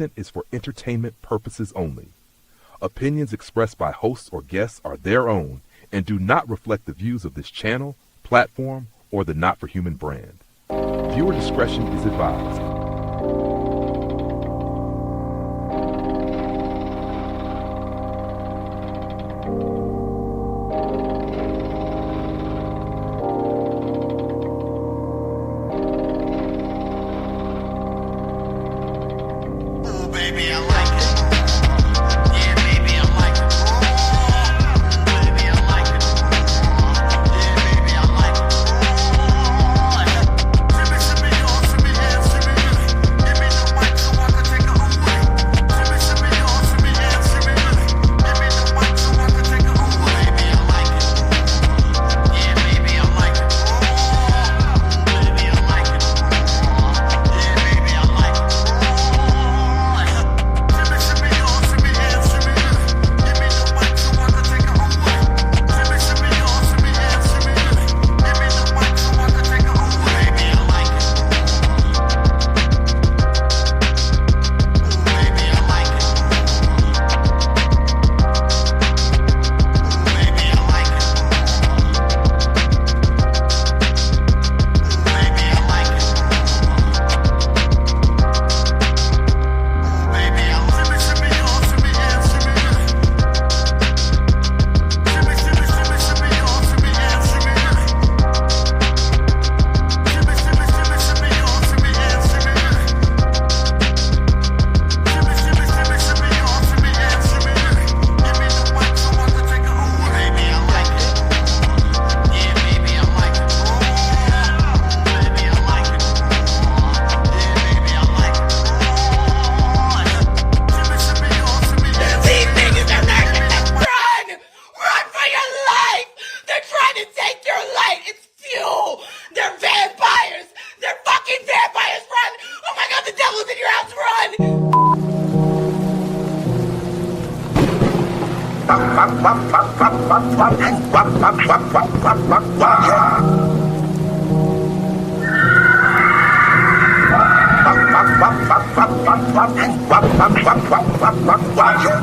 content is for entertainment purposes only. Opinions expressed by hosts or guests are their own and do not reflect the views of this channel, platform, or the Not For Human brand. Viewer discretion is advised.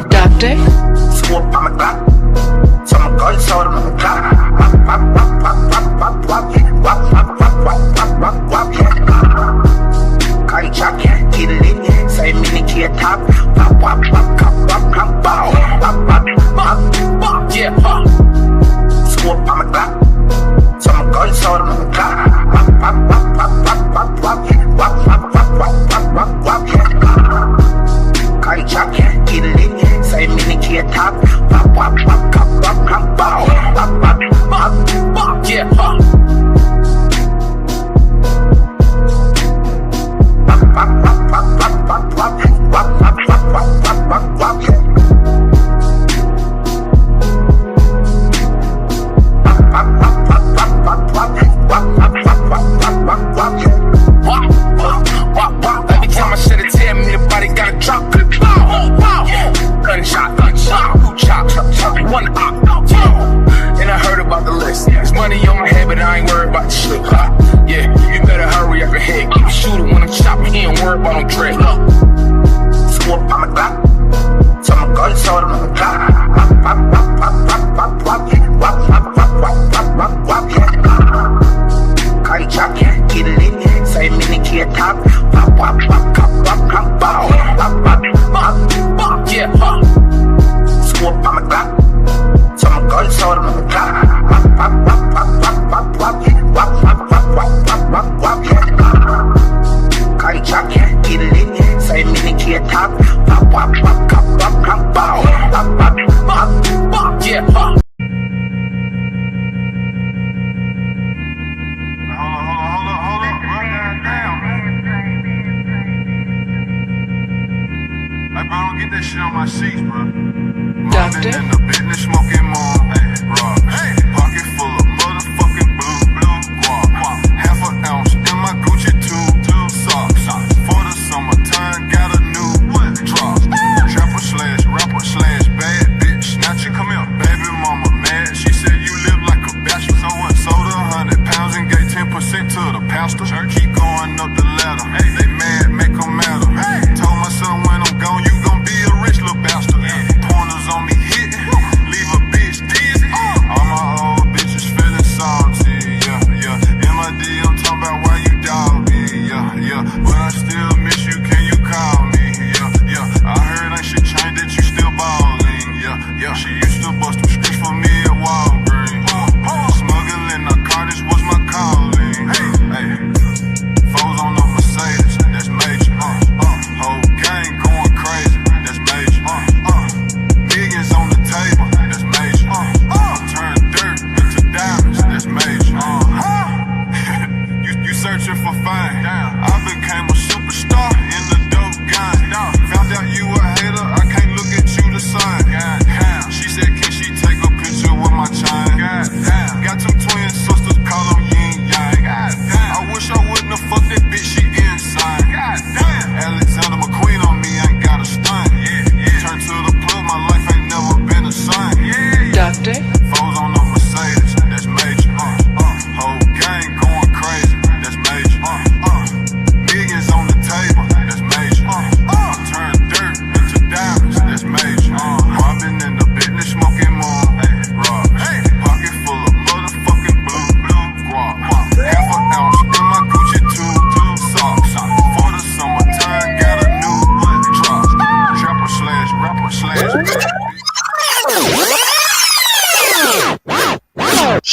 Doctor? Scoop on my clock. Some guns out on my clock. Can't jack, get it in. Say mini kid top. Yeah, scoop on my clock. Some guns out on my clock. Can't jack, get it in. Say mini kid top. Yeah, every time I shit it, tell me the body gotta drop. Gunshot, one op. And I heard about the list. There's money on my head, but I ain't worried about the shit. Yeah, you better hurry up your head. Keep shooting when I'm chopping. He ain't worried about no dread. Scoop on my clock. Some guns out on my clock. Can't jack, get it in. Say mini kid top. Yeah, scoop on my clock. Some guns out on my clock. Can't jack, get it in. Say mini kid top. Yeah, Hey, bro, don't get that shit on my sheets, bro. Doctor? In the business, smoking more. Hey, rock. Hey, pocket full of motherfucking blue guap. Half an ounce in my Gucci two socks. For the summertime, got a new drop. Trapper slash rapper slash bad bitch. Snatcher, come here. Baby mama mad. She said you live like a bachelor. So what? Sold 100 pounds and gave 10% to the pastor. Keep going up the ladder. Hey, they mad, make them matter. Hey, told my son when I'm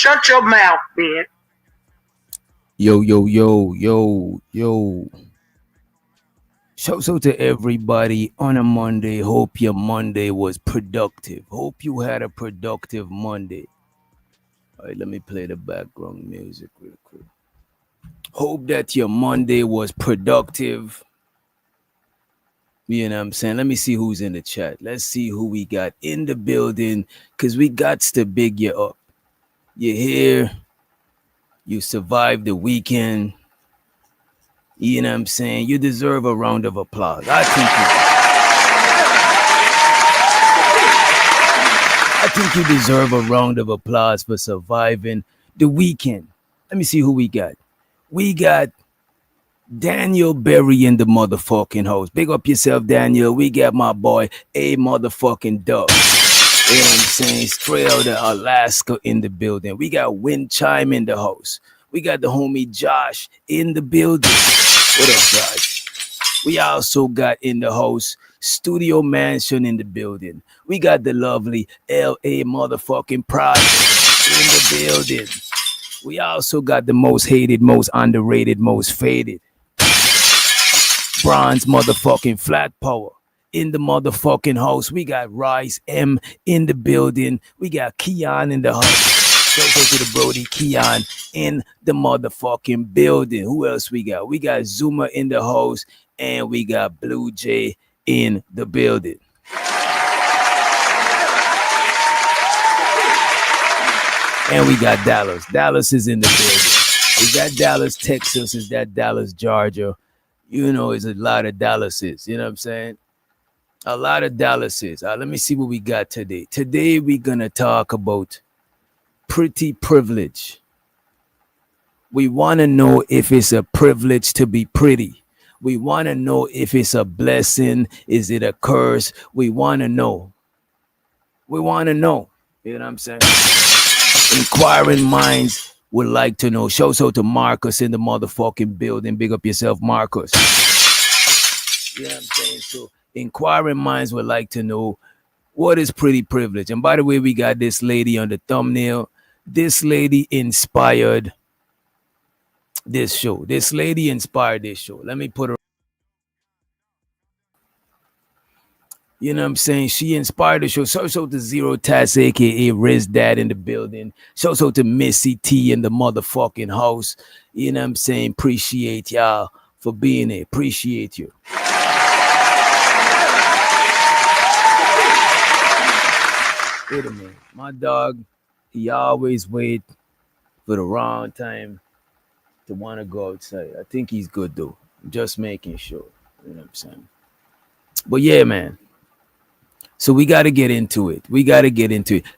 shut your mouth, man. Yo, yo, yo, yo, yo. So to everybody on a Monday. Hope your Monday was productive. Hope you had a productive Monday. All right, let me play the background music real quick. Hope that your Monday was productive. You know what I'm saying? Let me see who's in the chat. Let's see who we got in the building, because we got to big you up. You're here. You survived the weekend. You know what I'm saying? You deserve a round of applause. I think you deserve a round of applause for surviving the weekend. Let me see who we got. We got Daniel Berry in the motherfucking house. Big up yourself, Daniel. We got my boy A motherfucking Dub. You know what I'm saying? Straight out of Alaska in the building. We got Wind Chime in the house. We got the homie Josh in the building. What up, Josh? We also got in the house Studio Mansion in the building. We got the lovely LA motherfucking Project in the building. We also got the most hated, most underrated, most faded Bronze motherfucking Flat Power in the motherfucking house. We got Rice M in the building. We got Keon in the house. Shout to the Brody Keon in the motherfucking building. Who else we got? We got Zuma in the house, and we got Blue Jay in the building. And we got Dallas. Dallas is in the building. We got Dallas, Texas. Is that Dallas, Georgia? You know, it's a lot of Dallases. You know what I'm saying? A lot of Dallases. Let me see what we got today. Today, we're going to talk about pretty privilege. We want to know if it's a privilege to be pretty. We want to know if it's a blessing. Is it a curse? We want to know. We want to know. You know what I'm saying? Inquiring minds would like to know. Shout out to Marcus in the motherfucking building. Big up yourself, Marcus. You know what I'm saying? So inquiring minds would like to know, what is pretty privilege? And by the way, we got this lady on the thumbnail. This lady inspired this show. This lady inspired this show. Let me put her. You know what I'm saying? She inspired the show. Shout out to Zero Tats, aka Riz Dad in the building. Shout out to Missy T in the motherfucking house. You know what I'm saying? Appreciate y'all for being here. Appreciate you. Wait a minute. My dog, he always wait for the wrong time to want to go outside. I think he's good though. I'm just making sure. You know what I'm saying? But yeah, man. So we got to get into it.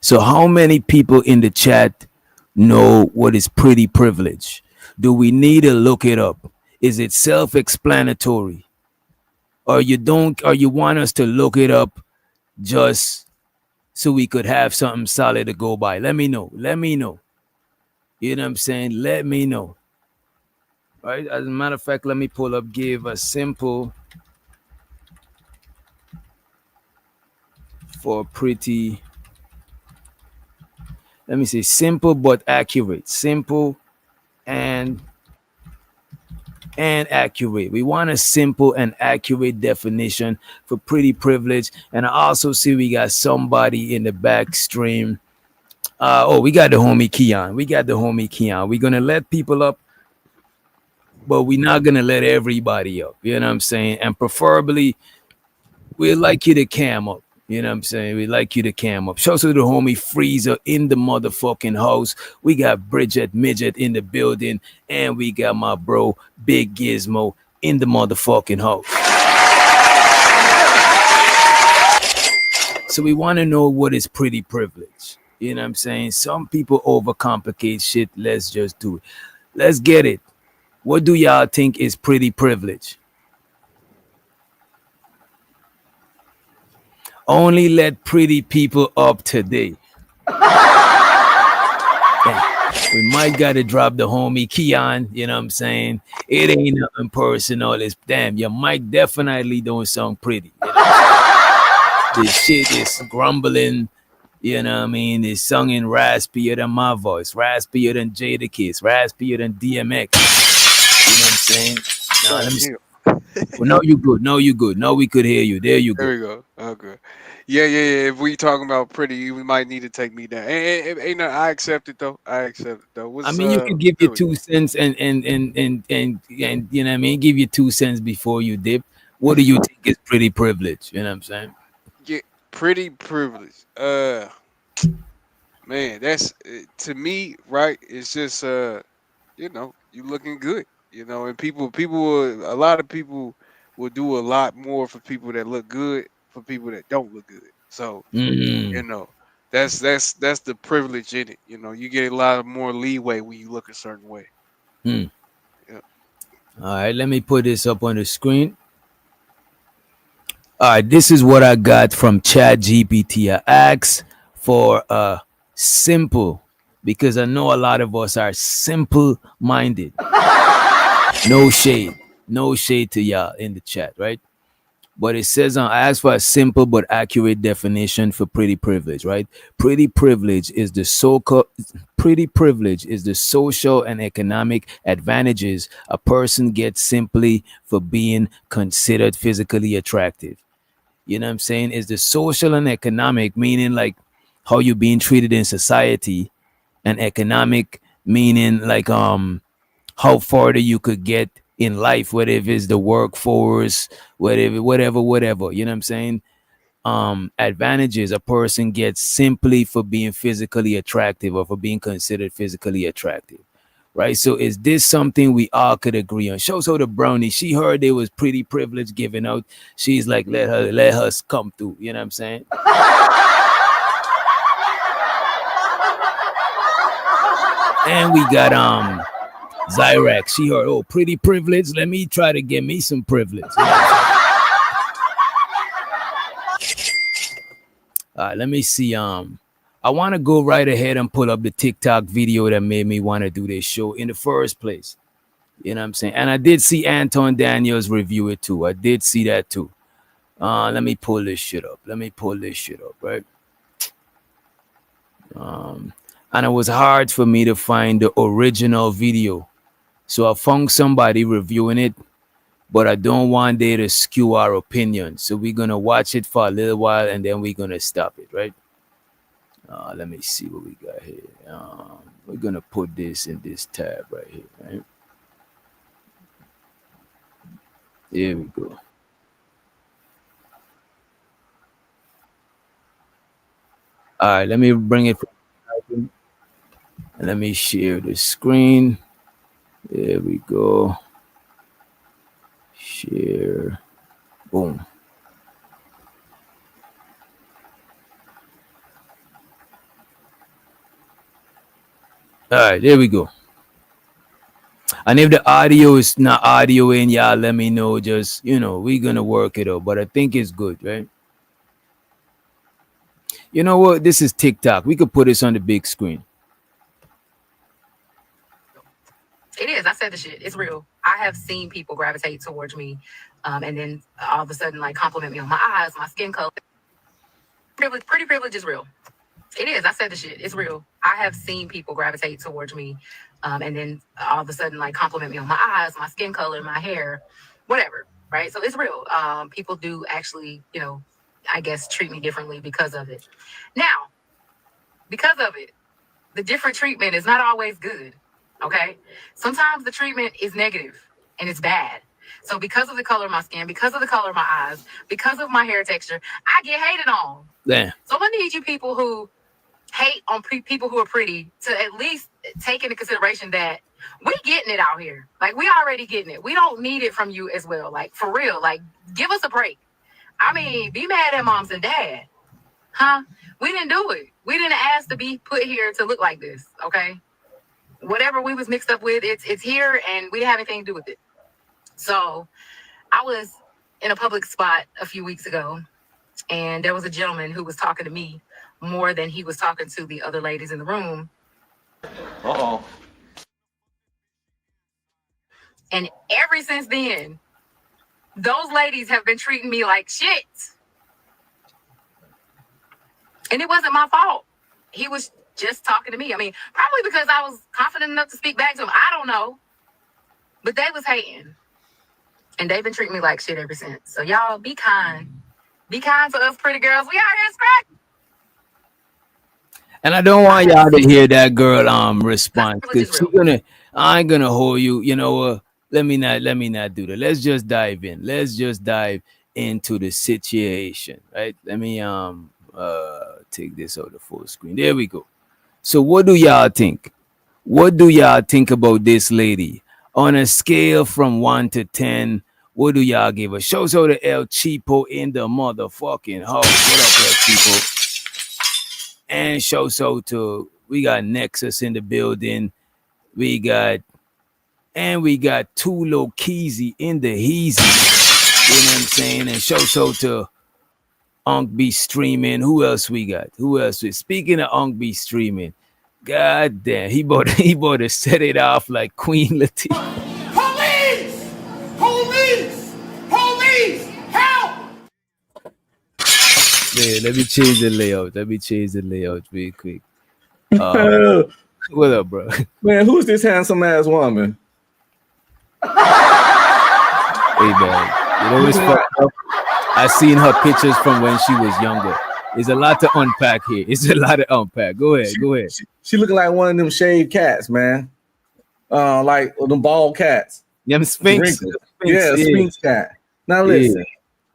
So how many people in the chat know what is pretty privilege? Do we need to look it up? Is it self-explanatory? Or you want us to look it up just so we could have something solid to go by? Let me know. You know what I'm saying? Let me know. All right. As a matter of fact, let me pull up, give a simple for pretty. Let me say simple but accurate. Simple and accurate. We want a simple and accurate definition for pretty privilege. And I also see we got somebody in the back stream. We got the homie Keon. We're going to let people up, but we're not going to let everybody up. You know what I'm saying? And preferably, we'd like you to cam up. You know what I'm saying? We'd like you to cam up. Shout out to the homie Freezer in the motherfucking house. We got Bridget Midget in the building. And we got my bro, Big Gizmo, in the motherfucking house. So we want to know what is pretty privilege. You know what I'm saying? Some people overcomplicate shit. Let's just do it. Let's get it. What do y'all think is pretty privilege? Only let pretty people up today. Yeah. We might gotta drop the homie Keon, you know what I'm saying? It ain't nothing personal. It's damn, your mic definitely don't sound pretty. You know? This shit is grumbling You know what I mean? It's sung in raspier than my voice, raspier than Jadakiss, raspier than DMX. You know what I'm saying? Now, let me see. Damn. Well, no, you good. No, you good. No, we could hear you. There you There go. we go. Okay. Yeah. If we talking about pretty, we might need to take me down. Ain't no, I accept it though. I accept it though. I What's mean, you could give your there we go. 2 cents and you know what I mean. Give your 2 cents before you dip. What do you think is pretty privilege? You know what I'm saying? Get pretty privileged. Man, that's to me, right? It's just you looking good, and a lot of people will do a lot more for people that look good for people that don't look good. So, you Mm. know, that's the privilege in it. You get a lot of more leeway when you look a certain way. Hmm. Yeah. All right, let me put this up on the screen. All right, this is what I got from Chat GPT. I asked for simple because I know a lot of us are simple minded. No shade, no shade to y'all in the chat, right? But it says I asked for a simple but accurate definition for pretty privilege, right? Pretty privilege is the social and economic advantages a person gets simply for being considered physically attractive. You know what I'm saying? Is the social and economic, meaning like how you being treated in society, and economic meaning like how further you could get in life, whether if it's the workforce, whatever. You know what I'm saying? Advantages a person gets simply for being physically attractive or for being considered physically attractive. Right. So is this something we all could agree on? Show so the brownie, she heard it was pretty privilege giving out. She's like, let her come through. You know what I'm saying? And we got Zyrax. She heard, oh, pretty privilege. Let me try to get me some privilege. You know all right, let me see. I want to go right ahead and pull up the TikTok video that made me want to do this show in the first place. You know what I'm saying? And I did see Anton Daniels review it too. I did see that too. Let me pull this shit up. Right? And it was hard for me to find the original video. So I found somebody reviewing it, but I don't want they to skew our opinion. So we're going to watch it for a little while and then we're going to stop it, right? Let me see what we got here. We're going to put this in this tab right here, right? Here we go. All right, let me bring it. Let me share the screen. There we go. Share. Boom. All right, there we go. And if the audio is not audio in, y'all let me know. Just, we're going to work it out. But I think it's good, right? You know what? This is TikTok. We could put this on the big screen. It is. I said the shit. It's real. I have seen people gravitate towards me, and then all of a sudden, like, compliment me on my eyes, my skin color. Pretty privilege is real. It is. I said the shit. It's real. I have seen people gravitate towards me, and then all of a sudden, like, compliment me on my eyes, my skin color, my hair, whatever. Right. So it's real. People do actually, I guess, treat me differently because of it. Now, because of it, the different treatment is not always good. Okay. Sometimes the treatment is negative and it's bad. So because of the color of my skin, because of the color of my eyes, because of my hair texture, I get hated on. Yeah. So I need you people who hate on people who are pretty to at least take into consideration that we getting it out here. Like, we already getting it. We don't need it from you as well. Like, for real, like, give us a break. I mean, be mad at moms and dad. Huh? We didn't do it. We didn't ask to be put here to look like this. Okay. Whatever we was mixed up with, it's here, and we didn't have anything to do with it. So I was in a public spot a few weeks ago, and there was a gentleman who was talking to me more than he was talking to the other ladies in the room. Uh-oh. And ever since then, those ladies have been treating me like shit. And it wasn't my fault. He was just talking to me. I mean, probably because I was confident enough to speak back to him. I don't know. But they was hating. And they've been treating me like shit ever since. So y'all be kind. Be kind to us pretty girls. We out here scratching. And I don't want y'all to hear that girl response, because I ain't gonna hold you. You know, let me not do that. Let's just dive in. Let's just dive into the situation, right? Let me take this out the full screen. There we go. So what do y'all think? What do y'all think about this lady? On a scale from 1 to 10, what do y'all give her? Shows out to El Cheapo in the motherfucking house. What up, El Cheapo? And shows out to, we got Nexus in the building. We got Tulo Keezy in the Heezy. You know what I'm saying? And shows out to Unk B streaming. Who else we got? Speaking of Unk B streaming, god damn, he bought to set it off like Queen Latifah. Help! Man, let me change the layout real quick. What up, bro? Man, who's this handsome ass woman? Hey, man, you know what's fucked up? I seen her pictures from when she was younger. There's a lot to unpack here. Go ahead. She looking like one of them shaved cats, man. Like them bald cats. Them Sphinx. Sphinx cat. Now listen,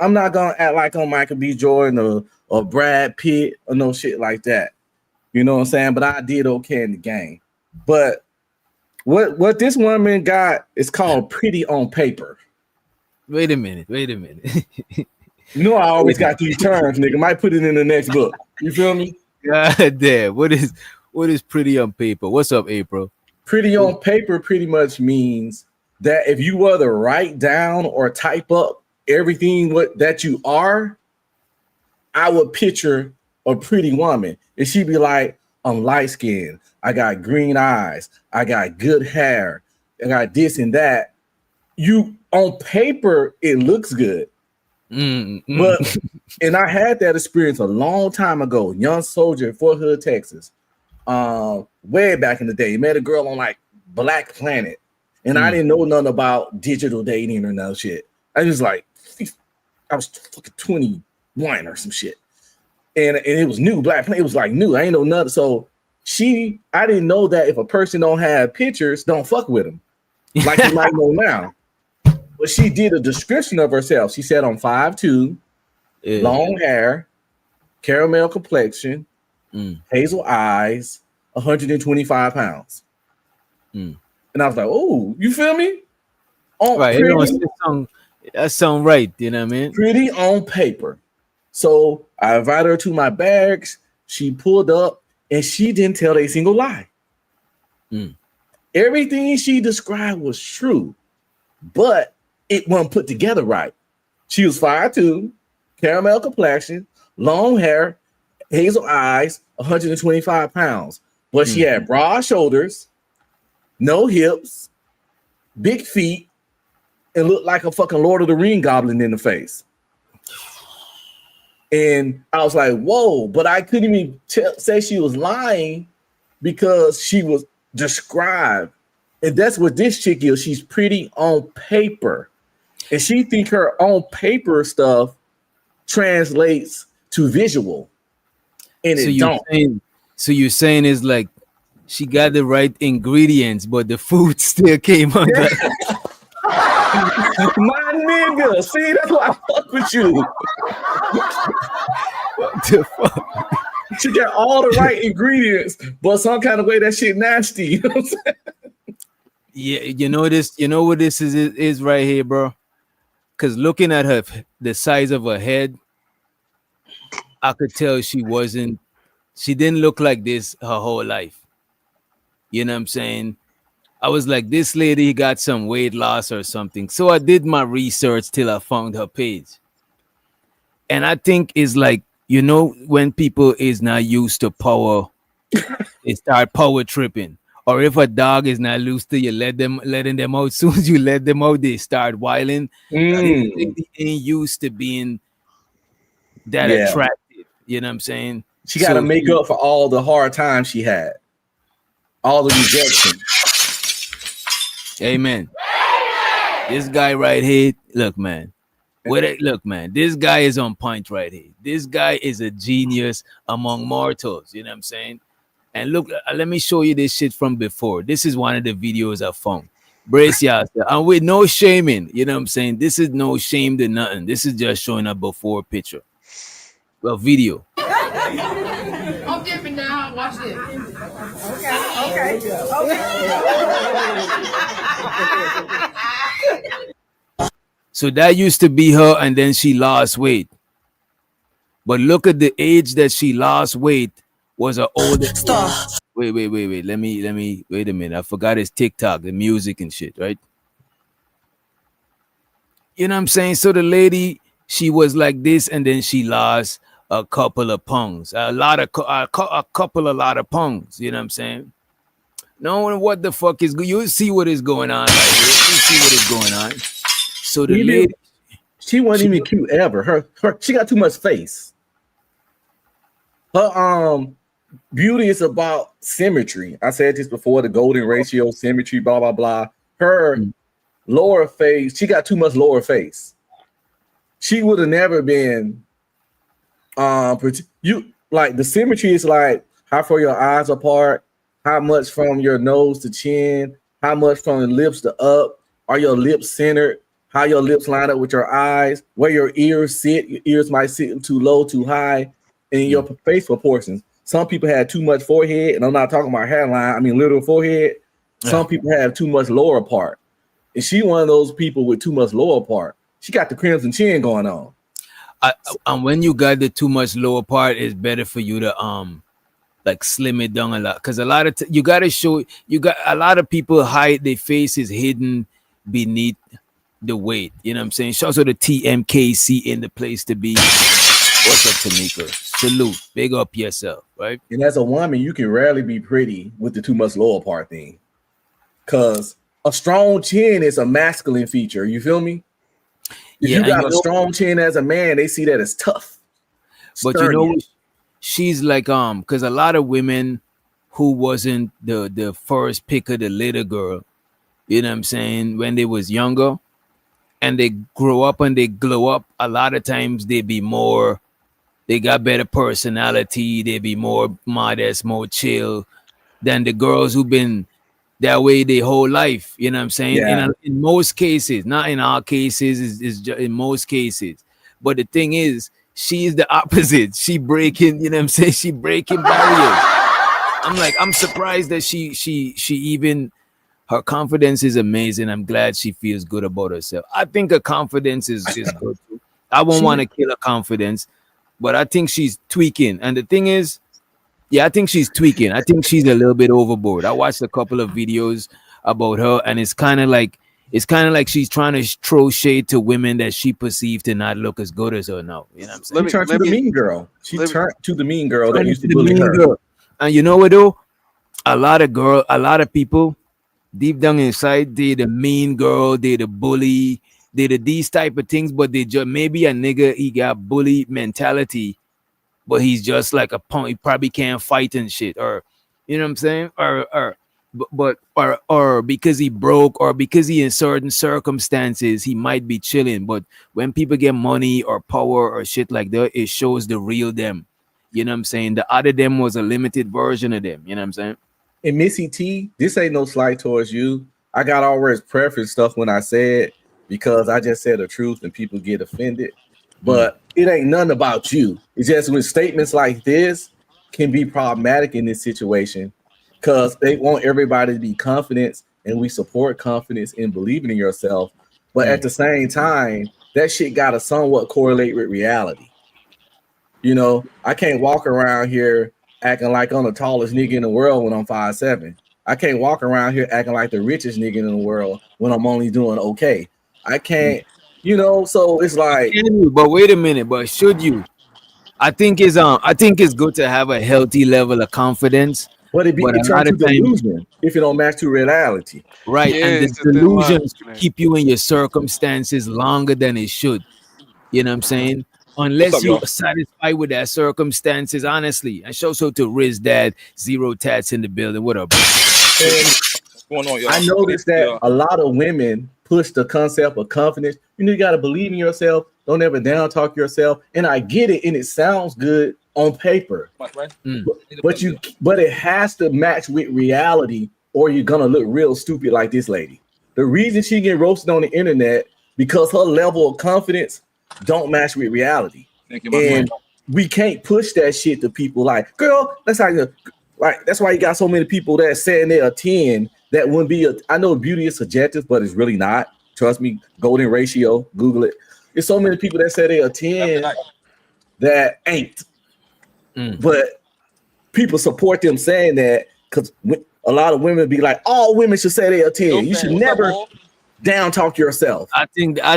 I'm not gonna act like I'm Michael B. Jordan or Brad Pitt or no shit like that. You know what I'm saying? But I did okay in the game. But what this woman got is called pretty on paper. Wait a minute. You know I always got these terms, nigga. Might put it in the next book. You feel me? God damn. What is pretty on paper? What's up, April? Pretty on paper pretty much means that if you were to write down or type up everything that you are, I would picture a pretty woman. And she'd be like, I'm light skinned, I got green eyes, I got good hair, I got this and that. You on paper, it looks good. But and I had that experience a long time ago. Young soldier in Fort Hood, Texas. Way back in the day, met a girl on like Black Planet, and I didn't know nothing about digital dating or no shit. I was fucking 21 or some shit, and it was new. Black Planet, it was like new. I ain't know nothing. So I didn't know that if a person don't have pictures, don't fuck with them, like you might know now. But she did a description of herself. She said, I'm 5'2", long hair, caramel complexion, hazel eyes, 125 pounds. And I was like, oh, you feel me? Right. That sound right. You know what I mean? Pretty on paper. So I invited her to my barracks. She pulled up and she didn't tell a single lie. Everything she described was true, but it wasn't put together right. She was 5'2", caramel complexion, long hair, hazel eyes, 125 pounds. But she had broad shoulders, no hips, big feet, and looked like a fucking Lord of the Ring goblin in the face. And I was like, whoa, but I couldn't even say she was lying because she was described. And that's what this chick is. She's pretty on paper. And she think her on paper stuff translates to visual. And so you're saying it's like she got the right ingredients, but the food still came on. My nigga, see, that's why I fuck with you. What the fuck? She got all the right ingredients, but some kind of way that shit nasty. You know what I'm saying? Yeah, you know what this is right here, bro. Because looking at the size of her head, I could tell she didn't look like this her whole life. You know what I'm saying? I was like, this lady got some weight loss or something. So I did my research till I found her page. And I think it's like, you know, when people is not used to power, they start power tripping. Or if a dog is not loose to you, letting them out. As soon as you let them out, they start whiling. They ain't used to being that attractive. You know what I'm saying? She got to So make up for all the hard times she had, all the rejection. Amen. This guy right here, look, man. Look, man, this guy is on point right here. This guy is a genius among mortals. You know what I'm saying? And look, let me show you this shit from before. This is one of the videos I found. Brace yourself. And with no shaming, you know what I'm saying? This is no shame to nothing. This is just showing a before picture. Well, video. I'm different now. Watch this. So that used to be her, and then she lost weight. But look at the age that she lost weight was her older. Wait. Let me wait a minute. I forgot his TikTok, the music and shit, right? You know what I'm saying? So the lady, she was like this, and then she lost a couple of pounds, a lot of pounds. You know what I'm saying? Knowing what the fuck is good, you see what is going on right here. You see what is going on. So the lady, she wasn't even cute ever. Her she got too much face. Her beauty is about symmetry. I said this before, the golden ratio, symmetry, blah blah blah. Her lower face, she got too much lower face. She would have never been you like the symmetry is like how far your eyes apart, how much from your nose to chin, how much from the lips to up, are your lips centered, how your lips line up with your eyes, where your ears sit. Your ears might sit too low, too high, and your face proportions. Some people had too much forehead, and I'm not talking about hairline. I mean literal forehead. Some people have too much lower part, and she one of those people with too much lower part. She got the crimson chin going on. And when you got the too much lower part, it's better for you to like slim it down a lot, because a lot of you got to show. You got a lot of people hide their faces hidden beneath the weight. You know what I'm saying? Shout out to TMKC in the place to be. What's up, Tamika? Salute. Big up yourself, right? And as a woman, you can rarely be pretty with the too much lower part thing, because a strong chin is a masculine feature. You feel me? If you got a strong chin as a man, they see that as tough. But you know, she's like because a lot of women who wasn't the first pick of the little girl, you know what I'm saying, when they was younger, and they grow up and they glow up, a lot of times they got better personality, they be more modest, more chill than the girls who've been that way their whole life. You know what I'm saying? Yeah. In most cases, not in all cases, is just in most cases. But the thing is, she is the opposite. She breaking, you know what I'm saying? She breaking barriers. I'm surprised that she even, her confidence is amazing. I'm glad she feels good about herself. I think her confidence is good too. I won't want to kill her confidence, but I think she's tweaking. And the thing is, I think she's tweaking. I think she's a little bit overboard. I watched a couple of videos about her, and it's kind of like she's trying to throw shade to women that she perceived to not look as good as her now. You know what I'm saying? She turned to the mean girl. She turned to the mean girl that used to bully her. And you know what though? A lot of people deep down inside, they the mean girl, they the bully, they the these type of things, but they just maybe a nigga, he got bully mentality, but he's just like a punk. He probably can't fight and shit, or you know what I'm saying, or because he broke, or because he in certain circumstances he might be chilling. But when people get money or power or shit like that, it shows the real them. You know what I'm saying? The other them was a limited version of them. You know what I'm saying? And Missy T, this ain't no slight towards you. I got always preference stuff when I said, because I just said the truth and people get offended. But it ain't nothing about you. It's just when statements like this can be problematic in this situation, because they want everybody to be confident, and we support confidence in believing in yourself. But at the same time, that shit got to somewhat correlate with reality. You know, I can't walk around here acting like I'm the tallest nigga in the world when I'm 5'7". I can't walk around here acting like the richest nigga in the world when I'm only doing okay. I can't, you know, so it's like. But wait a minute, but should you? I think it's good to have a healthy level of confidence. But it turns to delusion if it don't match to reality. Right. Yeah, and the delusions keep you in your circumstances longer than it should. You know what I'm saying? unless up, you're y'all? satisfied with that circumstances, honestly. And show so to Riz Dad, Zero Tats in the building. What up, bro? And What's going on, y'all? I noticed that Yeah. a lot of women push the concept of confidence. You got to believe in yourself. Don't ever down talk yourself. And I get it, and it sounds good on paper, but it has to match with reality, or you're gonna look real stupid like this lady. The reason she get roasted on the internet because her level of confidence don't match with reality. Thank you, my And man. we can't push that shit to people like, girl, that's how you like. That's why you got so many people that saying they're a 10. That wouldn't be I know beauty is subjective, but it's really not. Trust me, golden ratio, Google it. There's so many people that say they're a 10 that ain't. But people support them saying that because a lot of women be like, all women should say they're a 10. You should never down talk yourself. I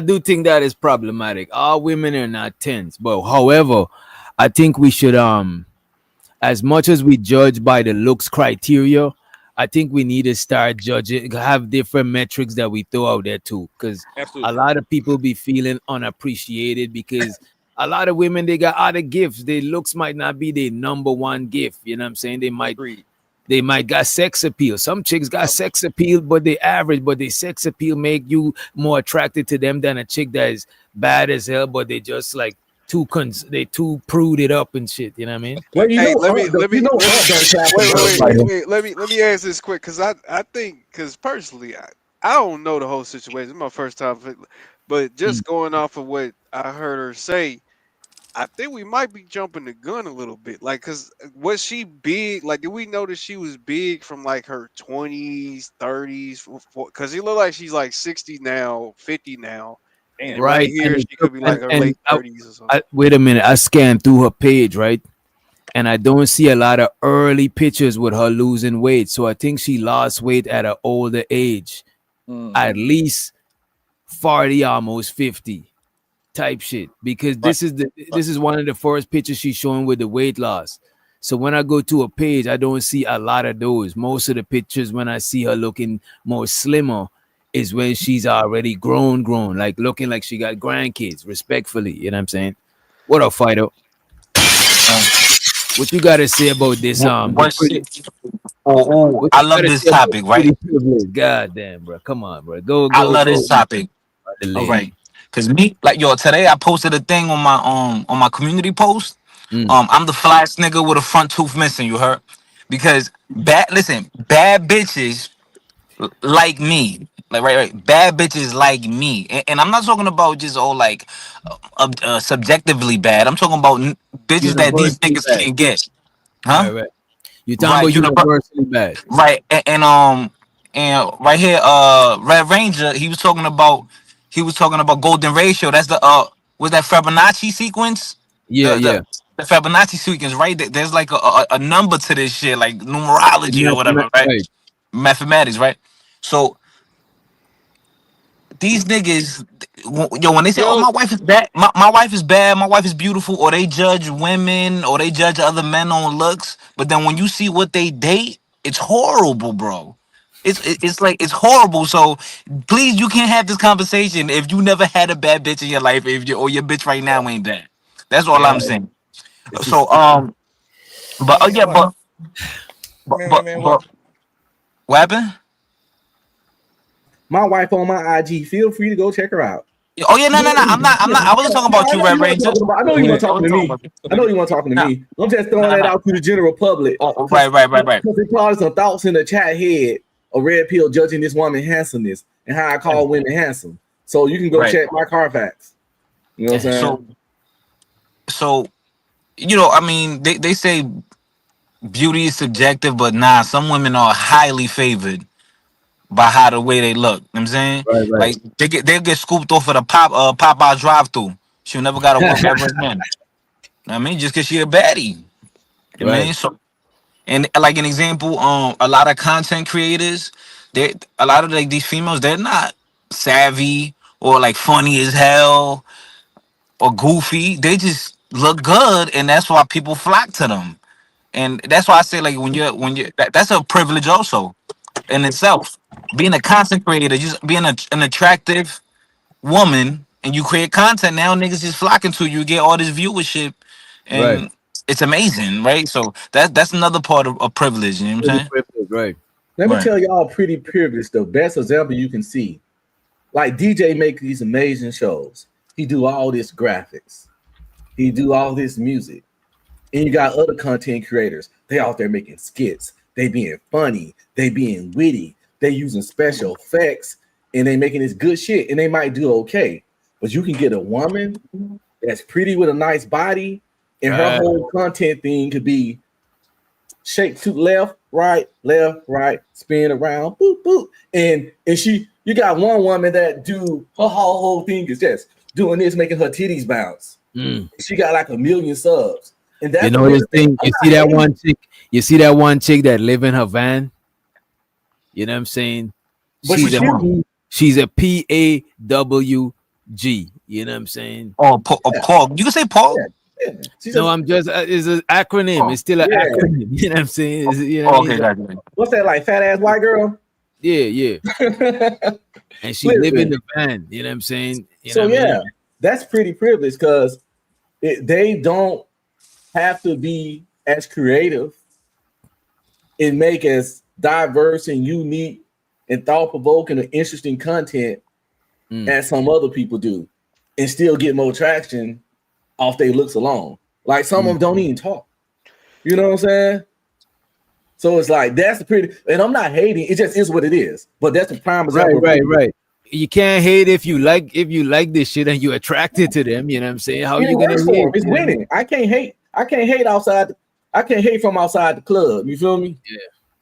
do think that is problematic. All women are not 10s, but however, I think we should as much as we judge by the looks criteria, I think we need to start judging, have different metrics that we throw out there too, because a lot of people be feeling unappreciated because a lot of women, they got other gifts. Their looks might not be their number one gift. You know what I'm saying? They might got sex appeal. Some chicks got sex appeal, but they average, but the sex appeal make you more attracted to them than a chick that is bad as hell, but they just like they too pruded up and shit. You know what I mean? Well, Hey, let me ask this quick, because I think, because personally, I don't know the whole situation. It's my first time, but just going off of what I heard her say, I think we might be jumping the gun a little bit. Like, because was she big? Like, did we notice she was big from like her 20s, 30s? Because it looked like she's like 60 now, 50 now. And right here, she could be like her late 30s or something. Wait a minute. I scanned through her page, right? And I don't see a lot of early pictures with her losing weight. So I think she lost weight at an older age, at least 40, almost 50 type shit. Because this is one of the first pictures she's showing with the weight loss. So when I go to a page, I don't see a lot of those. Most of the pictures when I see her looking more slimmer is when she's already grown, like looking like she got grandkids, respectfully. You know what I'm saying? What up, Fido? What you got to say about this? I love this topic, right? God damn, bro. Come on, bro. Go. I love this topic. All right. Because me, like, yo, today I posted a thing on my community post. I'm the flyest nigga with a front tooth missing, you heard? Because bad bitches like me. Like, right. Bad bitches like me. And I'm not talking about just all like subjectively bad. I'm talking about bitches that these niggas can't get. Huh? Right. You talking about universally bad. Right. And right here, Red Ranger, he was talking about golden ratio. That's the was that Fibonacci sequence? Yeah. The Fibonacci sequence, right? There's like a number to this shit, like numerology or whatever, right? Mathematics, right? So these niggas, yo, when they say, "Oh, my wife is bad," my wife is bad, my wife is beautiful, or they judge women, or they judge other men on looks, but then when you see what they date, it's horrible, bro. It's like it's horrible. So please, you can't have this conversation if you never had a bad bitch in your life, or your bitch right now ain't bad. That's all I'm saying. So but what happened? My wife on my IG. Feel free to go check her out. Oh yeah, no. I'm not. I wasn't talking about you, Red Ranger. I know you weren't talking to me. I'm just throwing that out to the general public. Right. Because it caused some thoughts in the chat head of Red Pill judging this woman's handsomeness and how I call women handsome. So you can go check my Carfax. You know what I'm saying? So you know, I mean, they say beauty is subjective, but nah, some women are highly favored by how the way they look. You know what I'm saying? Right. Like they get scooped off of the Popeye drive-through. She'll never gotta work ever again. I mean, just cause she a baddie. You know what I mean? So, and like an example, a lot of content creators, a lot of like these females, they're not savvy or like funny as hell or goofy. They just look good, and that's why people flock to them. And that's why I say, like, when you're that's a privilege also in itself. Being a content creator, just being an attractive woman and you create content, now niggas just flocking to you, get all this viewership, Right. and it's amazing, right? So that's another part of privilege. You know what I'm saying? Right. Let me Right. tell y'all pretty privileged. The best example you can see. Like DJ make these amazing shows. He do all this graphics. He do all this music. And you got other content creators. They out there making skits. They being funny. They being witty. They using special effects. And they making this good shit. And they might do okay. But you can get a woman that's pretty with a nice body. And her whole content thing could be shake to left, right, spin around, boop, boop. And you got one woman that do her whole thing is just doing this, making her titties bounce. She got like 1 million subs. And that's You know this thing. You see that one chick. You see that one chick that live in her van. You know what I'm saying? But She's a PAWG. You know what I'm saying? Oh, Paul. You can say Paul. No, I'm just it's an acronym. It's still an acronym. You know what I'm saying? You know what I mean? What's that, like fat ass white girl? Yeah. And she live in the van. You know what I'm saying? You know what I mean? That's pretty privileged because they don't have to be as creative and make as diverse and unique and thought-provoking and interesting content as some other people do, and still get more traction off their looks alone. Like some of them don't even talk. You know what I'm saying? So it's like that's the pretty, and I'm not hating, it just is what it is. But that's the prime example. Right. You can't hate if you like this shit and you're attracted to them. You know what I'm saying? How you gonna hate? It's winning. I can't hate outside. I can't hate from outside the club. You feel me? Yeah.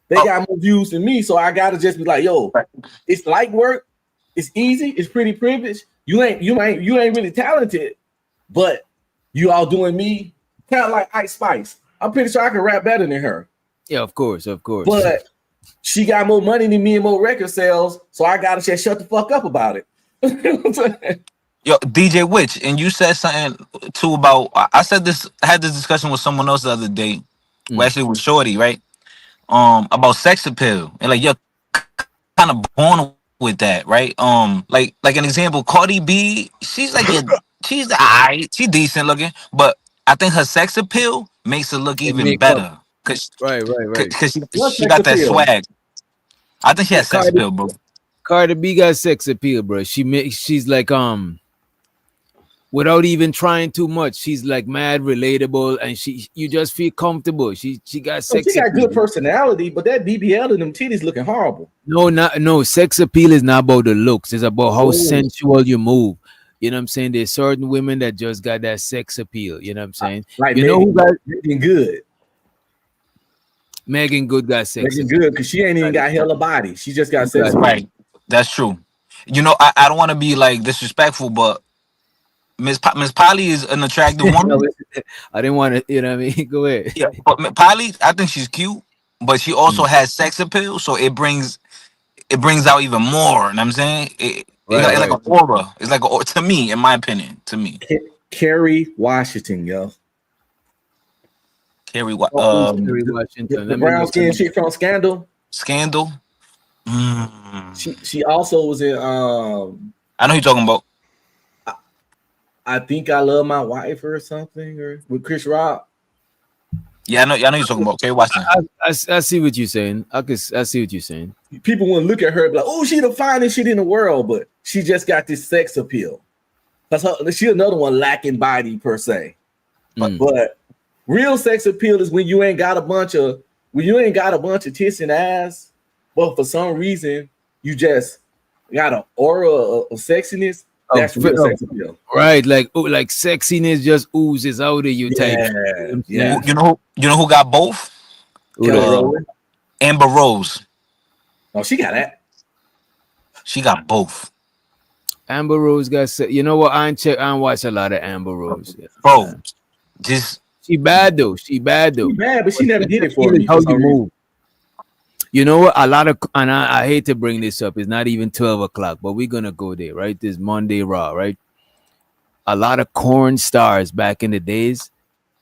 They got more views than me, so I gotta just be like, yo, it's light work, it's easy, it's pretty privileged. You ain't really talented, but you all doing me kind of like Ice Spice. I'm pretty sure I can rap better than her. Yeah, of course. But she got more money than me and more record sales, so I gotta just shut the fuck up about it. Yo, DJ Witch, and you said something too about. I had this discussion with someone else the other day. Well, actually, with Shorty, right? About sex appeal, and like you're kind of born with that, right? Like an example, Cardi B, she's she's alright, she's decent looking, but I think her sex appeal makes her look even better. Right. Because she got that swag. I think she has sex appeal, bro. Cardi B got sex appeal, bro. She's like without even trying too much, she's like mad relatable, and you just feel comfortable. She got sex. She got good personality, but that BBL and them titties looking horrible. No. Sex appeal is not about the looks. It's about how sensual you move. You know what I'm saying? There's certain women that just got that sex appeal. You know what I'm saying? Like you know who got Megan Good. Megan Good got sex. Megan Good because she ain't even got hella body. She just got sex. Right. That's true. You know, I don't want to be like disrespectful, but Miss Polly is an attractive woman. I didn't want to, you know what I mean? Go ahead. Yeah, but Polly, I think she's cute, but she also has sex appeal, so it brings out even more. You know what I'm saying? It's like an aura. It's like to me, in my opinion, Kerry Washington, yo. Kerry Washington. The brown skin chick from Scandal. She also was in I know who you're talking about. I Think I Love My Wife or something, or with Chris Rock. Yeah, I know you're talking about. Okay, watch that. I see what you're saying. I see what you're saying. People wouldn't look at her and be like, oh, she the finest shit in the world, but she just got this sex appeal. Because she another one lacking body per se. But real sex appeal is when you ain't got a bunch of tits and ass, but for some reason you just got an aura of sexiness. That's real sex appeal. Right, like sexiness just oozes out of you type. Yeah. You know who got both? Amber Rose. Oh, she got that. She got both. Amber Rose got you know what? I ain't watch a lot of Amber Rose. Bro, she bad though. She bad, but she never did it for me. How you move. You know what? And I hate to bring this up. It's not even 12 o'clock, but we're gonna go there, right? This Monday Raw, right? A lot of corn stars back in the days,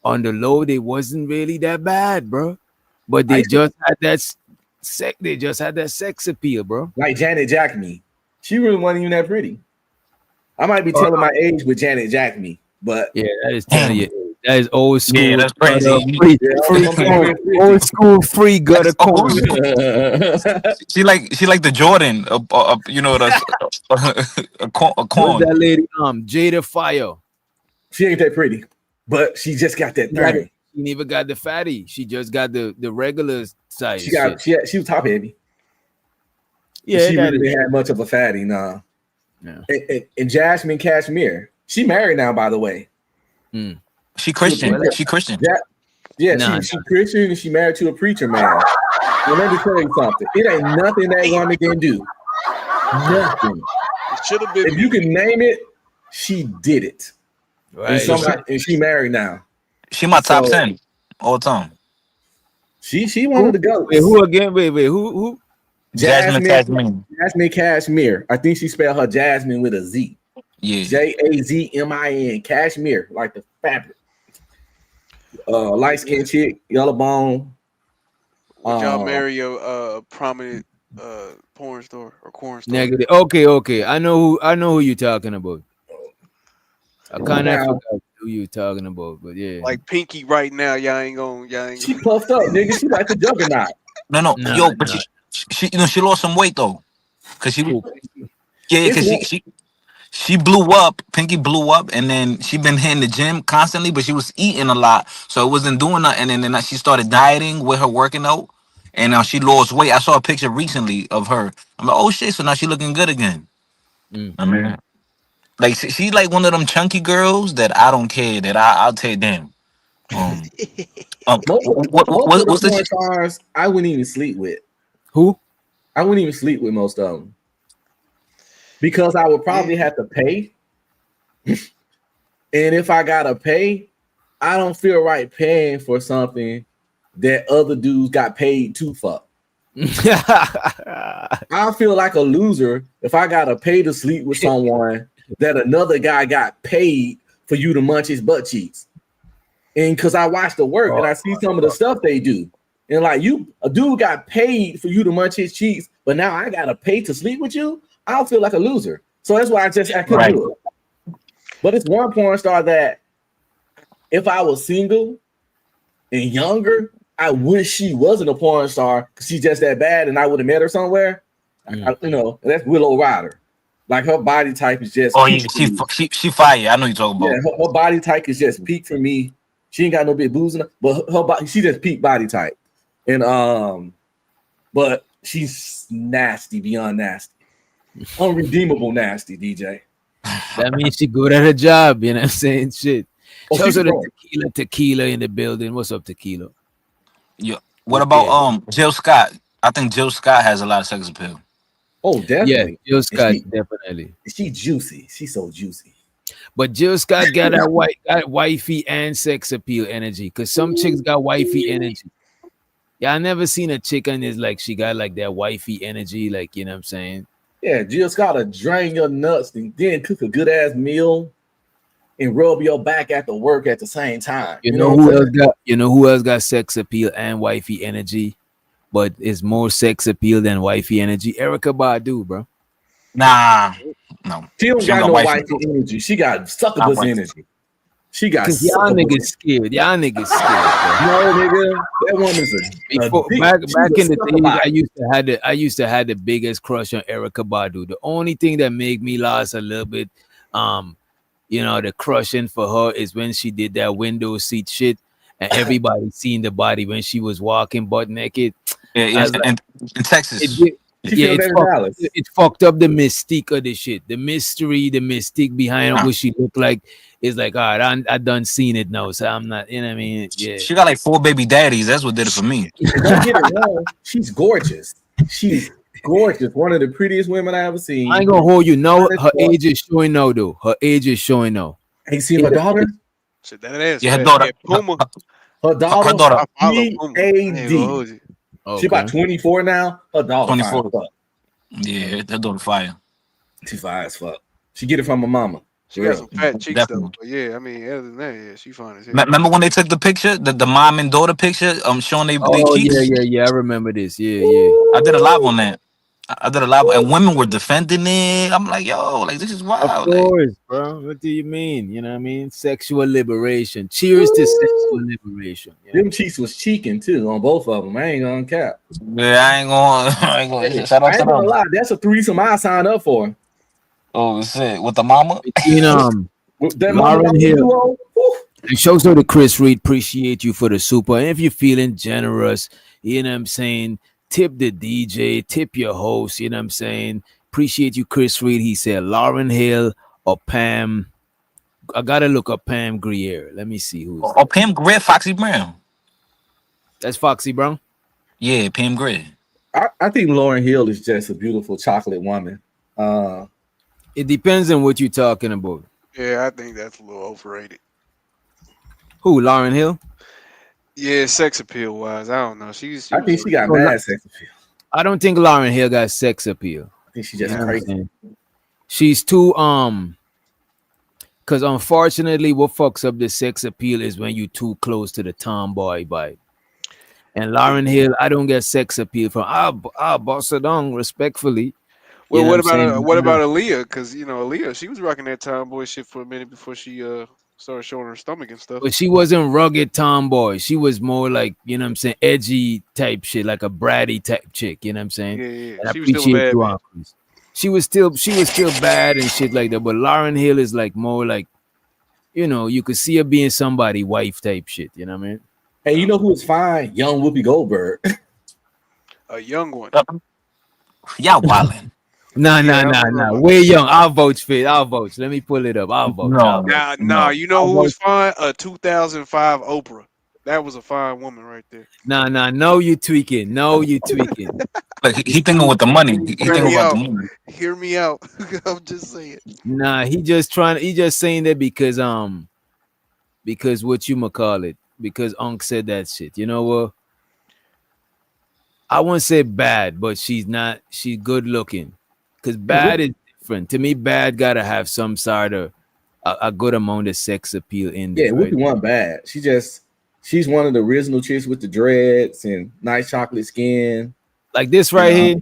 on the low, they wasn't really that bad, bro. But they just had that sex appeal, bro. Like Janet Jackson. She really wasn't even that pretty. I might be telling my age with Janet Jackson, but yeah, that is telling you. That is old school. Yeah, that's crazy. Free, Yeah, free I'm corn. free. Old school free gutter That's old corn. school. She like the Jordan, you know, a What's corn. that lady? Jada Fire. She ain't that pretty, but she just got that thing. She never got the fatty. She just got the regular size. She was top heavy. Yeah, she that really is- didn't have much of a fatty, nah. Yeah. And Jasmine Cashmere, she married now, by the way. She Christian. She Christian. Yeah, Nah, she Christian and she married to a preacher man. Well, let me tell you something. It ain't nothing that woman can do. Nothing. It should have been. If you can name it, she did it. Right. And she married now. She my top So- 10 all time. She wanted to go. Wait, who again? Wait, who? Jasmine Cashmere. Jasmine Cashmere. I think she spelled her Jasmine with a Z. Yeah. Jazmin. Cashmere, like the fabric. Light skinned chick, yellow bone. Would y'all marry a prominent porn star or corn star? Negative. Okay. I know who you're talking about. I kind of forgot who you talking about, but yeah. Like Pinky right now, y'all ain't gonna. She puffed up, nigga. She like the juggernaut. No, Nah, yo, but she you know, she lost some weight though. Cause she she blew up. Pinky blew up, and then she been hitting the gym constantly, but she was eating a lot, so it wasn't doing nothing. And then she started dieting with her working out, and now she lost weight. I saw a picture recently of her. I'm like, oh shit! So now she looking good again. I mean, like she like one of them chunky girls that I don't care. That I'll take them. Most of What's the the porn stars I wouldn't even sleep with. Who? I wouldn't even sleep with most of them because I would probably have to pay. And if I gotta pay, I don't feel right paying for something that other dudes got paid to fuck. I feel like a loser if I gotta pay to sleep with someone that another guy got paid for you to munch his butt cheeks. And because I watch the work and I see some of the stuff they do. And like a dude got paid for you to munch his cheeks, but now I gotta pay to sleep with you. I don't feel like a loser. So that's why I couldn't do it. But it's one porn star that if I was single and younger, I wish she wasn't a porn star because she's just that bad and I would have met her somewhere. You know, and that's Willow Ryder. Like her body type is just she fire. I know you talking about. Yeah, her body type is just peak for me. She ain't got no big boobs in her, but her body, she just peak body type. And but she's nasty beyond nasty. Unredeemable nasty, DJ. That means she good at her job, you know what I'm saying? Shit. Oh, Shout out she's to grown. tequila in the building. What's up, Tequila? Yeah. What about Jill Scott? I think Jill Scott has a lot of sex appeal. Oh, definitely. Yeah, Jill Scott, definitely. She juicy. She's so juicy. But Jill Scott got that wifey and sex appeal energy. Cause some chicks got wifey energy. Yeah, I never seen a chick and is like she got like that wifey energy, like you know what I'm saying? Yeah, Jill Scott will drain your nuts and then cook a good ass meal and rub your back after work at the same time. You know who else got sex appeal and wifey energy, but is more sex appeal than wifey energy? Erykah Badu, bro. Nah, no. She don't got no wifey energy. She got succubus energy. She got y'all niggas scared. Y'all niggas scared. No, nigga, that woman's back in the day. I used to have the biggest crush on Erykah Badu. The only thing that made me last a little bit, you know, the crushing for her is when she did that window seat shit, and everybody seen the body when she was walking butt naked. Yeah, in Texas. It fucked up the mystique of the shit. The mystery, the mystique behind what she looked like is like, all right, I done seen it now, so I'm not, you know what I mean? Yeah. She got like 4 baby daddies. That's what did it for me. Don't get it wrong. She's gorgeous. She's gorgeous. One of the prettiest women I ever seen. I ain't gonna hold you. No, her age is showing now, though. Her age is showing now. Ain't seen her daughter? Shit, that is. Yeah, her daughter. Puma. Her daughter. PAD. She about 24 now. Her daughter. 24. Yeah, that daughter fire. She fire as fuck. She get it from her mama. She got some fat cheeks though. But yeah, I mean, other than that, yeah, she fine as hell. Remember when they took the picture, the mom and daughter picture, showing their cheeks? Yeah. I remember this. Yeah. I did a live on that. I did a lot, and women were defending it. I'm like, yo, like this is Of wild. Like, course, bro. What do you mean? You know what I mean? Sexual liberation. Cheers to sexual liberation. You know? Them cheeks was cheeking too on both of them. I ain't gonna cap. yeah, I ain't going. Shout I out to ain't gonna them. lie. That's a threesome I signed up for. Oh shit, with the mama. Between That Lauren Hill. duo, whew. It shows to Chris Reed, appreciate you for the super. And if you're feeling generous, you know what I'm saying, tip the DJ, tip your host, you know what I'm saying. Appreciate you, Chris Reed. He said Lauren Hill or Pam. I gotta look up Pam Grier. Let me see who's Oh, Pam Grier, Foxy Brown. that's Foxy Brown. Yeah, Pam Grier. I think Lauren Hill is just a beautiful chocolate woman. It depends on what you're talking about. Yeah, I think that's a little overrated. Who, Lauren Hill? Yeah, sex appeal wise, I don't know. I think she got mad sex appeal. I don't think Lauren Hill got sex appeal. I think she just You know what I'm crazy. saying? She's too because unfortunately what fucks up the sex appeal is when you too close to the tomboy vibe. And Lauren Hill, I don't get sex appeal from. I'll boss it on respectfully. Well, You know what I'm saying? about what about Aaliyah? Because Aaliyah, she was rocking that tomboy shit for a minute before she started showing her stomach and stuff. But she wasn't rugged tomboy. She was more like, you know what I'm saying, edgy type shit, like a bratty type chick, you know what I'm saying? Yeah. And I She was still a appreciate bad you, bitch. Uncles. She was still bad and shit like that. But Lauren Hill is like more like, you know, you could see her being somebody wife type shit, you know what I mean? Hey, you know who is fine? Young Whoopi Goldberg. A young one. Y'all wildin'. Nah. Way young. I'll vouch for it. I'll vouch. Let me pull it up. I'll vouch. No. I'll vouch. Nah, you know I'll who vouch. was fine? A 2005 Oprah. That was a fine woman right there. Nah. No, you tweaking. Like, he thinking with the money. He thinking about the money. Hear me out. I'm just saying. Nah, he just saying that because what you call it, because Unc said that shit. You know what? I wouldn't say bad, but she's good looking. Because bad is different. To me, bad gotta have some sort of a good amount of sex appeal in there. Yeah, Whoopi wasn't bad. She's one of the original chicks with the dreads and nice chocolate skin. Like this right here.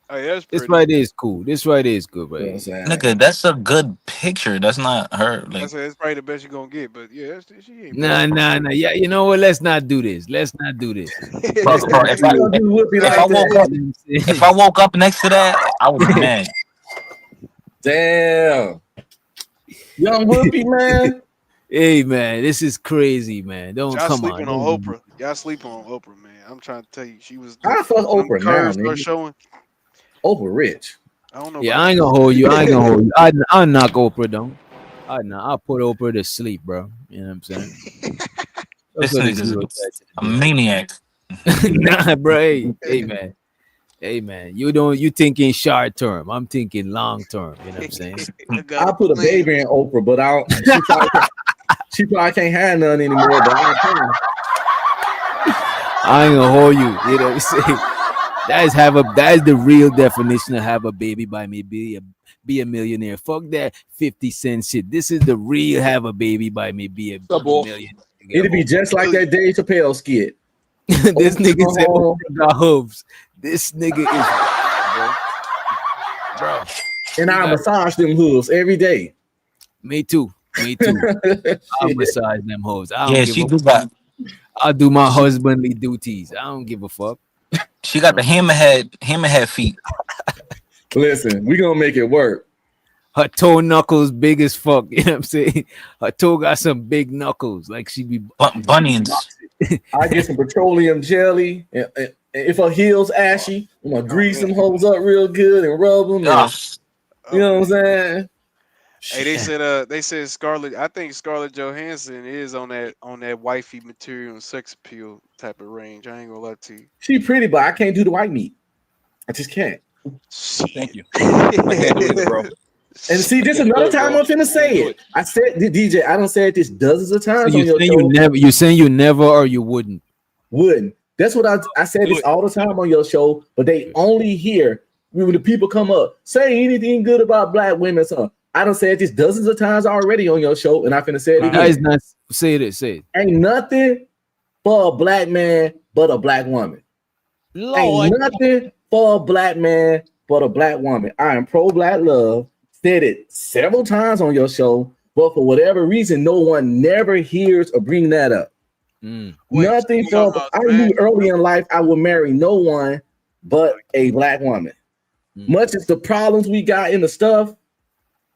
Oh, yeah, that's This pretty. right there is cool. This right there is good, right? You know what I'm saying? Nigga, that's a good picture. That's not her. Like, That's probably the best you're gonna get, but yeah, she ain't bad. Nah. Yeah, you know what? Let's not do this. bro, if If I woke up next to that, I would be mad. Damn. Young Whoopi, man. Hey man, this is crazy, man. Don't Y'all come sleeping on. on Oprah. Y'all sleeping on Oprah, man. I'm trying to tell you, she was. I fuck when them Oprah now, curves start nigga. showing. Oprah rich. I don't know. Yeah, about I ain't gonna hold you. I'll knock Oprah down. I'll put Oprah to sleep, bro. You know what I'm saying? This That's what nigga's it's a maniac. Nah, bro. Hey, man. You thinking short term. I'm thinking long term. You know what I'm saying? I put a baby in Oprah, but I don't. She probably can't have none anymore. But I ain't gonna hold you. You know what I'm saying? That is the real definition of have a baby by me. Be a millionaire. Fuck that 50 cent shit. This is the real have a baby by me. Be a millionaire. it'd be just like that Dave Chappelle skit. This nigga said Oprah got hooves. This nigga is bro. And I massage them hooves every day. Me too. I'll massage them hoes. Yeah, she do that. I'll do my husbandly duties. I don't give a fuck. She got the hammerhead feet. Listen, we gonna make it work. Her toe knuckles big as fuck. You know what I'm saying? Her toe got some big knuckles. Like she be Bunions. I get some petroleum jelly, and if her heels ashy, I'm gonna grease them hoes up real good and rub them. Ah. You know what I'm saying? Hey, they said Scarlett. I think Scarlett Johansson is on that wifey material and sex appeal type of range. I ain't gonna lie to you. She pretty, but I can't do the white meat. I just can't. Thank you. I can't do it, bro. And see, this is another time I'm finna say it. I said, DJ, I don't say it this dozens of times So on your show. you saying you never or you wouldn't. Wouldn't. That's what I said this all the time on your show, but they only hear when the people come up, say anything good about black women. So I don't say it this dozens of times already on your show, and I'm finna say it That is again. not say it. Ain't nothing for a black man but a black woman. Ain't nothing for a black man but a black woman. I am pro black love. Said it several times on your show, but for whatever reason, no one never hears or bring that up. Nothing for. I knew early in life I would marry no one but a black woman. Much as the problems we got in the stuff,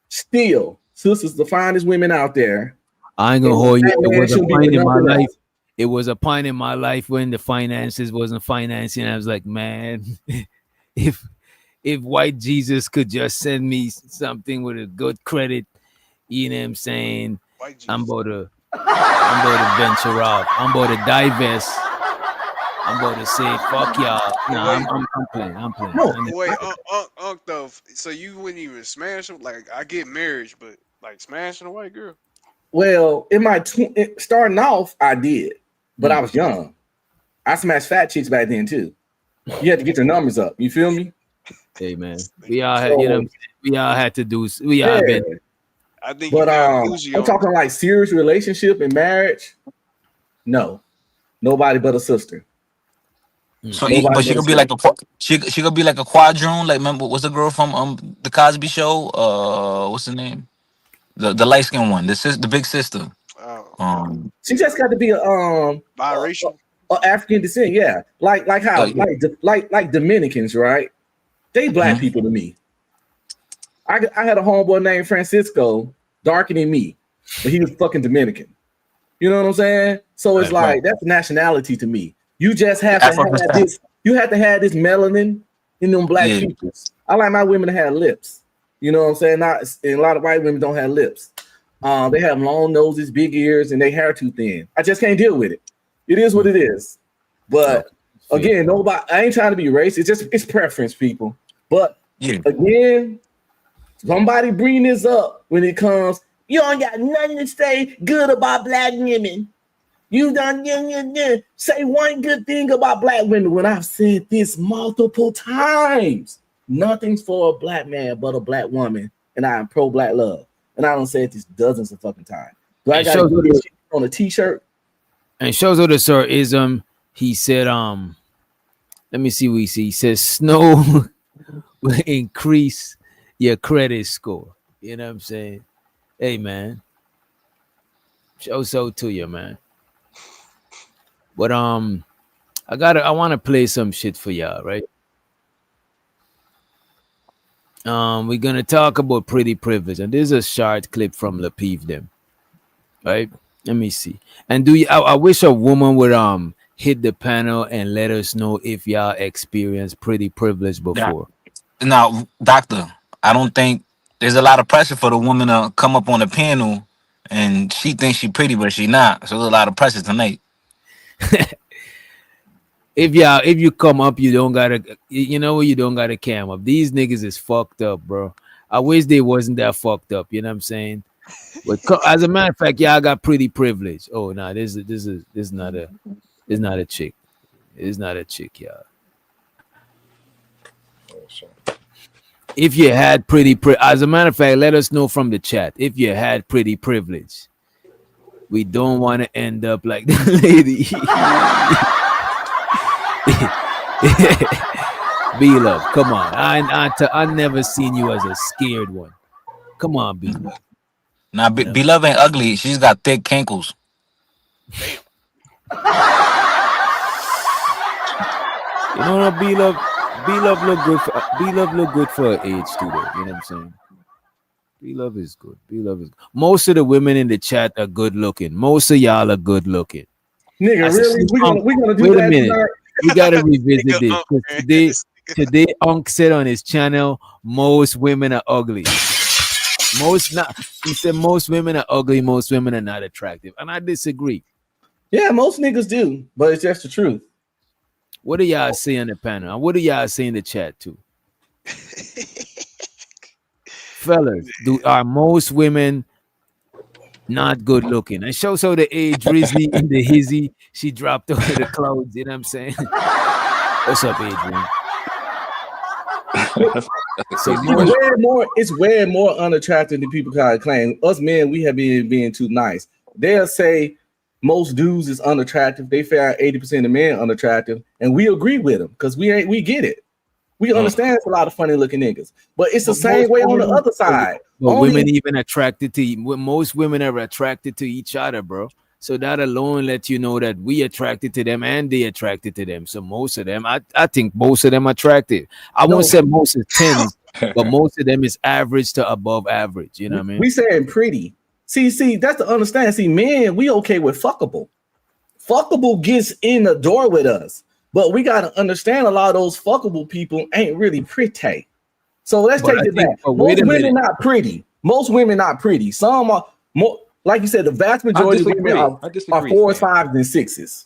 still, sisters the finest women out there. I ain't gonna hold you. It was a point in my life. It was a point in my life when the finances wasn't financing. I was like, man, if white Jesus could just send me something with a good credit, you know what I'm saying? I'm about to venture out. I'm about to divest. I'm about to say, fuck y'all. Nah, I'm playing. Wait, Unc though. So you wouldn't even smash them? Like, I get marriage, but like smashing a white girl? Well, in my starting off, I did, but I was young. I smashed fat chicks back then too. You had to get your numbers up. You feel me? Hey man, we all had, we all had to do. We all been. I think, but I'm talking like serious relationship and marriage. No, nobody but a sister. So, but she could be like she could be like a quadroon. Like, remember, what's the girl from the Cosby Show? What's her name? The light skinned one. The big sister. She just got to be a biracial, African descent. Yeah, like how like Dominicans, right? They black people to me. I had a homeboy named Francisco, darker than me, but he was fucking Dominican. You know what I'm saying? So it's like that's nationality to me. You just have to have this. You have to have this melanin in them black people. I like my women to have lips. You know what I'm saying? And a lot of white women don't have lips. They have long noses, big ears, and their hair too thin. I just can't deal with it. It is what it is. But again, nobody. I ain't trying to be racist. It's preference, people. But again, somebody bring this up when it comes. You don't got nothing to say good about black women. You done say one good thing about black women when I've said this multiple times. Nothing's for a black man but a black woman, and I am pro black love. And I don't say it this dozens of fucking times. Do I got to put this on a t-shirt? And shows what the sir is he said let me see what he said. He says snow will increase your credit score. You know what I'm saying? Hey man. Show so to you, man. But I want to play some shit for y'all, right? We're gonna talk about pretty privilege, and this is a short clip from Lapeef them, right? Let me see. And I wish a woman would hit the panel and let us know if y'all experienced pretty privilege before. Now, doctor, I don't think there's a lot of pressure for the woman to come up on the panel, and she thinks she's pretty, but she not. So there's a lot of pressure tonight. If you come up, you don't gotta cam up. These niggas is fucked up, bro. I wish they wasn't that fucked up. You know what I'm saying? But as a matter of fact, y'all got pretty privilege. Oh no, this is not a chick. It's not a chick, y'all. If you had as a matter of fact, let us know from the chat if you had pretty privilege. We don't want to end up like the lady. B-Love, come on. I never seen you as a scared one. Come on, B-Love. Nah, B-Love ain't ugly. She's got thick cankles. You know what, B-Love look good for B-Love look good for her age too, though. You know what I'm saying? B-Love is good. B-Love is good. Most of the women in the chat are good looking. Most of y'all are good looking. Nigga, really? We're gonna do wait that a minute. tonight? We gotta revisit this. Today, Unc said on his channel, most women are ugly. He said most women are ugly, most women are not attractive. And I disagree. Yeah, most niggas do, but it's just the truth. What do y'all say on the panel? And what do y'all say in the chat too? Fellas, are most women not good looking? And show so the age Drizzy and the Hizzy, she dropped over the clouds. You know what I'm saying? What's up, Adrian? So it's way more unattractive than people kind of claim. Us men, we have been being too nice. They'll say most dudes is unattractive. They found 80% of men unattractive, and we agree with them because we get it. We understand it's a lot of funny looking niggas, but it's the same way on the other side. But women even attracted to most women are attracted to each other, bro. So that alone lets you know that we attracted to them and they attracted to them. So most of them, I think most of them attractive. I won't say most is 10, but most of them is average to above average. You know what I mean? We saying pretty. See, that's to understand. See, men, we okay with fuckable. Fuckable gets in the door with us. But we got to understand a lot of those fuckable people ain't really pretty. So let's take it back. Most women not pretty. Most women not pretty. Some are more, like you said, the vast majority of women are 4s, 5s, and 6s.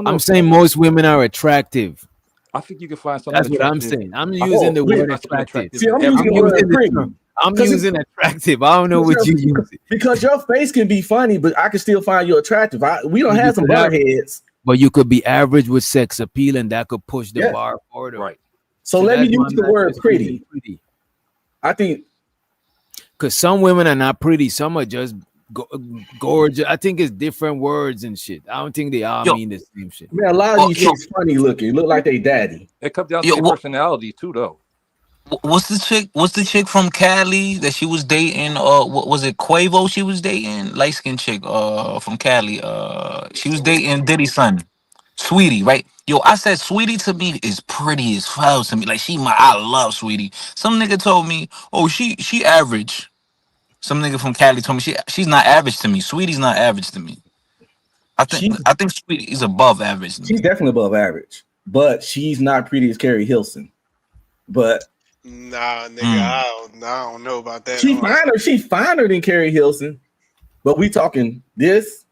I'm saying most women are attractive. I think you can find something. That's what I'm saying. I'm using the word attractive. See, I'm using the word pretty. I'm using attractive. I don't know what you use. Because your face can be funny, but I can still find you attractive. We don't have some butterheads. But you could be average with sex appeal, and that could push the bar forward. Right. So let me use the word pretty. I think because some women are not pretty, some are just gorgeous. I think it's different words and shit. I don't think they all mean the same shit. Man, a lot of these chicks funny looking, look like they daddy. It comes down to their personality too, though. What's the chick from Cali that she was dating? What was it, Quavo? She was dating light skinned chick. From Cali. She was dating Diddy's son, Sweetie. Right? Yo, I said Sweetie to me is pretty as hell to me. Like I love Sweetie. Some nigga told me, oh, she average. Some nigga from Cali told me she's not average to me. Sweetie's not average to me. I think Sweetie is above average. She's definitely above average, but she's not pretty as Carrie Hilson. But nah, nigga, I don't know about that. She's finer than Carrie Hilson, but we talking this.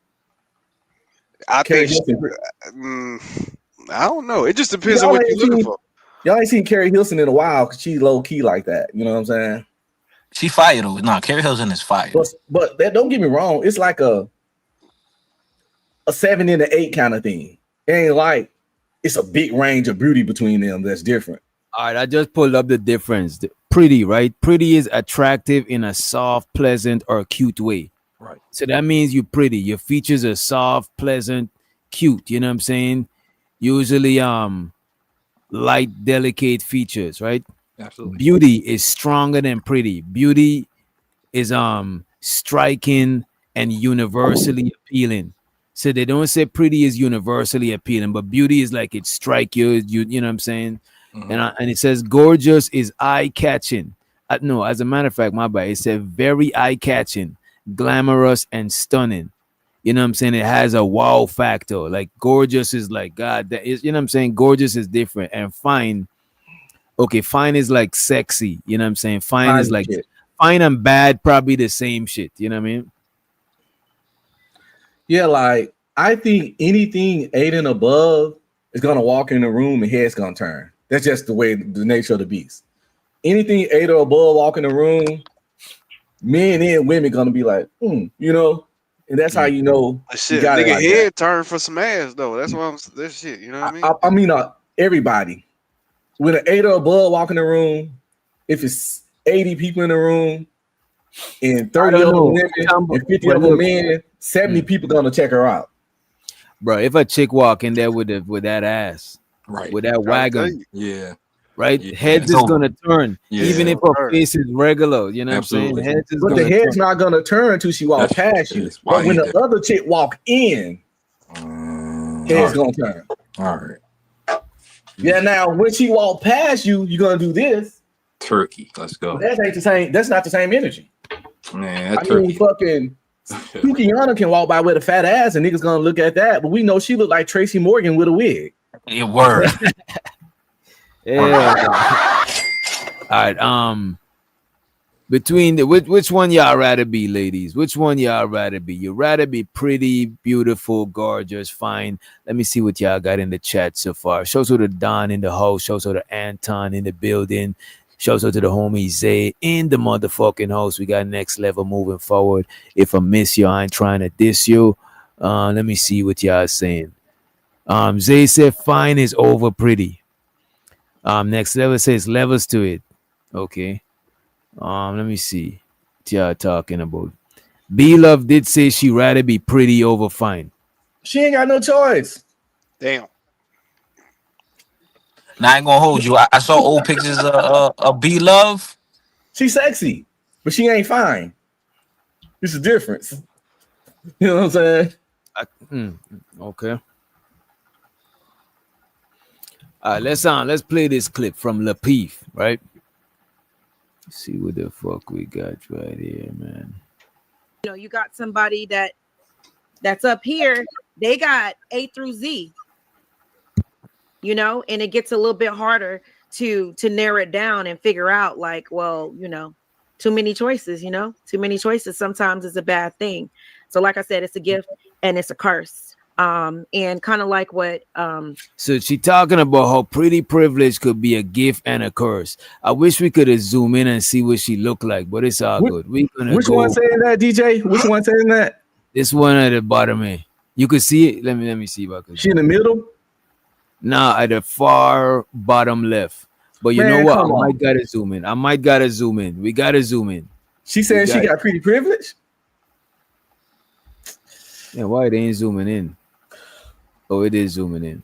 I think I don't know. It just depends on what you're looking for. Y'all ain't seen Carrie Hilson in a while because she's low key like that. You know what I'm saying? She fire though. Nah, Carrie Hilson is fire. But that, don't get me wrong. It's like a 7 and an 8 kind of thing. It ain't like it's a big range of beauty between them that's different. All right, I just pulled up the difference. Pretty, right? Pretty is attractive in a soft, pleasant, or cute way. Right. So that means you're pretty. Your features are soft, pleasant, cute. You know what I'm saying? Usually, light, delicate features, right? Absolutely. Beauty is stronger than pretty. Beauty is striking and universally appealing. So they don't say pretty is universally appealing, but beauty is like it strike you. You know what I'm saying? Mm-hmm. And it says gorgeous is eye-catching. No, as a matter of fact, my bad. It said very eye-catching, glamorous, and stunning. You know what I'm saying? It has a wow factor. Like gorgeous is like God. That is, you know what I'm saying? Gorgeous is different. And fine. Okay, fine is like sexy. You know what I'm saying? Fine is like shit. Fine and bad, probably the same shit. You know what I mean? Yeah, like I think anything 8 and above is gonna walk in the room and head's gonna turn. That's just the way, the nature of the beast. Anything 8 or above walk in the room, men and women gonna be like, you know, and that's how you know. Shit, nigga like head turn for some ass though. That's why this shit. You know what I mean? I mean, everybody. When an 8 or above walk in the room, if it's 80 people in the room and 30 of them women and 50 of them men, 70 people gonna check her out. Bro, if a chick walk in there with that ass, right, with that wagon, yeah, right, heads is gonna turn, even if her face is regular. You know what I'm saying? But the head's not gonna turn until she walks past you. But when the other chick walk in, head's gonna turn. All right. Yeah, now when she walk past you, you're gonna do this. Turkey, let's go. But that ain't the same. That's not the same energy. Man, I mean, fucking Sukiana can walk by with a fat ass, and niggas gonna look at that. But we know she look like Tracy Morgan with a wig. It word. Yeah. All right. Between which one y'all rather be, ladies? Which one y'all rather be? You rather be pretty, beautiful, gorgeous, fine. Let me see what y'all got in the chat so far. Shouts out to Don in the house. Shouts out to Anton in the building. Shouts out to the homie Zay in the motherfucking house. We got next level moving forward. If I miss you, I ain't trying to diss you. Let me see what y'all saying. Zay said fine is over pretty. Next level says levels to it. Okay. Let me see what y'all talking about. B Love did say she rather be pretty over fine. She ain't got no choice. Damn. Now I ain't gonna hold you. I saw old pictures of B Love. She's sexy, but she ain't fine. It's a difference. You know what I'm saying? Okay. All right, let's play this clip from Lapeef, right? See what the fuck we got right here, man. You know, you got somebody that's up here, they got A through Z, you know, and it gets a little bit harder to narrow it down and figure out, like, well, you know, too many choices, you know, too many choices sometimes is a bad thing. So like I said, it's a gift and it's a curse. And kind of like what so she talking about how pretty privilege could be a gift and a curse. I wish we could have zoom in and see what she looked like, but it's all good. Which one saying that, DJ? Which one saying that? This one at the bottom here. You can see it. Let me see if I can. She in the middle? Nah, at the far bottom left. But you know what? I might gotta zoom in. We gotta zoom in. She saying she got pretty privilege? Yeah, why they ain't zooming in? Oh, it is zooming in.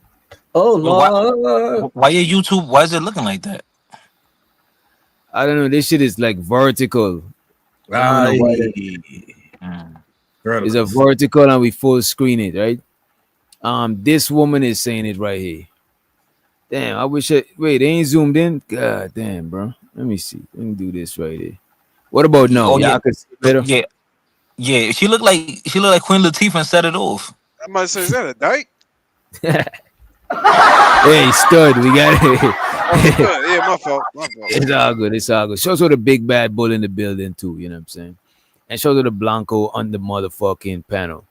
Oh Lord. Why your YouTube? Why is it looking like that? I don't know. This shit is like vertical. It's a vertical and we full screen it, right? This woman is saying it right here. Damn, I wish they ain't zoomed in. God damn, bro. Let me see. Let me do this right here. What about now? Oh, yeah. I could see better. Yeah. She looked like Queen Latifah and set it off. I might say, is that a dyke? Hey, stud, we got it. Yeah, my fault. It's all good. Shows her the big bad bull in the building too, you know what I'm saying? And shows her the Blanco on the motherfucking panel.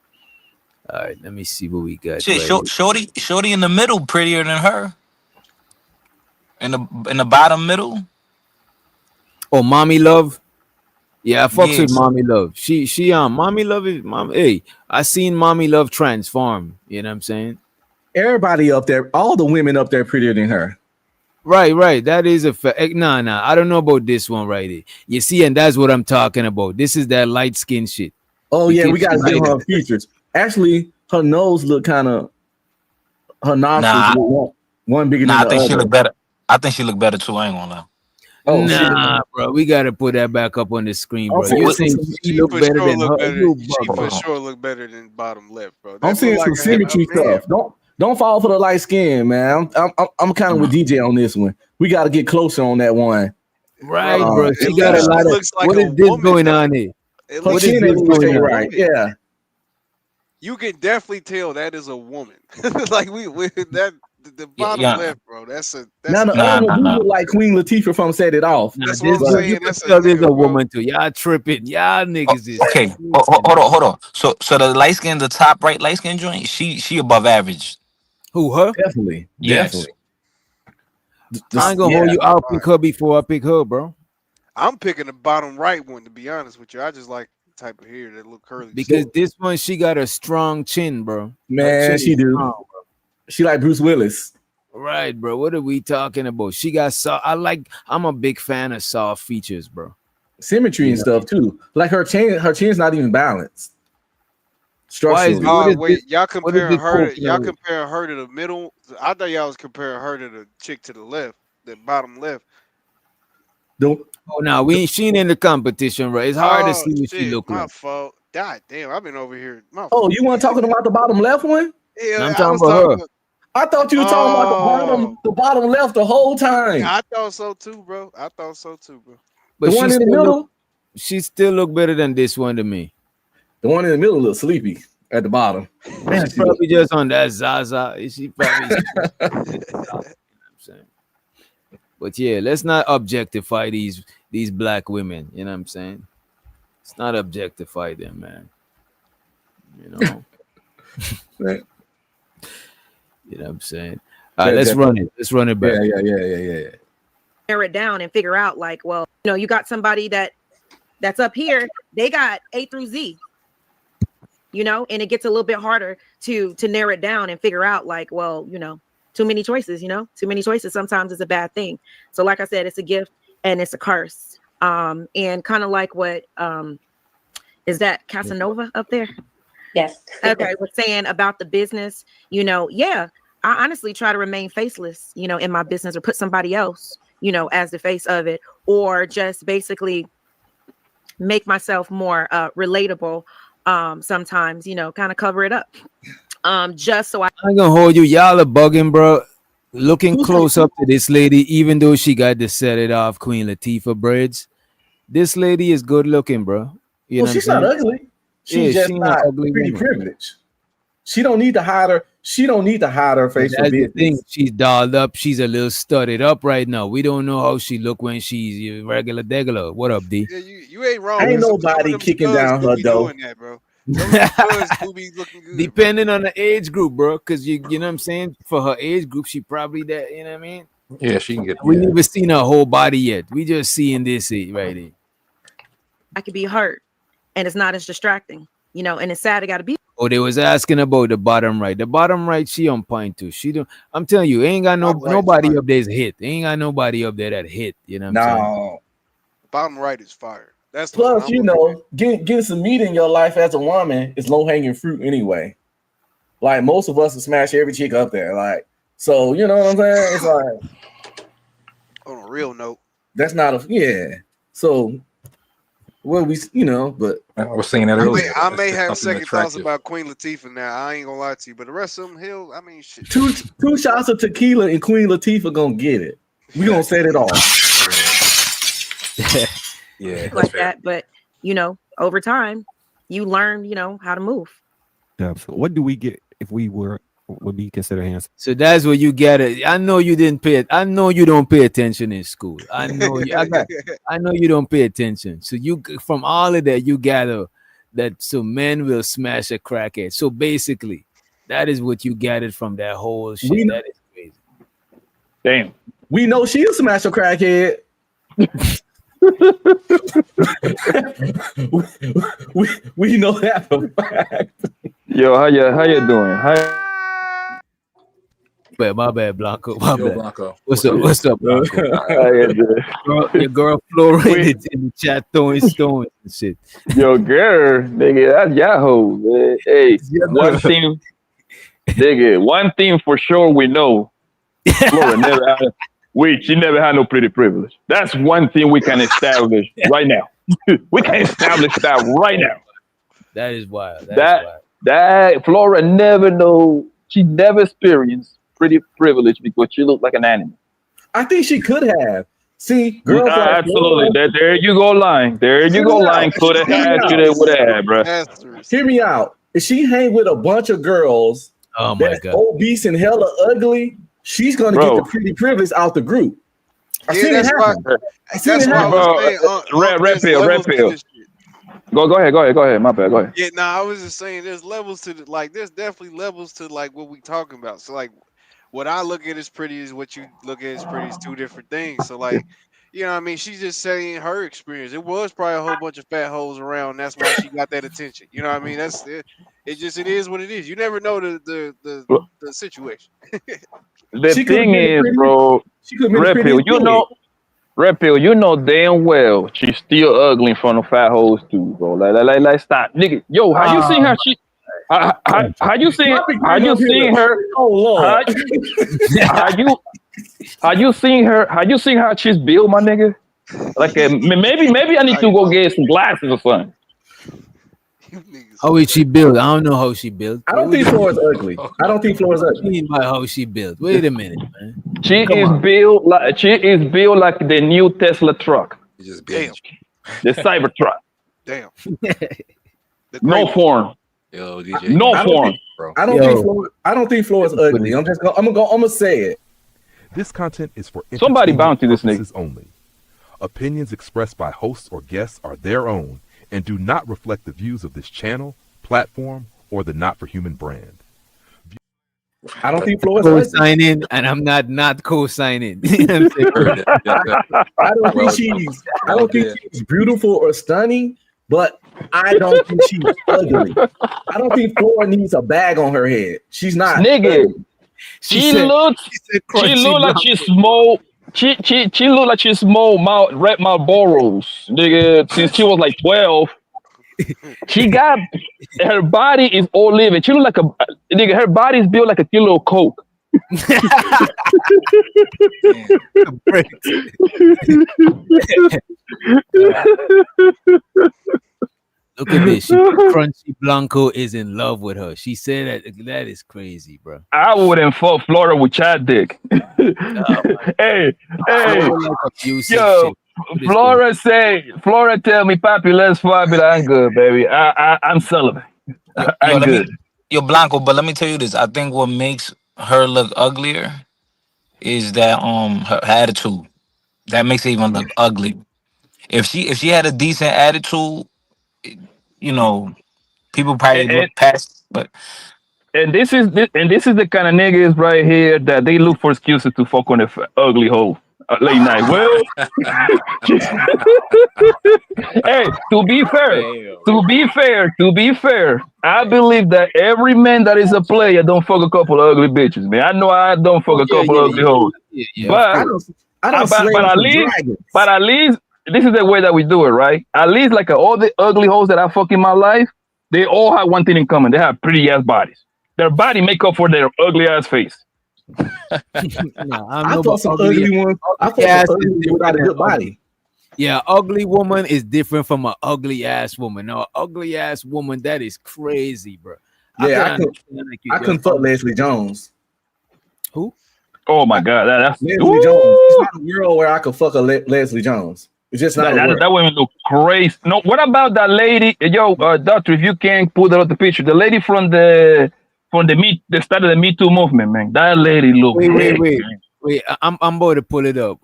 All right, let me see what we got. Shit, right shorty in the middle prettier than her. In the bottom middle. Oh, Mommy Love. Yeah, I fucks with Mommy Love. She Mommy Love is mom. Hey, I seen Mommy Love transform. You know what I'm saying? Everybody up there, all the women up there prettier than her. Right. That is a fact. Nah. I don't know about this one right here. You see, and that's what I'm talking about. This is that light skin shit. Oh yeah, we gotta give her features. Actually, her nose look kind of. Her nostrils look one bigger than the other. I think she look better. I think she look better too. I ain't gonna lie. Oh, nah, bro, we gotta put that back up on the screen, bro. You think she look better than her? She for sure look better than bottom left, bro. I'm seeing some symmetry stuff. Don't fall for the light skin, man. I'm kind of with DJ on this one. We got to get closer on that one. Right, bro. She got a lot of. Like what is this going on here? What is this going on? Right? Yeah. You can definitely tell that is a woman. Like we that the bottom left, bro. That's now the other one look like Queen Latifah from Set It Off. That's what I'm saying. There's a woman too. Y'all tripping. Y'all niggas is okay. Hold on. So the light skin, the top right light skin joint, she above average. Who, her? Definitely. Yes. Definitely. I ain't gonna hold you. I'll pick her before I pick her, bro. I'm picking the bottom right one, to be honest with you. I just like the type of hair that look curly. Because this one, she got a strong chin, bro. Man, she do. Strong, she like Bruce Willis. Right, bro. What are we talking about? She got soft. I'm a big fan of soft features, bro. Symmetry and stuff too. Like her chin's not even balanced. Wait, y'all comparing her to the middle. I thought y'all was comparing her to the chick to the left, the bottom left. Don't. Oh no, she ain't in the competition, right? It's hard to see what she look like. My fault. God damn, I've been over here. You want talking about the bottom left one? Yeah, I'm talking about her. I thought you were talking about the bottom left the whole time. Yeah, I thought so too, bro. But the one in the middle, she still look better than this one to me. The one in the middle looks sleepy at the bottom. Man, she's probably just on that Zaza. She probably. But yeah, let's not objectify these black women. You know what I'm saying? Let's not objectify them, man. You know. Right. You know what I'm saying? All right, let's run it. Let's run it back. Yeah. Narrow it down and figure out, like, well, you know, you got somebody that's up here. They got A through Z. You know, and it gets a little bit harder to narrow it down and figure out, like, well, you know, too many choices. You know, too many choices sometimes is a bad thing. So, like I said, it's a gift and it's a curse. And kind of like what is that Casanova up there? Yes. Okay, was saying about the business, you know, yeah, I honestly try to remain faceless, you know, in my business, or put somebody else, you know, as the face of it, or just basically make myself more relatable. Sometimes, you know, kind of cover it up. Just so I I'm gonna hold you. Y'all are bugging, bro. Looking close up to this lady, even though she got the set it off Queen Latifah braids. This lady is good looking, bro. You know Well, she's not ugly. She's just she not ugly pretty woman. privileged. She don't need to hide her. She don't need to hide her face for That's the business. thing. She's dolled up. She's a little studded up right now. We don't know how she look when she's regular degular. What up, D? Yeah, you ain't wrong. Ain't Some of nobody them kicking studs down do her be door. doing that, bro. Some of them studs do be looking good. Depending on the age group, bro. Because you know what I'm saying? For her age group, she probably that, you know what I mean? Yeah, she can get. We never seen her whole body yet. We just seeing this right here. could be hurt, and it's not as distracting, you know. And it's sad it got to be. Oh, they was asking about the bottom right. The bottom right, she on point too. She don't. I'm telling you, ain't got nobody up there's hit. Ain't got nobody up there that hit. You know what I'm saying? No. Bottom right is fire. That's the Plus, one you I'm know, getting some meat in your life as a woman is low hanging fruit anyway. Like most of us will smash every chick up there. Like, so you know what I'm saying? It's like on a real note. That's not a So well, you know, but I was saying that earlier. I may have something second thoughts attractive. about Queen Latifah now. I ain't gonna lie to you, but the rest of them, hell, I mean, shit. two shots of tequila and Queen Latifah gonna get it. We gonna set it off. Yeah, like that. But you know, over time, you learn, you know, how to move. So what do we get if we would be considered handsome? So that's where you get it. I know you didn't pay it. I know you don't pay attention in school. I know you. I know you don't pay attention. So you from all of that you gather that so men will smash a crackhead. So basically, that is what you gathered from that whole shit. That is crazy. Damn. We know she'll smash a crackhead. we know that for a fact. Yo, how you doing? Hi. But my bad, Blanco. My Yo, bad. Blanco. What's up, Blanco? How you doing? Your girl Flo rated in the chat throwing stones and shit. Yo, girl, nigga, that's Yahoo. Man. Hey, one thing, nigga, one thing for sure we know. Flora never had. She never had no pretty privilege. That's one thing we can establish right now. We can establish that right now. That is wild. That Flora never know. She never experienced pretty privilege because she looked like an animal. I think she could have. See, girls like absolutely. Flora, There you go, lying. There you go, lying. Could have had. Should have. Would have had, bro. Hear me out. If she hang with a bunch of girls, oh my that's God, obese and hella ugly, she's gonna get the pretty privilege out the group. I seen it happen. I seen it happen. Red pill. Go ahead. My bad. Go ahead. Yeah, I was just saying there's levels to there's definitely levels to like what we talking about. So like what I look at as pretty is what you look at as pretty is two different things. So like, you know what I mean? She's just saying her experience. It was probably a whole bunch of fat hoes around. That's why she got that attention. You know what I mean? That's it. It is what it is. You never know the situation. The thing is, bro, Red Pill, you know damn well she's still ugly in front of fat hoes too, bro. Like stop, nigga. Yo, how you seen her? How you seen her? Oh Lord. How you seen her? How you seen how she's built, my nigga? Like maybe I need to go get some glasses or something. How is she built? I don't know how she built. I don't think Flora's ugly. I don't think Flora's ugly. What do you mean by how she built? Wait a minute, man. She is built like the new Tesla truck. Damn. The Cybertruck. Damn. No form. Yo, DJ. No form. I don't think Flora's ugly. I'm gonna say it. This content is for somebody bounty this purposes only. Opinions expressed by hosts or guests are their own and do not reflect the views of this channel, platform, or the Not for Human brand. I don't think Flora's co-signing, and I'm not co-signing. I don't think she's beautiful or stunning, but I don't think she's ugly. I don't think Flora needs a bag on her head. She's not. Nigga, she look like she's small. She look like she's small Red Marlboros, nigga, since she was like 12. She got her body is all living. She look like a nigga. Her body is built like a kilo of coke. Look at this. She Crunchy Blanco is in love with her. She said that. That is crazy, bro. I wouldn't fuck Flora with Chad dick. Hey, yo, Flora tell me, Papi, let's fuck, but I'm good, baby. I'm celibate. I'm good. Yo, Blanco, but let me tell you this. I think what makes her look uglier is that her attitude. That makes it even look ugly. If she had a decent attitude, you know, people probably look past. But this is the kind of niggas right here that they look for excuses to fuck on the ugly hoe late night. Well, hey, to be fair, I believe that every man that is a player don't fuck a couple of ugly bitches, man. I know I don't fuck a couple of ugly hoes, but at least this is the way that we do it, right? At least like all the ugly hoes that I fuck in my life, they all have one thing in common. They have pretty ass bodies. Their body make up for their ugly ass face. I thought some ugly ones. I thought some ugly ones got a good body. Yeah, ugly woman is different from an ugly ass woman. No, ugly ass woman, that is crazy, bro. Yeah, I couldn't fuck Leslie Jones. Who? Oh my God, that's Leslie Jones. It's not a world where I could fuck a Leslie Jones. It's just not that woman look crazy. No, what about that lady? Yo, doctor, if you can pull that up the picture, the lady from the start of the Me Too movement, man. That lady look. Wait. I'm about to pull it up.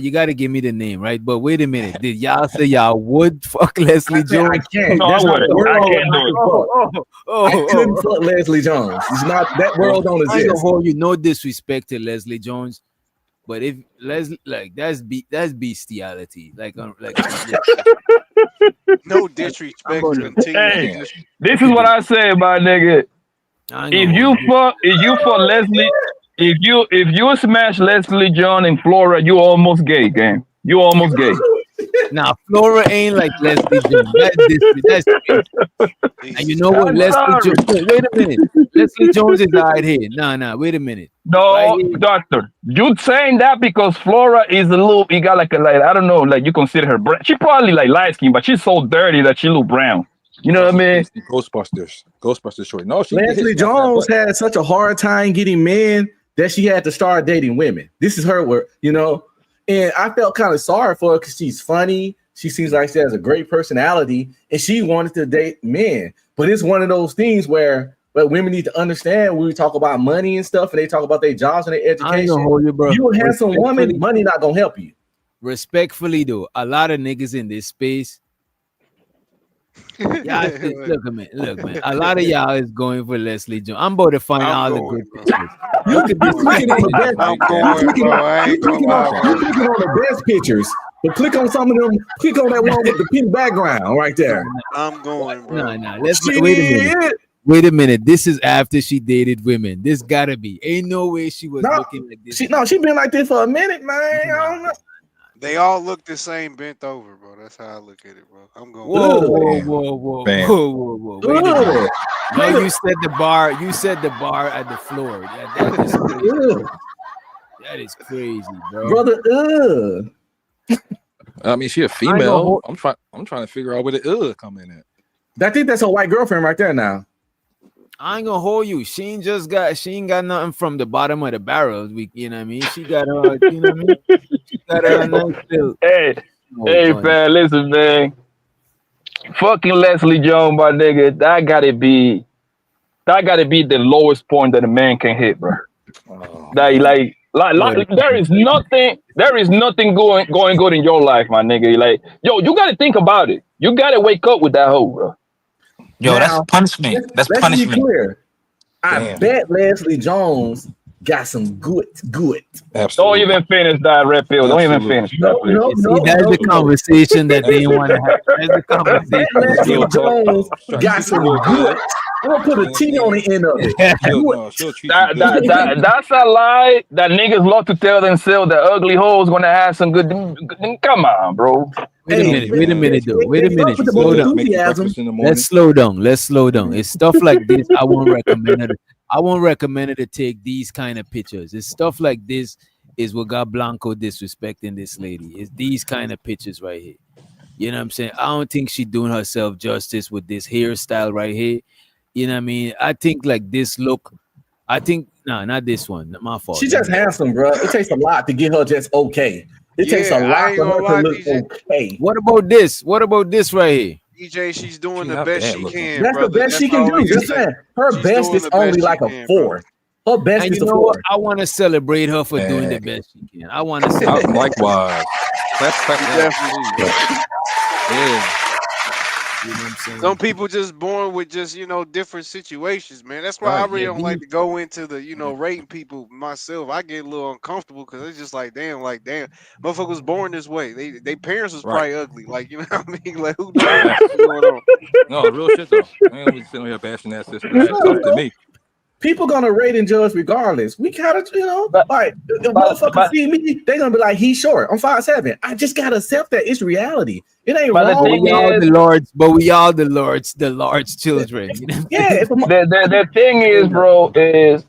You got to give me the name, right? But wait a minute. Did y'all say y'all would fuck Leslie Jones? I can't. No, I wouldn't. I can't do it. I couldn't fuck Leslie Jones. It's not that world don't exist. You no disrespect to Leslie Jones, but if Leslie like that's bestiality. No disrespect. Hey, this is what I say, my nigga. If you fuck Leslie. If you smash Leslie Jones and Flora, you almost gay, gang. You almost gay. Nah, Flora ain't like Leslie Jones. That's and you know what, Leslie Jones? Wait a minute. Leslie Jones is right here. Nah. Wait a minute. No, right doctor, you saying that because Flora is a little. You got like I don't know, like you consider her brown. She probably like light skin, but she's so dirty that she look brown. You know what I mean? Ghostbusters short. No, Leslie Jones had such a hard time getting men that she had to start dating women. This is her work, you know? And I felt kind of sorry for her because she's funny. She seems like she has a great personality and she wanted to date men. But it's one of those things where women need to understand when we talk about money and stuff and they talk about their jobs and their education. You a handsome woman, money not going to help you. Respectfully, though, a lot of niggas in this space, y'all, look, man. A lot of y'all is going for Leslie Jones. I'm about to find all the good pictures. Look at this. Clicking on the best pictures. But click on some of them. Click on that one with the pink background right there. I'm going, bro. No. Wait a minute. This is after she dated women. This gotta be. Ain't no way she was looking like this. She been like this for a minute, man. I don't know. They all look the same bent over, bro. That's how I look at it, bro. I'm going. Whoa. Wait a minute. No, you set the bar. You set the bar at the floor. That is crazy, bro. Brother, I mean, she a female. I'm trying to figure out where the come in at. I think that's her white girlfriend right there now. I ain't gonna hold you. She ain't got nothing from the bottom of the barrel. You know what I mean? She got her, you know what I mean? She got her nice little. Hey, man, listen, man. Fucking Leslie Jones, my nigga. That gotta be the lowest point that a man can hit, bro. Like there is nothing going good in your life, my nigga. Like, yo, you gotta think about it. You gotta wake up with that hoe, bro. Yo, that's punishment. That's punishment. Clear. I bet Leslie Jones got some good. Don't even finish that red pill. Don't even finish that. See, that's the conversation that they want to have. That's the conversation. Leslie Jones got some good. I'm gonna put a T on the end of it. That's a lie that niggas love to tell themselves that ugly hoes gonna have some good. Come on, bro. Wait a minute, though. Wait a minute. Slow down. Let's slow down. It's stuff like this. I won't recommend it. I won't recommend it to take these kind of pictures. It's stuff like this is what got Blanco disrespecting this lady. It's these kind of pictures right here. You know what I'm saying? I don't think she's doing herself justice with this hairstyle right here. You know what I mean? I think like this look. I think not this one. My fault. She's just handsome, bro. It takes a lot to get her just okay. It takes a lot for her to look okay. What about this? What about this right here? DJ, she's doing the best she can. That's the best she can do. Just saying, her best is only like a 4. Her best is a 4. I want to celebrate her for doing the best she can. I want to celebrate. Likewise. Yeah. You know what I'm saying? Some people just born with just, different situations, man. That's why I really don't like to go into the, rating people myself. I get a little uncomfortable because it's just like, damn, motherfucker was born this way. They parents was probably ugly. Like, you know what I mean? Like, who knows what's going on? No, real shit though. I ain't sitting here bashing that sister. That's tough to me. People gonna rate and judge regardless. We gotta, like if motherfuckers see me, they gonna be like, he's short. I'm 5'7". I just gotta accept that it's reality. It ain't wrong. We all the Lord's children. Yeah. The thing is, bro, is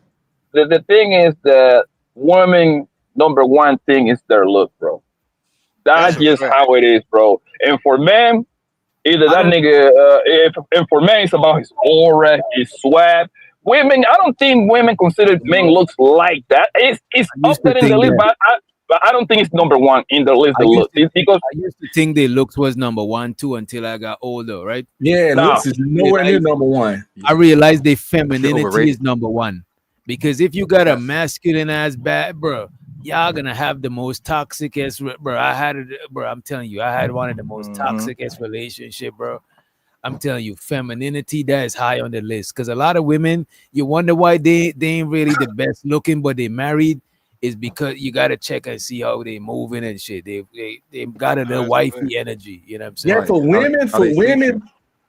the thing is that women number one thing is their look, bro. That's just how it is, bro. And for men, either that nigga, and for men, it's about his aura, his swag. Women, I don't think women consider men looks like that. It's up there in the list, but I don't think it's number one in the list. Because I used to think the looks was number 1, 2 until I got older, right? Yeah, looks is nowhere near number 1. I realized the femininity is number 1. Because if you got a masculine ass bad, bro, y'all gonna have the most toxic ass, bro. I'm telling you, I had one of the most toxic ass relationship, bro. I'm telling you, femininity, that is high on the list. Because a lot of women, you wonder why they ain't really the best looking, but they married, is because you got to check and see how they moving and shit. They got a little wifey energy. You know what I'm saying? Yeah,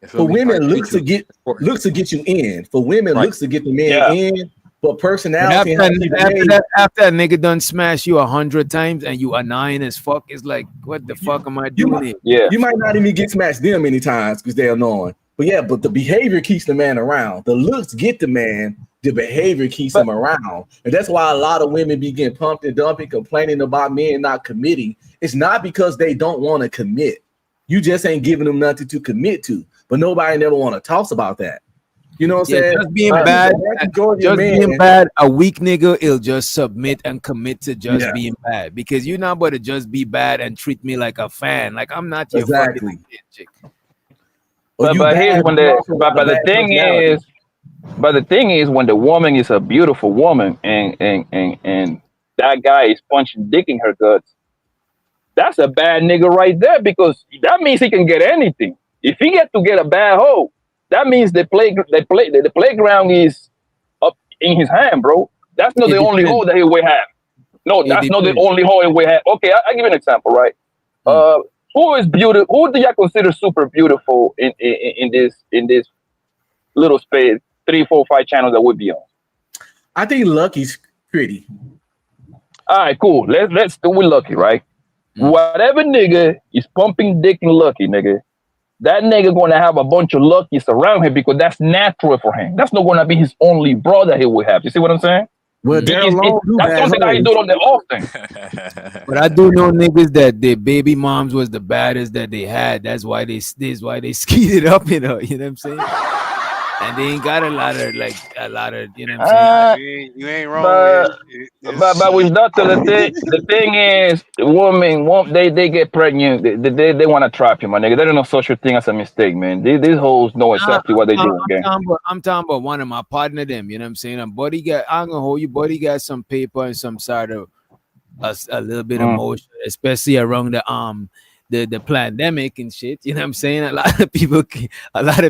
for women, looks to get you in. For women, looks to get the man in. But personality. After that nigga done smash you 100 times and you annoying as fuck, it's like, what the fuck am I doing here? You might not even get smashed them many times because they're annoying. But the behavior keeps the man around. The looks get the man. The behavior keeps him around. And that's why a lot of women be getting pumped and dumping, complaining about men not committing. It's not because they don't want to commit. You just ain't giving them nothing to commit to. But nobody never want to talk about that. You know what I'm saying? Just being bad, a weak nigga, he'll just submit and commit to just being bad. Because you're not about to just be bad and treat me like a fan. Like, I'm not your fucking chick. But the thing is, when the woman is a beautiful woman and that guy is punching dick in her guts, that's a bad nigga right there, because that means he can get anything. If he get to get a bad hoe, that means the playground is up in his hand, bro. That's not the only hoe that he will have. No, that's not the only hoe he will have. Okay, I'll give you an example, right? Who is beautiful? Who do you consider super beautiful in this little space, 3, 4, 5 channels that would be on? I think Lucky's pretty. All right, cool. Let's do with Lucky, right? Whatever nigga is pumping dick in Lucky, nigga, that nigga gonna have a bunch of Luckies around him because that's natural for him. That's not gonna be his only brother he will have. You see what I'm saying? Well, that's something that he do on the often. But I do know niggas that their baby moms was the baddest that they had. That's why they skeeted up in her. You know what I'm saying? And they ain't got a lot of, you know what I'm saying? You ain't wrong. But with that, the thing is, women, they get pregnant. They want to trap you, my nigga. They don't know such a thing as a mistake, man. These hoes know exactly what they do. I'm talking about one of my partner, them. You know what I'm saying? And buddy I'm gonna hold you. Buddy got some paper and some sort of a little bit of motion, especially around the pandemic and shit. You know what I'm saying? A lot of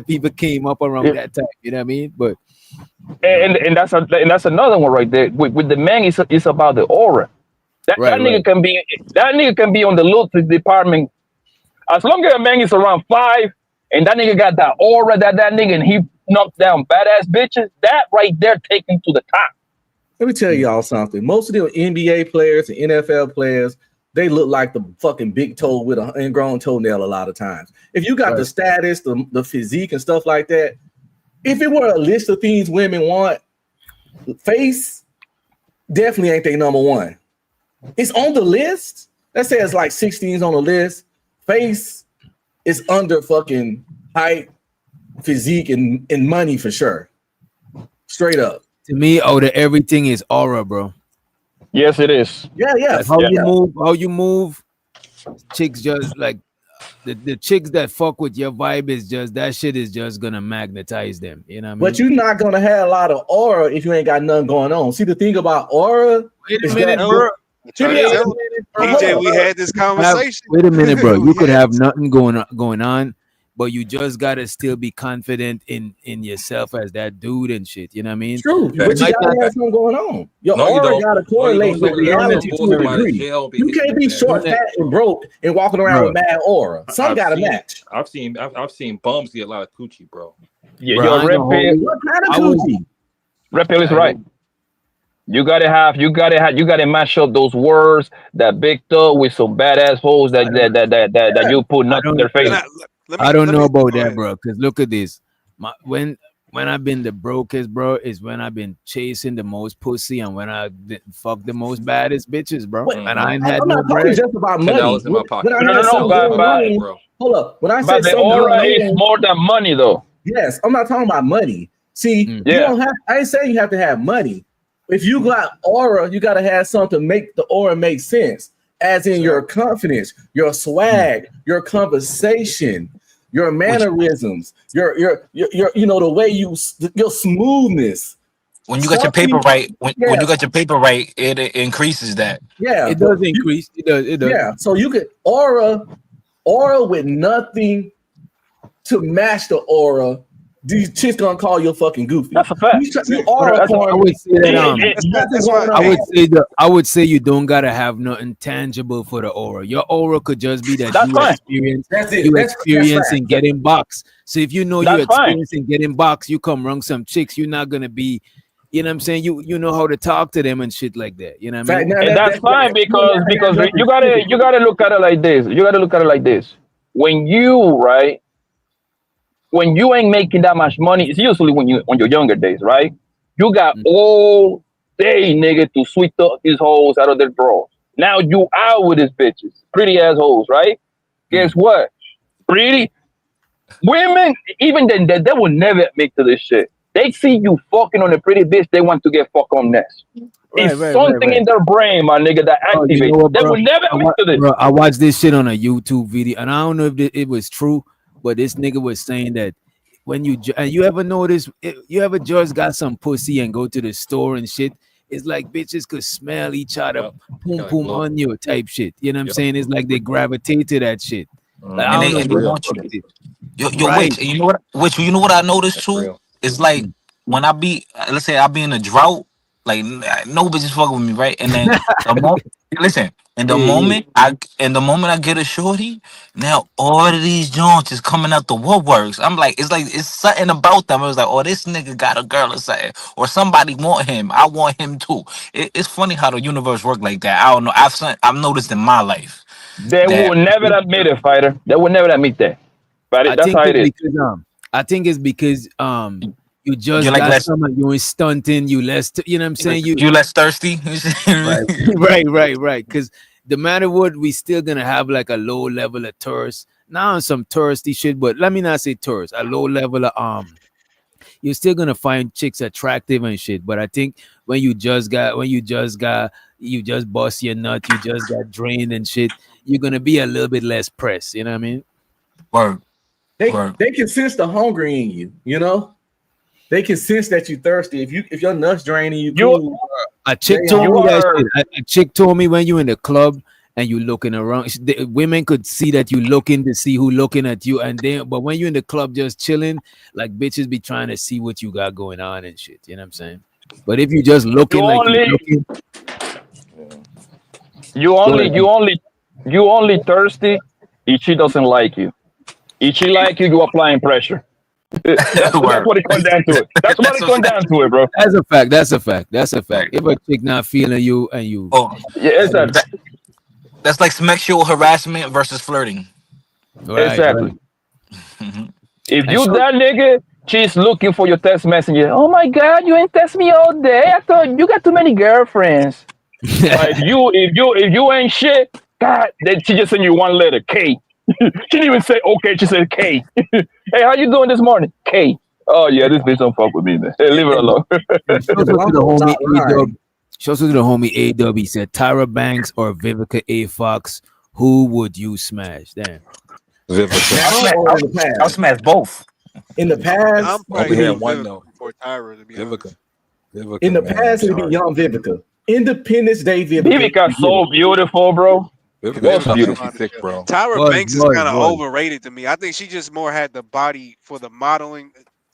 people came up around that time. You know what I mean? But And that's another one right there. With the man, it's about the aura. That nigga can be on the looks department. As long as a man is around 5 and that nigga got that aura that nigga and he knocked down badass bitches, that right there take him to the top. Let me tell y'all something. Most of the NBA players and NFL players, they look like the fucking big toe with an ingrown toenail a lot of times. If you got the status, the physique and stuff like that, if it were a list of things women want, face definitely ain't their number one. It's on the list. Let's say it's like 16s on the list. Face is under fucking height, physique, and money for sure. Straight up. To me, everything is aura, bro. Yes, it is. Yeah. Like how you move. Chicks just like the chicks that fuck with your vibe is just that shit is just gonna magnetize them. You know what I mean? But you're not gonna have a lot of aura if you ain't got nothing going on. See, the thing about aura. Wait a minute, bro. DJ, we had this conversation. Wait a minute, bro. You could have nothing going on, but you just gotta still be confident in yourself as that dude and shit. You know what I mean? True, but you gotta have something going on. Your aura gotta correlate with reality to a degree. You can't be short, fat, and broke and walking around with bad aura. Some gotta match. I've seen bums get a lot of coochie, bro. Yeah, your what kind of coochie? Red Pill is right. You gotta mash up those words, that big toe with some badass holes that you put nothing in their face. I don't know about that, bro. Because look at this. When I've been the brokest, bro, is when I've been chasing the most pussy and when I fuck the most baddest bitches, bro. Wait, and I ain't I'm had not no talking bread. just about money. In my pocket. Bro. Hold up. When I say the aura is more than money, though. Yes, I'm not talking about money. See, you don't have. I ain't saying you have to have money. If you got aura, you got to have something to make the aura make sense. As in your confidence, your swag, your conversation, your mannerisms, your you know, the way your smoothness. When you got your paper right, when you got your paper right, it increases that. Yeah, it does increase. It does. Yeah, so you could aura with nothing to match the aura. These chicks gonna call you fucking goofy. That's a fact. I would say you don't gotta have nothing tangible for the aura. Your aura could just be that you experience and getting box. So if you know you experience and getting box, you come around some chicks, you're not gonna be, you know what I'm saying? You know how to talk to them and shit like that. You know what I mean? And that's fine because you gotta look at it like this. You gotta look at it like this. When you ain't making that much money, it's usually when you're younger days, right? You got all day, nigga, to sweep up these hoes out of their drawers. Now you out with these bitches, pretty ass hoes, right? Guess what? Pretty women, even then, they will never admit to this shit. They see you fucking on a pretty bitch, they want to get fucked on next. It's something in their brain, my nigga, that activates. You know what, they will never admit to this. Bro, I watched this shit on a YouTube video, and I don't know if it was true. But this nigga was saying that when you ever notice, you ever just got some pussy and go to the store and shit, it's like bitches could smell each other, boom on you type shit. You know what I'm saying? It's like they gravitate to that shit. Like, and they want you. Wait, you know what? You know what I noticed too? It's like when I be, let's say I be in a drought, like no bitches fuck with me, right? And then the moment I get a shorty, now all of these joints is coming out the woodworks. I'm like, it's something about them. It was like, oh, this nigga got a girl or something, or somebody want him. I want him too. It's funny how the universe work like that. I don't know. I've noticed in my life. They will never admit it, fighter. They will never admit that. But that's how it is. I think it's because you just got someone, you ain't stunting, you less, you know what I'm saying? You less thirsty. Right. Because no matter what, we still gonna have like a low level of thirst. Now some thirsty shit, but let me not say thirst, a low level of you're still gonna find chicks attractive and shit. But I think when you just bust your nut, you just got drained and shit, you're gonna be a little bit less pressed, you know what I mean? Word. They can sense the hunger in you, you know? They can sense that you thirsty. If your nuts draining you, cool. A chick told me that shit. A chick told me when you in the club and you looking around. The women could see that you looking to see who looking at you, and then but when you're in the club just chilling, like bitches be trying to see what you got going on and shit. You know what I'm saying? But if you just looking you only thirsty if she doesn't like you. If she like you, you applying pressure. That's what it comes down to. That's what it comes down to, bro. That's a fact. That's a fact. That's a fact. If a chick not feeling you and you, yeah, exactly. That's like sexual harassment versus flirting. Right, exactly. Right. If you that nigga, she's looking for your text messenger. Oh my God, you ain't text me all day. I thought you got too many girlfriends. Like if you ain't shit, God, then she just sent you one letter, K. She didn't even say okay. She said K. Hey, how you doing this morning? K. Oh yeah, this bitch don't fuck with me, man. Hey, leave her alone. Shows to the homie A-Dub. He said Tyra Banks or Vivica A. Fox. Who would you smash? Damn. Vivica. I'll smash both. In the past, I'm probably hitting one though for Tyra to be Vivica. In the past, it'd be young Vivica. Independence Day Vivica. Vivica's so beautiful, bro. Vivica's beautiful, thick, bro. Tyra Banks is kind of overrated to me. I think she just more had the body for the modeling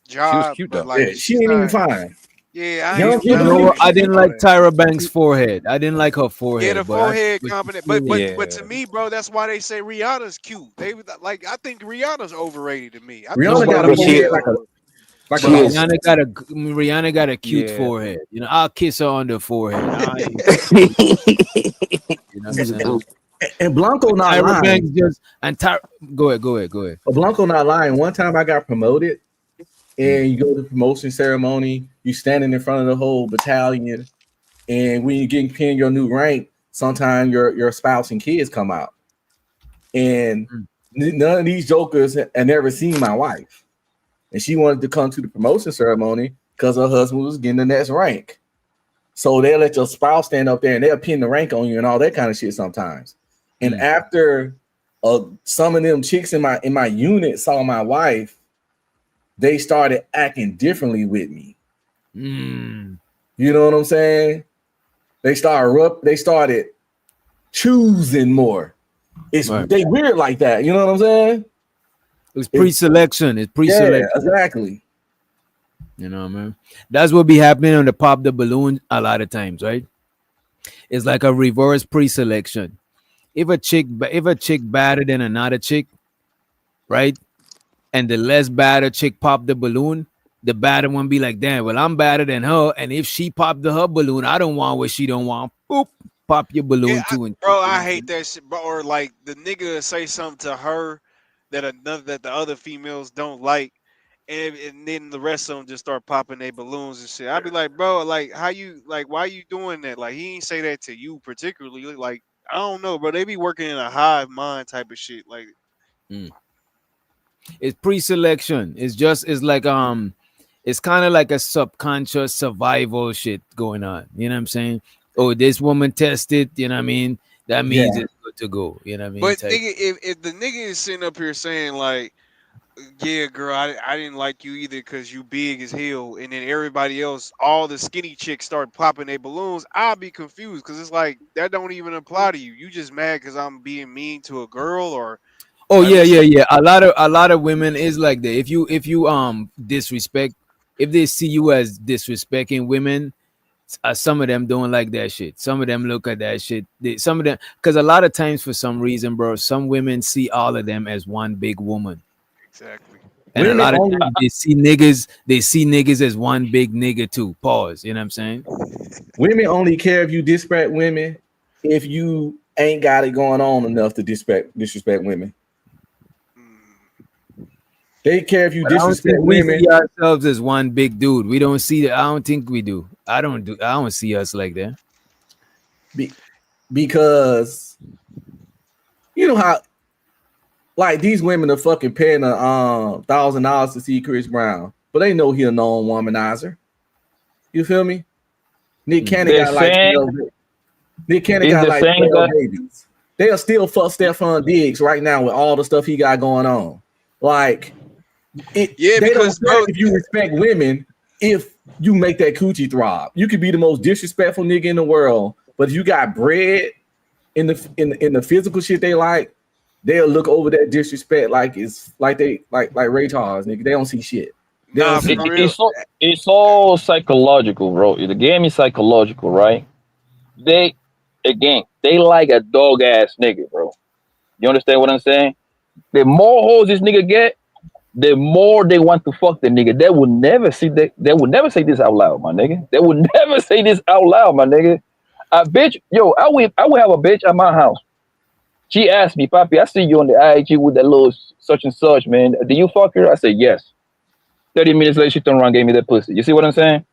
job. She was cute though. Like, Yeah, she ain't even fine. Yeah, I didn't like Tyra Banks' forehead. I didn't like her forehead. Yeah, the forehead but confident. But to me, bro, that's why they say Rihanna's cute. They like I think Rihanna's overrated to me. Rihanna got a forehead like a Rihanna got a cute forehead. You know, I'll kiss her on the forehead. You know what I'm saying? And Blanco not Tyra lying. Banks just and Tyra. Go ahead. But Blanco not lying. One time I got promoted, and you go to the promotion ceremony. You standing in front of the whole battalion, and when you getting pinned your new rank, sometimes your spouse and kids come out, and none of these jokers had never seen my wife, and she wanted to come to the promotion ceremony because her husband was getting the next rank. So they'll let your spouse stand up there and they'll pin the rank on you and all that kind of shit sometimes. And after some of them chicks in my unit saw my wife, they started acting differently with me. You know what I'm saying? They started choosing more. They weird like that. You know what I'm saying? It's pre-selection. It's pre-selection. Yeah, exactly. You know what I mean? That's what be happening on the Pop the Balloon a lot of times, right? It's like a reverse pre-selection. If a chick better than another chick, right? And the less better chick pop the balloon, the better one be like, damn, well, I'm better than her. And if she popped her balloon, I don't want what she don't want. Boop, pop your balloon too. Bro, I hate that shit, bro. Or like the nigga say something to her that the other females don't like. And then the rest of them just start popping their balloons and shit. I'd be like, bro, like, why you doing that? Like, he ain't say that to you particularly. Like, I don't know, bro. They be working in a hive mind type of shit. Like, it's pre-selection. It's like it's kind of like a subconscious survival shit going on. You know what I'm saying? Oh, this woman tested. You know what I mean? That means it's good to go. You know what I mean? But nigga, if the nigga is sitting up here saying like, yeah, girl, I didn't like you either because you big as hell, and then everybody else, all the skinny chicks start popping their balloons, I'll be confused because it's like that don't even apply to you. You just mad because I'm being mean to a girl or yeah. A lot of women is like that. If you disrespect, if they see you as disrespecting women, some of them don't like that shit. Some of them look at that shit. Some of them, because a lot of times for some reason, bro, some women see all of them as one big woman. Exactly. And a lot of times they see niggas as one big nigga too. Pause. You know what I'm saying? Women only care if you disrespect women if you ain't got it going on enough to disrespect women. They care if you disrespect women. We see ourselves as one big dude. We don't see that. I don't think we do. I don't see us like that. Because you know how, like, these women are fucking paying $1,000 to see Chris Brown, but they know he a known womanizer. You feel me? Nick Cannon got like 12 babies. They'll still fuck Stephon Diggs right now with all the stuff he got going on. Like, they don't care if you respect women if you make that coochie throb. You could be the most disrespectful nigga in the world, but if you got bread in the physical shit they like, they'll look over that disrespect like it's like they like Ray Charles, nigga. They don't see shit. They Nah, don't see for real. It's all psychological, bro. The game is psychological, right? They like a dog ass nigga, bro. You understand what I'm saying? The more hoes this nigga get, the more they want to fuck the nigga. They would never see that. They would never say this out loud, my nigga. They would never say this out loud, my nigga. A bitch, yo, I would have a bitch at my house. She asked me, Papi, I see you on the IG with that little such and such, man. Do you fuck her? I said yes. 30 minutes later, she turned around and gave me that pussy. You see what I'm saying?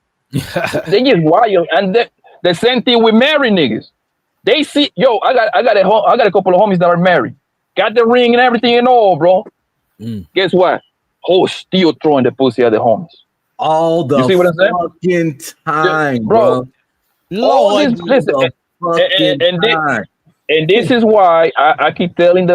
They get wild, and the same thing with married niggas. They see, yo, I got a couple of homies that are married, got the ring and everything and all, bro. Guess what? Hoes still throwing the pussy at the homies all the you see what I'm saying? fucking time, bro. All this, listen, and this is why I keep telling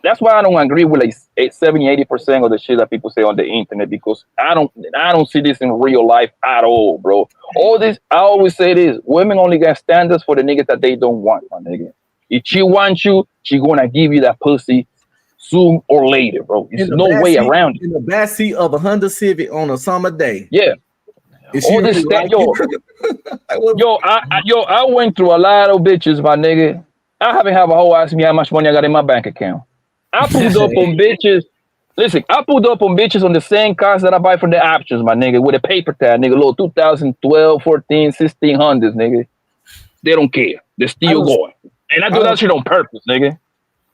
that's why I don't agree with like 70-80% of the shit that people say on the internet, because I don't see this in real life at all, bro. All this, I always say this: women only got standards for the niggas that they don't want, my nigga. If she wants you, she gonna give you that pussy soon or later, bro. There's no way around it. In the backseat of a Honda Civic on a summer day. Yeah. All this stuff, I went through a lot of bitches, my nigga. I haven't had a hoe ask me how much money I got in my bank account. I pulled up on bitches. Listen, I pulled up on bitches on the same cars that I buy from the options, my nigga, with a paper tag, nigga, little 2012, 14, 1600s, nigga. They don't care. They're still going. And I do that shit on purpose, nigga.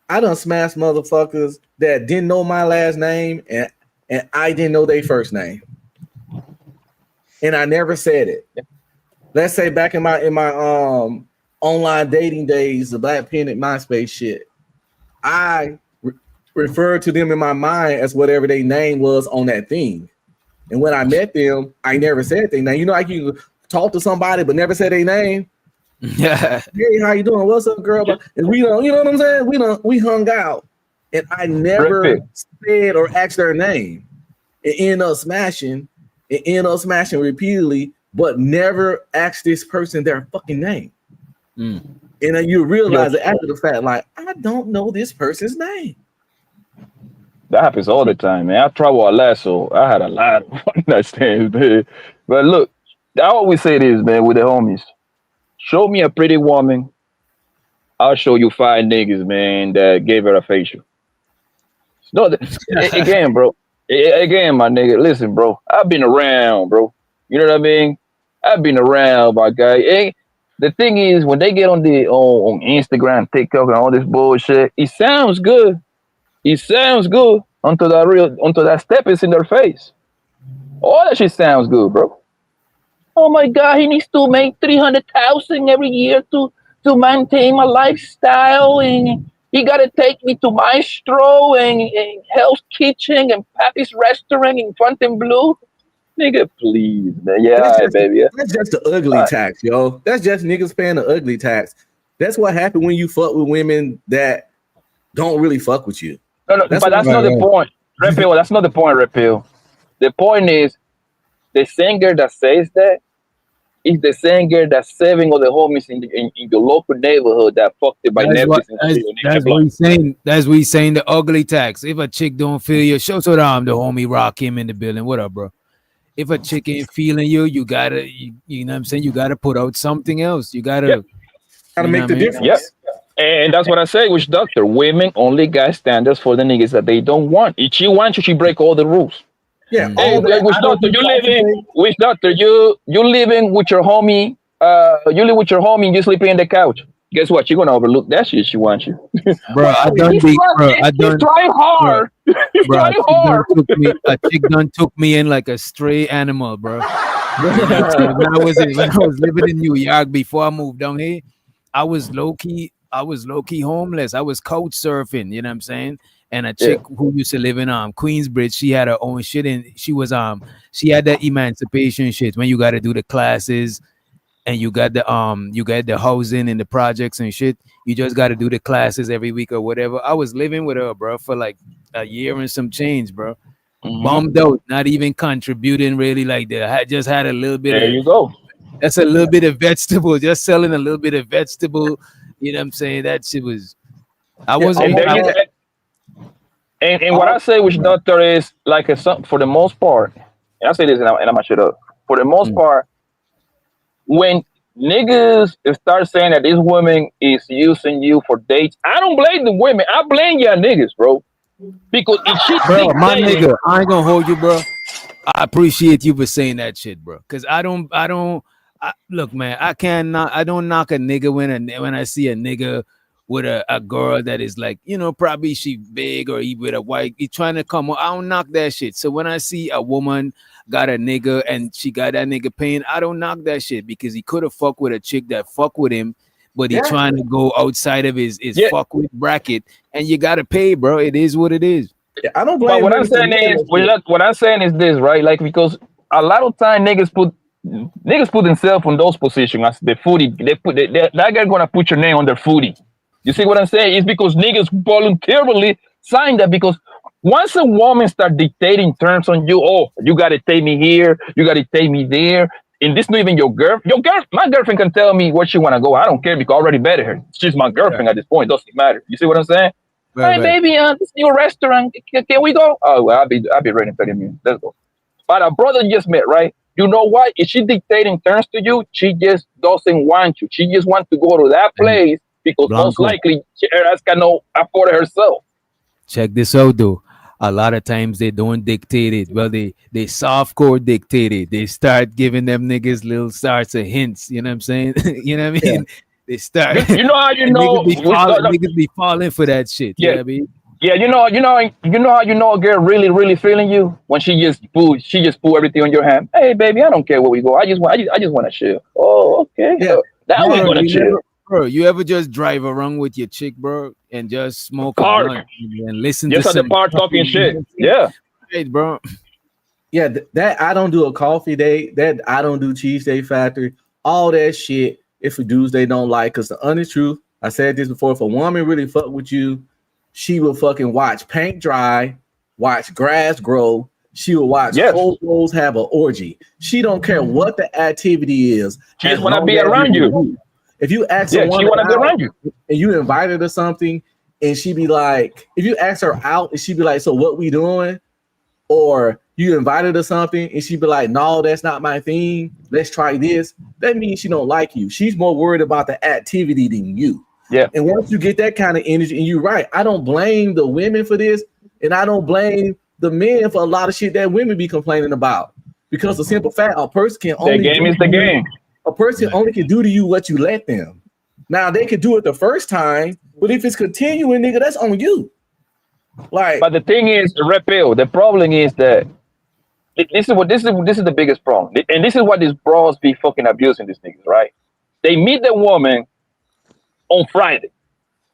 I done smashed motherfuckers that didn't know my last name and I didn't know their first name. And I never said it. Let's say back in my online dating days, the Black Pennant MySpace shit, I referred to them in my mind as whatever their name was on that thing. And when I met them, I never said their name. You know, like you talk to somebody but never say their name. Yeah. Hey, how you doing? What's up, girl? And we don't, you know what I'm saying? We hung out, and I never said or asked their name. It ended up smashing. Repeatedly, but never asked this person their fucking name. And then you realize that after the fact, like, I don't know this person's name. That happens all the time, man. I travel a lot, so I had a lot of understands, man. But look, I always say this, man, with the homies. Show me a pretty woman, I'll show you 5 niggas, man, that gave her a facial. No, again, bro. Again, my nigga, listen, bro. I've been around, bro. You know what I mean? I've been around, my guy. Hey, the thing is, when they get on Instagram, TikTok, and all this bullshit, it sounds good. It sounds good until that step is in their face. All that shit sounds good, bro. Oh my God, he needs to make $300,000 every year to maintain my lifestyle, and he gotta take me to Maestro and Hell's Kitchen and Pappy's Restaurant in Fontainebleau. Nigga, please, man. Yeah, baby. That's just the ugly tax, yo. That's just niggas paying the ugly tax. That's what happened when you fuck with women that don't really fuck with you. No, but that's not the point. Repeal, that's not the point, Repeal. The point is, the singer that says that is the same girl that's saving all the homies in your local neighborhood that fucked it by Netflix. That's what he's saying. That's what he's saying. The ugly tax. If a chick don't feel you, show so I'm the homie Rock him in the building. What up, bro? If a chick ain't feeling you, you gotta, you know what I'm saying? You gotta put out something else. You gotta make the difference. Yep. And that's what I say, Witch Doctor. Women only got standards for the niggas that they don't want. If she wants you, she break all the rules. Yeah. Hey, Witch Doctor, you living with your homie. You live with your homie and you sleeping in the couch. Guess what? You're gonna overlook that shit. She wants you, bro. I done try hard. Bro, a chick done took me in like a stray animal, bro. When I was living in New York before I moved down here, I was low key homeless. I was couch surfing. You know what I'm saying? And a chick who used to live in Queensbridge, she had her own shit, and she had that emancipation shit when you got to do the classes, and you got the housing and the projects and shit. You just got to do the classes every week or whatever. I was living with her, bro, for like a year and some change, bro. Bummed out, not even contributing really like that. I just had a little bit. There you go. That's a little bit of vegetable. Just selling a little bit of vegetable. You know what I'm saying? That shit was. I wasn't. And what I say with doctor is like for the most part, and I say this and I'm gonna shut up. For the most part, when niggas start saying that this woman is using you for dates, I don't blame the women. I blame y'all niggas, bro. Because if she bro, my nigga, I ain't gonna hold you, bro. I appreciate you for saying that shit, bro. Cause look, man, I don't knock a nigga when I see a nigga with a girl that is like, you know, probably she big or he with a white, he trying to come on. I don't knock that shit. So when I see a woman got a nigga and she got that nigga paying, I don't knock that shit because he could have fucked with a chick that fuck with him, but he trying to go outside of his fuck with bracket, and you gotta pay, bro. It is what it is. I don't blame. But what I'm saying is this, right? Like, because a lot of time niggas put themselves in those positions as the foodie. That guy gonna put your name on their foodie. You see what I'm saying? It's because niggas voluntarily sign that, because once a woman start dictating terms on you, oh, you gotta take me here, you gotta take me there, and this not even your girl. My girlfriend can tell me where she wanna go. I don't care because I already bet her. She's my girlfriend at this point. It doesn't matter. You see what I'm saying? Hey, baby, this new restaurant, can we go? Oh, well, I'll be ready in 30 minutes. Let's go. But a brother you just met, right? You know what? If she dictating terms to you, she just doesn't want you. She just wants to go to that place because most likely her ass cannot afford it herself. Check this out, though. A lot of times they don't dictate it. Well, they softcore dictate it. They start giving them niggas little starts of hints. You know what I'm saying? You know what I mean? They start. You know how you know niggas be falling for that shit. Yeah. You know what I mean? Yeah, you know how you know a girl really, really feeling you when she just pull everything on your hand. Hey, baby, I don't care where we go. I just want to chill. Oh, okay. Yeah. That we're gonna chill. Bro, you ever just drive around with your chick, bro, and just smoke a blunt and listen just to at the bar talking shit? Yeah. Hey, bro. Yeah, that I don't do a coffee date. That I don't do Cheesecake Factory. All that shit. If for dudes they don't like, because the honest truth, I said this before. If a woman really fuck with you, she will fucking watch paint dry, watch grass grow. She will watch hoes have an orgy. She don't care what the activity is. She just want to be around you. If you ask she want to be around you, and you invite her to something, and she be like, if you ask her out, and she be like, so what we doing? Or you invite her to something, and she be like, no, that's not my thing. Let's try this. That means she don't like you. She's more worried about the activity than you. Yeah. And once you get that kind of energy, and you're right, I don't blame the women for this, and I don't blame the men for a lot of shit that women be complaining about. Because the simple fact, a person can only the game is the game. A person only can do to you what you let them. Now they could do it the first time, but if it's continuing, nigga, that's on you. Like, but the thing is, the problem is that this is the biggest problem, and this is what these bros be fucking abusing these niggas, right? They meet the woman on Friday,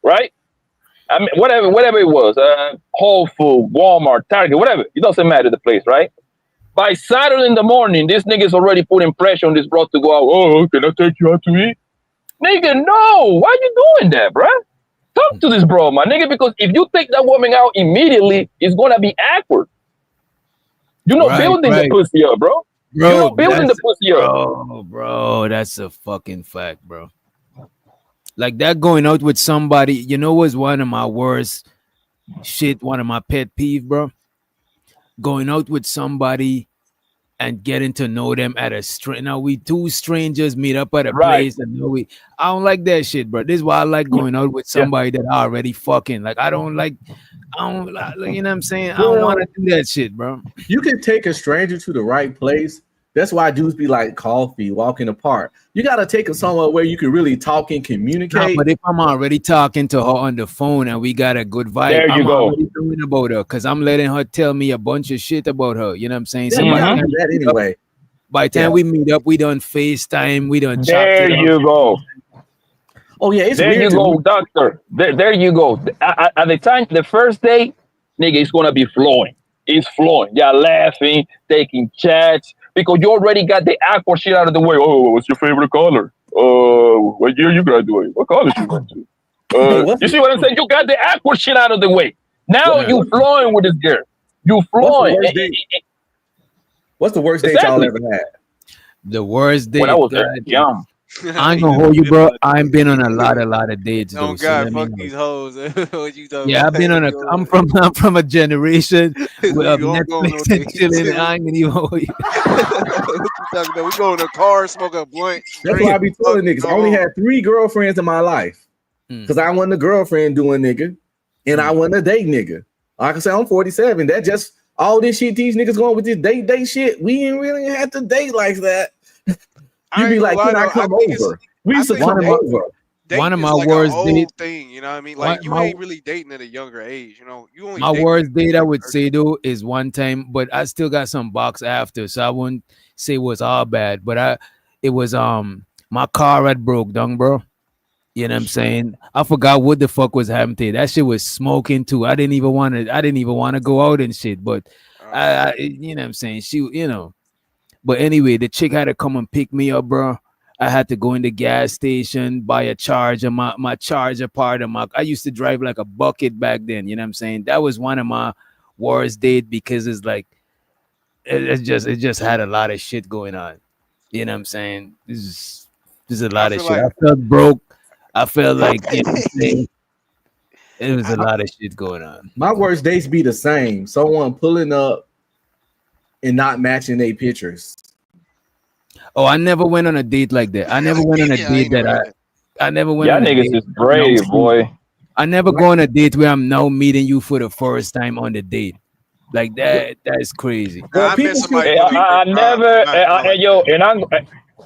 right? I mean, whatever it was, Whole Foods, Walmart, Target, whatever. It doesn't matter the place, right? By Saturday in the morning, this nigga's already putting pressure on this bro to go out. Oh, can I take you out to eat? Nigga, no. Why you doing that, bruh? Talk to this bro, my nigga, because if you take that woman out immediately, it's gonna be awkward. You're not building the pussy up, bro. You're not building the pussy up. Bro, that's a fucking fact, bro. Like that going out with somebody, you know, was one of my worst shit, one of my pet peeve, bro. Going out with somebody and getting to know them at a now we two strangers meet up at a place and I don't like that shit, bro. This is why I like going out with somebody that I already fucking. Like I don't like, you know what I'm saying? I don't want to do that shit, bro. You can take a stranger to the right place. That's why dudes be like coffee, walking apart. You got to take them somewhere where you can really talk and communicate. Nah, but if I'm already talking to her on the phone and we got a good vibe, I'm already thinking about her because I'm letting her tell me a bunch of shit about her. You know what I'm saying? Yeah, that anyway. By the time we meet up, we done FaceTime, we done chat. There you go. Oh yeah, it's there weird you go, doctor. There you go. At the time, the first day, nigga, it's gonna be flowing. It's flowing. Y'all laughing, taking chats. Because you already got the awkward shit out of the way. Oh, what's your favorite color? What year you graduated? What college you went to? You see what I'm saying? You got the awkward shit out of the way. Now you flowing with this girl. You flowing. What's the worst date y'all ever had? The worst date. when I was God, young. I ain't gonna hold you, bro. I've been on a lot of dates, Oh though. So God, let me fuck know. these hoes. What you talking Yeah, about? I've been on a. You I'm from a generation we of don't go on no Netflix and dates. chilling. I ain't gonna even hold you. What you talking about? We go in the car, smoke a blunt, That's drink, why I be fuck, telling niggas. go I only home. had 3 girlfriends in my life because I wasn't a girlfriend doing nigga, and I wasn't a date nigga. Like I said, I'm 47. That just all this shit these niggas going with this date shit. We ain't really had to date like that. You be like, can I come over? We used to come over. One of Dating my is like an worst old date. thing, you know what I mean? Like you My ain't really dating at a younger age, you know. You only my dating worst date I would say though is one time, but I still got some box after, so I wouldn't say it was all bad. But it was my car had broke down, bro. You know what I'm saying? I forgot what the fuck was happening. That shit was smoking too. I didn't even want to go out and shit. But you know what I'm saying? But anyway, the chick had to come and pick me up, bro. I had to go in the gas station, buy a charger, my charger part of I used to drive like a bucket back then. You know what I'm saying? That was one of my worst date because it's like it just had a lot of shit going on. You know what I'm saying? This is a lot of feel shit. like- I felt broke. I felt like, you know what I'm saying? It was a lot of shit going on. My worst dates be the same. Someone pulling up and not matching their pictures. Oh, I never went on a date like that. I never went on a date I never went Y'all on a niggas date. is brave, boy. I never go on a date where I'm now meeting you for the first time on the date. Like that is crazy. Well, I met somebody Hey, for the I first time. never.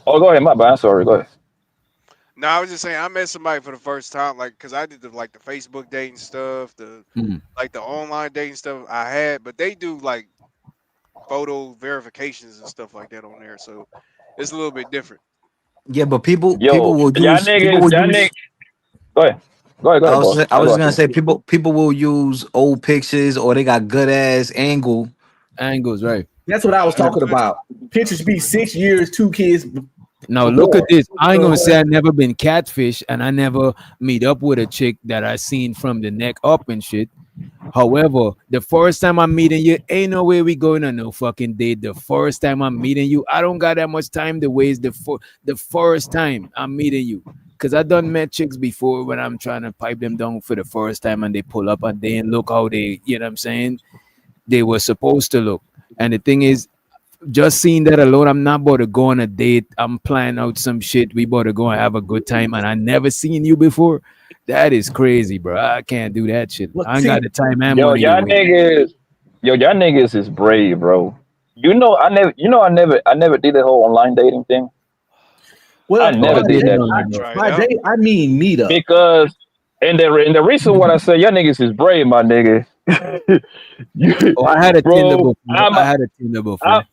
Oh, go ahead, my bad. Sorry, go ahead. No, I was just saying I met somebody for the first time, like because I did the Facebook dating stuff, the online dating stuff I had, but they do like photo verifications and stuff like that on there, so it's a little bit different. Yeah, but people Yo, will y'all use people niggas, will y'all use. niggas. Go ahead. Go ahead, I was boss. I was gonna say Go people will use old pictures or they got good ass angles, right? That's what I was talking about. Pictures be 6 years, 2 kids. Now look at this. I ain't gonna say I never been catfish and I never meet up with a chick that I seen from the neck up and shit. However, the first time I'm meeting you, ain't no way we going on no fucking date. The first time I'm meeting you, I don't got that much time to waste. The first time I'm meeting you, cause I done met chicks before when I'm trying to pipe them down for the first time and they pull up and they ain't look how they, you know what I'm saying, they were supposed to look. And the thing is, just seeing that alone, I'm not about to go on a date. I'm planning out some shit. We about to go and have a good time, and I never seen you before. That is crazy, bro. I can't do that shit. I ain't got the time and Yo, money. y'all niggas is brave, bro. I never did the whole online dating thing. Well, I never did that. By date, I mean meetup. Because and the reason why I say y'all niggas is brave, my nigga. I had a Tinder before.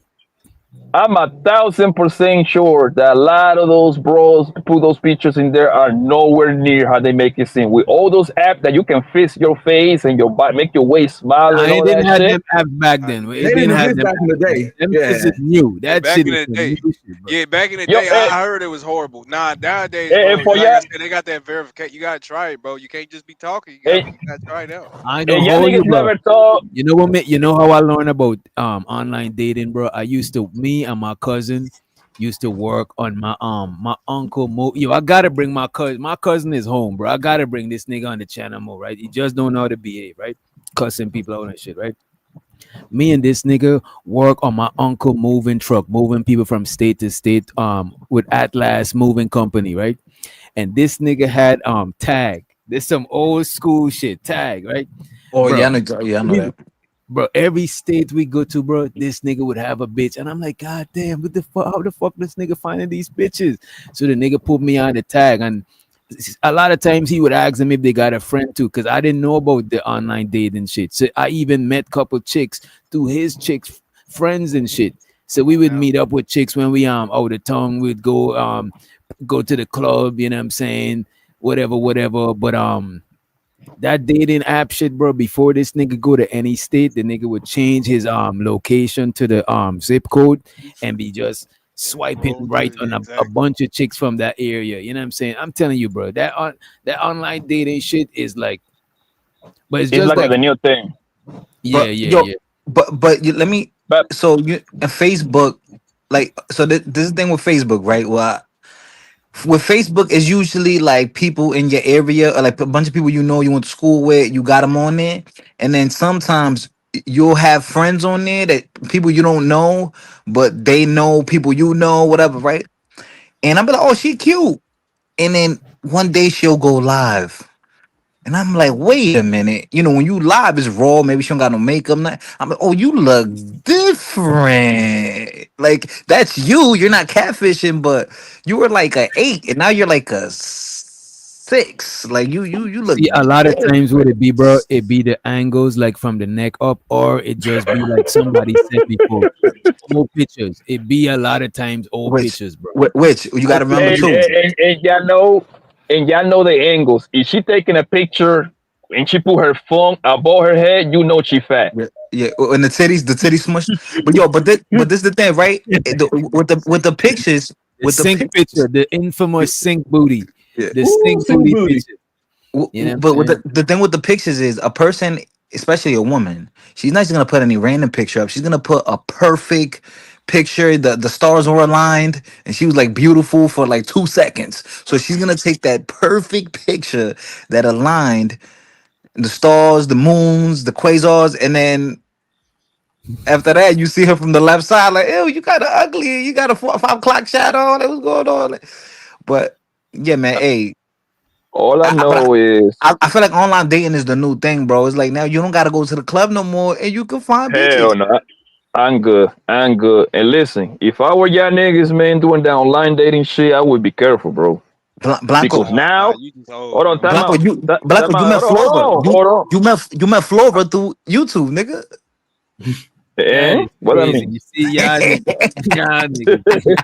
I'm 1,000% sure that a lot of those bros who put those pictures in there are nowhere near how they make it seem. With all those apps that you can fix your face and your body, make your waist smile and I all didn't that have shit. them apps back then. They didn't exist back in the day. This is new. That back shit in is the day. new shit, bro. Yeah, back in the Yo, day, I heard it was horrible. Nah, nowadays, Hey, bro, for like I y'all- said, they got that verification. You gotta try it, bro. You can't just be talking. You gotta try it out. I ain't Hey, gonna y'all hold you, niggas bro. never thought. You know what, man? You know how I learned about online dating, bro? Me and my cousin used to work on my uncle Yo, I gotta bring my cousin. My cousin is home, bro. I gotta bring this nigga on the channel more, right? He just don't know how to behave, right? Cussing people out and shit, right? Me and this nigga work on my uncle moving truck, moving people from state to state, with Atlas Moving Company, right? And this nigga had tag. This some old school shit, tag, right? Oh, Bro, yeah, I know that. Bro, every state we go to, bro, this nigga would have a bitch. And I'm like, God damn, what the fuck? How the fuck this nigga finding these bitches? So the nigga put me on the tag. And a lot of times he would ask them if they got a friend too, because I didn't know about the online dating shit. So I even met couple chicks through his chicks friends and shit. So we would meet up with chicks when we out of town. We'd go to the club, you know what I'm saying? Whatever. But that dating app shit, bro, before this nigga go to any state, the nigga would change his location to the zip code and be just swiping right on a bunch of chicks from that area. You know what I'm saying? I'm telling you, bro, that online dating shit is like, but it's just like the new thing. Yeah. But let me. So you Facebook, like so this is the thing with Facebook, right? Well, with Facebook, it's usually like people in your area or like a bunch of people you know you went to school with, you got them on there. And then sometimes you'll have friends on there that people you don't know, but they know people you know, whatever, right? And I'm like, oh, she cute. And then one day she'll go live. And I'm like, wait a minute. You know, when you live, it's raw. Maybe she don't got no makeup. I'm like, oh, you look different. Like, that's you. You're not catfishing, but you were like a 8, and now you're like a 6. Like, you look See, a lot of different. times would it be, bro? It be the angles like from the neck up, or it just be like somebody said before. Old pictures. It be a lot of times old pictures, bro. Which you got to remember And, too. and y'all know the angles. If she taking a picture and she put her phone above her head, you know she fat. Yeah, and the titties smush. But yo, but this is the thing, right? With the pictures, The with the sink picture, the infamous sink booty. Yeah. The sink booty picture. You know But what with I'm the thing with the pictures is a person, especially a woman, she's not just gonna put any random picture up. She's gonna put a perfect picture. The stars were aligned, and she was like beautiful for like 2 seconds. So she's gonna take that perfect picture that aligned the stars, the moons, the quasars, and then after that, you see her from the left side, like, ew, you kind of ugly. You got a 5 o'clock shadow. Like, what's going on? But yeah, man, hey. All I know is I feel like online dating is the new thing, bro. It's like now you don't gotta go to the club no more, and you can find hell bitches. no. I'm good. And listen, if I were y'all niggas, man, doing that online dating shit, I would be careful, bro. Blanco, Because now, hold on, time Blanco, out. you Time Blanco, you out. met Flora. Hold on. You met Flora through YouTube, nigga. Eh? What I mean? You see, y'all niggas.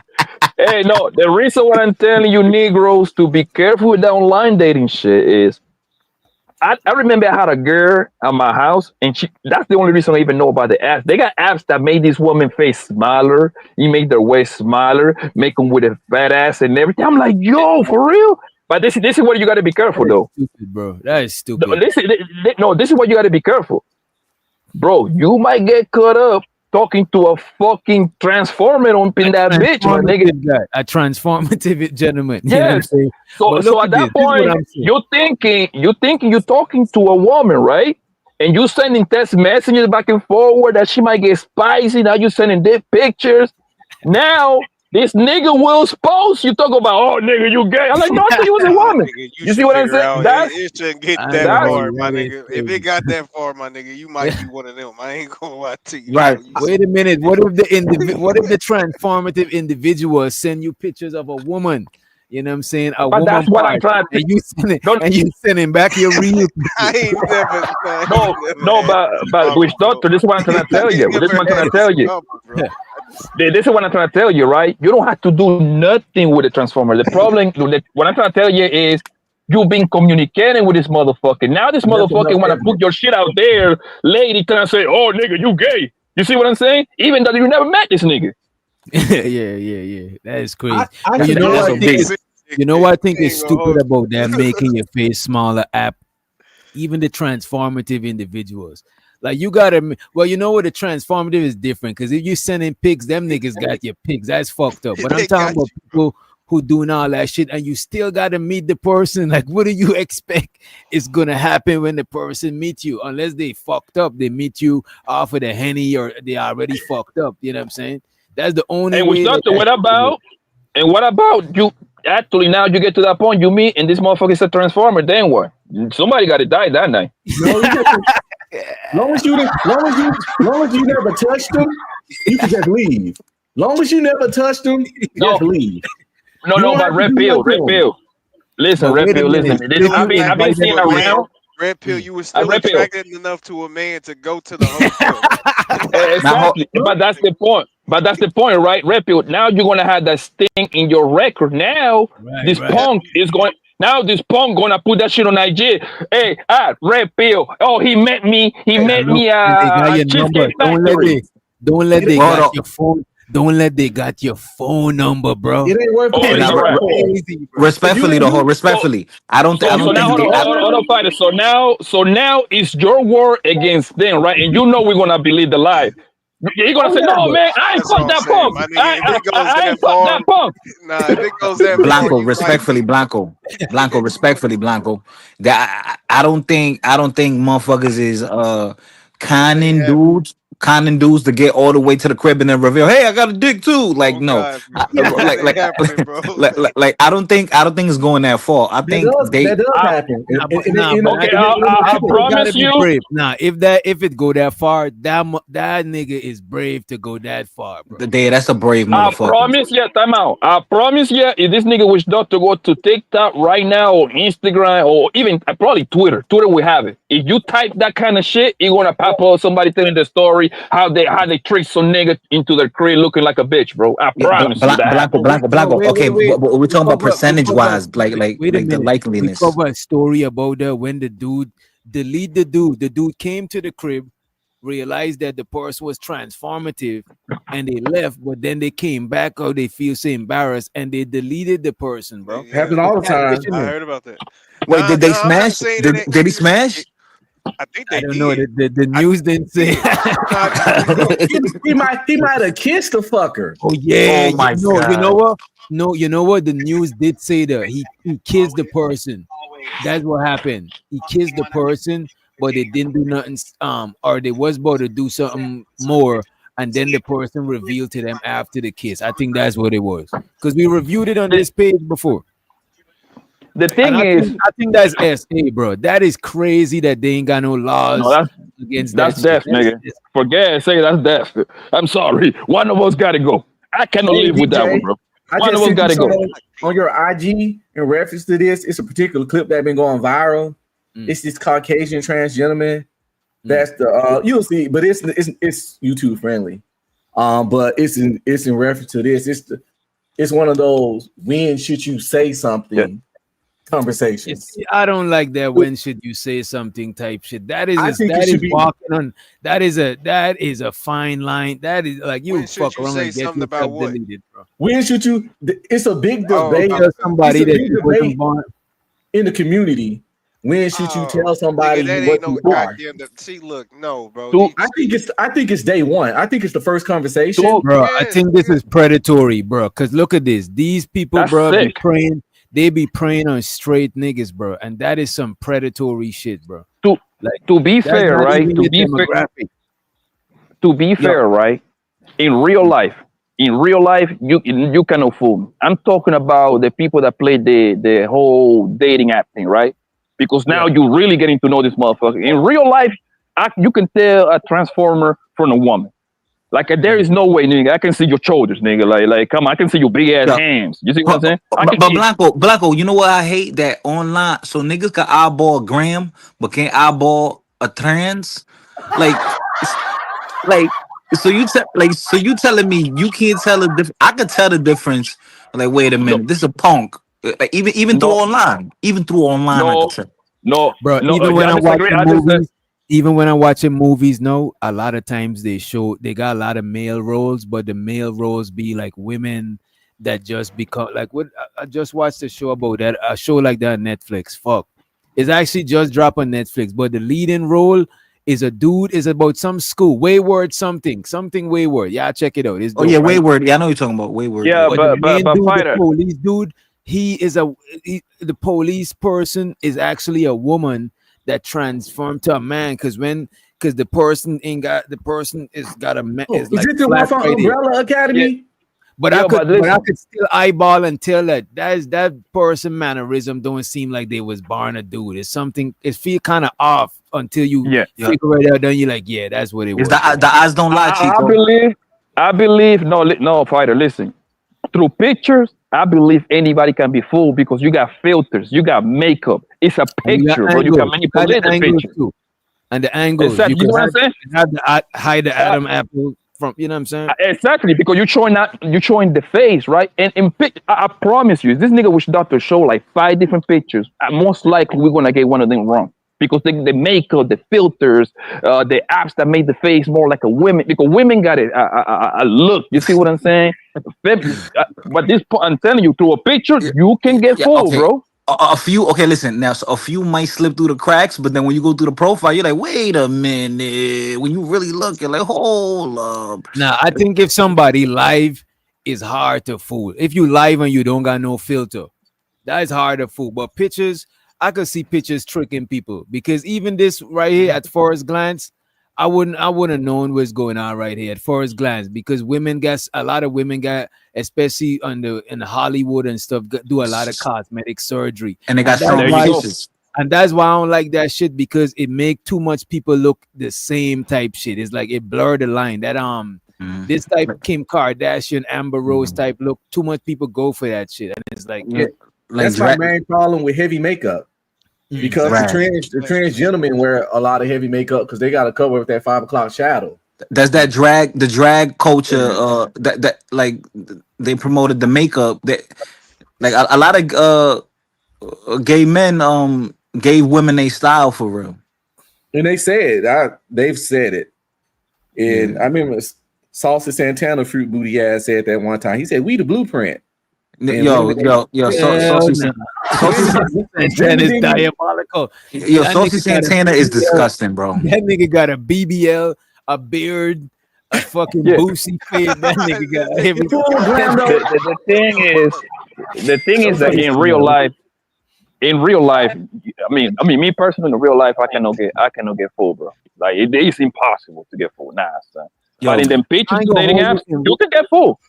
Hey, no, the reason why I'm telling you Negroes to be careful with that online dating shit is I remember I had a girl at my house, and that's the only reason I even know about the apps. They got apps that made this woman face smaller, you make their waist smaller, make them with a fat ass and everything. I'm like, yo, for real? But this is what you got to be careful, though. Stupid, bro. That is stupid. This is what you got to be careful. Bro, you might get caught up talking to a fucking transformer on pin that bitch, my nigga. Guy, a transformative gentleman. You know what I'm Yes. saying? So, But so look at at that this. This is what point, I'm saying. you're thinking you're talking to a woman, right? And you sending text messages back and forward that she might get spicy. Now you sending dick pictures. Now this nigga will expose you. Talk about, oh nigga, you gay. I'm like, no, I thought you was a woman. You see what I'm saying? It shouldn't get that that's- far, my nigga. If it got that far, my nigga, you might be one of them. I ain't gonna lie to you. Right. Wait a minute. What if the transformative individual send you pictures of a woman? You know what I'm saying? A But woman that's what I'm part, trying to and you sending back your real. I ain't never. No, but which doctor? This is what I'm trying to tell you. This is what I'm trying to tell you. This is what I'm trying to tell you, right? You don't have to do nothing with the transformer. The problem, what I'm trying to tell you is you've been communicating with this motherfucker. Now this motherfucker want to put your shit out there. Lady can say, oh, nigga, you gay. You see what I'm saying? Even though you never met this nigga. yeah. That is crazy. I But you know forgot what? I what think this- you know what I think is stupid about that making your face smaller app. Even the transformative individuals. Like you gotta, well, you know what, the transformative is different because if you sending pics, them niggas got your pics. That's fucked up. But I'm They talking got about people who doing all that shit, and you still gotta meet the person. Like, what do you expect is gonna happen when the person meets you? Unless they fucked up, they meet you off of the Henny or they already fucked up. You know what I'm saying? That's the only And way. we doctor, what about you? Actually, now you get to that point, you meet, and this motherfucker is a transformer. Then what? Somebody got to die that night. Long as you never touched them, you can just leave. Long as you never touched them, just leave. No, You don't but have to red do pill, nothing. red pill. Listen, But red wait a pill, listen. minute. This, I've been seeing around. Red pill, you were still Red pill. attracted enough to a man to go to the hotel. Exactly. But that's the point. Right? Red pill. Now you're gonna have that sting in your record. Now this punk is going. Now this punk gonna put that shit on IG. Hey, red pill. Oh, he met me. He met me. They got your number. Don't let they got your phone. Don't let they got your phone number, bro. It ain't worth it. Now, respectfully, respectfully, I don't think. So now, hold on, fighter. So now it's your word against them, right? And you know we're gonna believe the lie. You're gonna say, no, man, I ain't fuck that punk. I ain't fuck that punk. Nah, if it goes that Blanco, far, respectfully, Blanco, respectfully, Blanco. That I don't think motherfuckers is conning dudes to get all the way to the crib and then reveal, hey, I got a dick too. Like no, like I don't think it's going that far. I think that does happen. I promise you. Nah, if it go that far, that nigga is brave to go that far, bro. That's a brave motherfucker. I promise you, time out. I promise you, if this nigga wish not to go to TikTok right now or Instagram or even probably Twitter will have it. If you type that kind of shit, you're gonna pop up somebody telling the story how they trick some nigga into their crib looking like a bitch, bro. I promise you that. Blanco. Okay, we're talking about percentage wise, like the likeliness. We cover a story about that when the dude delete the dude. The dude came to the crib, realized that the person was transformative, and they left. But then they came back, or they feel so embarrassed, and they deleted the person, bro. Happens all the time. I heard about that. Wait, did they smash? Did he smash? I think they don't know. The news didn't say. he might have kissed the fucker. Oh yeah. Oh my God. You know what? No, you know what? The news did say that he kissed the person. That's what happened. He kissed the person, but they didn't do nothing. Or they was about to do something more, and then the person revealed to them after the kiss. I think that's what it was. Because we reviewed it on this page before. The thing is, I think that's SA, bro. That is crazy that they ain't got no laws against that. That's death, nigga. Forget say that's death. I'm sorry. One of us gotta go. I cannot live with that one, bro. One of us gotta go. On your IG in reference to this, it's a particular clip that been going viral. It's this Caucasian trans gentleman. That's the you'll see, but it's YouTube friendly. But it's in reference to this. It's one of those when should you say something conversations. I don't like that when should you say something type shit. That is walking on that is a fine line. That is like you fuck around and get yourself deleted, bro. When should you it's a big debate somebody that born in the community. When should you tell somebody what you are? See, look, no, bro. I think it's day one. I think it's the first conversation, bro. I think this is predatory, bro. Because look at this. These people, bro, be praying. They be preying on straight niggas, bro, and that is some predatory shit, bro. To be fair, right? To be fair, right? In real life, you cannot fool me. I'm talking about the people that play the whole dating app thing, right? Because now you're really getting to know this motherfucker. In real life, you can tell a transformer from a woman. Like there is no way, nigga. I can see your shoulders, nigga. Like come on, I can see your big ass hands. You see what I'm saying? But Blanco, you know what I hate that online. So niggas can eyeball a gram, but can't eyeball a trans. So you telling me you can't tell the difference? I could tell the difference. Like wait a minute, this is a punk. Like even through online, No, bro. Even when I'm watching movies. Even when I'm watching movies, a lot of times they got a lot of male roles, but the male roles be like women that just become like what I just watched a show about that, a show like that on Netflix. Fuck. It's actually just dropped on Netflix, but the leading role is a dude, is about some school, Wayward something Wayward. Yeah, check it out. It's dope, right? Wayward. Yeah, I know you're talking about Wayward. Yeah, but the police dude, the police person is actually a woman that transformed to a man because the person is got a man. Is it the one from Umbrella Academy? Yeah. But I could still eyeball and tell that person mannerism don't seem like they was born a dude. It's something. It feel kind of off until you figure it out. Then you're like, yeah, that's what it was. The eyes don't lie, Chico. I believe. No, fighter. Listen, through pictures, I believe anybody can be fooled because you got filters, you got makeup. It's a picture, bro. You can manipulate the picture. Too. And the angles. Exactly. You know what I'm saying? Hide the Adam apple from, you know what I'm saying? Exactly, because you're showing the face, right? And in I promise you, this nigga wish doctor show like 5 different pictures. Most likely we're gonna get one of them wrong. Because the makeup, the filters, the apps that made the face more like a women, because women got a look. You see what I'm saying? But I'm telling you, through a picture, you can get fooled, bro. a few. Okay, listen. Now, so a few might slip through the cracks, but then when you go through the profile, you're like, wait a minute. When you really look, you're like, hold up. Now, I think if somebody live is hard to fool. If you live and you don't got no filter, that is hard to fool. But pictures, I could see pictures tricking people because even this right here at first glance, I wouldn't have known what's going on right here at first glance because a lot of women got, especially in Hollywood and stuff, do a lot of cosmetic surgery, and they got pictures. And that's why I don't like that shit because it make too much people look the same type shit. It's like it blur the line. That this type of Kim Kardashian, Amber Rose type look, too much people go for that shit, and it's like that's my main problem with heavy makeup. Because the trans gentlemen wear a lot of heavy makeup because they got to cover with that 5 o'clock shadow. Does the drag culture that like they promoted the makeup that like a lot of gay men gave women a style for real. And they've said it. And I remember Saucy Santana fruit booty ass said that one time. He said, "We the blueprint." Saucy Santana is diabolical. Saucy Santana is disgusting, bro. That nigga got a BBL, a beard, a fucking boosie fade. That nigga got everything. The thing is that in real life, I mean, me personally, in real life, I cannot get full, bro. Like it is impossible to get full. Nah, son. But in them pictures, dating apps, you can get full.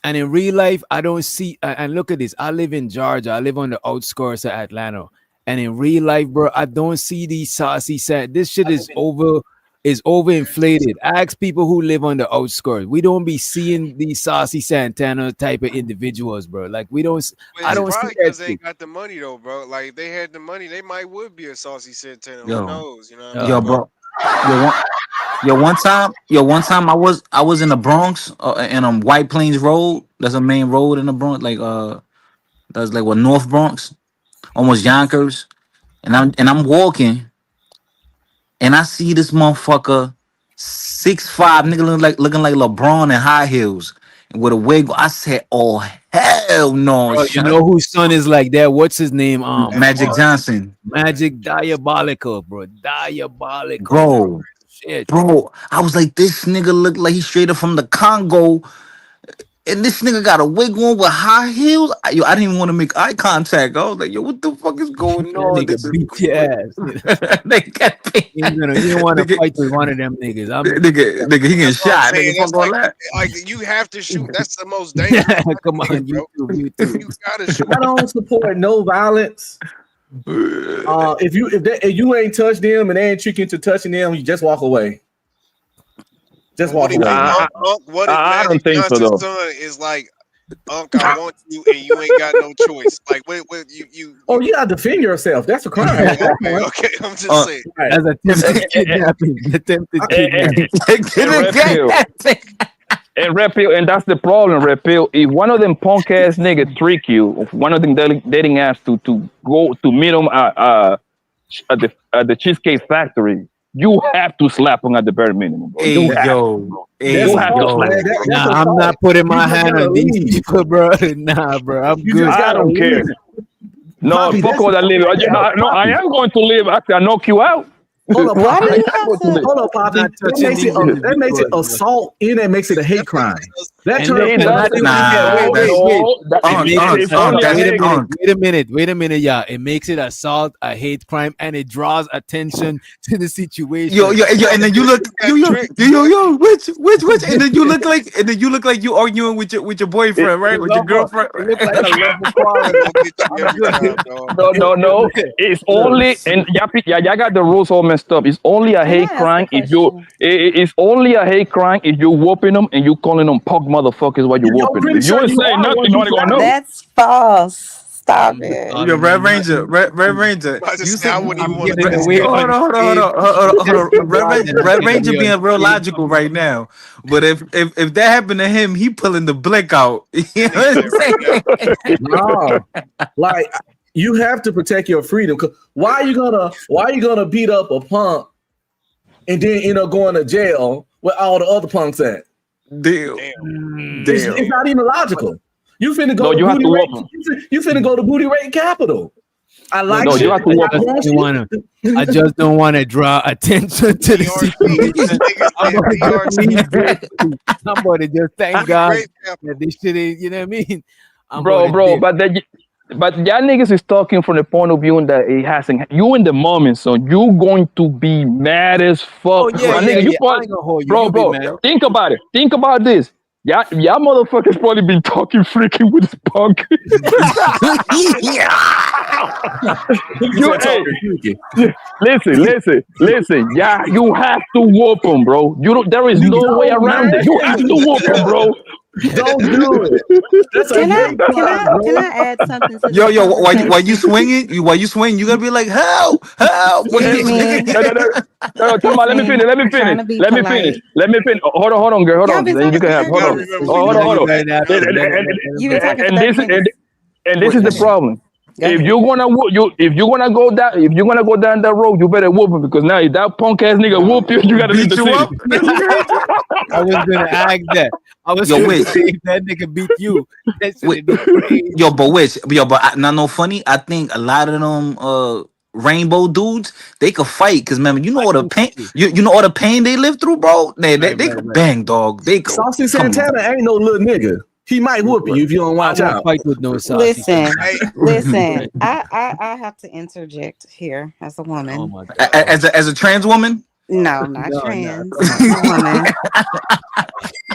And in real life, I don't see. And look at this. I live in Georgia. I live on the outskirts of Atlanta. And in real life, bro, I don't see these saucy set. This shit is overinflated. Ask people who live on the outskirts. We don't be seeing these Saucy Santana type of individuals, bro. Like we don't. I don't see that. Because they got the money though, bro. Like if they had the money, they would be a Saucy Santana. Who knows? You know. What I mean? Bro. One time I was in the Bronx in White Plains Road. That's a main road in the Bronx, that's like North Bronx, almost Yonkers. And I'm walking, and I see this motherfucker 6'5" nigga looking like LeBron in high heels and with a wig. I said, "Oh hell no!" Bro, you know whose son is like that? What's his name? Magic Johnson. Magic Diabolical, bro. Diabolical. Bro. Shit. Bro, I was like, this nigga looked like he's straight up from the Congo, and this nigga got a wig on with high heels. I didn't even want to make eye contact. I was like, yo, what the fuck is going on? Nigga beat your ass. You don't want to fight with one of them niggas. Nigga, he getting shot. Nigga, fuck all that. Like you have to shoot. That's the most dangerous. Come on, bro. You gotta shoot. I don't support no violence. If you ain't touched them and they ain't tricked into touching them, you just walk away. Just walk away. What if I don't think so, Johnson's though. son is like, Unc, I want you, and you ain't got no choice. Like, what you? Oh, you gotta defend yourself. That's a crime. Okay, I'm just saying. That's attempted kidnapping. Attempted kidnapping. And Red Pill, and that's the problem, Red Pill. If one of them punk ass niggas trick you, one of them dating apps to go to meet them at the Cheesecake Factory, you have to slap them at the bare minimum, bro. You have to slap them. Nah, I'm not putting my hand on these people, bro. Nah, bro, I'm good. I don't care. No, fuck all that live. No, I am going to live after I knock you out. Hold up, Poppy. That makes it assault, and that makes it a hate crime. That Wait a minute, yeah. It makes it assault, a hate crime, and it draws attention to the situation. Yo, and then you look, which, and then you look like you arguing with your boyfriend, right? With your girlfriend. No. It's only, and y'all got the rules all messed up. It's only a hate crime if you. It's only a hate crime if you're whooping them and you calling them punk motherfuckers while you're whooping them. If you ain't saying nothing, nobody gonna know. That's false. Stop it. Yo, Red Ranger. You said hold on. Red Ranger being real logical right now. But if that happened to him, he pulling the blick out. You know what I'm saying? No, like you have to protect your freedom. Why are you gonna beat up a punk and then end up going to jail where all the other punks at? Deal. It's not even logical. You finna go No, to you have booty to rate. whoop You finna go to booty rate capital. I like No, shit. you have to whoop I just don't want to draw attention to the situation. I'm about to just thank God that this shit is, you know what I mean? Bro, but y'all niggas is talking from the point of view that it hasn't. You in the moment, so you going to be mad as fuck. Oh, yeah, My yeah, nigga, you yeah. I probably, ain't gonna hold you. bro, You be bro. mad. Think about it. Think about this. Y'all motherfuckers probably been talking freaking with this punk. Listen. Yeah, you have to whoop him, bro. There is no way around it. You have to whoop him, bro. Don't do it. That's Can I add something to Yo, this while you conversation? swinging, you gotta be like, help. Excuse me. No, come on, let me finish. I'm trying to be polite. Hold on, girl. Hold Y'all on. been Then you can have. talking Hold on. for 30 Hold on. You've been talking for 30 minutes. And this is the problem. Go If ahead. you're gonna go down that road, you better whoop him, because now if that punk ass nigga whoop you, you gotta leave the city. I was gonna ask that. I was Yo, gonna wait. say if that nigga beat you. That shit Wait. would be crazy. But not no funny. I think a lot of them rainbow dudes, they could fight, because remember, you know all the pain, you know all the pain they live through, bro. They could bang, dog. They go. Saucy Santana ain't no little nigga. He might whoop you if you don't watch out. Fight with no saucy. Listen. I have to interject here as a woman. Oh my God. As a trans woman. No, not trans. I'm a woman.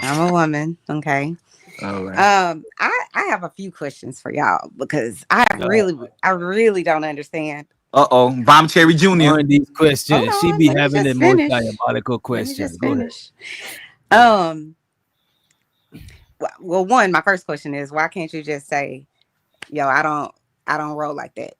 I'm a woman. Okay. All right. I have a few questions for y'all, because I really don't understand. Bomb Cherry Jr. On these questions, she be having the most finish. diabolical questions. Go ahead. Well, my first question is, why can't you just say, yo, I don't roll like that,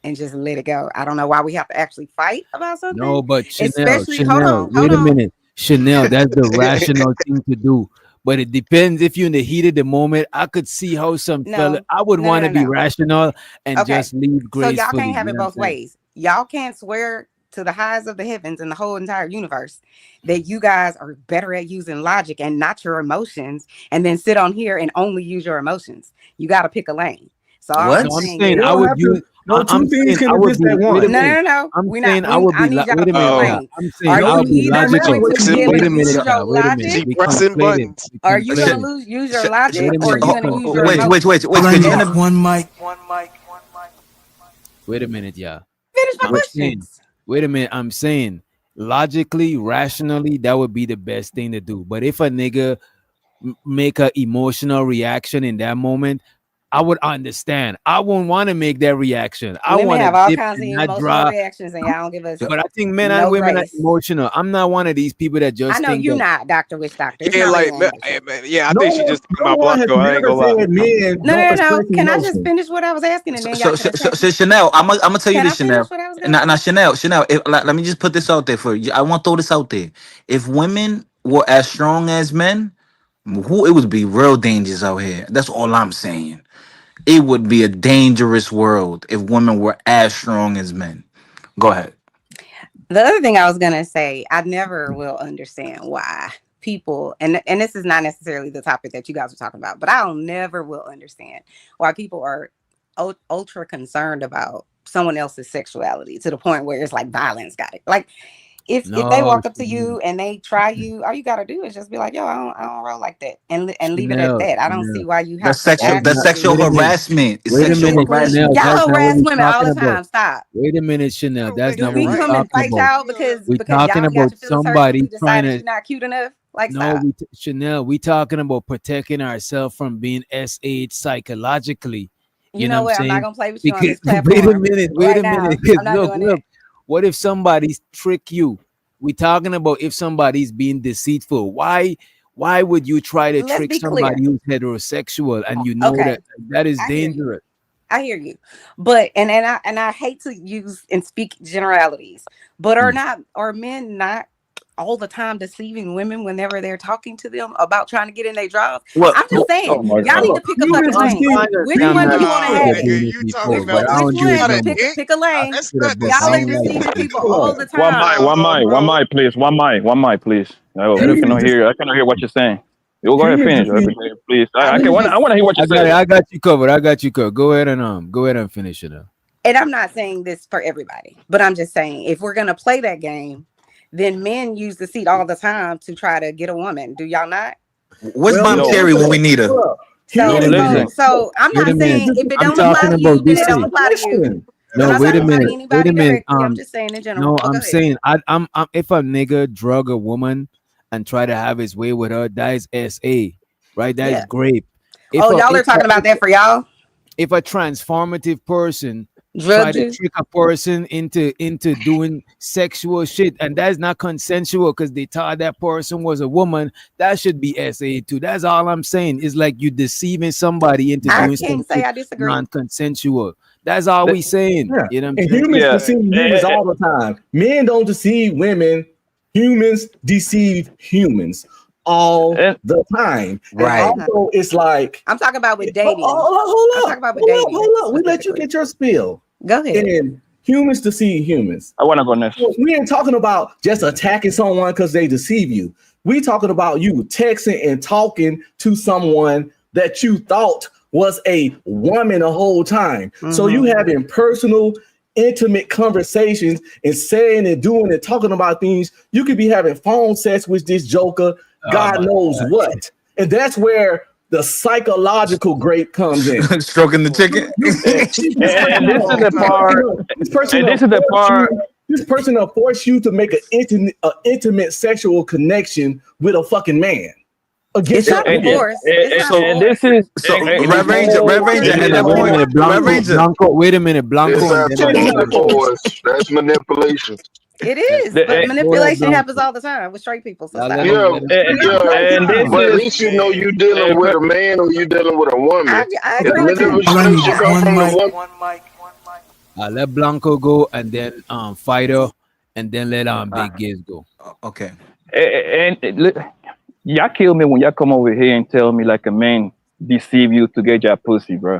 and just let it go? I don't know why we have to actually fight about something. No, but Chanel, hold wait a on. minute. Chanel, that's the rational thing to do. But it depends. If you're in the heat of the moment, I could see how some fella, I would want to be rational and just leave gracefully. So y'all can't have it both ways. Y'all can't swear to the highs of the heavens and the whole entire universe that you guys are better at using logic and not your emotions, and then sit on here and only use your emotions. You got to pick a lane. So what? I'm saying I would use. I'm saying I would be. No. I'm saying I would be. Wait a minute. I'm saying I would be logical. Wait a minute. Wait a minute. We pressing buttons. Are you gonna use your logic, or are you gonna use your Wait. One mic. Wait a minute, yeah. Finish my questions. Wait a minute. I'm saying logically, rationally, that would be the best thing to do. But if a nigga make an emotional reaction in that moment, I would understand. I wouldn't want to make that reaction. I want to have all kinds of emotional reactions, and y'all don't give us. But I think men and women are emotional. I'm not one of these people that just. I know you're not, Dr. Witch Doctor. Yeah, I think she just my block though. I ain't gonna lie. No. Can I just finish what I was asking, and then y'all So Chanel, I'm gonna tell you this, Chanel. Now, Chanel. Let me just put this out there for you. I want to throw this out there. If women were as strong as men, it would be real dangerous out here. That's all I'm saying. It would be a dangerous world if women were as strong as men. Go ahead. The other thing I was gonna say, I never will understand why people, and this is not necessarily the topic that you guys are talking about, but I'll never will understand why people are ultra concerned about someone else's sexuality to the point where it's like violence got it. Like if they walk up to you and they try you, all you gotta do is just be like, yo, I don't roll like that, and leave it at that. I don't see why you have that's sexual harassment. Wait a minute, Chanel. Y'all harass women all the time. Stop. Wait a minute, Chanel. That's not what we we're come and talking fight y'all about. because talking y'all about somebody trying to. You're not cute enough. Like, no, Chanel. We talking about protecting ourselves from being SH psychologically. You know what? I'm not gonna play with you on this platform. Wait a minute. Look. What if somebody's trick you? We talking about if somebody's being deceitful. Why would you try to trick somebody who's heterosexual and you know that is dangerous? I hear you, but and I hate to use and speak generalities, but are men not all the time deceiving women whenever they're talking to them about trying to get in their jobs? Well, I'm just saying, y'all need to pick a fucking lane. Which one do you want to have? Which one? Pick a lane. Y'all are deceiving people all the time. One mic, please. I cannot hear what you're saying. You go ahead and finish, please. I want to hear what you say. I got you covered. Go ahead and finish it up. And I'm not saying this for everybody, but I'm just saying if we're gonna play that game, then men use the seat all the time to try to get a woman. Do y'all not? What's Mom Cherry when we need her? So I'm not saying if it don't apply to you, then it don't apply to you. No, wait a minute. I'm just saying in general. No, I'm saying I'm if a nigga drug a woman and try to have his way with her, that is SA, right? That is grape. Y'all are talking about that for y'all. If a transformative person try to trick a person into doing sexual shit, and that's not consensual because they thought that person was a woman, that should be SA too. That's all I'm saying. It's like you deceiving somebody into doing something non-consensual. That's all we saying. Yeah. You know what I'm and saying? humans deceive humans all the time. Men don't deceive women. Humans deceive humans all the time. Right. And also, it's like I'm talking about with dating. Hold up. We let you get your spill. Go ahead. And humans deceive humans. I want to go next. We ain't talking about just attacking someone because they deceive you. We talking about you texting and talking to someone that you thought was a woman the whole time. So you having personal, intimate conversations and saying and doing and talking about things. You could be having phone sex with this joker, God knows what. And that's where the psychological grape comes in. Stroking the chicken. And this is the part. This person will force you to make an intimate sexual connection with a fucking man. Against Red Ranger at that point. Blanco, wait a minute, Blanco. That's manipulation. It is, but manipulation happens all the time with straight people. So but at least you know you're dealing with a man or you're dealing with a woman. I agree with you. Let Blanco go, and then Fighter, and then let Big Giz go. Okay. And y'all kill me when y'all come over here and tell me like a man deceive you to get your pussy, bro.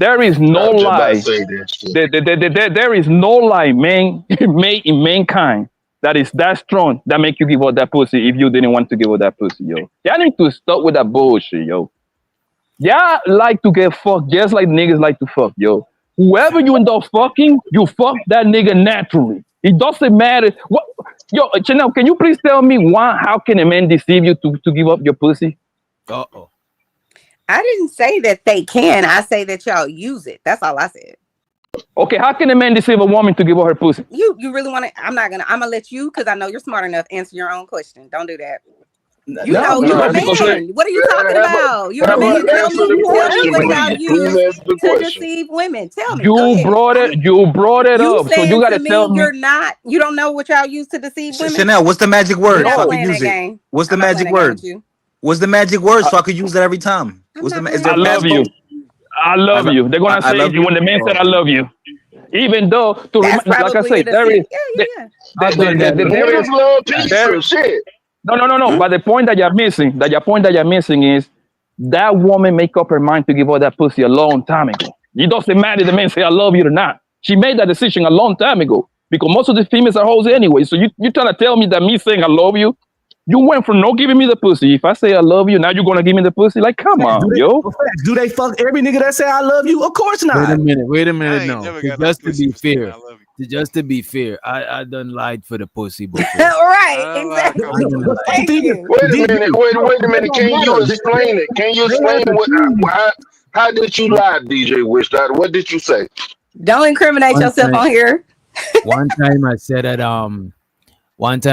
There is no lie. There is no lie, man, made in mankind that is that strong that make you give up that pussy if you didn't want to give up that pussy, yo. Y'all need to stop with that bullshit, yo. Y'all like to get fucked just like niggas like to fuck, yo. Whoever you end up fucking, you fuck that nigga naturally. It doesn't matter. What, yo, Chanel, can you please tell me how can a man deceive you to give up your pussy? Uh-oh. I didn't say that they can. I say that y'all use it. That's all I said. Okay, how can a man deceive a woman to give up her pussy? You really want to? I'm gonna let you because I know you're smart enough. Answer your own question. Don't do that. You're a man. What are you talking about? You're a man. Tell me what y'all use to deceive women. Tell me. You brought it up. So you gotta tell me. You don't know what y'all use to deceive women. Chanel, what's the magic word so I can use it? What's the magic word? What's the magic word so I could use it every time? I love you. I love you. They're gonna say when the man said I love you. Even though, like I said, there is shit. No. But the point that you're missing is that woman make up her mind to give her that pussy a long time ago. It doesn't matter if the man say I love you or not. She made that decision a long time ago because most of the females are hoes anyway. So you trying to tell me that me saying I love you, you went from no giving me the pussy. If I say I love you, now you're gonna give me the pussy? Like, come on, yo. Do they fuck every nigga that say I love you? Of course not. Wait a minute. No, just to be fair, I done lied for the pussy before. Right, exactly. Wait a minute. Can you explain it? Can you explain how did you lie, DJ Wishdot? What did you say? Don't incriminate yourself on here. One time I said that you know what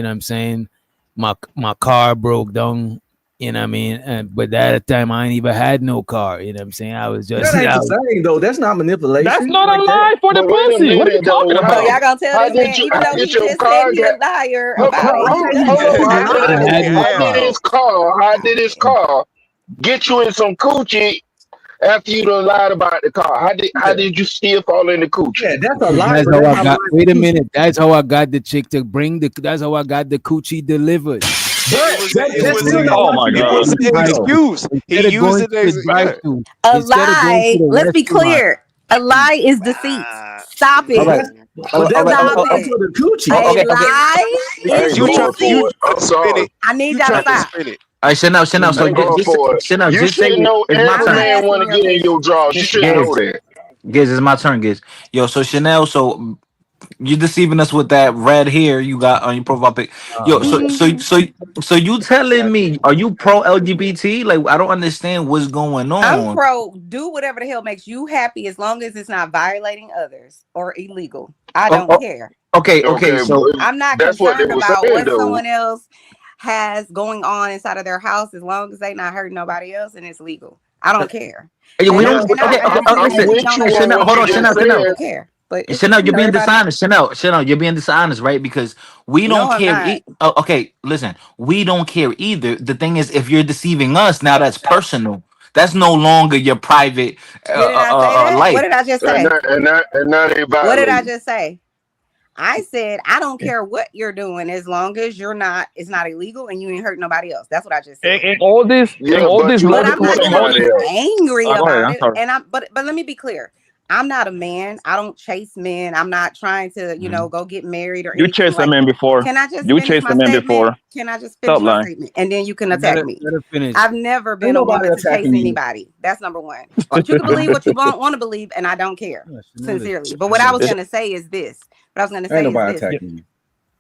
I'm saying, my car broke down, you know what I mean, but at the time I ain't even had no car, you know what I'm saying. I was just that ain't the same though. That's not manipulation. That's not a lie for the pussy. What are you talking about? So y'all gonna tell this man, even though he just said he's a liar How did his car get you in some coochie after you done lied about the car? How did you still fall in the coochie? Yeah, that's a lie. Wait a minute. That's how I got the chick to that's how I got the coochie delivered. Oh my God. It was an excuse. He used it as a lie. Let's be clear. A lie is deceit. Stop it. Right. But that's Stop not it. for the coochie. A lie I is ain't going for legal. it. I'm sorry. I need y'all to stop. All right, Chanel. I So ain't going for it. Chanel, You just say should know it's my every turn. man want to get in your drawers. You should know that. Giz, it's my turn, Giz. Yo, so Chanel, so you deceiving us with that red hair you got on your profile pic. Yo, so you telling me, are you pro LGBT? Like, I don't understand what's going I'm on. pro. Do whatever the hell makes you happy, as long as it's not violating others or illegal. I don't care. Okay, so I'm not that's what they concerned were about saying, what though. someone else has going on inside of their house, as long as they not hurting nobody else and it's legal. I don't care. Hey, we And don't. I- Okay, and I- listen. we don't Hey, Chanel, agree. hold on, I Chanel. don't care. But it's, Chanel, you're being everybody- dishonest. Chanel, you're being dishonest, right? Because we No, don't I'm care. not. Okay, listen, we don't care either. The thing is, if you're deceiving us, now that's personal. That's no longer your private Did I say that? life. What did I just say? And now they What did I violate. just say? I said I don't care what you're doing, as long as it's not illegal and you ain't hurt nobody else. That's what I just said. And all this, Yeah, and all but this you But I'm logical, not and gonna all be this. angry Go ahead, about I'm it. sorry. And but let me be clear. I'm not a man. I don't chase men. I'm not trying to, go get married or You anything chased a like man that. before. Can I just You finish chased my a man statement? before. Can I just Stop finish my lying. statement? And then you can attack me. Let her finish. I've never been Ain't a nobody woman to chase attacking you. anybody. That's number one. But you can believe what you want to believe, and I don't care, sincerely. But what I was gonna say is this. What I was gonna say Ain't is nobody this. attacking you.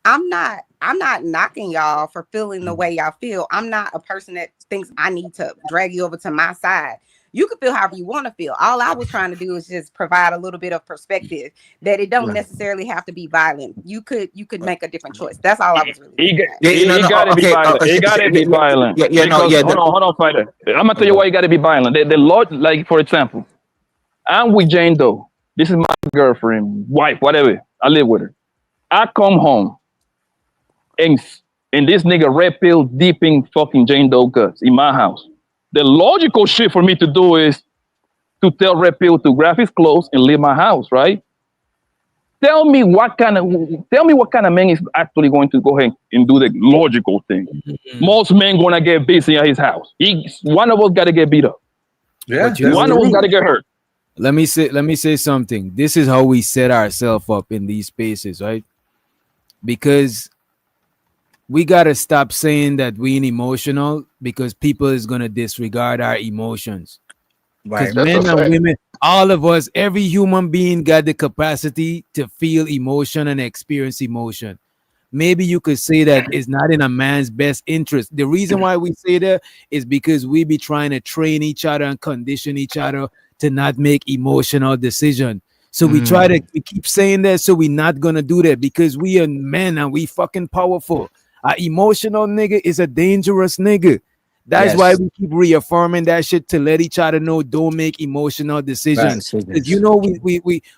I'm not knocking y'all for feeling the way y'all feel. I'm not a person that thinks I need to drag you over to my side. You can feel however you want to feel. All I was trying to do is just provide a little bit of perspective that it don't necessarily have to be violent. You could make a different choice. That's all I was really doing. It gotta be violent. It gotta be violent. Hold on, fighter. I'm gonna tell you why you gotta be violent. The Lord, like for example, I'm with Jane Doe. This is my girlfriend, wife, whatever. I live with her. I come home, and this nigga red pill deeping fucking Jane Doe guts in my house. The logical shit for me to do is to tell red pill to grab his clothes and leave my house, right? Tell me what kind of man is actually going to go ahead and do the logical thing. Most men gonna get busy at his house. One of us gotta get beat up. Yeah, one of us gotta get hurt. Let me say something. This is how we set ourselves up in these spaces, right? Because we gotta stop saying that we ain't emotional, because people is gonna disregard our emotions. Because men and women, all of us, every human being got the capacity to feel emotion and experience emotion. Maybe you could say that it's not in a man's best interest. The reason why we say that is because we be trying to train each other and condition each other to not make emotional decisions. So we keep saying that, so we're not gonna do that, because we are men and we fucking powerful. An emotional nigga is a dangerous nigga. That's why we keep reaffirming that shit, to let each other know, don't make emotional decisions. Because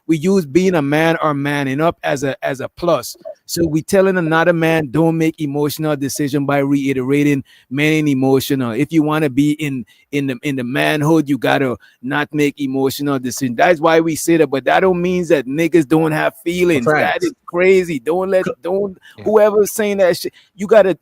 we use being a man or manning up as a plus. So we telling another man, don't make emotional decision, by reiterating men ain't emotional. If you want to be in the manhood, you gotta not make emotional decisions. That's why we say that, but that don't mean that niggas don't have feelings. Right. That is crazy. Whoever's saying that shit, you gotta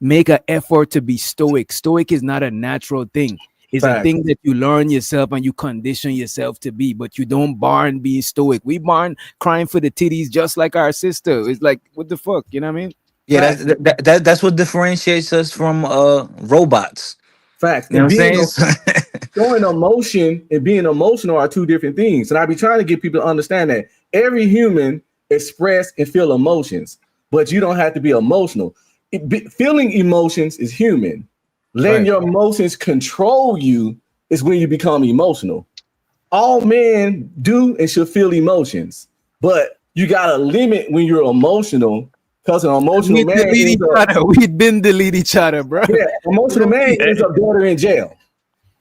make an effort to be stoic. Stoic is not a natural thing. It's a thing that you learn yourself and you condition yourself to be, but you don't born being stoic. We born crying for the titties just like our sister. It's like, what the fuck? You know what I mean? Yeah, that's what differentiates us from robots. Facts. You know what I'm saying? Showing emotion and being emotional are two different things. And I be trying to get people to understand that every human express and feel emotions, but you don't have to be emotional. Feeling emotions is human. Letting your emotions control you is when you become emotional. All men do and should feel emotions, but you gotta limit when you're emotional, because an emotional man we've been delete each other, bro. Yeah, emotional man ends up better in jail.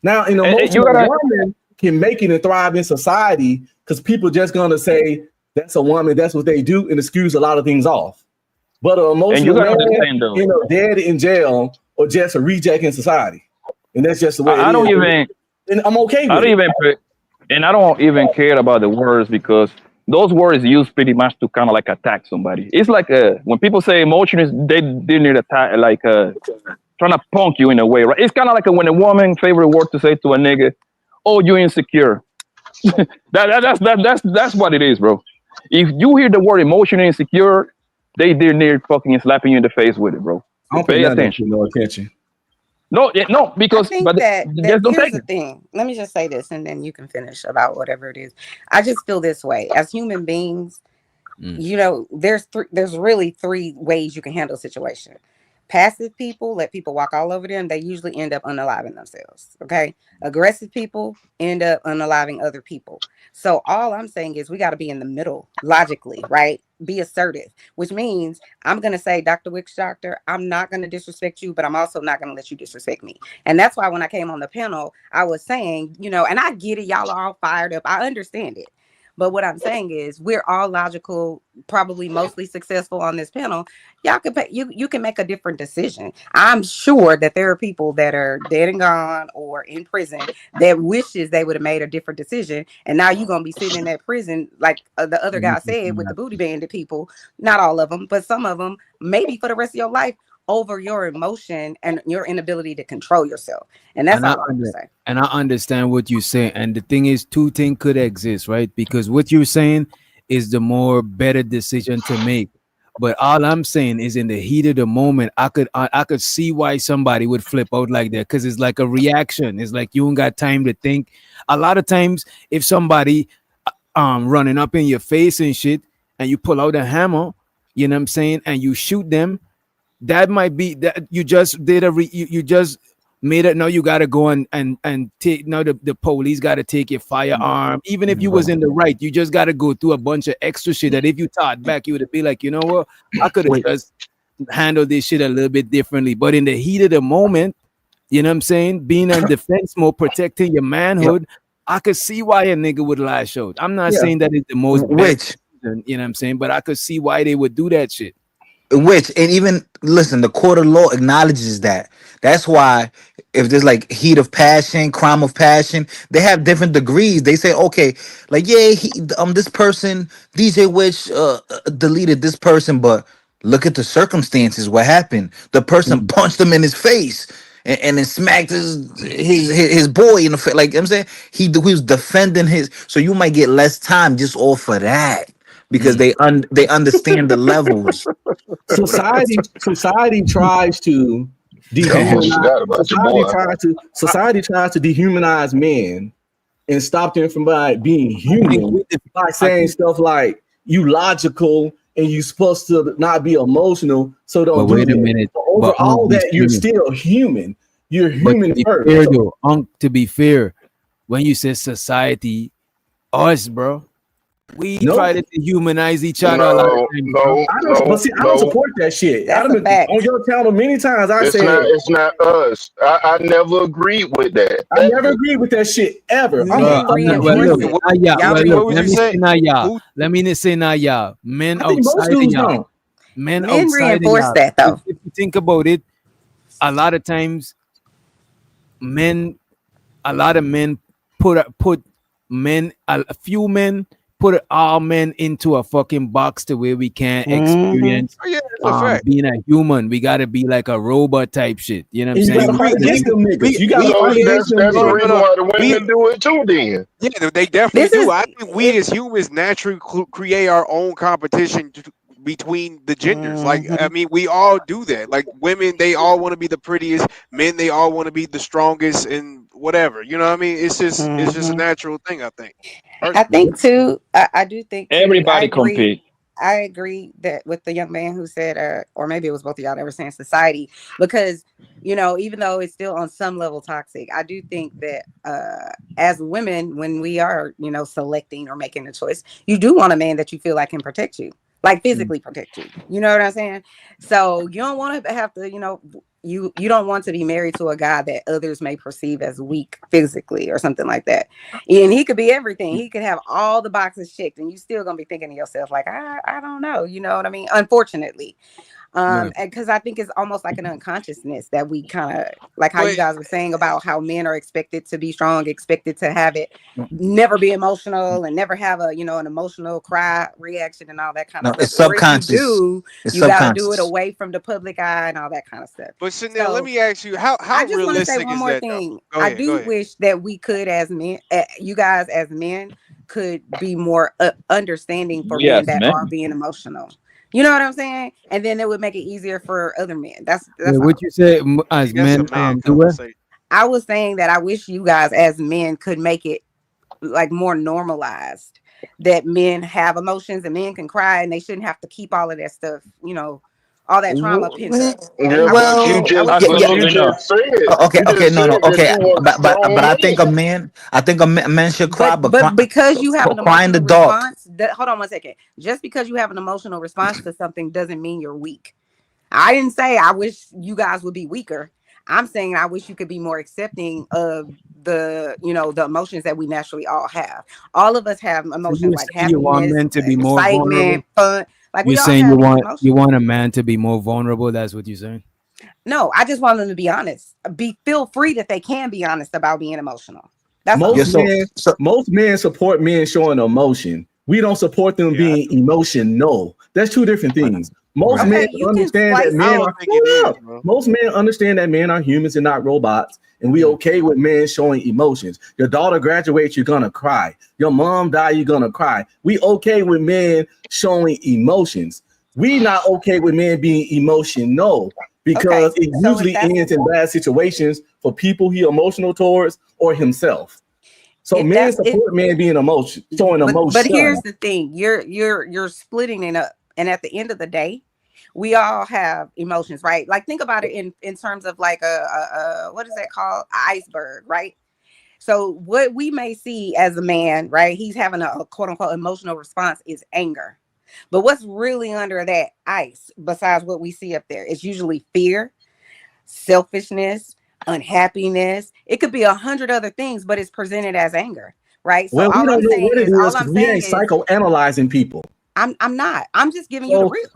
Now, an emotional woman can make it and thrive in society, because people just gonna say that's a woman, that's what they do, and excuse a lot of things off. But an emotional man, dead in jail or just a reject in society, and that's just the way I don't even. And I'm okay with I don't even care about the words, because those words used pretty much to kind of like attack somebody. It's like when people say emotion is they need attack, like trying to punk you in a way, right? It's kind of like when a woman favorite word to say to a nigga, "Oh, you insecure." That's what it is, bro. If you hear the word emotionally insecure, they near fucking slapping you in the face with it, bro. I don't Pay think that attention. no attention. No, no, I because think but that just don't here's take the it. thing. Let me just say this, and then you can finish about whatever it is. I just feel this way. As human beings, you know, there's really three ways you can handle a situation. Passive people let people walk all over them. They usually end up unaliving themselves. Okay. Aggressive people end up unaliving other people. So all I'm saying is we got to be in the middle logically, right? Be assertive, which means I'm going to say, Dr. Wicks Doctor, I'm not going to disrespect you, but I'm also not going to let you disrespect me. And that's why when I came on the panel, I was saying, you know, and I get it. Y'all are all fired up. I understand it. But what I'm saying is we're all logical, probably mostly successful on this panel. Y'all can you can make a different decision. I'm sure that there are people that are dead and gone or in prison that wishes they would have made a different decision. And now you're going to be sitting in that prison, like the other guy said, with the booty banded people, not all of them, but some of them, maybe for the rest of your life, over your emotion and your inability to control yourself. And that's all I'm saying. And I understand what you say. And the thing is, two things could exist, right? Because what you're saying is the more better decision to make. But all I'm saying is, in the heat of the moment, I could see why somebody would flip out like that, because it's like a reaction. It's like you ain't got time to think. A lot of times, if somebody running up in your face and shit, and you pull out a hammer, you know what I'm saying, and you shoot them, that might be that you just did you just made it. Now you got to go and take. Now the police got to take your firearm. Even if you was in the right, you just got to go through a bunch of extra shit that if you thought back, you would be like, you know what, I could have just handled this shit a little bit differently. But in the heat of the moment, you know what I'm saying, being on defense mode, protecting your manhood, I could see why a nigga would lash out. I'm not saying that it's the most best, you know what I'm saying, but I could see why they would do that shit. Which, and even listen, the court of law acknowledges that. That's why if there's like heat of passion, crime of passion, they have different degrees. They say, okay, like, yeah, this person, DJ Witch, deleted this person, but look at the circumstances. What happened? The person punched him in his face and then smacked his boy in the face. Like I'm saying, he was defending his. So you might get less time just off of that, because they understand the levels. Society tries to society tries to dehumanize men and stop them from being human by saying stuff like you logical and you supposed to not be emotional. So don't do that. But overall, that you're still human. You're human first. To be fair, when you say society, us, bro. We try to dehumanize each other. I don't support that shit. I've been on your channel many times. It's not us. I never agreed with that. I never agreed with that shit ever. Let me say now, y'all. Men outside of y'all. Men outside reinforce that though. If you think about it, a lot of times, a lot of men put men, a few men put all men into a fucking box to where we can't experience being a human. We gotta be like a robot type shit. You know what I'm saying? That's the reason why the women do it too. Then they definitely do. I think we as humans naturally create our own competition between the genders. Like, I mean, we all do that. Like, women, they all want to be the prettiest. Men, they all want to be the strongest and whatever. You know what I mean? It's just a natural thing, I think. I think too. I do think everybody compete. I agree that with the young man who said, or maybe it was both of y'all that were saying society, because you know, even though it's still on some level toxic, I do think that as women, when we are, you know, selecting or making a choice, you do want a man that you feel like can protect you, like physically protect you. You know what I'm saying? So you don't want to have to, you know, you don't want to be married to a guy that others may perceive as weak physically or something like that. And he could be everything. He could have all the boxes checked and you still gonna be thinking to yourself like, I don't know, you know what I mean? Unfortunately. Because I think it's almost like an unconsciousness that we kind of, like how you guys were saying about how men are expected to be strong, expected to have it, never be emotional and never have a, you know, an emotional cry reaction and all that kind of stuff. It's subconscious. You got to do it away from the public eye and all that kind of stuff. But Chanel, let me ask you, how I just want to say realistic one is more that? thing. Go ahead, I do wish that we could, as men, you guys as men, could be more understanding for Yes, men that man. are being emotional. You know what I'm saying? And then it would make it easier for other men. That's Yeah, all. what you say as That's a men man do it? conversation. I was saying that I wish you guys as men could make it like more normalized that men have emotions and men can cry and they shouldn't have to keep all of that stuff, you know, all that trauma pent up. Yeah, I but wish you people, I just, wish yeah, but people you would do yeah. that. just said, Okay, you okay, just no, said no, that okay, you was a but grown I think a man. man should cry, but But because you have an crying the emotional dark. response, hold on one second. Just because you have an emotional response to something doesn't mean you're weak. I didn't say I wish you guys would be weaker. I'm saying I wish you could be more accepting of the, you know, the emotions that we naturally all have. All of us have So emotions you're like saying you want happiness, men to be more excitement, vulnerable? fun. Like You're we all saying have you these want emotions. a man to be more vulnerable? That's what you're saying? No, I just want them to be honest. Feel free that they can be honest about being emotional. That's all. Most men support men showing emotion. We don't support them being emotional. That's two different things. Most Okay, men you can understand that slice men it. are most men understand that men are humans and not robots, and we okay with men showing emotions. Your daughter graduates, you're gonna cry. Your mom died, you're gonna cry. We okay with men showing emotions. We not okay with men being emotional because it so usually if that's ends in bad situations for people he emotional towards or himself. So if men that's it, support men being showing emotion. but here's the thing: you're splitting it up, and at the end of the day, we all have emotions, right? Like think about it in terms of like a what is that called? An iceberg, right? So what we may see as a man, right? He's having a quote unquote emotional response is anger. But what's really under that ice, besides what we see up there, is usually fear, selfishness, unhappiness. It could be 100 other things, but it's presented as anger, right? So Well, we all I'm don't know saying what it is, is all I'm because we saying ain't is, psychoanalyzing people. I'm not. I'm just giving you the So real.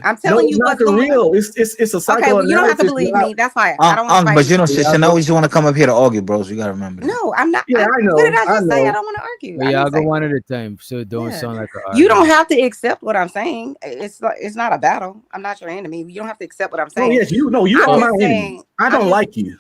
I'm no, telling it's you not what's the going on. real. It's a Okay, well, you don't have to psychoanalysis. believe me. That's fine. I don't want to fight But you know, you. Chanel always want to come up here to argue, bro. So you gotta remember that. No, I'm not. Yeah, I know. What did I I just say? I know. don't want to argue. But I y'all didn't go say one at a time, so it don't Yeah. sound like an You don't argument. have to accept what I'm saying. It's not a battle. I'm not your enemy. You don't have to accept what I'm No, saying. yes, you I'm are my just enemy. saying. I don't like you.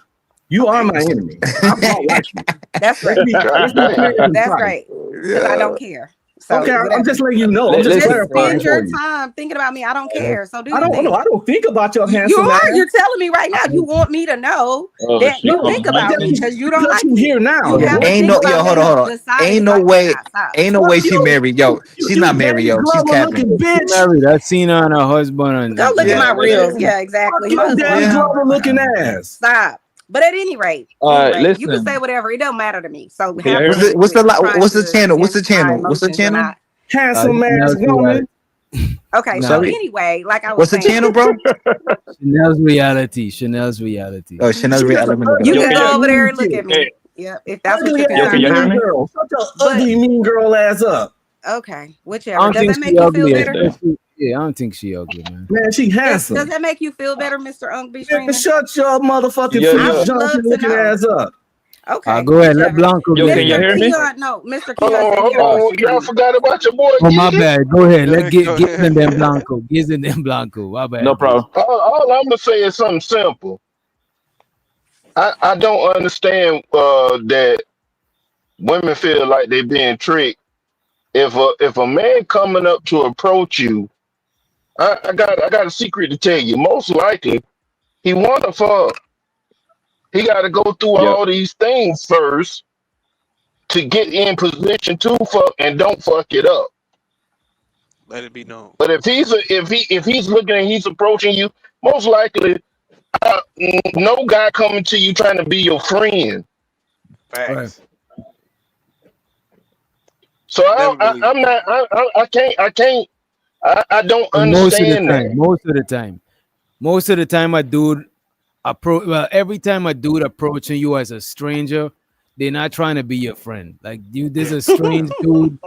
You are my enemy. I don't like you. That's great. Let's be clear and That's concise. great. Because I don't care. So Okay, I'm whatever. just letting you know. I'm just Just clarifying spend for your you. time thinking about me. I don't care. So do I your don't thing. know. I don't think about your You handsome are. ass. You're telling me right now. You want me to know that you No, think about me because you don't because like you me. here now. You have to Ain't think no yo, about hold me on, hold on. beside Ain't me. no Like, way, stop. ain't no way she married. Yo, she's not married, yo. She's capping. bitch. Married. I seen her and her husband on. Go look at my reels. Yeah, exactly. My husband Danny was Glover looking ass. Stop. But at any rate, you can say whatever. It don't matter to me. So have What's fun the what's with the trying what's the to channel? What's the sense my channel? What's the emotions or channel? not. Handsome ass woman. Okay, No. so anyway, like I was What's the saying, channel, bro? Chanel's reality. Chanel's reality. Oh, Chanel's reality. you can go over there and look at me. Yeah, if that's what Ugly you're ass concerned mean about. girl. Shut your ugly mean girl ass up. Okay, I whichever. don't Does think that make she you feel ugly. better? Especially, yeah, I don't think she ugly, man. Man, she Does handsome. that make you feel better, Mr. Unk Man, shut your motherfucking Yeah, Philip yeah. Johnson looking ass up. Okay, Go ahead. Let whichever. Blanco Yo, get can in you there. hear me? Keon, no, Mr. Hold Keon said on, he had a hold on. question for Y'all you. forgot about your boy Oh, my Gizzy? bad. Go ahead. Let Go get ahead. in them Blanco. Get in them Blanco. My bad. No problem. All I'm gonna say is something simple. I don't understand that women feel like they're being tricked. If a man coming up to approach you, I got a secret to tell you. Most likely, he wanna fuck. He got to go through Yep. all these things first to get in position to fuck and don't fuck it up. Let it be known. But if he's looking and he's approaching you, most likely, no guy coming to you trying to be your friend. Facts. So Never believe I'm not. I can't. I don't And most of the understand time, that. most of the time, a dude every time a dude approaching you as a stranger, they're not trying to be your friend. Like you, this is a strange dude.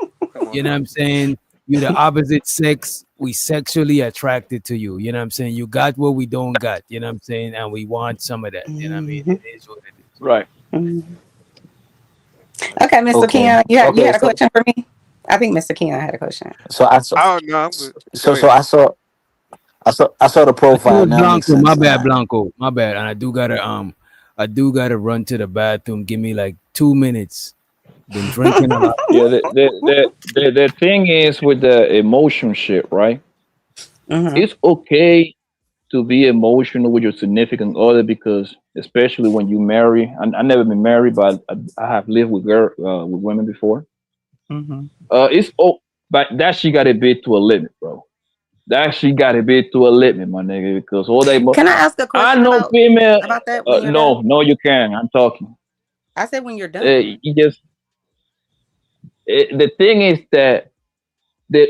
You know what I'm saying? You're the opposite sex. We sexually attracted to you. You know what I'm saying? You got what we don't got. You know what I'm saying? And we want some of that. You know what I mean? It is what it is. Right. Okay, Mr. Okay. Keon, you had a So question for me? I think Mr. Keon had a question. I don't know. I'm good. so Go ahead. I saw the profile. It was Now it makes Blanco. My sense. bad, Blanco. My bad. And I do gotta run to the bathroom. Give me like 2 minutes. Been drinking a lot. Yeah, the thing is with the emotion shit, right? It's okay to be emotional with your significant other because, especially when you marry, I never been married, but I have lived with with women before. It's but that she got a bit to a limit, bro. That she got a bit to a limit, my nigga, because all they. Can I ask a I question know female. about that when you're No, done? no, you can. I'm talking. I said when you're done. You just the thing is that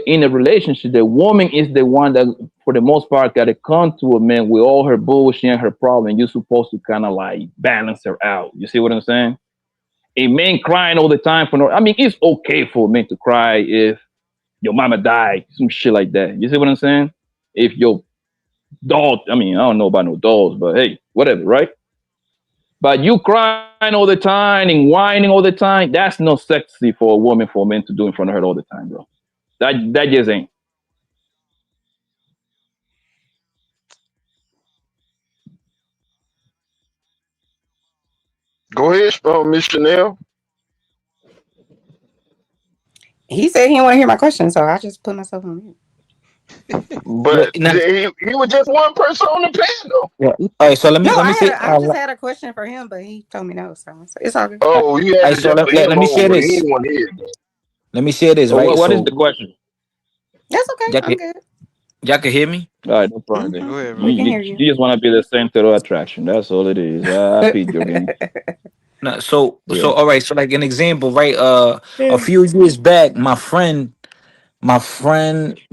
in a relationship, the woman is the one that, for the most part, got to come to a man with all her bullshit and her problem. You're supposed to kind of like balance her out. You see what I'm saying? A man crying all the time for no. I mean, it's okay for a man to cry if your mama died, some shit like that. You see what I'm saying? If your dog, I mean, I don't know about no dogs, but hey, whatever, right? But you crying all the time and whining all the time, that's not sexy for a woman, for a man to do in front of her all the time, bro. That just ain't. Go ahead, Miss Chanel. He said he didn't want to hear my question, so I just put myself on mute. But he was just one person on the panel. Yeah. All right, so let me say. I just had a question for him, but he told me no, so it's all good. Oh, you had to so just let me share this. He didn't want to hear it. Let me share this, So right? what is the question? That's okay. I'm good. Y'all can hear me? All right, no problem. Go ahead, We can hear you. You just want to be the center of attraction. That's all it is. I feed your game. No, so Yeah. all right, so like an example, right? A few years back, my friend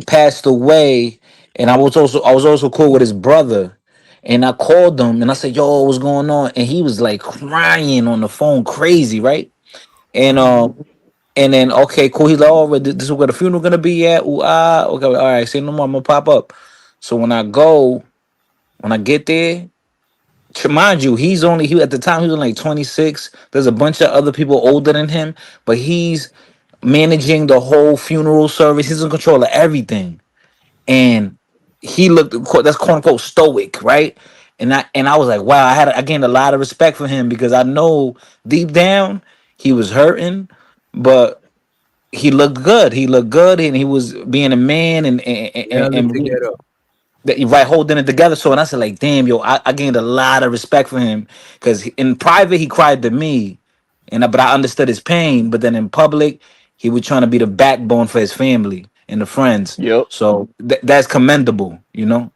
passed away, and I was also cool with his brother. And I called him and I said, "Yo, what's going on?" And he was like crying on the phone, crazy, right? And then okay, cool. He's like, "Oh, this is where the funeral gonna be at." Ooh, okay, all right. Say no more. I'm gonna pop up. So when I get there, mind you, he at the time he was like 26. There's a bunch of other people older than him, but he's managing the whole funeral service. He's in control of everything, and he looked that's quote unquote stoic, right? And I was like, wow, I gained a lot of respect for him because I know deep down he was hurting, but he looked good. He looked good, and he was being a man right, holding it together. So, and I said, like, damn, yo, I gained a lot of respect for him because in private he cried to me, but I understood his pain. But then in public, he was trying to be the backbone for his family and the friends. Yep. So that's commendable, you know.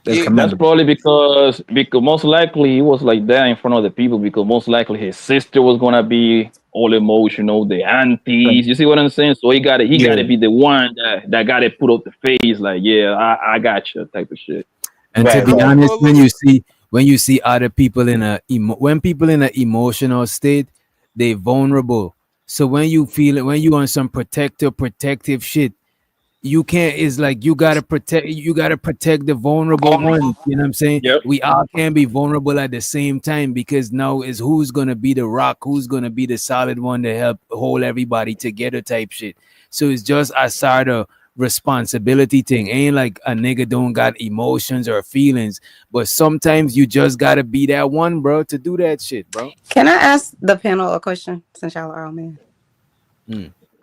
That's That's probably because most likely he was like that in front of the people because most likely his sister was gonna be all emotional, the aunties. You see what I'm saying? So he gotta be the one that gotta put up the face, like, yeah, I got you, type of shit. And to be honest, when you see other people when people in an emotional state, they vulnerable. So when you feel it, when you on some protective shit, you can't. It's like you gotta protect the vulnerable ones. You know what I'm saying? Yep. We all can be vulnerable at the same time because now is who's gonna be the rock, who's gonna be the solid one to help hold everybody together type shit. So it's just a sort of responsibility thing. Ain't like a nigga don't got emotions or feelings, but sometimes you just gotta be that one, bro, to do that shit, bro. Can I ask the panel a question since y'all are all men?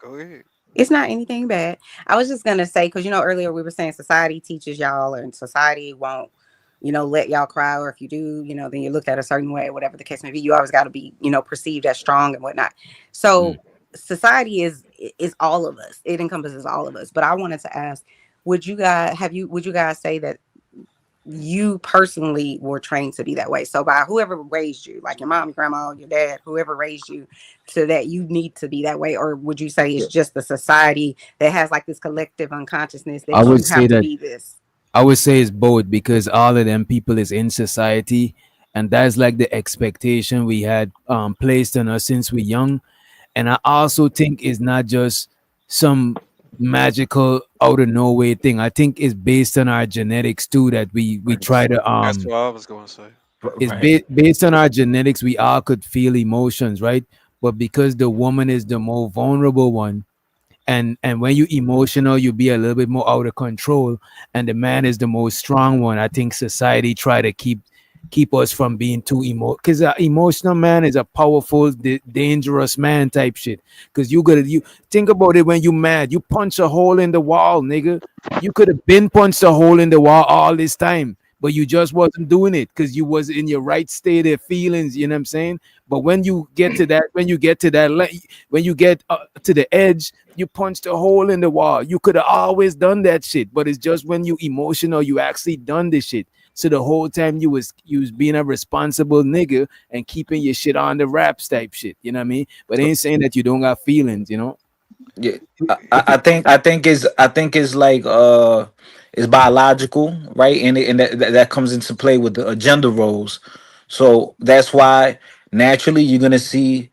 Go ahead. It's not anything bad. I was just gonna say, because earlier we were saying society teaches y'all, and society won't, let y'all cry, or if you do, then you're looked at a certain way, whatever the case may be. You always got to be, perceived as strong and whatnot. So society is all of us. It encompasses all of us. But I wanted to ask, would you guys say that you personally were trained to be that way? So by whoever raised you, like your mom, your grandma, your dad, whoever raised you, so that you need to be that way? Or would you say it's just the society that has like this collective unconsciousness that I would you say have to that be this? I would say it's both because all of them people is in society, and that's like the expectation we had placed on us since we're young. And I also think it's not just some magical out of nowhere thing. I think it's based on our genetics too, that we try to That's what I was gonna say. it's based on our genetics. We all could feel emotions, right? But because the woman is the more vulnerable one, and when you emotional, you be a little bit more out of control, and the man is the most strong one. I think society try to keep keep us from being too because an emotional man is a powerful, dangerous man type shit. Because you think about it, when you mad, you punch a hole in the wall, nigga. You could have been punched a hole in the wall all this time, but you just wasn't doing it because you was in your right state of feelings. You know what I'm saying? But when you get to that, when you get to the edge, you punched a hole in the wall. You could have always done that shit, but it's just when you emotional, you actually done this shit. So the whole time you was being a responsible nigga and keeping your shit on the raps type shit. You know what I mean? But it ain't saying that you don't got feelings. You know? Yeah, I think it's like it's biological, right? And that comes into play with the gender roles. So that's why naturally you're gonna see.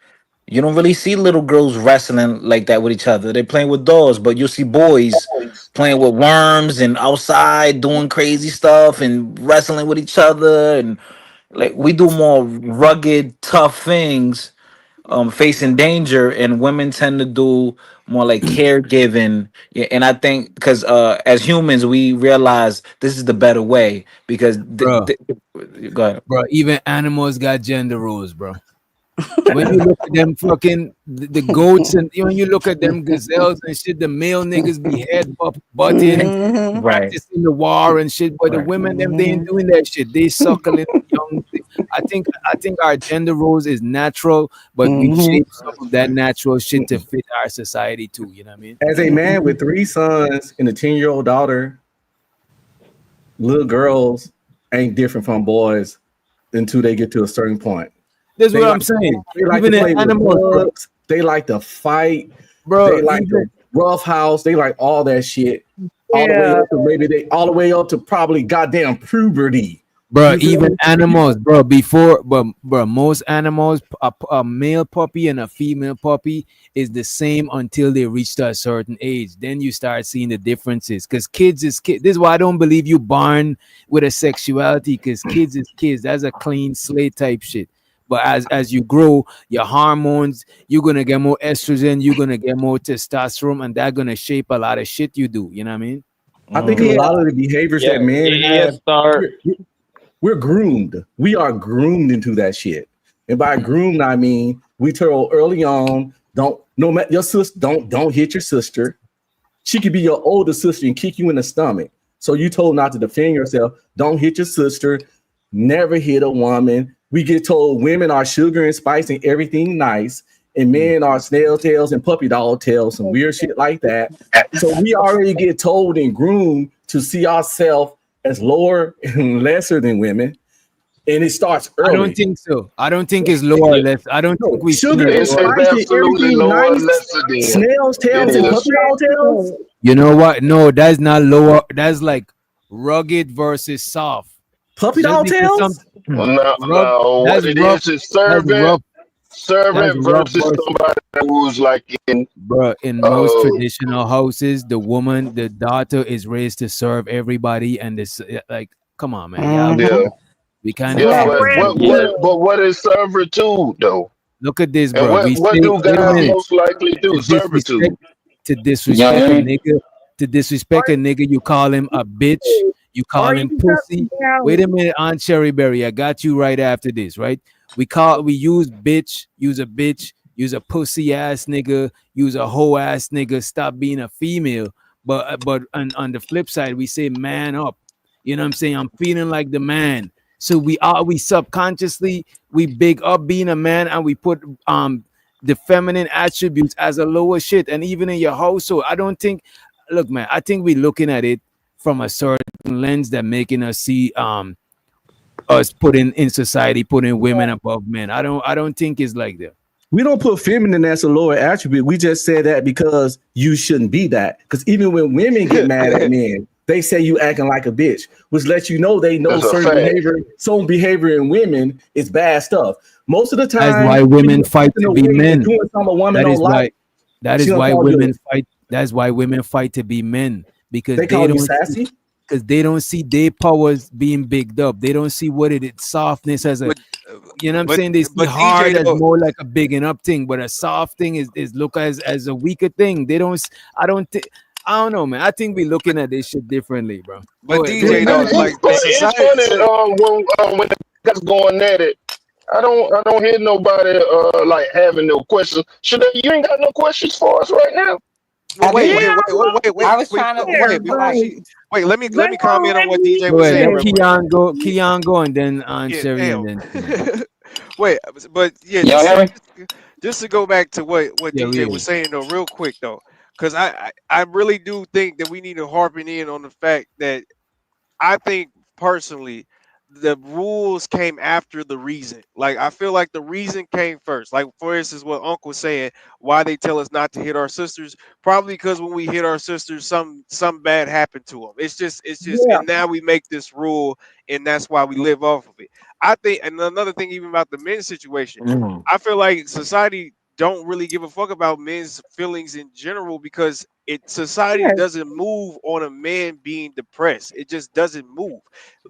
You don't really see little girls wrestling like that with each other. They're playing with dolls, but you'll see boys playing with worms and outside doing crazy stuff and wrestling with each other. And like we do more rugged, tough things, facing danger, and women tend to do more like caregiving. Yeah, and I think because as humans, we realize this is the better way because Bro, go ahead. bro, even animals got gender roles, bro. When you look at them fucking the goats and when you look at them gazelles and shit, the male niggas be head butting, practicing the war and shit. But the women, them they ain't doing that shit. They suckling young. I think our gender roles is natural, but we shape some of that natural shit to fit our society too. You know what I mean? As a man with 3 sons and a 10-year-old daughter, little girls ain't different from boys until they get to a certain point. That's what I'm saying. They like Even to play the with animals, bugs. They like to fight, bro. They like the rough house. They like all that shit. All the way up to probably goddamn puberty. Bro, even animals, bro. Bro, most animals, a male puppy and a female puppy is the same until they reach to a certain age. Then you start seeing the differences. Because kids is kids. This is why I don't believe you born with a sexuality. Because kids is kids. That's a clean slate type shit. But as you grow, your hormones, you're gonna get more estrogen, you're gonna get more testosterone, and that's gonna shape a lot of shit you do. You know what I mean? I think a lot of the behaviors that men have, we're groomed. We are groomed into that shit. And by groomed, I mean we told early on, don't your sister, don't hit your sister. She could be your older sister and kick you in the stomach. So you told not to defend yourself. Don't hit your sister. Never hit a woman. We get told women are sugar and spice and everything nice, and men are snail tails and puppy dog tails, some weird shit like that. So we already get told and groomed to see ourselves as lower and lesser than women, and it starts early. I don't think so. I don't think it's lower or less. I don't think we sugar and spice and everything nice. Snails tails and puppy dog tails. You know what? No, that's not lower. That's like rugged versus soft. Puppy dog tails? No, what it is servant versus somebody who's like in most traditional houses, the daughter is raised to serve everybody, and this like, come on, man. We kind of. But what is servitude though? Look at this, and bro. what do guys most likely do? Servitude. To disrespect a nigga. To disrespect a nigga, you call him a bitch. You call him pussy. Wait a minute, Aunt Cherryberry. I got you right after this, right? We use bitch, use a bitch, use a pussy ass nigga, use a hoe ass nigga, stop being a female. But on the flip side, we say man up. You know what I'm saying? I'm feeling like the man. So we subconsciously we big up being a man, and we put the feminine attributes as a lower shit. And even in your household, I don't think, look, man, I think we're looking at it from a certain lens that making us see us putting in society, putting women above men. I don't think it's like that. We don't put feminine as a lower attribute. We just say that because you shouldn't be that. Because even when women get mad at men, they say you acting like a bitch, which lets you know they know certain behavior in women is bad stuff. Most of the time, that's why women fight to be men. That is why women fight. That's why women fight to be men. Because they don't sassy. Because they don't see their powers being bigged up. They don't see what it is softness as a, you know what I'm saying? They see hard DJ, as more like a bigging up thing, but a soft thing is look as a weaker thing. They don't. I don't know, man. I think we're looking at this shit differently, bro. But DJ, though, like it's funny when that's going at it. I don't hear nobody like having no questions. You ain't got no questions for us right now? Well, wait. I was trying to Wait, before she, wait. Let me comment on what DJ Go was ahead. saying. Let Real quick. Keon go, and then Yeah, Sherry, damn. and then Wait, but yeah, Y'all hear me? just to go back to what yeah, DJ was saying though, real quick though, because I really do think that we need to harping in on the fact that I think personally the rules came after the reason. Like I feel like the reason came first. Like for instance, what Uncle was saying, why they tell us not to hit our sisters, probably because when we hit our sisters, some bad happened to them. It's just, Yeah. and now we make this rule, and that's why we live off of it. I think, and another thing, even about the men's situation, I feel like society don't really give a fuck about men's feelings in general because society Yes. doesn't move on a man being depressed. It just doesn't move.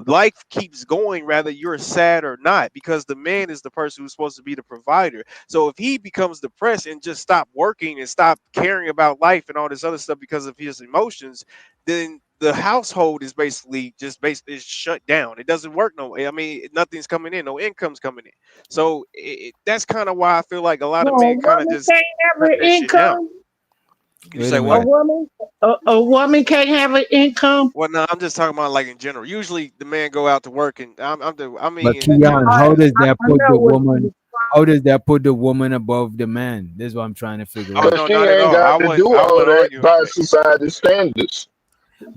Life keeps going, rather you're sad or not, because the man is the person who's supposed to be the provider. So if he becomes depressed and just stop working and stop caring about life and all this other stuff because of his emotions, then the household is basically is shut down. It doesn't work no way. I mean, nothing's coming in, no income's coming in. So that's kind of why I feel like a lot of No, a men kind of woman just can't have shut an that shit down. income. You Wait say a what? A woman can't have an income. Well, no, I'm just talking about like in general. Usually, the man go out to work, and I but mean, in Keon, general. how does that I put know the what woman? How does that put the woman above the man? This is what I'm trying to figure Oh out. But no, she not at ain't all. I got to wouldn't. do I all wouldn't that argue by that. society standards.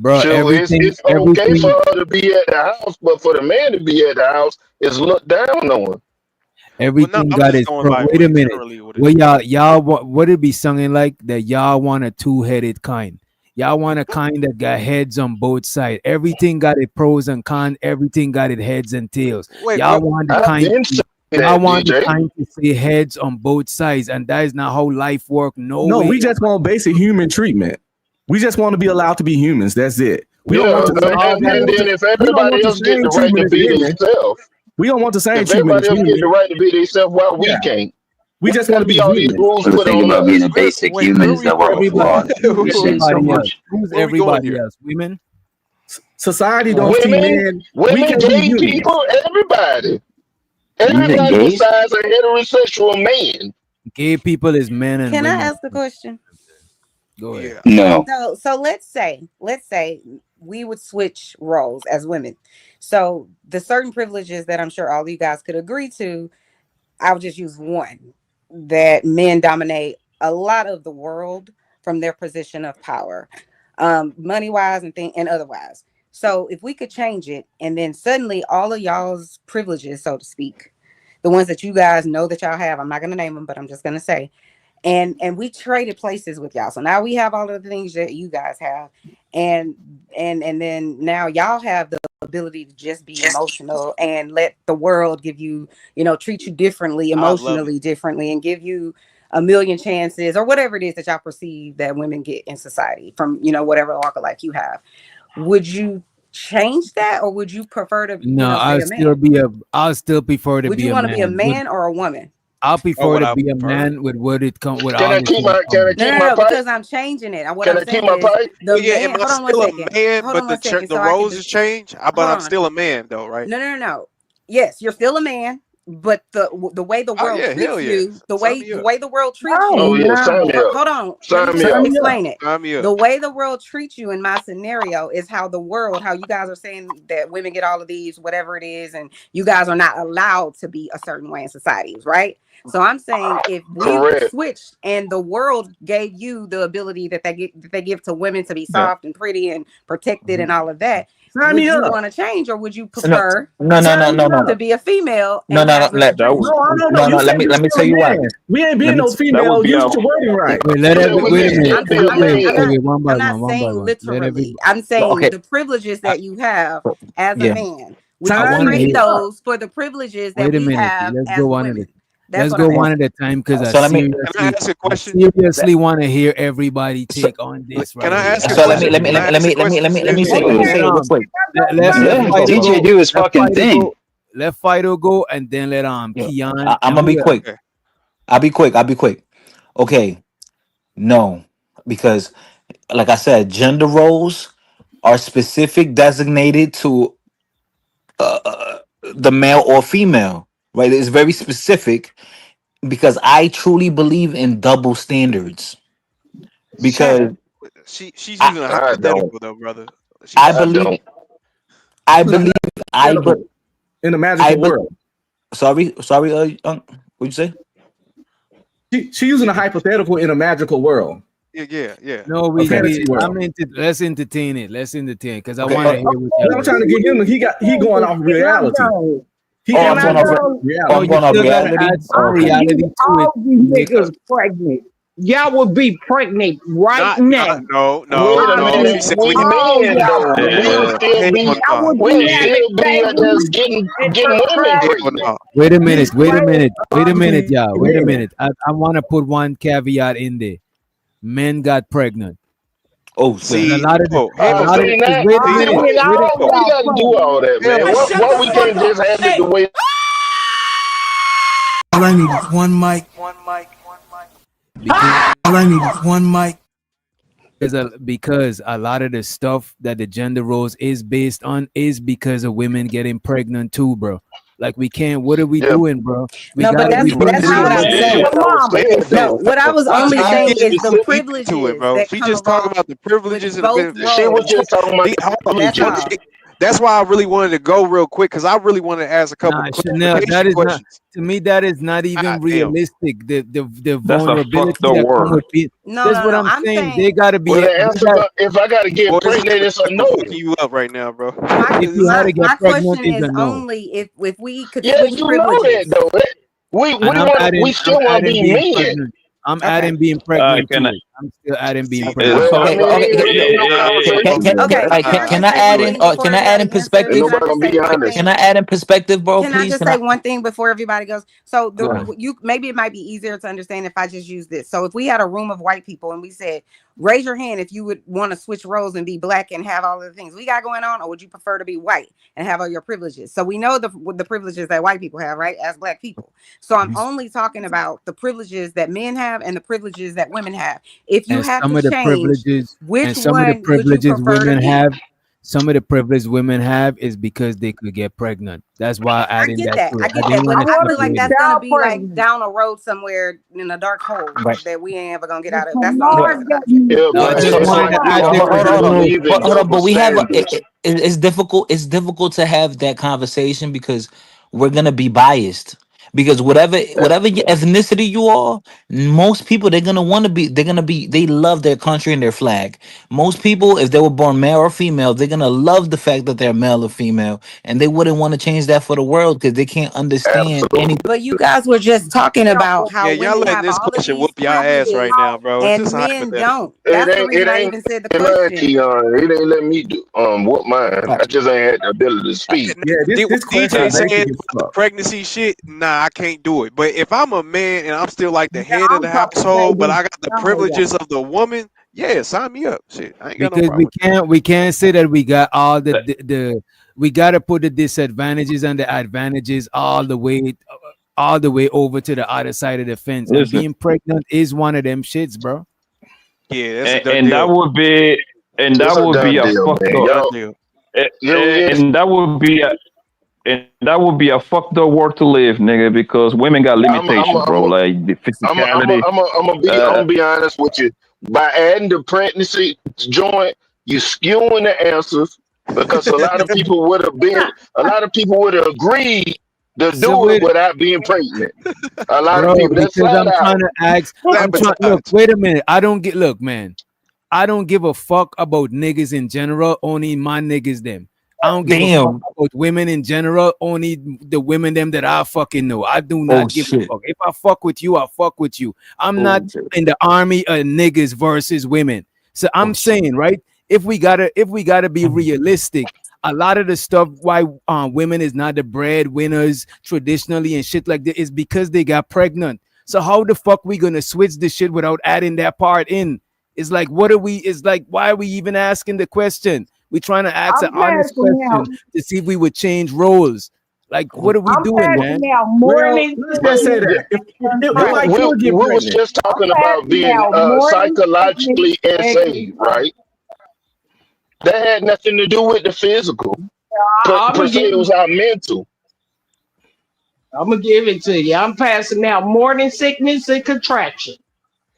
Bro, So it's okay for her to be at the house, but for the man to be at the house is looked down on. Well, no, everything I'm got just its going pro. by Wait a what minute. generally what it Well, is. y'all what it be singing like that? Y'all want a two-headed kind. Y'all want a kind that got heads on both sides. Everything got its pros and cons. Everything got its heads and tails. Wait, Y'all what? want the I kind. didn't say Y'all that, want the DJ. kind to say heads on both sides, and that is not how life work. No No, way. we just want basic human treatment. We just want to be allowed to be humans. That's it. We don't Yeah, want We the all and got then it. if we don't want everybody the else get same the right treatment to as be women. themselves, We don't want the same if treatment everybody as else get the human. right to be themselves, why we Yeah, can't? we Why just want gotta to be be all these human. rules So the put thing on about being a us? basic Wait, human where is we that we're going? Everybody, flawed. We're saying so everybody else. much. Who's Where we going everybody here? else? Women. Society don't see Women, man. We women, can be gay humans. people, everybody. Even Everybody gays? besides a heterosexual man. Gay people is men and Can I women. ask a question? Go ahead. Yeah. No. So let's say we would switch roles as women. So the certain privileges that I'm sure all of you guys could agree to, I'll just use one, that men dominate a lot of the world from their position of power, money wise and otherwise. So if we could change it, and then suddenly all of y'all's privileges, so to speak, the ones that you guys know that y'all have, I'm not going to name them, but I'm just going to say, and we traded places with y'all. So now we have all of the things that you guys have, and then now y'all have the ability to just be emotional and let the world give you, treat you differently, I love it. emotionally differently, and give you a million chances or whatever it is that y'all perceive that women get in society from, whatever walk of life you have. Would you change that, or would you prefer to, No, stay a man? I'll still prefer to Would be you a want to be a man. man or a woman? I'll Oh, prefer what to I be a prefer. man with what it come with Can all I the keep things my come with. No, pipe? because I'm changing it. And what Can I'm I keep saying my is pipe? the Well, yeah, am man. I Hold on one still a second. man? Hold But on one second. the So I can roles has just changed. But hold I'm on. still a man, though, right? No. Yes, you're still a man, but the way the Oh world yeah, treats hell yeah. you, the Sign way me the up. way the world treats Oh you. yeah, sign me up. Hold on. Let Sign me me up. explain it. Sign me The up. way the world treats you in my scenario is how you guys are saying that women get all of these, whatever it is, and you guys are not allowed to be a certain way in societies, right? So I'm saying if we Correct. switched and the world gave you the ability that they give to women to be Yeah. soft and pretty and protected and all of that, Sign would me you up. want to change, or would you No, prefer no. Sign me to up. be a female No, and no, no. have your That was dreams? No. You Let said me you tell still a you why. man. We ain't Let being me no that would female. be Use a your wording right. Wait, let yeah, every we wait a can minute. still be a man. Wait, one by I'm not one, saying Let every literally. I'm saying Okay. the privileges that you have as a Yeah. man. Would I you Sign want to me trade hear. up. those for the privileges that Wait a we minute. have Let's as go one at a women? That's Let's what go I'm one asking. at a time because So let me. Can I ask a I question? seriously want to hear everybody So, take on this Can right I here. ask a so let me question? let me Can let I me let ask a me let me question let me let me say seriously? it. Let me Let say it real quick. let Let Let me go. DJ do his fucking thing. let Fido go and then let Yeah. Keon I'm and gonna be we quick. Okay. I'll be quick. Okay. No, because like I said, gender roles are specific designated to the male or female, right? It's very specific because I truly believe in double standards. Because She's using a I hypothetical though, brother. I believe I believe I be, in a I magical be, world. sorry, what'd you say? She using a hypothetical in a magical world. Yeah. No, A fantasy world. let's entertain it. Let's entertain because I Okay. want to hear what I'm y'all trying to get him. He going off reality. I'm going off reality. add some Okay. reality to it. All these niggas pregnant. Y'all would be pregnant right now. No. Wait a minute. She said We men though. Yeah. We still be just getting women pregnant. Wait a minute, y'all. Wait a minute. I want to put one caveat in there. Men got pregnant. Oh, see, a lot of We got to do all that, man. Why we can't just have it the way? All I need is one mic. All I need is one mic. Because a lot of the stuff that the gender roles is based on is because of women getting pregnant too, bro. Like we can't. What are we doing, bro? No, but that's not what I'm saying. No, what I was only saying is the privileges that She come just talking along about the privileges and both the benefits. She was just talking about That's all. That's why I really wanted to go real quick because I really want to ask a couple of Chanel, that is not, questions. to me, that is not even realistic. The That's a vulnerability fucked up that come word. with it. That's what I'm saying. They gotta be. Well, the answer, if I gotta get pregnant, it's a no. You up right now, bro? If you had to My get pregnant, question is is a no. only if we could Yeah, switch you know privileges. that though. We still want to be men. Pregnant. I'm adding being pregnant to it. I'm still adding being pregnant. Can I add in? Can I add in perspective? Can I add in perspective, bro? Can I Please. just say one thing before everybody goes? So maybe it might be easier to understand if I just use this. So if we had a room of white people and we said, raise your hand if you would want to switch roles and be black and have all of the things we got going on, or would you prefer to be white and have all your privileges? So we know the privileges that white people have, right, as black people. So I'm only talking about the privileges that men have and the privileges that women have. If you And have some to of the change, privileges which and some of one the would you privileges prefer to women be? have, some of the privilege women have is because they could get pregnant. That's why I I added get that that. to I it. get I that, didn't but want I to feel like that's separate it. gonna be like down a road somewhere in a dark hole Right. that we ain't ever gonna get out of. That's the only reason. I just wanted to add that Hold on, but we have it's difficult. It's difficult to have that conversation because we're gonna be biased. Because whatever your ethnicity you are, most people they love their country and their flag. Most people, if they were born male or female, they're gonna love the fact that they're male or female, and they wouldn't want to change that for the world because they can't understand anything. But you guys were just talking about how Yeah, y'all women letting have this all of question these whoop y'all ass right privileges now, bro. It's and just a men hypothetical. don't. That's the reason I ain't even said the mine, question. Keon. It ain't let me do what mine. I just ain't had the ability to speak. Yeah, this question DJ is basic saying as the fuck. pregnancy shit, nah, I can't do it. But if I'm a man and I'm still like the head of the household, but I got the privileges of the woman, yeah, sign me up. Shit, I ain't got no Because problem. we can't say that we got all the we got to put the disadvantages and the advantages all the way over to the other side of the fence. And Listen. being pregnant is one of them shits, bro. Yeah, that's a done And deal. that would be It's a done a deal, fucked man. up. Y'all, And that would be a fucked up world to live, nigga, because women got limitations, bro. Like the physicality. I'm gonna be honest with you. By adding the pregnancy joint, you skewing the answers because a lot of people would have agreed to do it without being pregnant. A lot of people. That's Because flat I'm out. trying to ask. Look, wait a minute. Look, man. I don't give a fuck about niggas in general. Only my niggas them. I don't give a fuck about women in general. Only the women them that I fucking know. I do not give a fuck. If I fuck with you, I fuck with you. I'm not in the army of niggas versus women. So I'm saying, right? If we gotta be realistic, a lot of the stuff why women is not the breadwinners traditionally and shit like that is because they got pregnant. So how the fuck we gonna switch this shit without adding that part in? It's like, what are we? It's like, why are we even asking the question? We're trying to ask an honest question to see if we would change roles. Like, what are we doing, man? Let's just say that. We was just talking about being psychologically insane, right? That had nothing to do with the physical. Per se, it was our mental. I'm gonna give it to you. I'm passing out morning sickness and contraction.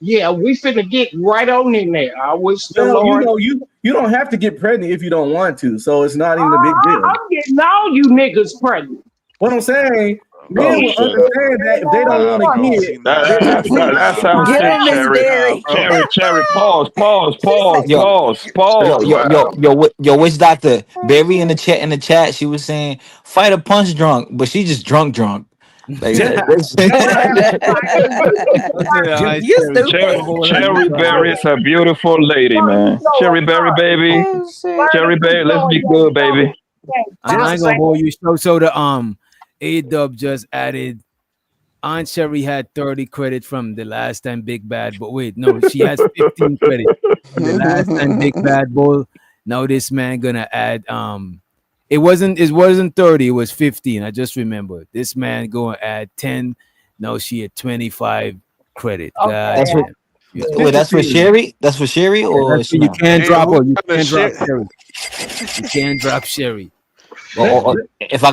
Yeah, we finna get right on in there. I wish the Well, Lord. you don't have to get pregnant if you don't want to, so it's not even a big deal. I'm getting all you niggas pregnant. What I'm saying, Oh, men will shit. understand that if they don't want to get, That sounds Get sick, him, Miss Berry. Cherry, pause. Yo, which doctor? Barry in the chat, she was saying fight a punch drunk, but she just drunk. Like, You stupid. Cherry Berry is a beautiful lady, man. Cherry Berry, baby. Cherry Berry, let's be good, baby. I ain't gonna hold you. So the A-Dub just added. Aunt Sherry had 30 credit from the last time Big Bad, but wait, no, she has 15 credit from the last time Big Bad Bull. Now this man gonna add it wasn't 30, it was 15. I just remembered. This man gonna add 10. Now she had 25 credit. That's what. Wait, that's for Sherry. That's for Sherry, or you can't drop her. You can't drop shit. Sherry. You can't drop Sherry. Or if I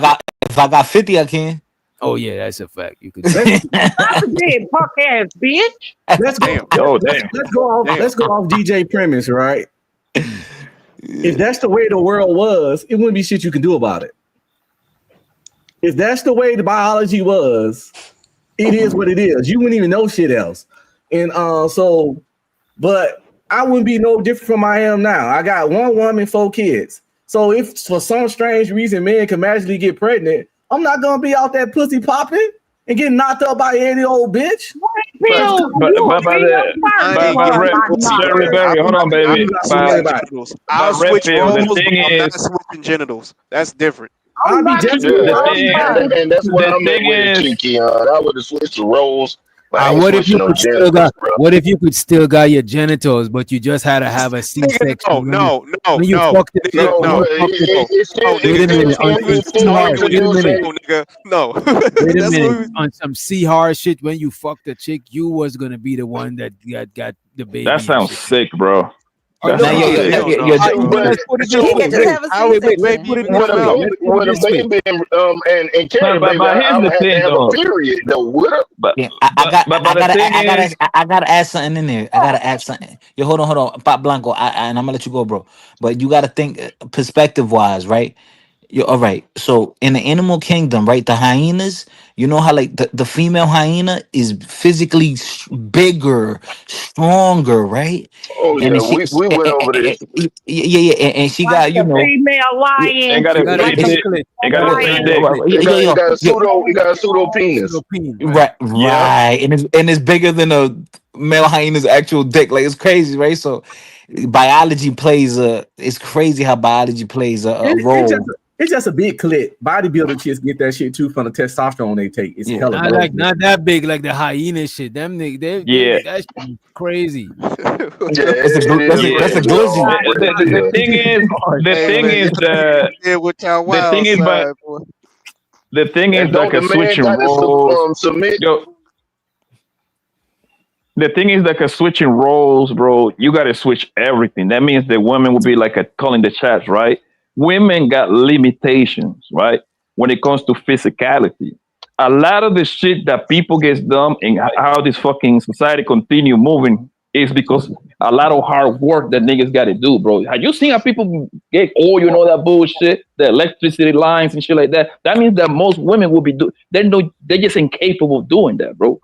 got 50, I can. Oh yeah, that's a fact. You could. I'm dead, punk ass bitch. let's go. Oh, damn. Let's go off DJ premise, right? If that's the way the world was, it wouldn't be shit you can do about it. If that's the way the biology was, it is what it is. You wouldn't even know shit else. And but I wouldn't be no different from I am now. I got 1 woman, 4 kids. So if for some strange reason men can magically get pregnant, I'm not gonna be out there pussy popping and getting knocked up by any old bitch. Cherry Berry, hold on, baby. I'll switch Redfield, roles, the but thing I'm not is- switching genitals. That's different. I'll be just And that's what the I'm thing with is- Kiki on. I would have switched the roles. but I ain't What if you switching no could still genitals, got? bro. What if you could still got your genitals, but you just had to have a C-section? No. When you fucked the chick, No, when no, you fucked the- it's still, Wait a minute, on some C-hard, wait a minute. Nigga. No. Wait a That's minute. what On some C-hard shit, when you fucked the chick, you was gonna be the one that got the baby. That and sick, shit. bro. That's Now, sick. Let's put it this He way. can just have a Wait, C-section. let's put it When this way. Let's put a it this way. baby and carry But baby, I here's the would have thing, to have though. a period though. What up? But Yeah, I is, gotta add something in there. I gotta add something. Yo, hold on, Pop Blanco. And I'm gonna let you go, bro. But you gotta think perspective wise, right? Yo, all right. So in the animal kingdom, right, the hyenas. You know how like the female hyena is physically bigger, stronger, right? Oh And yeah, then we went over this. yeah, and she got The female lion. ain't got a Gotta big be dick. clear. Ain't got a big dick. He got a pseudo penis. Right, and it's bigger than a male hyena's actual dick. Like it's crazy, right? So biology plays it's crazy how biology plays a role. It's just a big clit. Bodybuilder kids get that shit too from the testosterone they take. It's hella dope. Not that big like the hyena shit. Them niggas, that shit is crazy. That's a glizzy. The thing is, the thing is like a switching roles. Yo, the thing is like a switching roles, bro. You got to switch everything. That means the women will be like calling the shots, right? Women got limitations, right? When it comes to physicality. A lot of the shit that people get done and how this fucking society continue moving is because a lot of hard work that niggas got to do, bro. Have you seen how people get oil, you know, that bullshit, the electricity lines and shit like that? That means that most women will be they're just incapable of doing that, bro.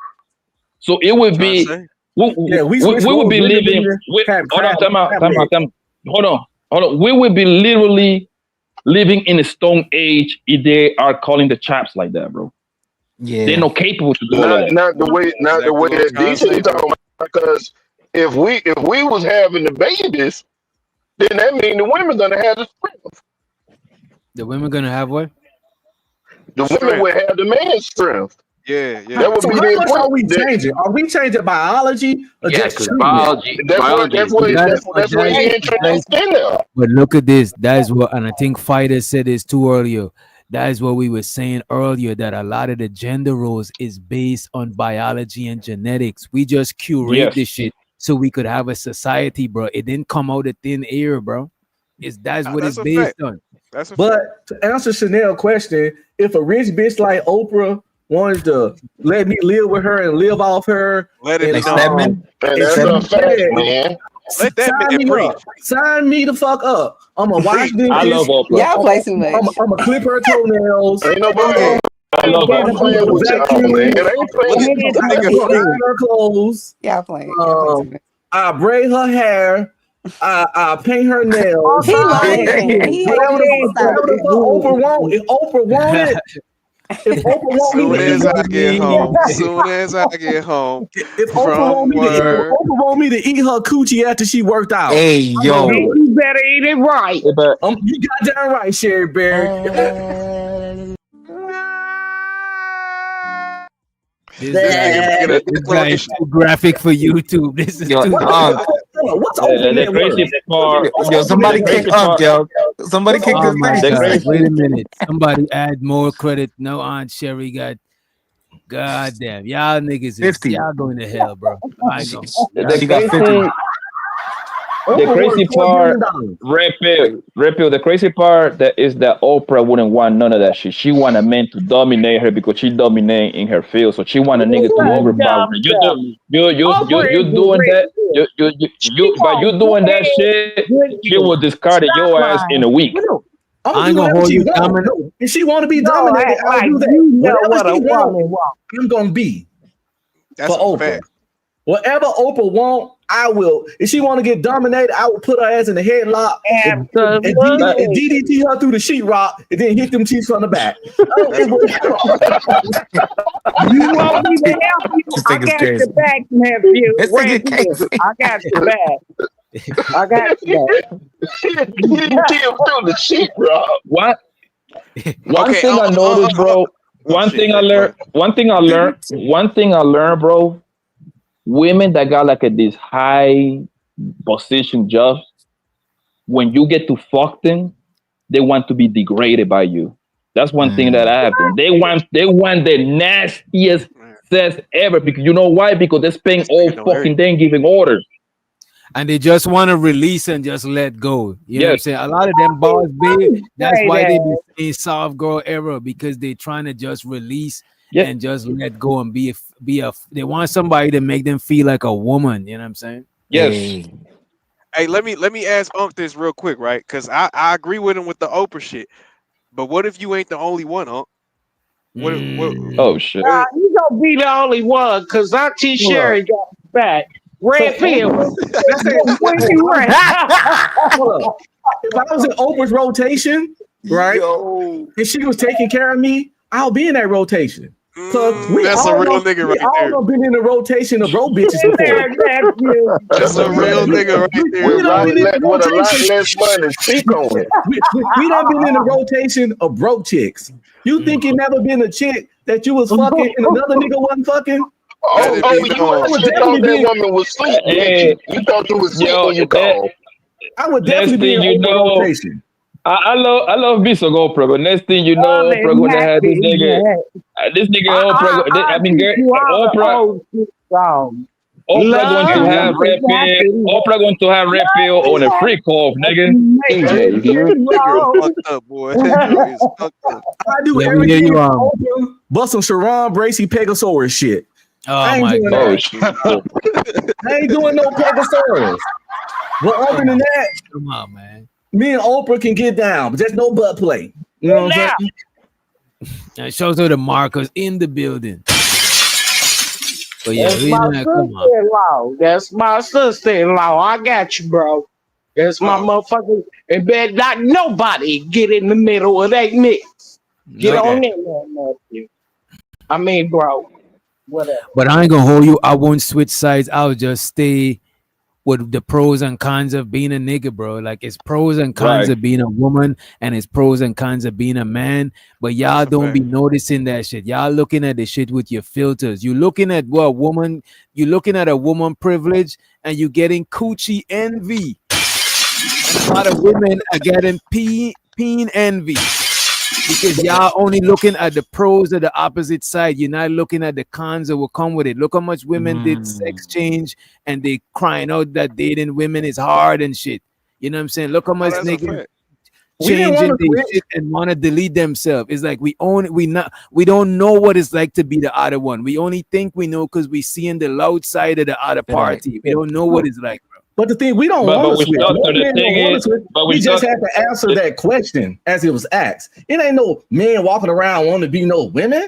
So it would be, we would be living, hold on. We would be literally living in a stone age if they are calling the chops like that, bro. Yeah, they're not capable to do that. Not the way that DJ talking about. Because if we was having the babies, then that means the women gonna have the strength. The women gonna have what? The women would have the man's strength. Yeah. That would So be how the much are we equation. changing? Are we changing biology or just treatment? That's what he introduced in there. But look at this. That is what, and I think Fighter said this too earlier. That is what we were saying earlier, that a lot of the gender roles is based on biology and genetics. We just curate this shit so we could have a society, bro. It didn't come out of thin air, bro. That's what it's based on. But to answer Chanel's question, if a rich bitch like Oprah wanted to let me live with her and live off her. Let it and, know. Man, that's a fact, man. Let that sign man me preach. up. Sign me the fuck up. I'm gonna wash dishes. I love Oprah. Y'all play too much. I'm gonna clip her toenails. Ain't nobody I love playing with y'all, man. It ain't playing. Iron her clothes. Y'all playing. I braid her hair. I paint her nails. He lying. He Whatever the fuck Oprah want. If Oprah want it, if Oprah want me Soon to as eat I her- get home, soon as I get home if Oprah from want me to, if work. Oprah want me to eat her coochie after she worked out. Hey, I'm yo. gonna do it. You better eat it right. You goddamn right, Sherry Berry. This guy is too graphic for YouTube. This is Yo, too What's the crazy part. Yo, somebody kick Unc, yo. Somebody kick Oh this my thing. God. Wait a minute. Somebody add more credit. No, Aunt Sherry got. God damn. Y'all niggas is 50. y'all going to hell, bro. I ain't gonna. The She got 50. The crazy part, Red Pill, the crazy part that is that Oprah wouldn't want none of that shit. She want a man to dominate her because she dominate in her field. So she want a nigga to overpower her. You doing that? By you doing that shit, she will discard your ass in a week. I ain't gonna hold you dominant. If she want to be dominated, I'll do that. You know Whatever what she a woman want, I'm gonna be. That's for a Oprah. fact. Whatever Oprah want, I will. If she want to get dominated, I will put her ass in the headlock and DDT her through the sheetrock and then hit them cheeks from the back. You want me to help you? This I thing is got crazy. your back, nephew. This thing is Right here. crazy. I got your back. I got your back. through the sheet, bro. What? One Okay, thing I noticed, bro. One shit, thing I learned, bro. Women that got like this high position jobs, when you get to fuck them, they want to be degraded by you. That's one thing that happened. They want the nastiest sex ever because you know why? Because they're spending all fucking day giving orders. And they just want to release and just let go. You know what I'm saying? A lot of them boys, babe, that's why they be saying soft girl era, because they trying to just release and just let go and be a they want somebody to make them feel like a woman. You know what I'm saying? Yes. Hey, let me ask Unc this real quick, right? Because I agree with him with the Oprah shit. But what if you ain't the only one, Unc? What, oh shit. Nah, you gonna be the only one because Auntie Sherry got his back. Red Pill. When you right. If I was in Oprah's rotation, right, and she was taking care of me, I'll be in that rotation. That's a real nigga right I there. I've been in the rotation of bro bitches before. That's a real nigga right there. We done been in the With a lot rotation. less money, speak on it. We done been in the rotation of broke chicks. You think it never been a chick that you was fucking and another nigga wasn't fucking? You thought that woman was sweet, didn't you? You thought you was sweet when you called. I would Next definitely be thing in you Oprah know, rotation. I love me some Oprah, but next thing you know, Oprah gonna have this nigga. This nigga Oprah. Oprah going to have Red Pill. Oprah going to have Red Pill on a free call, nigga. DJ, you fucked up, boy. That is fucked up. I do Yeah, we everything hear you, Oprah, but some Sharon Bracey Pegasaurus shit. I ain't doing that. I ain't doing no Pegasaurus. But other than that, come on, man. Me and Oprah can get down, but there's no butt play. You know what I'm saying? And it shows her the markers in the building. But yeah, That's we my not, come on. sister-in-law. That's my sister-in-law. I got you, bro. That's my motherfucker. And bet not nobody get in the middle of that mix. Get on there, nephew. I mean, bro. Whatever. But I ain't gonna hold you. I won't switch sides. I'll just stay with the pros and cons of being a nigga, bro. Like it's pros and cons of being a woman, and it's pros and cons of being a man. But y'all don't be noticing that shit. Y'all looking at the shit with your filters. You looking at what woman? You looking at a woman privilege, and you getting coochie envy. And a lot of women are getting peen envy. Because y'all only looking at the pros of the opposite side. You're not looking at the cons that will come with it. Look how much women did sex change and they crying out that dating women is hard and shit. You know what I'm saying? Look how much niggas We didn't changing want to their switch. shit and want to delete themselves. It's like we don't know what it's like to be the other one. We only think we know because we see in the loud side of the other party. We don't know what it's like, bro. But the thing, we don't But want to we switch. stuck. No The man thing don't want to is, switch. but We we just stuck. have to answer that question as it was asked. It ain't no man walking around wanting to be no women.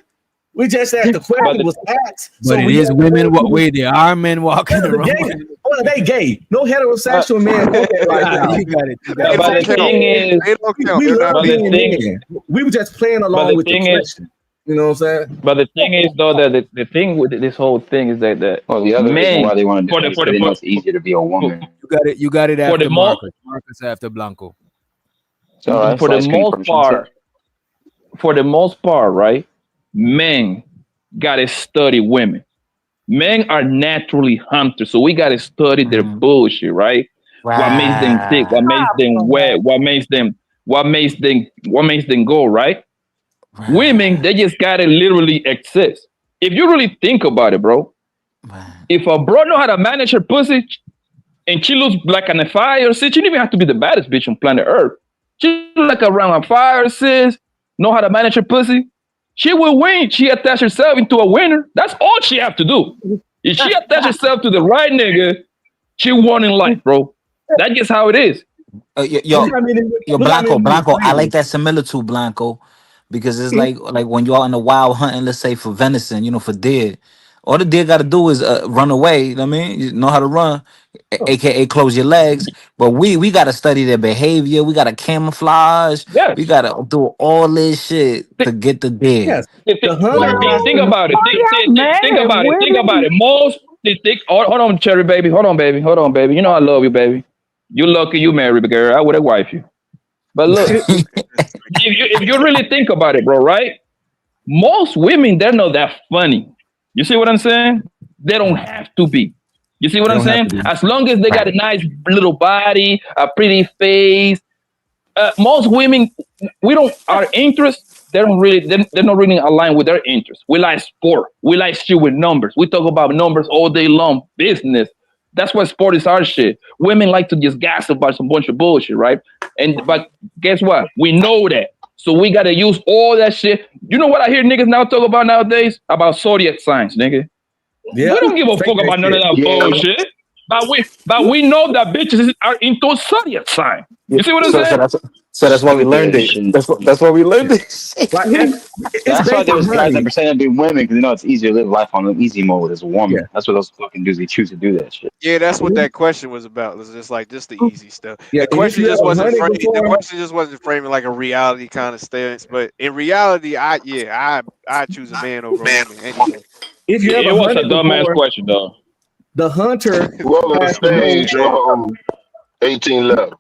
We just asked the question was asked. But it we is have- women. What way there are men walking The around? gay, well, they gay. No heterosexual man want that right now. You got it. You But, got it. but the thing is, They don't count. We They're love not but the being thing, men. We were just playing but along the with the thing is, question. You know what I'm saying? but the thing is though that the thing with this whole thing is that Well, the other reason men why they want to for do the it is for because the they know for, it's easier to be a woman. You got it. You got it for the after most Marcus. Marcus after Blanco. It's all right. for the Ice cream most from part, right? Men gotta study women. Men are naturally hunters, so we gotta study their bullshit, right? What makes them tick? What makes them wet? What makes them go, right? Women, they just gotta literally exist. If you really think about it, bro, if a bro know how to manage her pussy and she looks like an fire, sis, she don't even have to be the baddest bitch on planet Earth. She look like around a fire, sis, know how to manage her pussy. She will win. She attach herself into a winner. That's all she have to do. If she attach herself to the right nigga, she won in life, bro. That's just how it is. Yo, Blanco, I like that similitude, Blanco, because it's like when you're on the wild hunting, let's say for venison, for deer. All the deer got to do is run away. You know what I mean, you know how to run, aka close your legs. But we got to study their behavior. We got to camouflage. Yes. We got to do all this shit to get the deer. Yes. Think about it. Think about it. Think about it. Most hold on, Cherry baby. Hold on, baby. You know I love you, baby. You lucky you married, girl. I would have wife you. But look, if you really think about it, bro, right? Most women, they're not that funny. You see what I'm saying? They don't have to be. You see what I'm saying? As long as they got a nice little body, a pretty face. Most women, our interests, they're not really aligned with their interests. We like sport. We like shit with numbers. We talk about numbers all day long. Business. That's why sport is our shit. Women like to just gossip about some bunch of bullshit, right? But guess what? We know that. So we gotta use all that shit. You know what I hear niggas now talk about nowadays? About zodiac signs, nigga. Yeah. We don't give a fuck about none of that bullshit. But we know that bitches are into a zodiac sign. You see what I'm saying? So that's why we learned it. That's why we learned it. Like, That's why there was guys that pretend to be women because it's easier to live life on an easy mode as a woman. Yeah. That's what those fucking dudes they choose to do that shit. Yeah, that's what that question was about. It was just like just the easy stuff. Yeah, The question if you just have wasn't 100 framed. The before- question just wasn't framing like a reality kind of stance. But in reality, I choose a man over a woman anyway. If you have It was a 100 dumbass before, question, though. the hunter Welcome to the has to know stage, that- 18 left.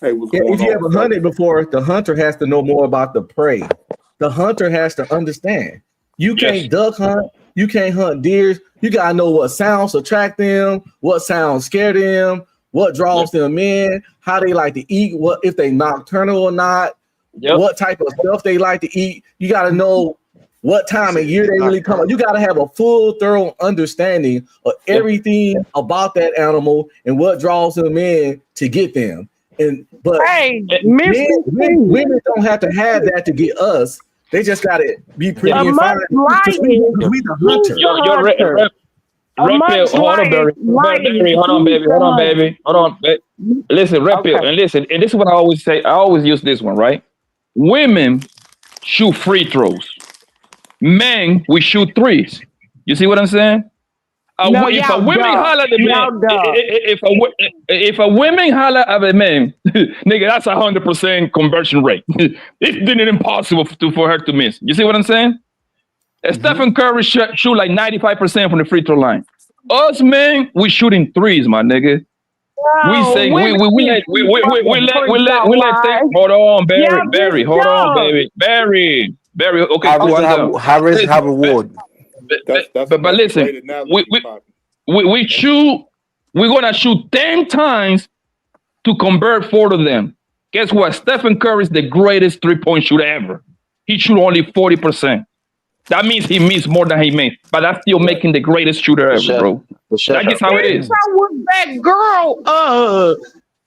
Hey, what's Yeah, going if you on? have 100 before, the hunter has to know more about the prey. The hunter has to understand. You can't duck hunt. You can't hunt deer. You gotta know what sounds attract them, what sounds scare them, what draws them in, how they like to eat, what if they nocturnal or not, what type of stuff they like to eat. You gotta know what time of year they really come out. You gotta have a full, thorough understanding of everything about that animal and what draws them in to get them. But women don't have to have that to get us. They just gotta be pretty and fine. Just we the hunter. Hold on, baby. Listen, Red Pill, and listen, and this is what I always say. I always use this one, right? Women shoot free throws. Men, we shoot threes. You see what I'm saying? If a woman holler at the man, if a woman holler at a man, nigga, that's 100% conversion rate. It's impossible for her to miss. You see what I'm saying? Stephen Curry shoot like 95% from the free throw line. Us men, we shooting threes, my nigga. We say we let things. Hold on, Barry. Hold on, baby. Barry. Okay, High risk, high reward. But listen, we shoot. We're gonna shoot 10 times to convert 4 of them. Guess what? Stephen Curry is the greatest 3-point shooter ever. He shoot only 40%. That means he missed more than he made, but that's still making the greatest shooter ever, bro. That's just how it is. That was that girl.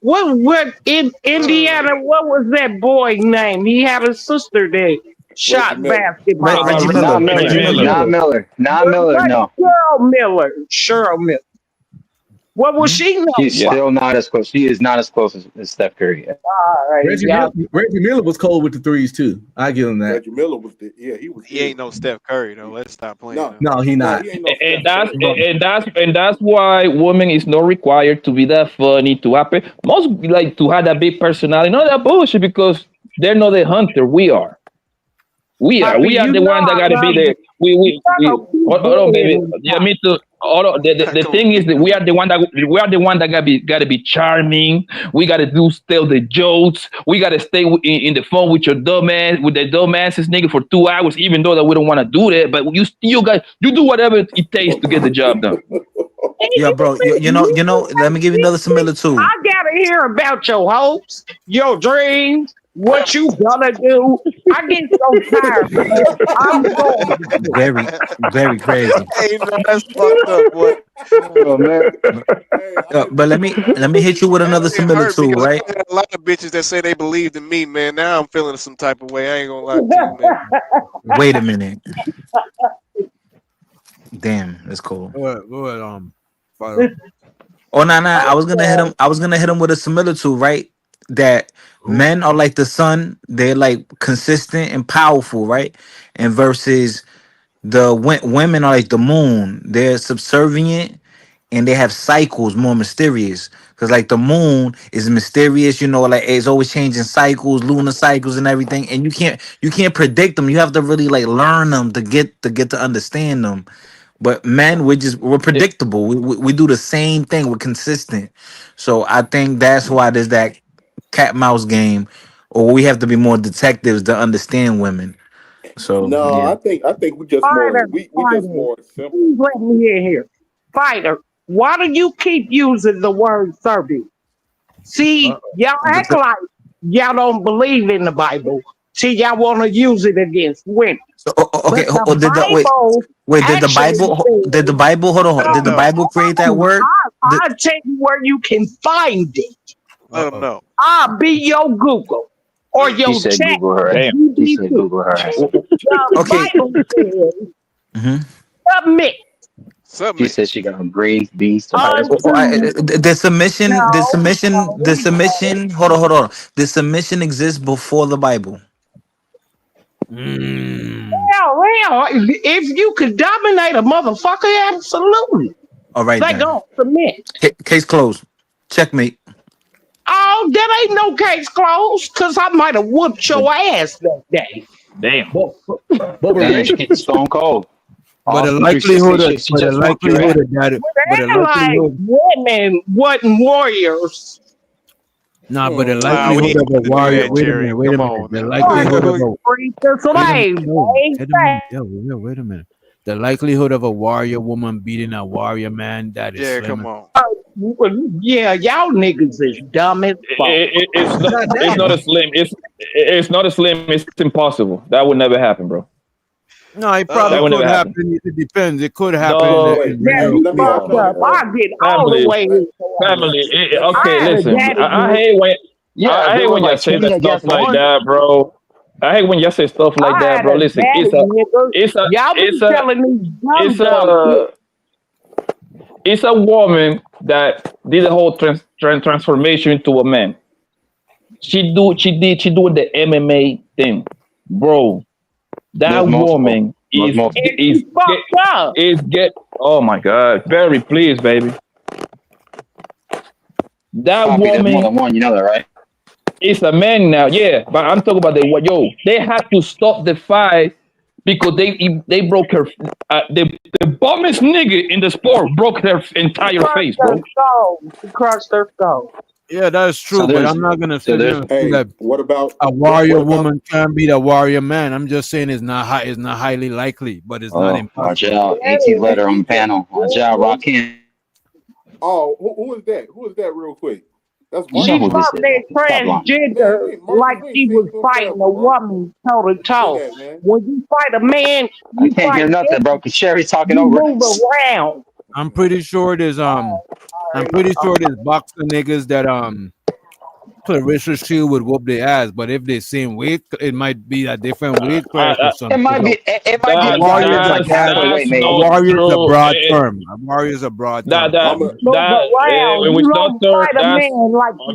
What in Indiana? What was that boy name? He had a sister that shot basketball. Reggie Miller. Miller. No. Cheryl Miller. What was she known She's for? still not as close. She is not as close as Steph Curry. All right, Reggie Miller was cold with the threes too. I give him that. Reggie Miller was He ain't no Steph Curry though. Let's stop playing. No, he not. And that's why women is not required to be that funny to happen. Most like to have that big personality. Not that bullshit because they're not the hunter. We are. We are the one that gotta be there. We hold on, baby. Yeah, me too. The thing is that we are the one that gotta be charming. We gotta tell the jokes. We gotta stay in the phone with your dumbasses nigga for 2 hours, even though that we don't want to do that. But you do whatever it takes to get the job done. Yeah, bro. You know. Let me give you another similitude. I gotta hear about your hopes, your dreams, what you gonna do. I get so tired, man. I'm going. Very, very crazy. Hey, no, that's fucked up, boy. Oh man. But let me hit you with another similitude, right? I got a lot of bitches that say they believed in me, man. Now I'm feeling some type of way. I ain't gonna lie to you, man. Wait a minute. Damn, that's cool. Go ahead, Fire. Oh no. I was gonna hit him with a similitude, right? That men are like the sun, they're like consistent and powerful, right? And versus the women are like the moon, they're subservient and they have cycles, more mysterious. Because like the moon is mysterious, like it's always changing cycles, lunar cycles and everything, and you can't predict them. You have to really like learn them to get to understand them. But men, we're predictable. We do the same thing. We're consistent. So I think that's why there's that cat mouse game, or we have to be more detectives to understand women. So no, yeah. I think we just Fighter, we just more simple. Please let me in here. Fighter, why do you keep using the word servant? See, y'all act like y'all don't believe in the Bible. See, y'all want to use it against women. So, okay, did the Bible hold on? Did the Bible create that word? I'll tell you where you can find it. Let them know. I'll be your Google or your chat. Google her. Damn. He said Google her. The Bible says, submit. She said she got a brave beast. The submission. Hold on. The submission exists before the Bible. Well, if you could dominate a motherfucker, absolutely. All right, they gonna submit. Case closed. Checkmate. Oh, that ain't no case closed, because I might have whooped your ass that day. Damn. But Stone Cold. But the likelihood of that, women wasn't warriors. Nah, but the likelihood of a warrior. Wait a minute. The likelihood of wait a minute. The likelihood of a warrior woman beating a warrior man, that is slim. Come on. Yeah, y'all niggas is dumb as fuck. It's not a slim. It's not a slim. It's impossible. That would never happen, bro. No, it probably could happen. It depends. It could happen. I get all the way. Family. Okay, listen. I hate when y'all say that stuff like that, bro. I hate when y'all say stuff like that, bro. Listen, it's a woman that did the whole transformation into a man. She doing the MMA thing, bro. That woman is oh my God, Barry, please, baby. That woman, more than one, you know that, right? It's a man now, yeah. But I'm talking about they had to stop the fight because they broke her. The bombest nigga in the sport broke her entire face, bro. She crushed her skull. Yeah, that's true, So but I'm not gonna say that what about a warrior woman can beat a warrior man. I'm just saying it's not highly likely, but it's not impossible. Watch out, 18th letter on the panel. Watch out, Rakim. Oh, who is that? Who is that? Real quick. That's She fought that transgender like she was fighting a woman toe to toe. When you fight a man, I can't hear nothing, bro. Cause Sherry's talking over. Move around. I'm pretty sure there's boxer niggas that Clarissa Shield would whoop their ass, but if they same weight, it might be a different weight class or something. It might be. It might A be. warrior is Like halfway weight, maybe. a warrior is a broad term. A warrior is a broad term. which doctor, that's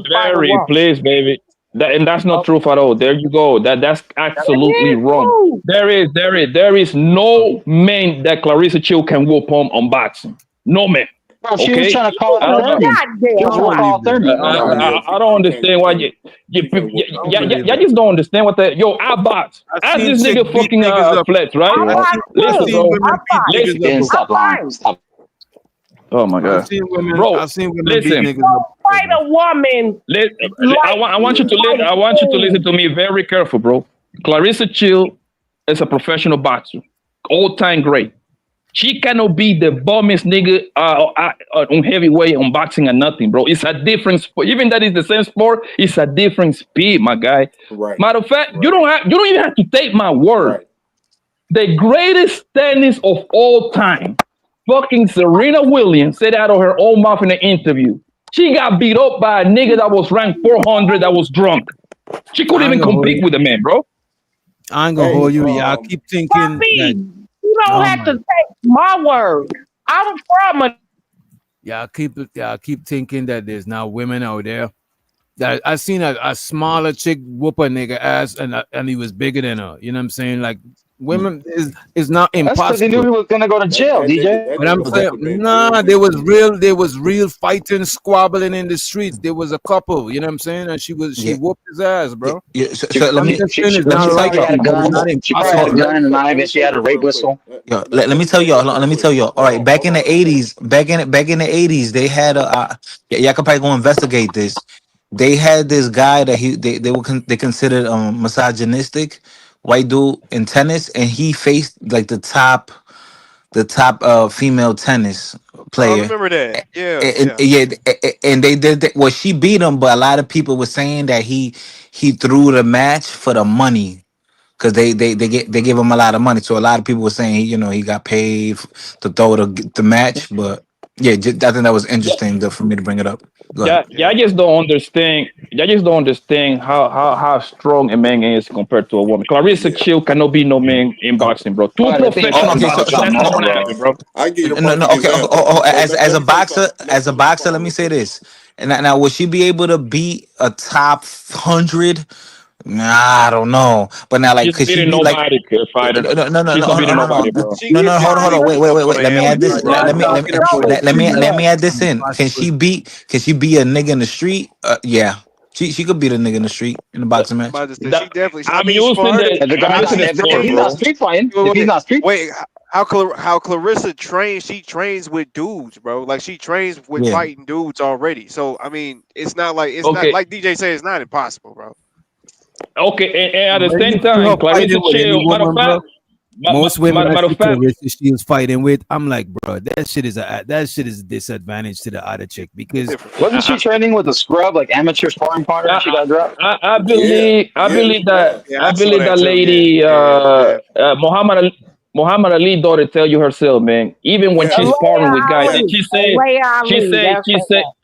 very please, baby. That's not true at all. There you go. That's absolutely wrong. There is no man that Clarissa Chill can whoop on boxing. No man. Bro, she was trying to call I it 30. I don't understand why you just don't understand what the I box. As this nigga fucking flex, right? Listen, Stop lying. Stop. Oh my god, I've seen women listen. beat niggas up. Fight a woman. I want you to listen to me very careful, bro. Clarissa Chill is a professional boxer, all-time great. She cannot be the bummiest nigga on heavyweight on boxing and nothing, bro. It's a different sport. Even that is the same sport, it's a different speed, my guy. Right. Matter of fact, you don't even have to take my word. Right. The greatest tennis of all time, fucking Serena Williams, said out of her own mouth in an interview. She got beat up by a nigga that was ranked 400 that was drunk. She couldn't even compete with the man, bro. I ain't gonna hold you. Y'all keep thinking that. You don't have to take my word. I'm from a. Y'all keep thinking that there's now women out there. That I seen a smaller chick whoop a nigga ass and he was bigger than her. You know what I'm saying? Like women is not That's impossible. because he knew he was gonna go to jail, DJ. But I'm saying, nah, there was real fighting, squabbling in the streets. There was a couple, you know what I'm saying? And she whooped his ass, bro. Yeah, so let me She probably had a gun. She probably had a gun and a knife, and she had a rape whistle. Yo, let me tell y'all. Let me tell y'all. All right, back in the 80s, back in the 80s, they had a. Y'all could probably go investigate this. They had this guy that they considered misogynistic, white dude in tennis, and he faced like the top female tennis player. I remember that. And they did that. Well, she beat him, but a lot of people were saying that he threw the match for the money. Because they gave him a lot of money, so a lot of people were saying he got paid to throw the match. But yeah, I think that was interesting for me to bring it up. I just don't understand. I just don't understand how strong a man is compared to a woman. Clarissa Chill cannot be no man in boxing, bro. Two professional boxers, that's not gonna happen, bro. As a boxer, let me say this. And now, will she be able to beat a top 100? Nah, I don't know. But now, like, could she be like? Fighter. No. Hold on. Wait. Let me add this. Let me add this in. Can she beat a nigga in the street? Yeah. She could beat a nigga in the street in a boxing match. She definitely. I'm using If he's not street fighting, if he's not street. Wait, how Clarissa trains? She trains with dudes, bro. Like she trains with fighting dudes already. So I mean, it's not like not like DJ said. It's not impossible, bro. Okay, and at the same time, Clarissa Chill, most women Clarissa Shields fighting with, I'm like, bro, that shit is a disadvantage to the other chick because wasn't she training with a scrub like amateur sparring partner? She got dropped. I believe that lady, Muhammad Ali daughter tell you herself, man. Even when she's sparring with guys, she say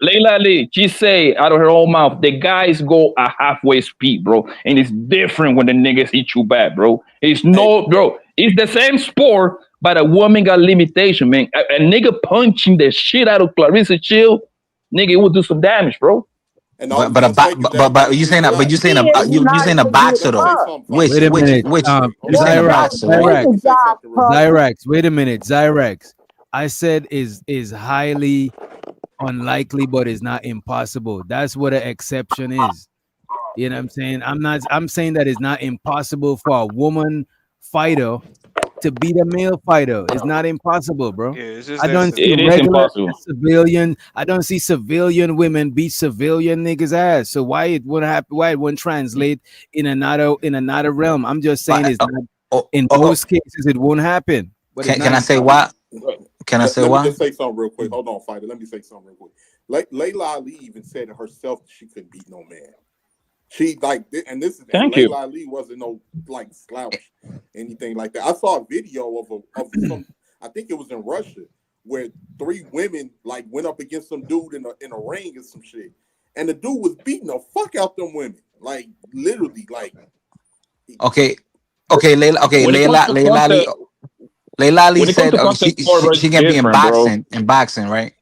Layla Ali. She say out of her own mouth, the guys go a halfway speed, bro, and it's different when the niggas hit you bad, bro. It's the same sport, but a woman got limitation, man. A nigga punching the shit out of Clarissa Chill, nigga, it will do some damage, bro. But you saying a boxer though? Which Zyrax? Wait a minute, Zyrax. I said is highly unlikely, but it's not impossible. That's what an exception is. You know what I'm saying? I'm saying that it's not impossible for a woman fighter to beat a male fighter. It's not impossible, bro. Yeah, it's just I don't see regular civilian. I don't see civilian women beat civilian niggas ass. So why it wouldn't happen? Why it wouldn't translate in another realm? I'm just saying it's not. In most cases, it won't happen. But can I say why? Can I say let why? me just say something real quick. Hold on, fighter. Let me say something real quick. Layla Ali even said it herself that she couldn't beat no man. She Layla Ali wasn't no like slouch, anything like that. I saw a video of some, I think it was in Russia, where 3 women like went up against some dude in a ring or some shit, and the dude was beating the fuck out them women, like literally, like. Okay, Layla. Okay, When it comes to contact- Layla when it comes said to contact sport, bro, she it's can be in different, bro. boxing, right?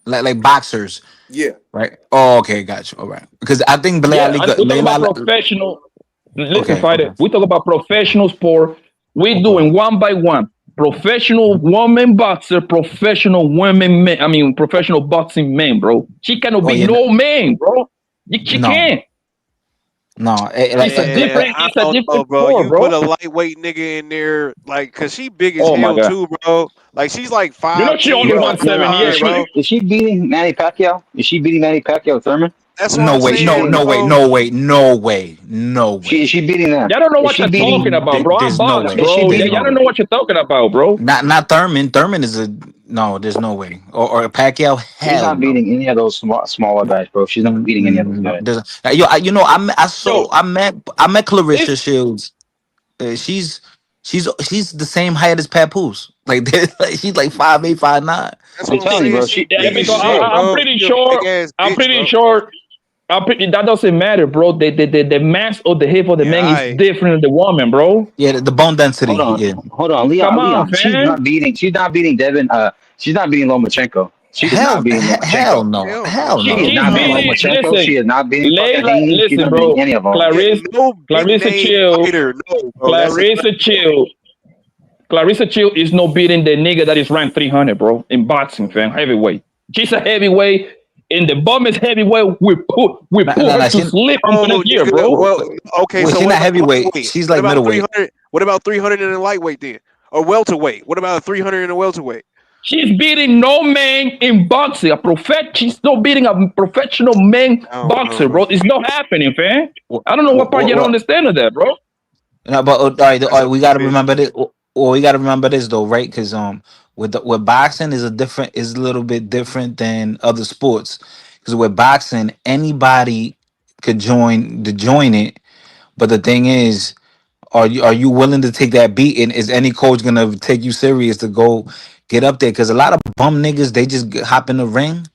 Like boxers, Yeah. right? Oh, okay, gotcha. All right, because I think Yeah, and we talk about Layla. professional. Listen, Okay, fighter. We talk about professional sport. We're doing one by one. Professional woman boxer, professional women men. I mean, professional boxing men, bro. She cannot be no man, bro. She No. can't. No, It's a different. I It's a don't know, different bro. sport, You bro. put a lightweight nigga in there, like, cause she big as Oh my hell God. too, bro. Like she's like You know she 5'10", only like 178, 5'9", bro. Is she beating Manny Pacquiao? Is she beating Manny Pacquiao, Thurman? That's what No I'm way, saying, no bro. way. Is she beating them? Y'all don't know Is what she you're beating? talking about, bro. I There's no box, way. Is she bro. There's beating? no Y'all don't way. know what you're talking about, bro. Not Thurman. Thurman is there's no way. Or Pacquiao, She's hell not no. beating any of those smaller guys, bro. She's not beating any of those No, guys. there's I met Clarissa Shields. She's the same height as Papoose. Like, she's like 5'8", 5'9". That's I'm what I'm telling you, saying. bro. She Yeah, big as because shit, I'm bro. pretty She a sure. big ass I'm bitch, pretty bro. sure. That doesn't matter, bro. The mass of the hip of the man is different than the woman, bro. Yeah, the bone density. Yeah. Hold on, Come on, Leon. She's fam. not beating Devin. She's not beating Lomachenko. She is not beating Lomachenko. Hell no. Hell She no. is She's not beating beating. Lomachenko. Listen, She is not beating fucking Layla. Haney. She's Listen, not bro. beating any of them. No big Clarissa name Chill. fighter, no, bro. That's Clarissa Chill. Clarissa Chill is no beating the nigga that is ranked 300, bro, in boxing, fam. Heavyweight. She's a heavyweight. In the bum is heavyweight. We put her to sleep on the year, bro. Well, okay, Well, so she's what not about heavyweight. lightweight? She's What like about middleweight. 300? What about 300 in a lightweight then? Or welterweight? What about a 300 in a welterweight? She's beating no man in boxing. She's not beating a professional man boxer, bro. It's not happening, fam. I don't know what part you don't understand of that, bro. No, but all right, we gotta remember this. Well, we gotta remember this though, right? Because with boxing is a little bit different than other sports. Because with boxing, anybody could join it, but the thing is, are you willing to take that beat? And is any coach gonna take you serious to go get up there? Because a lot of bum niggas, they just hop in the ring,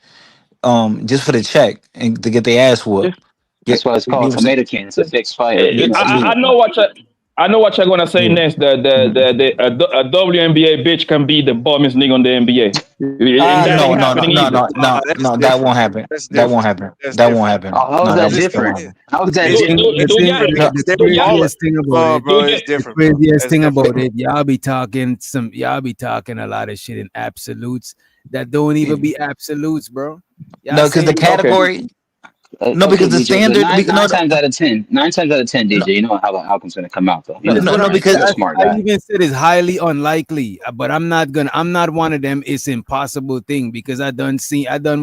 just for the check and to get their ass whooped. That's why it's called tomato can. It's a fixed fight. I know what you're gonna say next. The WNBA bitch can be the bummest nigga on the NBA. No, that won't happen. That won't happen. That won't happen. How is that different? How is that different? The craziest thing about it, the craziest thing about it, y'all be talking a lot of shit in absolutes that don't even be absolutes, bro. No, because the category. No, because the DJ, standard. nine times out of 10, DJ, you know how the outcome's gonna come out though. Because you're a smart I guy. even said it's highly unlikely, but I'm not one of them. It's impossible thing because I done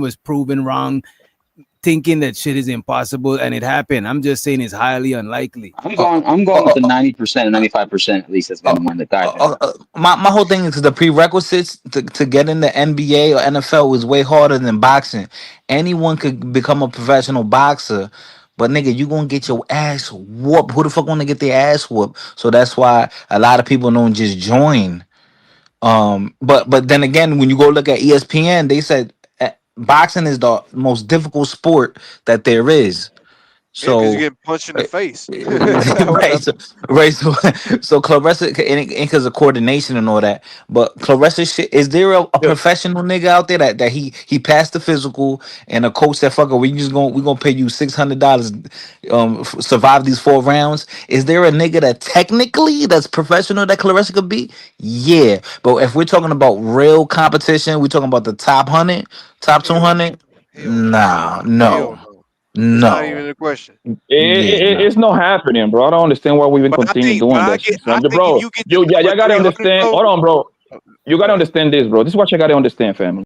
was proven wrong, thinking that shit is impossible and it happened. I'm just saying it's highly unlikely. I'm going with the 90% and 95% at least. That's gonna win the guy. My whole thing is the prerequisites to get in the NBA or NFL is way harder than boxing. Anyone could become a professional boxer, but nigga, you gonna get your ass whooped. Who the fuck wanna get their ass whooped? So that's why a lot of people don't just join. But then again, when you go look at ESPN, they said boxing is the most difficult sport that there is. So because you get punched in the face. So Clarissa, and because of coordination and all that. But Clarissa, is there a professional nigga out there that he passed the physical and a coach said, "Fuck it, we're gonna pay you $600, survive these 4 rounds." Is there a nigga that technically that's professional that Clarissa could be? Yeah, but if we're talking about real competition, we're talking about the top 100, top 200. No. Not even a question. It's not happening, bro. I don't understand why we even continue doing that shit. Bro, you gotta understand. Hold on, bro. You gotta understand this, bro. This is what you gotta understand, family.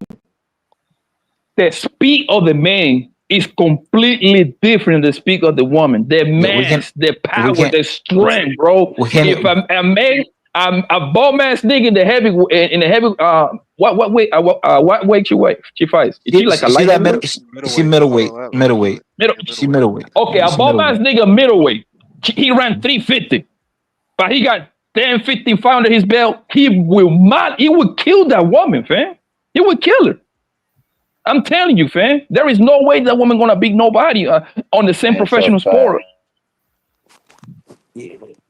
The speed of the man is completely different than the speed of the woman. The mass, the power, the strength, bro. If a man, a bum ass nigga in the heavy, what weight she fights? Is she like a light? She middleweight. She middleweight. Okay, a bum ass nigga middleweight. He ran 350, but he got 10, 15 under his belt. He will kill that woman, fam. He would kill her. I'm telling you, fam. There is no way that woman gonna beat nobody on the same professional sport.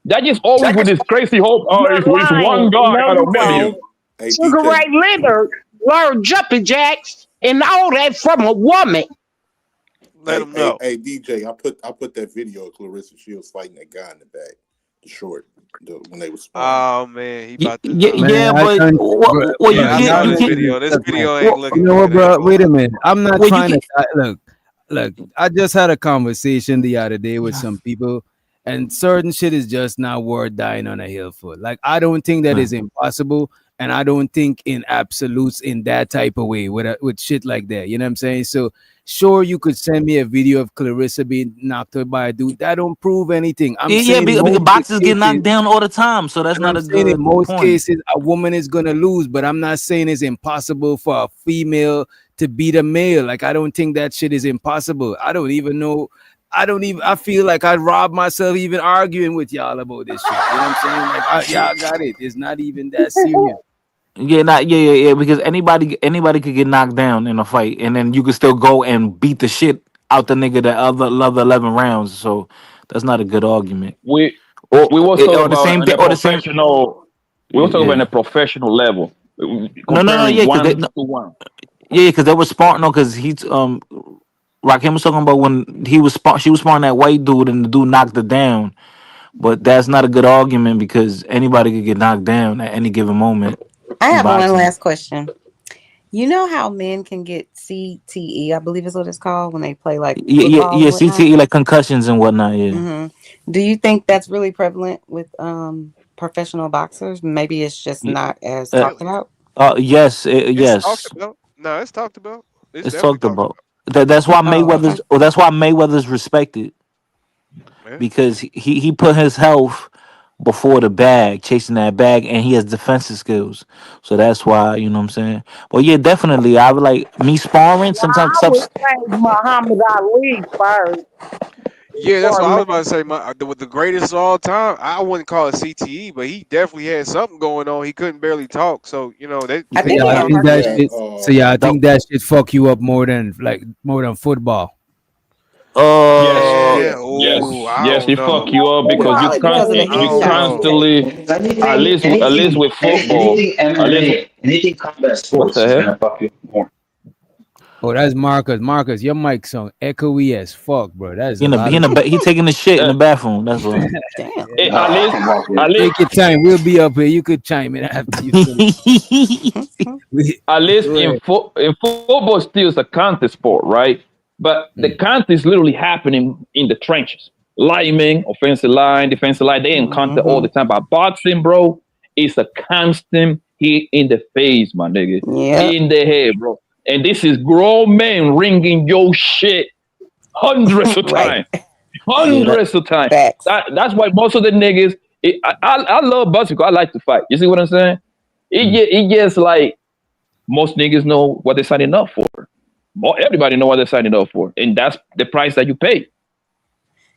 That just always with this crazy hope. Oh, it's one guy out of millions. Hey, Sugar DK. Ray Leonard learned jumping jacks and all that from a woman. Let him know. Hey, DJ, I put that video of Clarissa Shields fighting that guy in the back, the short, when they was sparring. Oh man, he about to. Man, I can't- bro, I saw you this can't- video. This video ain't looking. You know what, good at bro? all. Wait a minute. I'm not Well, you trying to look. I just had a conversation the other day with some people, and certain shit is just not worth dying on a hill for. Like, I don't think that is impossible, and I don't think in absolutes in that type of way with shit like that. You know what I'm saying? So sure, you could send me a video of Clarissa being knocked out by a dude. That don't prove anything. I'm Yeah, saying because most boxers get knocked cases- down all the time, so that's and not I'm a saying good in most point. cases a woman is gonna lose, but I'm not saying it's impossible for a female to beat a male. Like, I don't think that shit is impossible. I don't even know. I feel like I'd rob myself even arguing with y'all about this shit. You know what I'm saying? Like, y'all got it. It's not even that serious. Yeah, because anybody could get knocked down in a fight, and then you could still go and beat the shit out the nigga the other 11 rounds. So that's not a good argument. We Or was or talking the about same on thing, a or the same. professional. We was talking Yeah. about on a professional level. No, Comparing yeah, one because to one. because they were sparring. No, because Rakim was talking about when she was sparring that white dude, and the dude knocked her down. But that's not a good argument because anybody could get knocked down at any given moment. I in have one boxing. last question. You know how men can get CTE, I believe is what it's called, when they play like football and whatnot? CTE, like concussions and whatnot. Yeah. hmm Do you think that's really prevalent with professional boxers? Maybe it's just not as Uh, talked about. Yes, It's yes, talked about. No, it's talked about. It's it's definitely talked about. That's why Mayweather's. Well, that's why Mayweather's respected because he put his health before the bag, chasing that bag, and he has defensive skills. So that's why, you know what I'm saying. But yeah, definitely, I would like me sparring. Sometimes I would say Muhammad Ali first. Yeah, that's Or what I was about to say. The greatest of all time. I wouldn't call it CTE, but he definitely had something going on. He couldn't barely talk. So that. I think that shit fuck you up more than football. Yes, it fuck you up because you constantly, at least with football, anything combat sports the is hell? gonna fuck you more. Oh, that's Marcus. Marcus, your mic sound echoey as fuck, bro. That's he taking the shit in the bathroom. That's all. Take your time. We'll be up here. You could chime in after you finish. At least in football, still is a contest sport, right? But the contest is literally happening in the trenches. Linemen, offensive line, defensive line, they in contact all the time. But boxing, bro, is a constant hit in the face, my nigga. In the head, bro. And this is grown men ringing your shit hundreds of times. Hundreds of times. That's why most of the niggas, I love boxing because I like to fight. You see what I'm saying? It gets like most niggas know what they're signing up for. Everybody know what they're signing up for. And that's the price that you pay.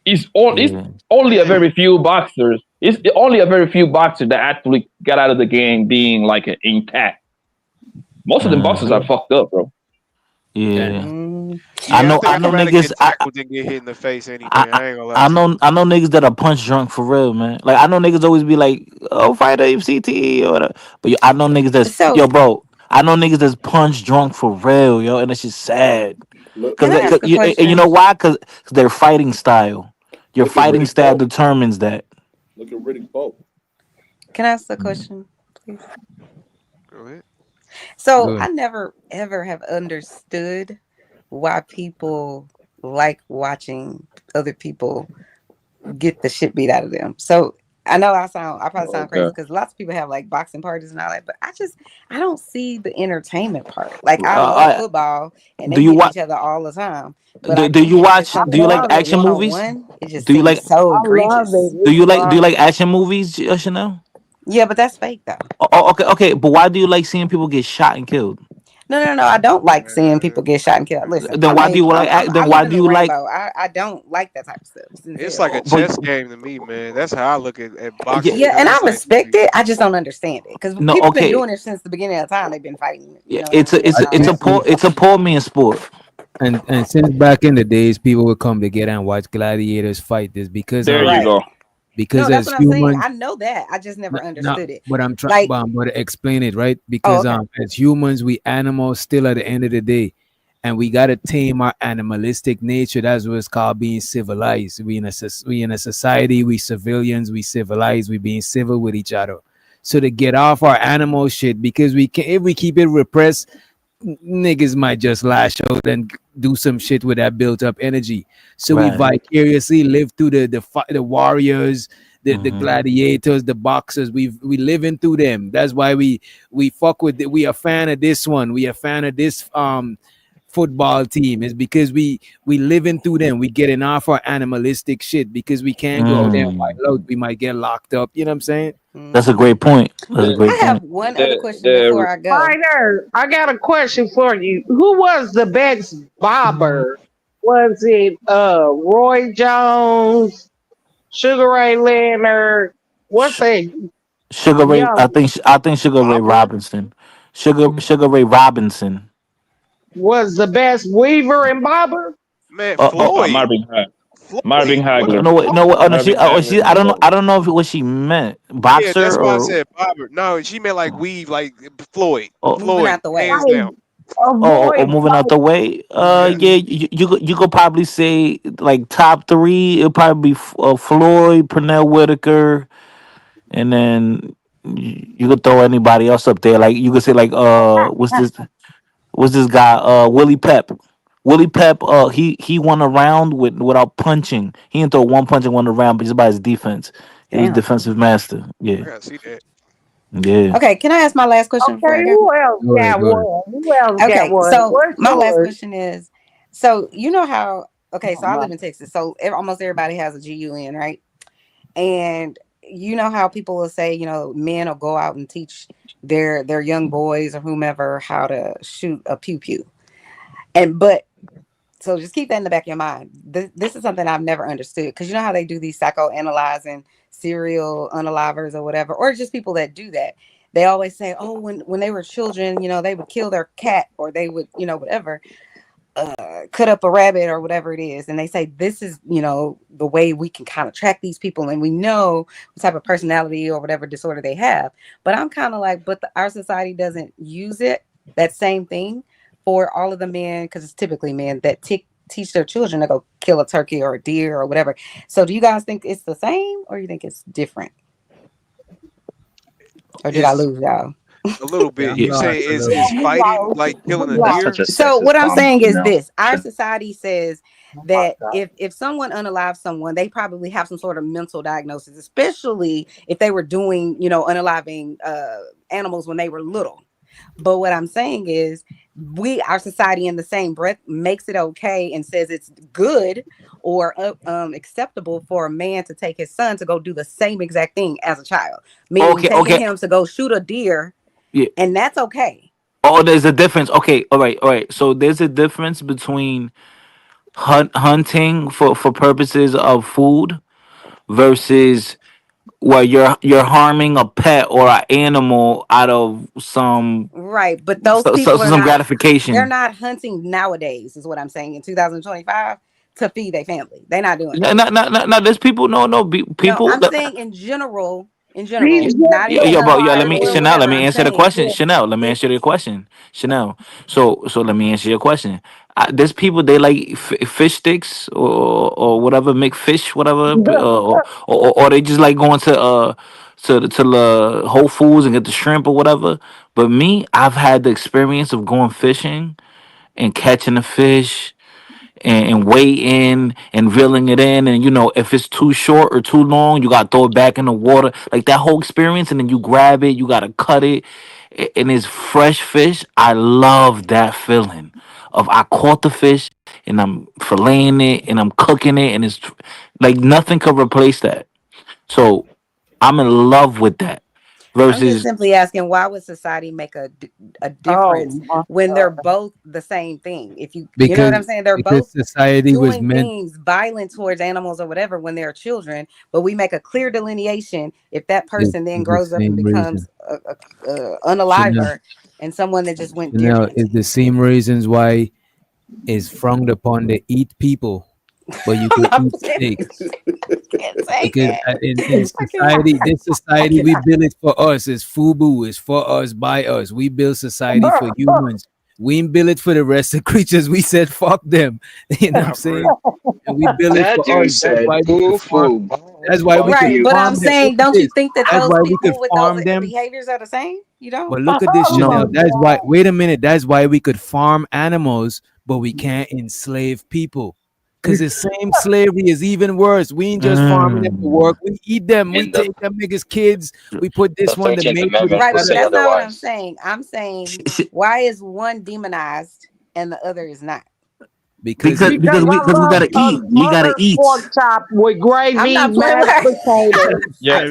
It's only a very few boxers. It's only a very few boxers that actually got out of the game being like intact. Most of them boxers are fucked up, bro. Yeah. I know niggas. Didn't get hit in the face. Anything. I ain't gonna lie. I know niggas that are punch drunk for real, man. Like I know niggas always be like, "Oh, fighter CTE or whatever." But I know niggas that's bro. I know niggas that's punch drunk for real, yo, and it's just sad. Because you know why? Because their fighting style. Your fighting style determines that. Look at Riddick Bowe. Can I ask a question, please? Go ahead. So I never ever have understood why people like watching other people get the shit beat out of them. So I know I probably sound crazy because lots of people have like boxing parties and all that, but I don't see the entertainment part. Like I love football and they hit each other all the time. But do you like action movies? Do you like so egregious? Do you like action movies, Chanel? Yeah, but that's fake though. Okay. But why do you like seeing people get shot and killed? No. I don't like seeing people get shot and killed. Listen, Then why do you like? I Then why live in do the you like? rainbow. I don't like that type of stuff. It's like a But chess game to me, man. That's how I look at boxing. Yeah, and I It's like respect it. I just don't understand it because no, people been okay, doing it since the beginning of time. They've been fighting. You yeah, know what I'm saying? it's a poor man sport. And since back in the days, people would come together and watch gladiators fight. This because There you go. because No, that's as what I'm saying. humans, I know that. I just never no, understood it. but I'm trying, Like, but I'm going to explain it, right? oh, Because okay. as humans, we animals still at the end of the day, and we gotta tame our animalistic nature. That's what it's called being civilized. We in a society, we civilians, we civilized, we being civil with each other. So to get off our animal shit, because we can, if we keep it repressed, niggas might just lash out and do some shit with that built up energy. So we Right. vicariously live through the warriors, the Mhm. gladiators, the boxers. We living through them. That's why we fuck with it. We a fan of this one. We a fan of this football team. Is because we living through them. We getting off our animalistic shit because we can't go out there and wild out. We might get locked up. You know what I'm saying? That's a great point. That's a great I have point. one other question before I go. Ryder, I got a question for you. Who was the best bobber? Was it Roy Jones, Sugar Ray Leonard? What's that? Sugar Ray, Young I think Sugar Ray Robinson. Sugar Ray Robinson. was the best weaver and bobber? Man, Marvin Hagler. No. Oh, no, Marvin Hagler. I don't know if what she meant. Yeah, Boxer that's why I or said Bobber. No, she meant like weave, like Floyd. Oh. Moving Floyd, out the way. hands down. or moving out the way. Yeah, you could probably say like top three. It'll probably be Floyd, Pernell Whitaker, and then you could throw anybody else up there. Like you could say like what's this guy Willie Pep. Willie Pep, he won a round without punching. He didn't throw one punch and won a round, but just by his defense. He was Damn. defensive master. I Yeah, gotta see that. yeah. Okay, can I ask my last question before I Okay, go? who else Go ahead, got go ahead. one? Who else Okay, got one? so What's my last yours? question is, so you know how? Okay, so I live in Texas, so almost everybody has a GUN, right? And you know how people will say, you know, men will go out and teach their young boys or whomever how to shoot a pew pew, but so just keep that in the back of your mind. This is something I've never understood because you know how they do these psychoanalyzing serial unalivers or whatever, or just people that do that. They always say, oh, when they were children, you know, they would kill their cat or they would, you know, whatever, cut up a rabbit or whatever it is. And they say this is, you know, the way we can kind of track these people and we know what type of personality or whatever disorder they have. But I'm kind of like, but our society doesn't use that same thing for all of the men, because it's typically men that teach their children to go kill a turkey or a deer or whatever. So do you guys think it's the same or you think it's different? Or did I lose y'all? A little bit. Yeah, You I'm say lost a is little is bit. fighting like killing a That's deer? such a So sexist what I'm saying is comment. this: our society says that if someone unalives someone, they probably have some sort of mental diagnosis, especially if they were doing, you know, unaliving animals when they were little. But what I'm saying is our society in the same breath makes it okay and says it's good or acceptable for a man to take his son to go do the same exact thing as a child, meaning taking him to go shoot a deer, Yeah. and that's okay. Oh, there's a difference. Okay, all right. So there's a difference between hunting for purposes of food versus where you're harming a pet or an animal out of some Right, but those people are some not, gratification. they're not hunting nowadays, is what I'm saying, in 2025 to feed their family. They're not doing No, that. no. There's people. No, No, people. I'm saying in general, He's not even Yo, bro, hunting let for me wood or Chanel. Let whatever. me I'm answer the saying question. Chanel, let me answer your question. Chanel. So let me answer your question. There's people they like fish sticks or whatever, make fish whatever, or they just like going to the Whole Foods and get the shrimp or whatever. But me, I've had the experience of going fishing and catching the fish and weighing and reeling it in, and you know if it's too short or too long you gotta throw it back in the water, like that whole experience, and then you grab it, you gotta cut it, and it's fresh fish. I love that feeling of I caught the fish and I'm filleting it and I'm cooking it, and it's like nothing could replace that. So I'm in love with that. I'm just versus simply asking, why would society make a Oh difference my when they're God. both the same thing? If you know what I'm saying, they're because both society was doing meant. things violent towards animals or whatever when they're children, but we make a clear delineation if that It's person then the grows up and same reason. becomes unaliver and someone that just went different. It's the same reasons why it's frowned upon to eat people, but you could eat snakes. Because in society, this society, we build it for us. It's FUBU. It's for us, by us. We build society for humans. We ain't build it for the rest of creatures. We said fuck them. You know what I'm saying? And we build it That for dude us. said boo-foo. That's why we Right, could but farm I'm them. saying, Look at don't you this. think that That's those why we could people with those farm them. behaviors are the same? You don't? But look at this, Oh Chanel. my That's why. God. Wait a minute. That's why we could farm animals, but we can't enslave people. Cause the same slavery is even worse. We ain't just farming them to work. We eat them. We take them niggas' kids. We put this one to mate with Right, each but that's other. not what I'm saying. I'm saying, why is one demonized and the other is not? Because we gotta A eat. We gotta mother eat. pork chop with I'm gravy, not playing mashed with potatoes. Yeah,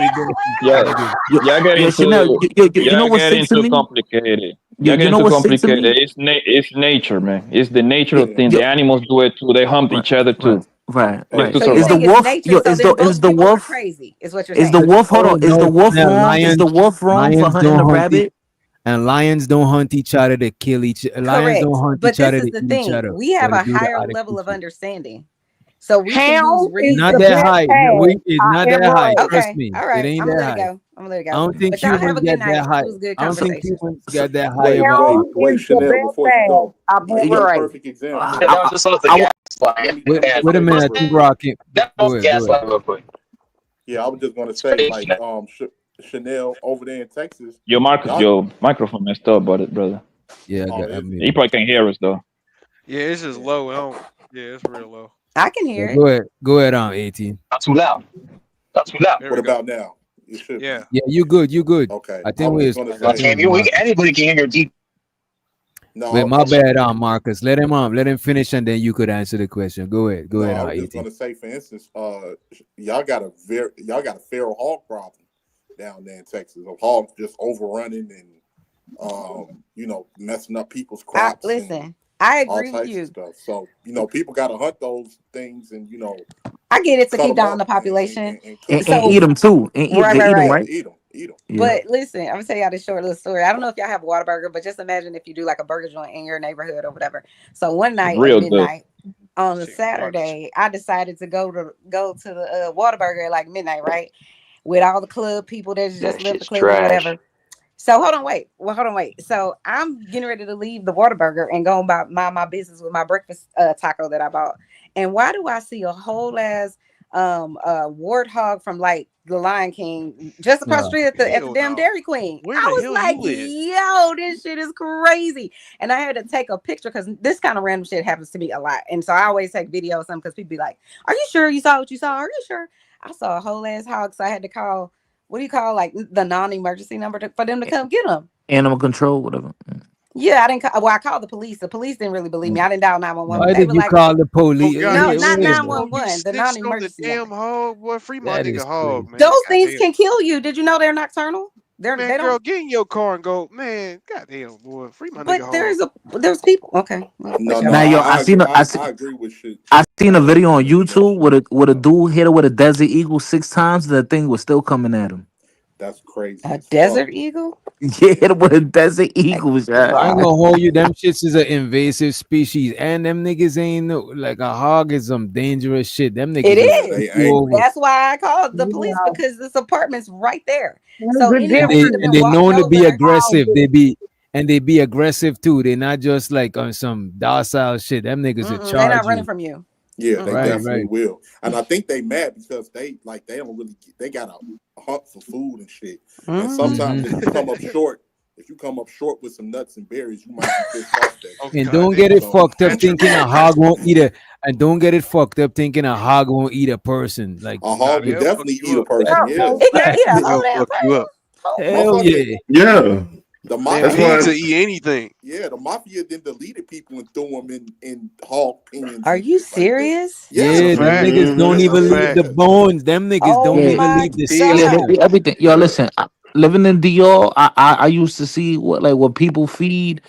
yeah. Yo, Y'all get yo, Chanel, into you know y'all what's get sick to into me? complicated. You Y'all get know into what's sick to complicated. me? It's nature, man. It's the nature of things. Yo, The animals do it too. They hump each other too. right. It's to So you're Is the saying survive. it's wolf? nature, Yo, so then is both the people are wolf? crazy, is what you're Is the saying. wolf? Hold Oh on. Is the no, wolf Chanel, wrong? Is the wolf wrong for lions hunting don't a hunt rabbit? and lions don't hunt each other to kill each. Lions Correct. don't hunt But each this other is to the eat each thing. other. We have But to a do the higher other level of creatures. understanding. So we can use Ham is It's not reason. the that best high. It's ass not I that ever high. ate. Trust Okay. me, All it right. ain't I'm gonna that let it high. go. I'm gonna let it I go. don't think But y'all have humans a good get night. that high. It was good I don't think conversation. humans get that high Wait, of a wait, Ham wait, is the Chanel. best Before you ass go, I've let me ever get a ate. perfect example. That was just off the gas line. Wait a minute. I think Rocky. That Go was ahead. gas Go ahead. line real quick. Yeah, I was just gonna It's say, crazy. like, Chanel over there in Texas, y'all. Your microphone messed up, brother. Yeah, Oh, is it? He probably can't hear us though. Yeah, it's just low. I don't, yeah, it's real low. I can hear Yeah, it. go ahead on 18. Not too loud. Not too loud. There What we go. about now? It should Yeah. be. Yeah, you good. Okay. I I think was we just gonna Y'all say. can't hear. Anybody can hear your deep. No, Wait, my bad on Marcus. Let him finish and then you could answer the question. Go ahead. Go ahead I on was just 18. gonna say, for instance, y'all got a feral hog problem down there in Texas of hogs just overrunning and messing up people's crops and Listen, I all agree with types of you. stuff. So people got to hunt those things and I get it to cut keep them down the up population. and cook And them. So eat them too. And eat, right, they right, eat them, right. right? Eat them. Yeah. But listen, I'm gonna tell y'all this short little story. I don't know if y'all have Whataburger, but just imagine if you do like a burger joint in your neighborhood or whatever. So one night at Real good. midnight on a Saturday, I decided to go to the Whataburger at like midnight, right? With all the club people that just That left the shit's club or trash. whatever. So hold on, wait. So I'm getting ready to leave the Whataburger and go about my business with my breakfast taco that I bought. And why do I see a whole ass warthog from like the Lion King just across the street at the Hell damn no. Dairy Queen? Where I the was hell like, you live? yo, this shit is crazy. And I had to take a picture because this kind of random shit happens to me a lot. And so I always take video of something because people be like, are you sure you saw what you saw? Are you sure? I saw a whole ass hog, so I had to call, what do you call, like the non-emergency number for them to come get them. Animal control, whatever. Yeah, I didn't call, well, I called the police. The police didn't really believe me. I didn't dial 911. Why They did were you like, call the police? Oh God, no, you not Wait a snitched minute. on 911, the the non-emergency damn number. hog, boy. Free my That nigga is hog, crazy. man. Those things Goddamn. can kill you. Did you know they're nocturnal? They Man, girl, don't. get in your car and go, man. Goddamn, boy. Free my But nigga hog. there's people. Okay. Well, No, whichever. Now, yo, I agree with shit. I seen a video on YouTube with a dude hit it with a desert eagle 6 times. And the thing was still coming at him. That's crazy. A desert eagle? Yeah, hit him with a desert eagle. I ain't gonna hold you. Them shits is an invasive species, and them niggas ain't like a hog is some dangerous shit. Them niggas It will is. fuck you over. That's why I called the police because this apartment's right there. So There's a anyhow, we should have And been they known walking to be over. aggressive. They be aggressive too. They're not just like on some docile shit. Them niggas will They're charge not running you. from you. Yeah, they Right, definitely right. will. And I think they mad because they don't really they gotta hunt for food and shit. And sometimes if you come up short with some nuts and berries, you might be pissed off that. And don't get it fucked up thinking a hog won't eat a. And don't get it fucked up thinking a hog won't eat a person. Like A hog would definitely eat a person. Yeah, It can eat a He'll whole damn fuck you up. Hell yeah. Yeah. The Man, mafia pigs will eat anything. Yeah, the mafia then deleted people and threw them in hog pens. Are you serious? Yeah, them niggas don't even leave the bones. Them niggas don't Oh even my leave the Yeah, skin. everything. Yo, listen, living in DR, I used to see what people feed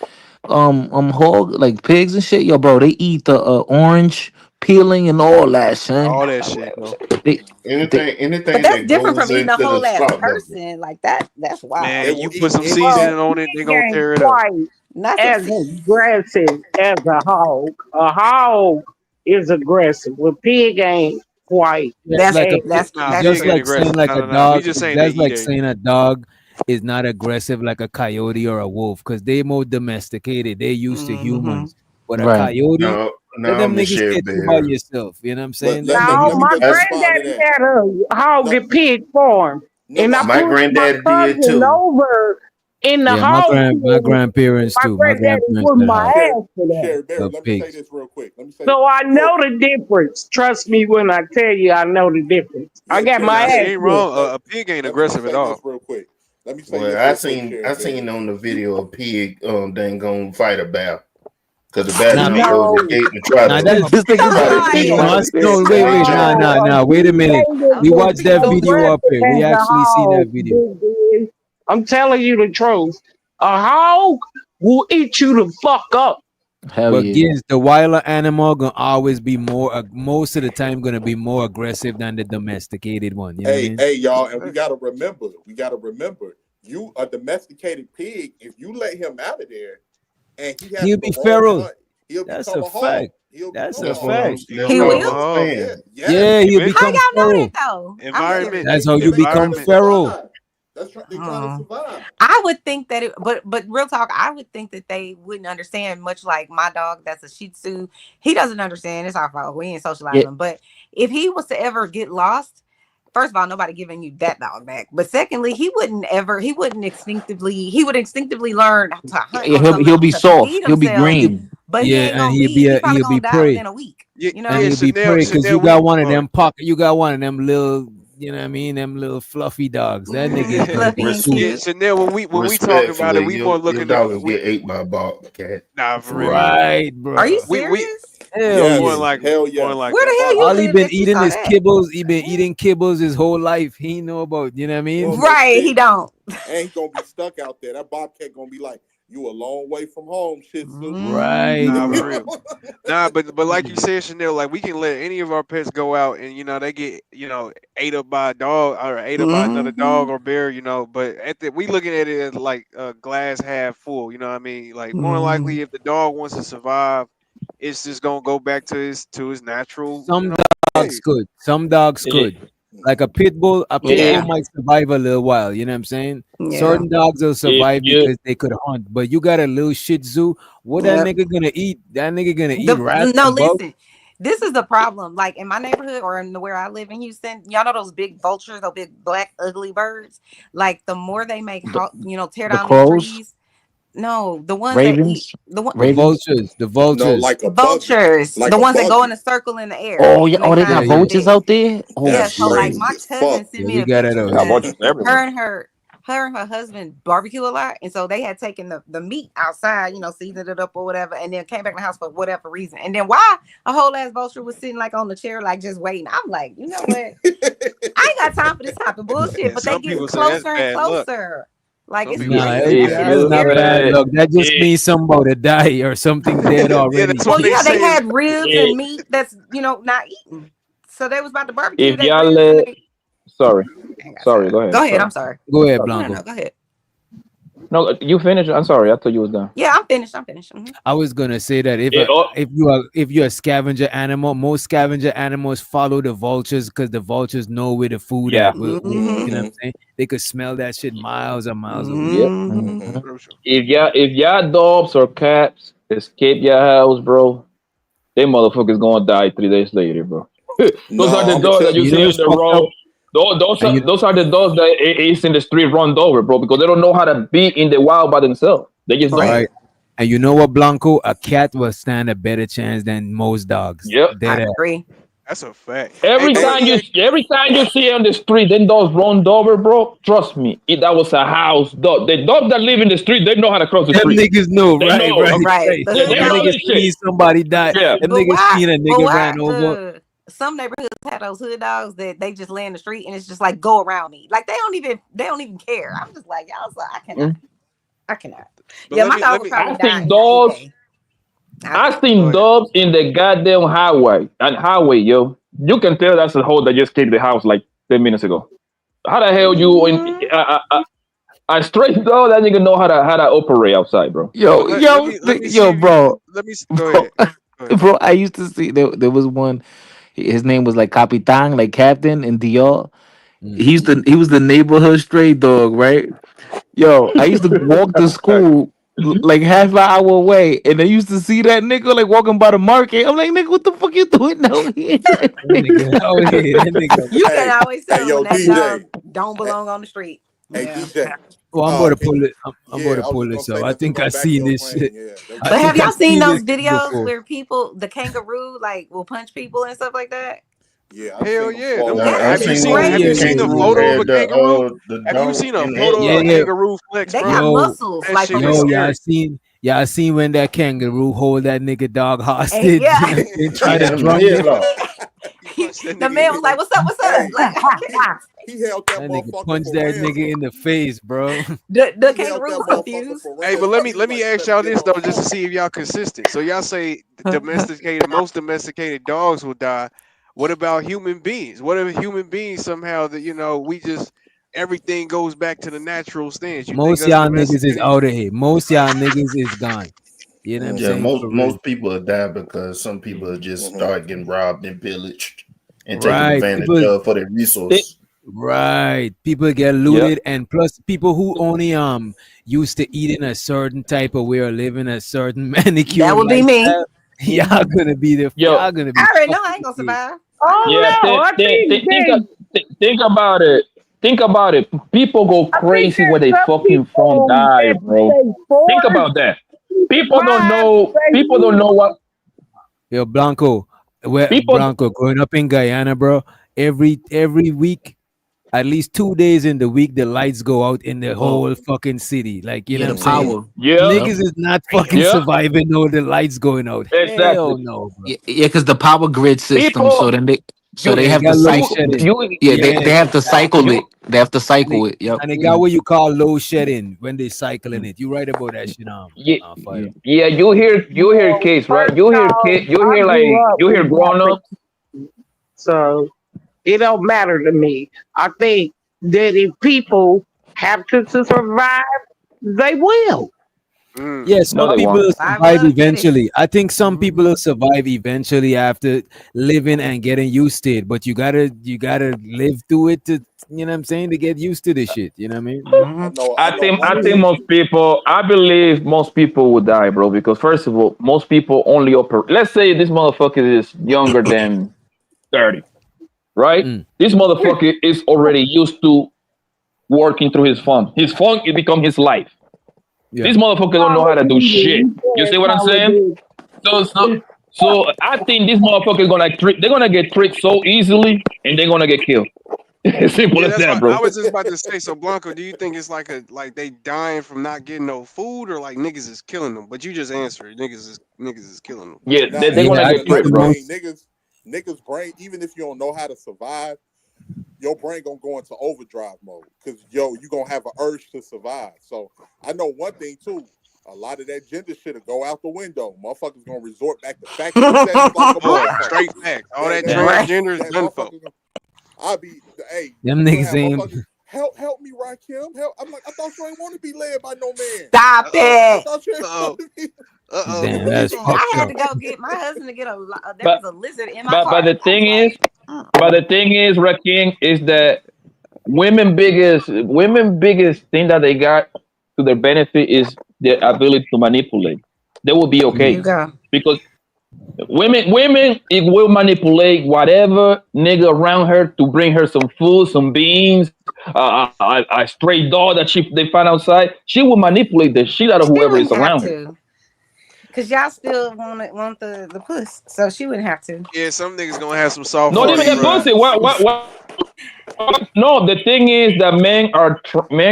hog like pigs and shit. Yo, bro, they eat the orange peeling and all that, son. All that shit, bro. They, Anything But that's that different goes from eating a into the whole ass slop bucket. person like that. That's wild. Man, you put some Well, seasoning on it, they gonna pig tear ain't it up. quite Not as aggressive as a hog. A hog is aggressive. A pig ain't quite. That's like a that's Nah, just pig ain't like saying aggressive. like No, a no, no. We dog. just saying That's they eat like it. saying a dog is not aggressive like a coyote or a wolf because they more domesticated. They used to humans. But a Right. coyote, No, let them niggas Michelle get you by Bear. yourself. You know what I'm saying? Let No, me my go to the spot of granddaddy that. had a hog and pig farm, No, and I My put my granddaddy did cousin too. over in the Yeah, hog my pen. grandparents My too. My granddaddy grandparents was had my hogs, ass for that. Sherry Berry, of let me say pigs. this real quick. Let me say So I this. know the difference. Trust me when I tell you I know the difference. I Yeah, got Sherry my Nah, she ass Berry. ain't whipped. wrong. A pig ain't Let me aggressive at say this all. real quick. Let me say Well, this I real quick, seen Sherry I Berry. seen on the video a pig dang gonna fight a bear because the bear Nah, jumped over the No, gate and try nah, to that's This nigga's try to like eat pig him. no, on no, this. wait, nah. a Wait a pig minute. ain't We as watched that video up aggressive here. We as a actually seen that hog, video. Big Dig. I'm telling you the truth. A hog will eat you the fuck up. Hell But yeah. Giz, the wilder animal gonna always be more, most of the time, gonna be more aggressive than the domesticated one. You know what I mean? Hey, y'all, and we gotta remember, you a domesticated pig. If you let him out of there and he has He'll the be wrong feral. hunt, he'll That's become a a hog. fact. He'll That's become a a hog. fact. He'll He become a will? hog. Yes. Yeah, he'll Eventually. How become y'all know feral. that though? I'm Environment. curious. That's how you They trying become to Environment. feral. survive. They trying to survive. I would think that it, but real talk, I would think that they wouldn't understand. Much like my dog, that's a Shih Tzu. He doesn't understand. It's our fault. We ain't Yeah. socializing. But if he was to ever get lost, first of all, nobody giving you that dog back. But secondly, he would instinctively learn to hunt Yeah, on he'll something be to soft. feed He'll be himself. green. But he Yeah, ain't and gonna be. He probably he'll gonna be die prey, within a week. Yeah, You know. and yeah, he'll be prey because Chanel, you got one of oh, them pocket. You got one of them little, you know what I mean? Them little fluffy dogs. That nigga is gonna Fluffy be and soup. yeah, cute. Chanel. When we talk about it, Respectfully, we more your looking dog at will get ate by a bobcat. nah for real. Right, Are you bro. We serious? Hell more yeah. Yes, like hell more yes. like Where that. the hell you All he lived been that you eating saw is that? kibbles. He been eating kibbles his whole life. He ain't know about, you know what I mean? Well, no Right, he shit. don't. And he's gonna be stuck out there. That bobcat gonna be like, you a long way from home, Shih Tzu. Right, Nah, bro. for real. Nah, but like you said, Chanel, like we can let any of our pets go out and they get ate up by a dog or ate up by another dog or bear, But we looking at it as like a glass half full. You know what I mean? Like more than likely, if the dog wants to survive, it's just gonna go back to his natural. Some dogs Hey, could. Some dogs Yeah. could. Like a pit bull Yeah. might survive a little while. You know what I'm saying? Yeah. Certain dogs will survive Yeah. because they could hunt. But you got a little Shih Tzu. What that Yep. nigga gonna eat? That nigga gonna eat rats No, and bugs. listen. This is the problem. Like in my neighborhood or in where I live in Houston, y'all know those big vultures, those big black ugly birds. Like the more they make, tear The down these crows, trees. No, the ones that eat ravens, the one The ravens. vultures. The No, vultures. like a vultures, like the a ones that go in buggy. a circle in the air. Oh yeah. When they Oh, they Yeah, got find yeah. vultures dead. out there. Oh Yeah, That's so like shit. my crazy as cousin fuck. sent Yeah, me we a got it picture out They got here. because vultures everywhere. her and her husband barbecue a lot, and so they had taken the meat outside, seasoned it up or whatever, and then came back in the house for whatever reason. And then why a whole ass vulture was sitting like on the chair, like just waiting. I'm like, you know what? I ain't got time for this type of bullshit. But they some getting people say that's closer and bad luck. closer. Like Some it's people Nah, say crazy. that's If bad It's you luck. not bad scary. luck. That just if, means somebody die or something dead Yeah, already. that's Well, what they yeah, they say. had ribs if, and meat that's not eaten. So they was about to barbecue if they y'all ribs and let, they sorry, I ain't got sorry. time. Go ahead. Go ahead. Sorry. I'm sorry. Go ahead, No, Blanco. go ahead. No, you finished. I'm sorry. I thought you was done. Yeah, I'm finished. Mhm. I was gonna say that It, oh, if you're a scavenger animal, most scavenger animals follow the vultures because the vultures know where the food yeah. at. You know what I'm Mm-hmm. saying? They could smell that shit miles and miles away. Yep. Mm-hmm. If y'all dogs or cats escape your house, bro, they motherfuckers gonna die 3 days later, bro. Those are No, the I'm gonna dogs that tell you You see know on it's the fucked up. road. Those And are those are the dogs that is in the street run over, bro, because they don't know how to be in the wild by themselves. They just don't. right. And you know what, Blanco? A cat will stand a better chance than most dogs. Yep. Dead ass. agree. That's a fact. Every time you see on the street, then dogs run over, bro. Trust me, if that was a house dog. The dogs that live in the street, they know how to cross the Them street. niggas know, They right, know. right, Right. right. The Yeah, hood they Them know dogs. niggas this shit. seen somebody die. Yeah. Them But niggas why? seen a But nigga why? ran over. some neighborhoods have those hood dogs that they just lay in the street and it's just like go around me. Like they don't even care. I'm just like, y'all, so I cannot. But Yeah, let my me- dog let would me- probably I die think in dogs. 90 days. I seen dogs in the goddamn highway, yo. You can tell that's a hoe that just came to the house like 10 minutes ago. How the hell you in a stray dog? That nigga know how to operate outside, bro. Yo, Let yo, me- let me see yo, if you- bro. let me go ahead. Bro, I used to see there was one. His name was like Capitan, like Captain in Dior. He was the neighborhood stray dog, right? Yo, I used to walk to school like half an hour away, and I used to see that nigga like walking by the market. I'm like, nigga, what the fuck you doing out here? You can always tell yo, when that DJ. dog don't belong on the street. Hey, Yeah. DJ. Oh, I'm about to can pull you- it. I'm yeah, about to I was pull just this gonna up. say I that to think go I back to seen your this plan. shit. Yeah, I But think have I y'all seen those this videos before. where people, the kangaroo, like will punch people and stuff like that? Yeah, Hell yeah. slow Them- down. have you seen crazy. have you seen a Yeah. photo of a had kangaroo? the Have you dog seen a in photo of a Yeah. kangaroo flex, They bro? got muscles That like shit from is the scary. Y'all seen when that kangaroo hold that nigga dog And hostage yeah. and try Yeah, to them drum headlock. it? The man was like, "What's up? What's up?" Hey, Like he held that That nigga motherfucker punched for that ransom. nigga in the face, bro. the He held kangaroo that was motherfucker confused. for Hey, ransom. but let He me was like, ask "Let y'all me get this on though, the just to phone." see if y'all consistent. So y'all say most domesticated dogs will die. What about human beings? What if human beings somehow that we just everything goes back to the natural stance? You think Most us y'all niggas is domesticated? out of here. Most y'all niggas is gone. You know what I'm Yeah, saying? For real. most people will die because some people just start getting robbed and pillaged and taken Right. advantage People of for their resource. right. People get looted and plus people who only used to eat in a certain type of way or live in a certain manicure That would be me. lifestyle. Y'all gonna be the Yo, y'all gonna be I already know I fucking ain't gonna dead. survive. yeah, think about it. Think about it. People go crazy when they fucking phone die, bro. Think about that. People don't know. People don't know what. Yo, Blanco, People. Blanco, growing up in Guyana, bro, every week, at least 2 days in the week, the lights go out in the whole fucking city. Like, you Yeah, know the what I'm saying? power. Yeah. Niggas is not fucking Yeah. surviving no the lights going out. Exactly. Hell no, bro. Yeah, because the power grid system. So People. then they Yeah, they they have to got load cycle. shedding. Yeah, Yeah, they have to cycle You. it. They have to and cycle it. Yep. they got what you call load shedding when they cycling it. You right about that shit, Yeah, Fire. yeah. You hear kids, right? You hear kid. You I hear grew up you hear with grown up. so it don't matter to me. I think that if people have to survive, they will. Yeah, some No, they people won't. will Survival survive of the fittest. eventually. I think some people will survive eventually after living and getting used to it. But you gotta live through it to you know what I'm saying to get used to this shit. You know what I mean? I think most people. I believe most people would die, bro. Because first of all, most people only operate. Let's say this motherfucker is younger than 30, right? This motherfucker is already used to working through his phone. His phone it become his life. Yeah. This motherfucker don't know how to do shit. You see what I'm saying? So I think this motherfucker is gonna they're gonna get tricked so easily, and they're gonna get killed. Simple Yeah, as that's that, what bro. I was just about to say. So Blanco, do you think it's like they dying from not getting no food or like niggas is killing them? But you just answered niggas is killing them. Yeah, Nah, they're gonna get tricked, bro. Niggas brain, even if you don't know how to survive, your brain gonna go into overdrive mode because you gonna have an urge to survive. So I know one thing too. A lot of that gender shit'll go out the window. Motherfuckers gonna resort back to factory settings like a motherfucker. Straight facts. All that Right. transgender is done for. I'll be hey. Them you gonna niggas have ain't. motherfuckers, Help me, Rakim. Help! I'm like, I thought you ain't want to be led by no man. Stop I it. thought you ain't want to be. Damn, that's I fucked had up. to go get my husband to get there was a lizard in my But car. the thing is, Rakim, is that women biggest thing that they got to their benefit is their ability to manipulate. They will be There okay you go. because women it will manipulate whatever nigga around her to bring her some food, some beans, a stray dog that they find outside. She will manipulate the shit out of She whoever is wouldn't have around her. to. Cause y'all still want the puss. So she wouldn't have to. Yeah, some niggas gonna have some soft. Not even hearted, the bro. pussy. What? No, the thing is that men are trained.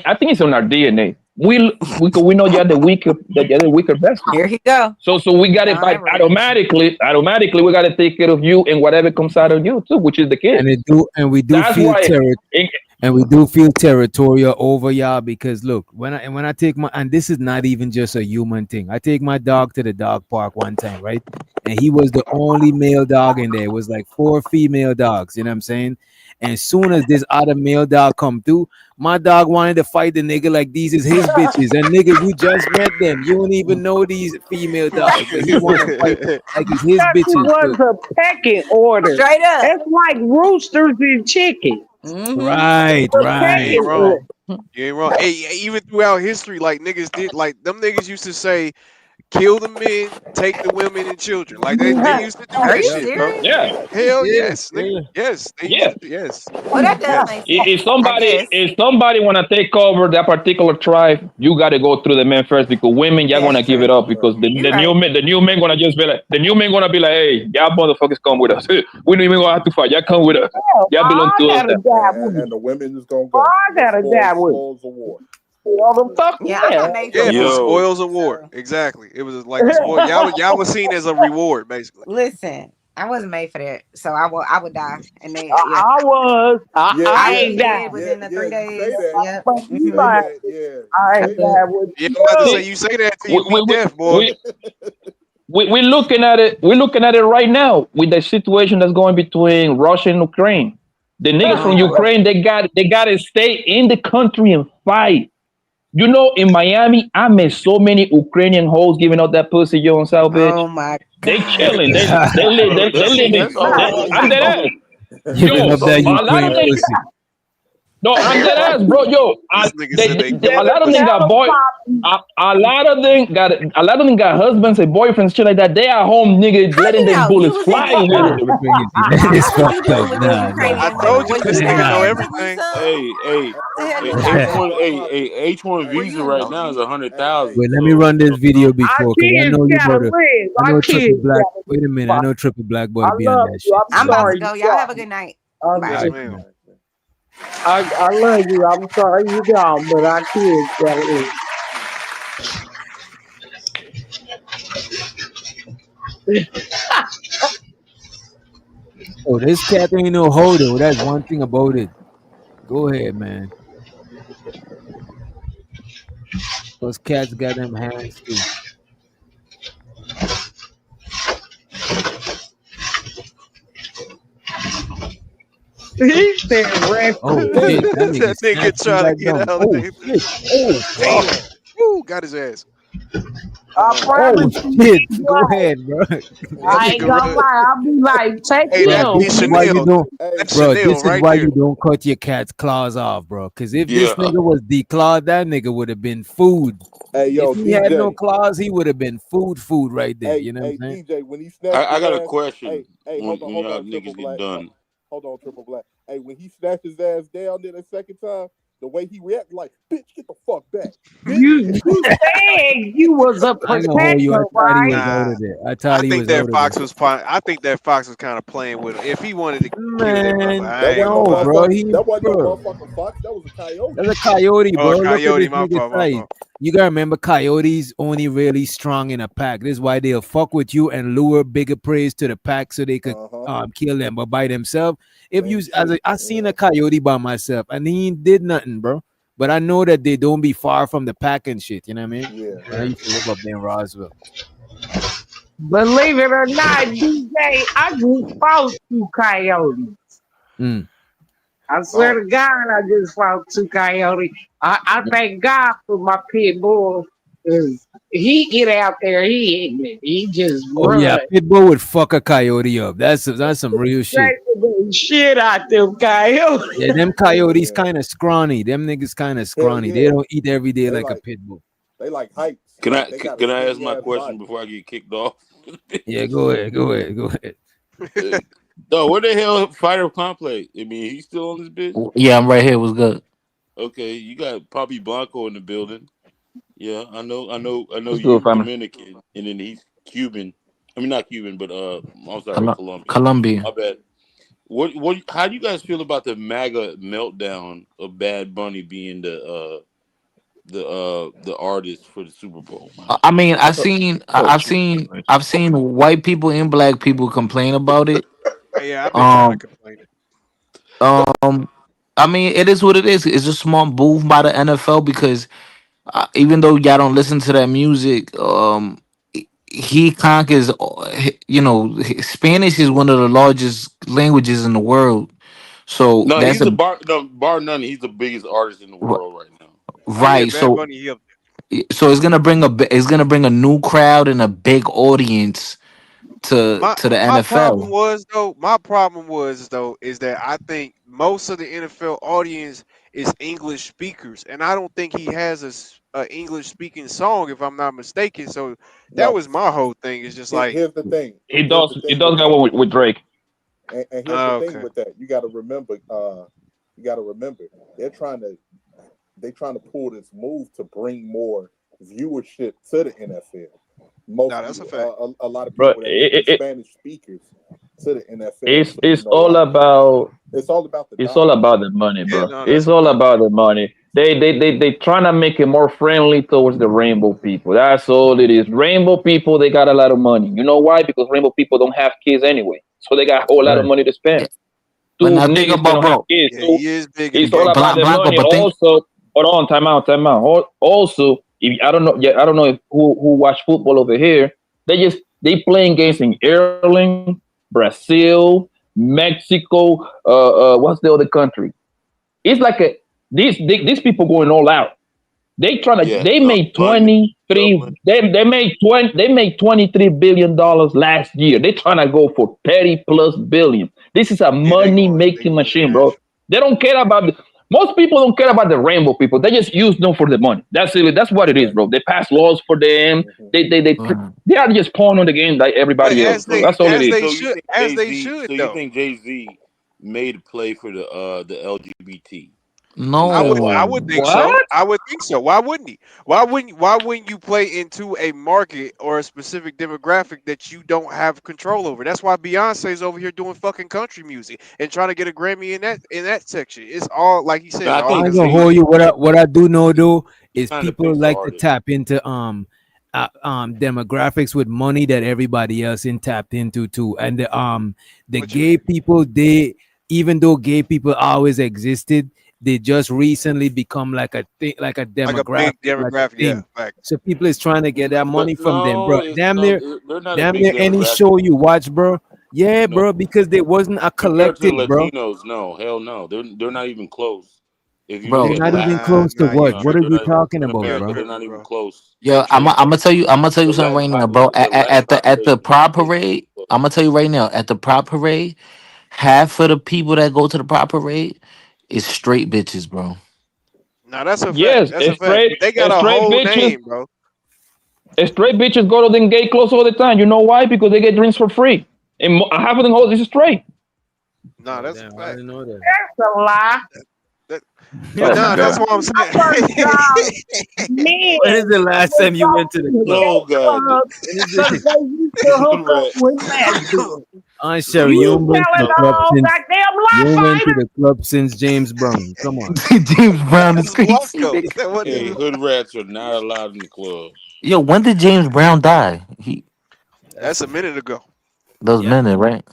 I think it's on our DNA. we know you're the weaker vessel. Here he go. So we got it by automatically we got to take care of you and whatever comes out of you too, which is the kid. And we do That's feel why territorial over y'all because look, when I take my, and this is not even just a human thing. I take my dog to the dog park one time, right? And he was the only male dog in there. It was like 4 female dogs, you know what I'm saying? And as soon as this other male dog come through, my dog wanted to fight the nigga like these is his bitches. And nigga, you just met them. You don't even know these female dogs. But he want to fight like it's his That bitches. was a pecking order. Straight up. It's like roosters and chickens. Right. You ain't wrong. You ain't wrong. Hey, even throughout history, like niggas did, like them niggas used to say, kill the men, take the women and children. Like they used to do Are that you shit, bro. serious? Yeah. Hell yes, nigga. Yes. They used to, yes. Well, that does make sense. If somebody want to take over that particular tribe, you got to go through the men first because women y'all gonna give it up because the new men gonna just be like hey, y'all motherfuckers come with us. We don't even gonna have to fight. Y'all come with us. Y'all belong to us. And the women is gonna go. I gotta die with Spoils of war. Yeah, it was spoils of war. Exactly. It was like spoil. Y'all was seen as a reward, basically. Listen, I wasn't made for that, so I would die. And then I was. I ain't did died. within the 3 days. Yep. I ain't died with Yeah, I'm about to say you say that to you be deaf, boy. We're looking at it. We're looking at it right now with the situation that's going between Russia and Ukraine. The niggas from Ukraine, they got to stay in the country and fight. You know, in Miami, I met so many Ukrainian hoes giving out that pussy, yo, on South Beach. Oh my God. They chilling. They live. I'm dead ass. Giving up that Ukraine pussy. No, I'm dead ass, bro. Yo, a lot of them got boy. A lot of them got husbands and boyfriends, shit like that. They at home, nigga, letting them bullets fly. It's fucked up. I told you this nigga know everything. H1 visa right now is 100,000. Wait, let me run this video before because I know you gotta brother. live. I know My Triple kids Black. gotta Wait a minute, I know Triple Black boy I be on love that you. shit. I'm about sorry. to go. Y'all have a good night. Yes, Bye. ma'am. I love you. I'm sorry you gone, but our kids gotta live. Oh, this cat ain't no hoe though. That's one thing about it. Go ahead, man. Those cats got them hands too. He said red. Oh shit, that That nigga snatched him trying to like get dumb. out Oh of there. shit. Oh Damn. Woo, got his ass. I oh promise you. shit. Go ahead, bro. I ain't gonna lie. I'll be like, take Hey, that Bro, him. this is why you Chanel. don't, That's bro. Chanel This is right why there. you don't cut your cat's claws off, bro. Because if this Yeah. nigga was declawed, that nigga would have been food. Hey, yo, If he had no DJ. claws, he would have been food right there. You know what I'm Hey, saying? DJ. When he snatched I his got a ass. question Hey, when hold y'all on, Triple niggas Black. get done. Hold on, Triple Black. Hey, when he snatched his ass down there the second time, the way he reacted, like, bitch, get the fuck back. You said you was a I ain't gonna hold you. I protector, thought he right? was out Nah, of there. I I thought he think was that out of Fox there. was I think that Fox was kind of playing with him. If he wanted to kill that motherfucker, Man, I ain't no, gonna lie. bro. That wasn't no Bro. motherfucking fox. That was a coyote. That's a coyote, Oh, bro. Look at Coyote, this my nigga fault, my size. fault. You gotta remember, coyotes only really strong in a pack. This is why they'll fuck with you and lure bigger prey to the pack so they could kill them. But by themselves, if you, I seen a coyote by myself and he ain't did nothing, bro. But I know that they don't be far from the pack and shit. You know what I mean? Yeah. I used to live up there in Roswell. Believe it or not, DJ, I just fought 2 coyotes. Mm. I swear to God, I just fought 2 coyotes. I thank God for my pit bull. 'Cause he get out there, he just Oh yeah, run. Pitbull would fuck a coyote up. That's some real shit. Straight the shit out them coyotes. Yeah, them coyotes kind of scrawny. Them niggas kind of scrawny. They yeah. don't eat every day They like a like pit bull. they like heights. Can Like, they got a can I ask skinny my ass question body. before I get kicked off? Yeah, go ahead. No, where the hell Fighter Complex? I mean, he's still on this bitch? Yeah, I'm right here. What's good? Okay, you got Poppy Blanco in the building. Yeah, I know Let's do you it, family. Dominican, and then he's Cuban. I mean, not Cuban, but I'm sorry, Colombian. Colombia. My bad. What? How do you guys feel about the MAGA meltdown of Bad Bunny being the the artist for the Super Bowl. I mean, Oh, I've seen white people and black people complain about it. Yeah, I've been kind of complaining. I mean, it is what it is. It's a small move by the NFL because even though y'all don't listen to that music, he conquers. Spanish is one of the largest languages in the world. So no, that's he's bar none. He's the biggest artist in the world right now. right. Bad So Bunny, he up it's gonna bring a new crowd and a big audience to the My problem NFL. was though is that I think most of the NFL audience is English speakers, and I don't think he has a English speaking song, if I'm not mistaken. So that No. was my whole thing. It's just like Here's the thing. He does got one with Drake. And here's the okay. thing with that. You got to remember. They're trying to pull this move to bring more viewership to the NFL. That's a fact. A lot of Bro, people that are Spanish speakers to the NFL. It's all about it's all about the money, bro. Yeah, no, It's that's all about the money. They trying to make it more friendly towards the rainbow people. That's all it is. Rainbow people, they got a lot of money. You know why? Because rainbow people don't have kids anyway, so they got a whole lot of money to spend. But Two now think niggas about don't have bro. kids. Yeah, So he is big. it's all about the Blanco, money. but think Also, hold on, time out. Also, if I don't know if who watch football over here. They playing games in Ireland, Brazil, Mexico. What's the other country? It's like these people going all out. They trying to. They made 23. They made 23 billion dollars last year. They trying to go for 30+ billion. This is a money making machine, bro. They don't care about most people don't care about the rainbow people. They just use them for the money. That's it. That's what it is, bro. They pass laws for them. They are just pawning on the game like everybody else. Bro. That's all it is. So you think Jay-Z made a play for the LGBT? No, I would think so. I would think so. Why wouldn't he? Why wouldn't you play into a market or a specific demographic that you don't have control over? That's why Beyonce's over here doing fucking country music and trying to get a Grammy in that section. It's all like he said. I ain't gonna hold you. What I do know though is Kinda people picks like the to tap into demographics with money that everybody else in tapped into too. And the gay people, they even though gay people always existed, they just recently become like a thing, like a demographic. Like a big demographic, thing. yeah. So people is trying to get that money from them, bro. Damn near they're any demographic. show you watch, bro. Yeah, bro, because there wasn't a Compared to collective, bro. Latinos, no, hell no. They're not even close. If you Bro. look They're at not even Latin- close to what? What are they're we not- talking in about, America, bro? They're not even close. Yo, I'm gonna tell you something right now, bro. At the Pride Parade, I'm gonna tell you right now. At the Pride Parade, half of the people that go to the Pride Parade is straight bitches, bro. No, that's a fact. Yes, That's a it's fact. straight. But they got it's a straight whole bitches. name, bro. Straight bitches go to them gay clubs all the time. You know why? Because they get drinks for free. And half of them hoes is straight. No, that's a fact. I didn't know that. That's a lie. But no, that's what I'm saying. Men. When is the last time you went to the club? Oh God. Because they used to hook up with lesbians. Aunt Sherry, you ain't been to Telling the club all since goddamn you lie, went to baby. the club since James Brown. Come on. James Brown is crazy. Hey, hood rats are not allowed in the club. Yo, when did James Brown die? That's a minute ago. Those minutes, right?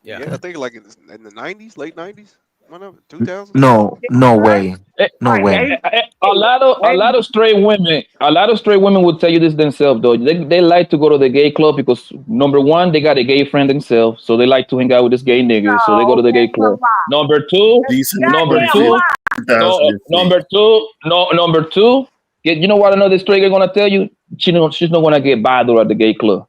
Yeah, I think like in the 90s, late 90s, whatever, 2000s. No way. No way. A lot of straight women would tell you this themselves though. They like to go to the gay club because number one, they got a gay friend themselves, so they like to hang out with this gay nigga, so they go to the gay club. Number two, you know what another straight girl gonna tell you? She's not gonna get bothered at the gay club.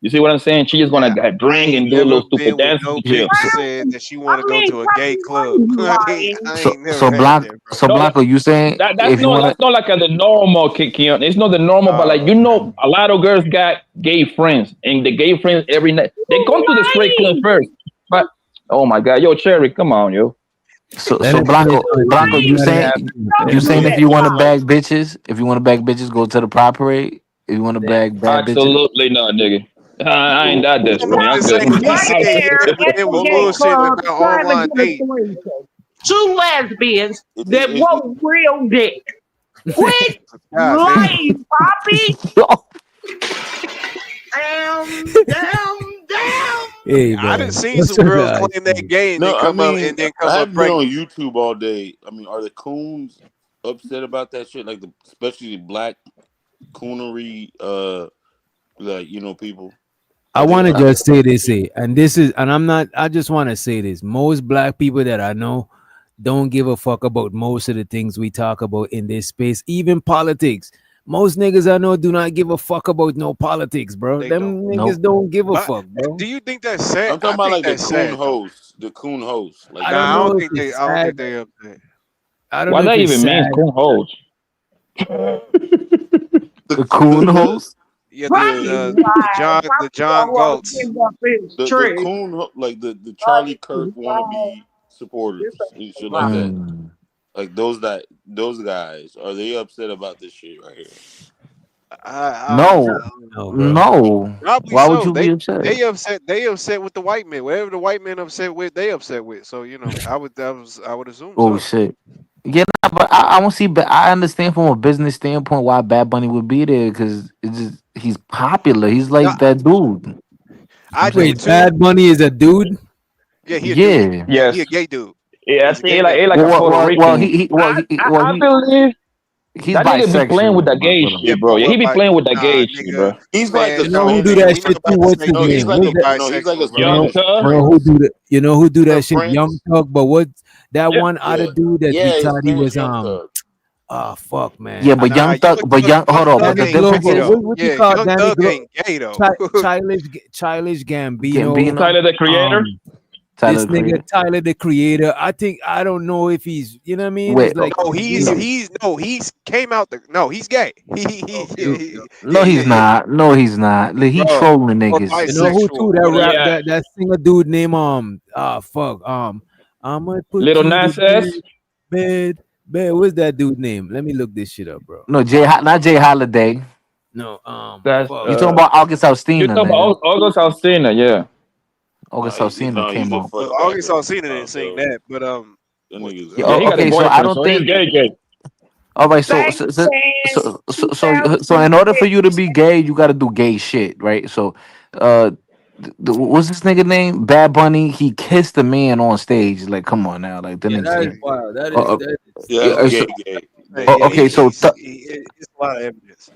You see what I'm saying? She just gonna drink and do a little stupid dance. No bitch said that she want to go to a gay club. I ain't never So had Blanco, that, bro. so Blanco, you saying That's if you want that's not like the normal Keon. It's not the normal, but like a lot of girls got gay friends, and the gay friends every night they come to the straight club first. But oh my God, yo, Cherry, come on, yo. So Blanco, you saying if you want to bag bitches, go to the Pride Parade. If you want to bag bad bitches, Absolutely not, nigga. I ain't that desperate. I'm good. It was bullshit about online dating. Two lesbians that want real dick. Quit lying, Poppy. Damn. Hey, I man. done seen What's some up, girls guys? claim that gay and No, then I come up mean, and then come I up haven't been on pregnant. YouTube all day. I mean, are the coons upset about that shit? Like especially the black coonery, like people. I Are they want to upset just say about that this, shit? and I'm not. I just want to say this. Most black people that I know don't give a fuck about most of the things we talk about in this space, even politics. Most niggas I know do not give a fuck about no politics, bro. They Them don't. niggas don't give a But fuck, bro. do you think that's sad? I'm talking I about think like the that's coon sad though. hosts, the coon hosts. Like I Nah, don't I know don't if think they. it's I don't sad. think they upset. I don't What know if that it's even means, sad. coon hoes? The coon host. Yeah, Poppy lied. the Poppy John don't want to Galtz. give up his the tree. coon like the Charlie Kirk Poppy wannabe lied. supporters This and shit ain't like that. Mm. Like those guys, are they upset about this shit right here? I No, don't No, bro. no. Probably Why would so. you be upset? They upset. They upset with the white men. Whatever the white men upset with, they upset with. So I would assume Oh so. shit. Yeah, nah, but I don't see. But I understand from a business standpoint why Bad Bunny would be there because it's just he's popular. He's No, like that dude. I do Wait, too. Bad Bunny is a dude? Yeah, he a dude. Yeah. He Yes. a gay dude. Yeah, I He's a think gay he man. like a Puerto Well, Rican. he believe he's that nigga be playing with bisexual. that gay But Yeah, shit, bro. bro. Yeah, he What be by playing with that nah, gay shit, nigga? bro. He's like a You Man, know who no, do nigga. that We shit about too? to What's say his no, he's name? gay. like What's He that? he's like a bisexual, bro. Young Spanish Thug. prince. You know who do that shit? Prince. Young Thug. But what that Yeah. one other Yeah, dude that we yeah, his thought he name is was Young Thug. oh fuck, man. yeah, but Nah, Young Thug, hold on. But Thug the Danny ain't difference gay Glover. is though. What you Yeah, call Young Danny Thug Glover? ain't gay though. Childish Gambino. Gambino, Tyler the Creator. Tyler This the nigga Creator. Tyler the Creator. I don't know if he's, you know what I mean? Wait, It's like No, no, he's came out he's gay. no, he's Yeah. not. No, he's not. Like, he Bro, trolling or niggas. you know who too? bisexual, That rap whatever. Yeah. that singer dude named fuck I might put Little you to Nas S. bed. What's that dude name? Let me look this shit up, bro. No, not Jay Holiday. No, That's fuck. You talking about August you Alsina, talking about nigga? August Alsina, yeah. August Nah, Alsina he's came a out. Well, fucking August rapper. Alsina didn't sing that, but That what, nigga's Yeah, Yeah, he got a okay, so I boyfriend, don't so he's think. gay. All right, so Thanks, so so man. so in order for you to be gay, you got to do gay shit, right? So, what's this nigga name? Bad Bunny. He kissed a man on stage. Like, come on now, like the Yeah, nigga. that is wild. That Uh, is Yeah, yeah, that's so, gay. yeah, okay, so it's a lot of evidence.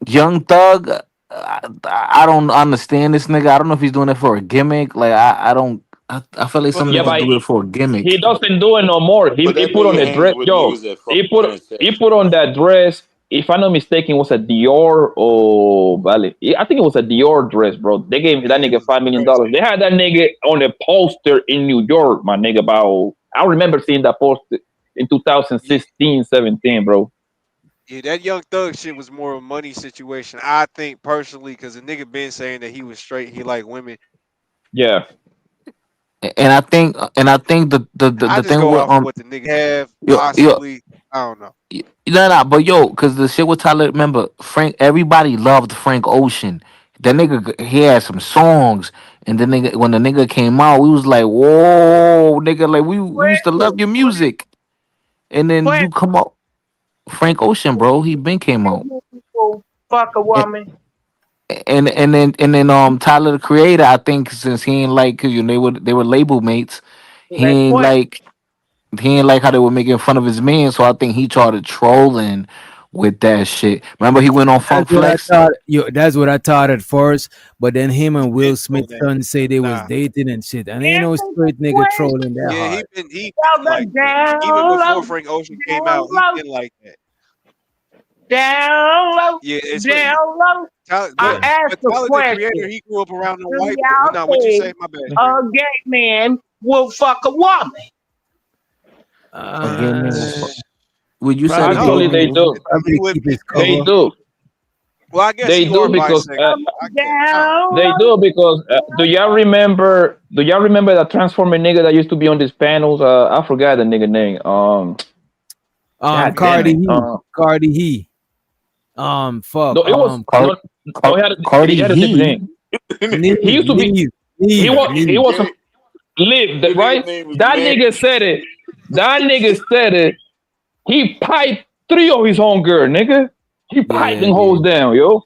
Young Thug. I don't understand this nigga. I don't know if he's doing it for a gimmick. Like, I don't. I feel like some Yeah, niggas but do it for a gimmick. he doesn't do it no more. He But that put on nigga the hangs dress. with Yo, niggas that he fucking put transsexual. on that dress. If I'm not mistaken, it was a Dior or Vale. I think it was a Dior dress, bro. They gave that nigga $5 million. They had that nigga on a poster in New York, my nigga. About I remember seeing that poster in 2016, 17, bro. Yeah, that Young Thug shit was more of a money situation, I think personally, because the nigga been saying that he was straight, he like women. Yeah. And I think I the just thing go with off of what the nigga have, yo, possibly. I don't know. no, but yo, because the shit with Tyler, remember Frank? Everybody loved Frank Ocean. That nigga, he had some songs, and the nigga, when the nigga came out, we was like, whoa, nigga, like we used to love your music, and then you come out, Frank Ocean, bro, he been came out, Fuck a woman. and then Tyler the Creator, I think since he ain't like, 'cause, you know, they were label mates, he That's ain't what. like. He ain't like how they were making fun of his man, so I think he started trolling with that shit. Remember, he went on Funk That's what I Flex. thought. That's what I thought at first. But then him and Will Smith that. son say they was Nah. dating and shit. And ain't no straight nigga trolling that Yeah, hard. he been like that. Even before Frank Ocean came out, he been like that. Down low. Yeah, it's Down low. Tyler, I asked but a Tyler the question. Creator, he grew up around the Do white. y'all No, what you say? think My bad. a gay man will fuck a woman? Again, well, you said Actually, again, they do. He would be. They do. Well, I guess They you do are because bisexual. they do because do y'all remember that Transformer nigga that used to be on these panels? I forgot the nigga name. God Cardi damn it. he. Cardi he. Fuck. No, it was no, he had a different name. He used to be. He was right. That nigga said it. That nigga said it. He piped 3 of his own girl, nigga. He pipe them hoes down, yo.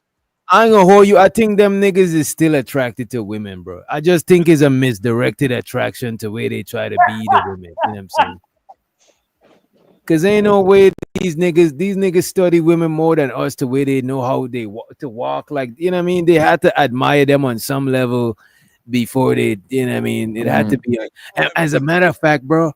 I ain't gonna hold you. I think them niggas is still attracted to women, bro. I just think it's a misdirected attraction to where they try to be the women. You know what I'm saying? Cause ain't no way these niggas study women more than us to where they know how they to walk. Like, you know what I mean? They had to admire them on some level before they, you know what I mean? It had to be. And as a matter of fact, bro,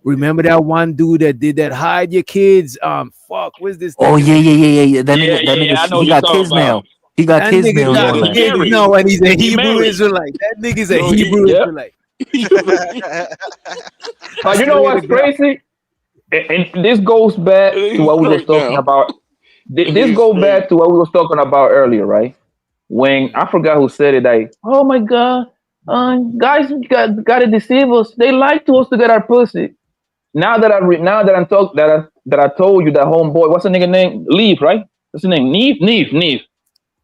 remember that one dude that did that? Hide your kids. Fuck, what's this? Oh nigga? yeah. That Yeah, nigga, I know he what got you're kids talking now. about. He got That kids nigga now. got Like, kids now, and he's a He Hebrew married. Israelite. That nigga's a No, Hebrew yep. Israelite. But you know what's crazy? And this goes back to what we was talking about. This goes back to what we was talking about earlier, right? When I forgot who said it, like, oh my god, guys gotta deceive us. They lied to us to get our pussy. Now that I told you that homeboy, what's the nigga name? Leave, right? What's the name? Neve.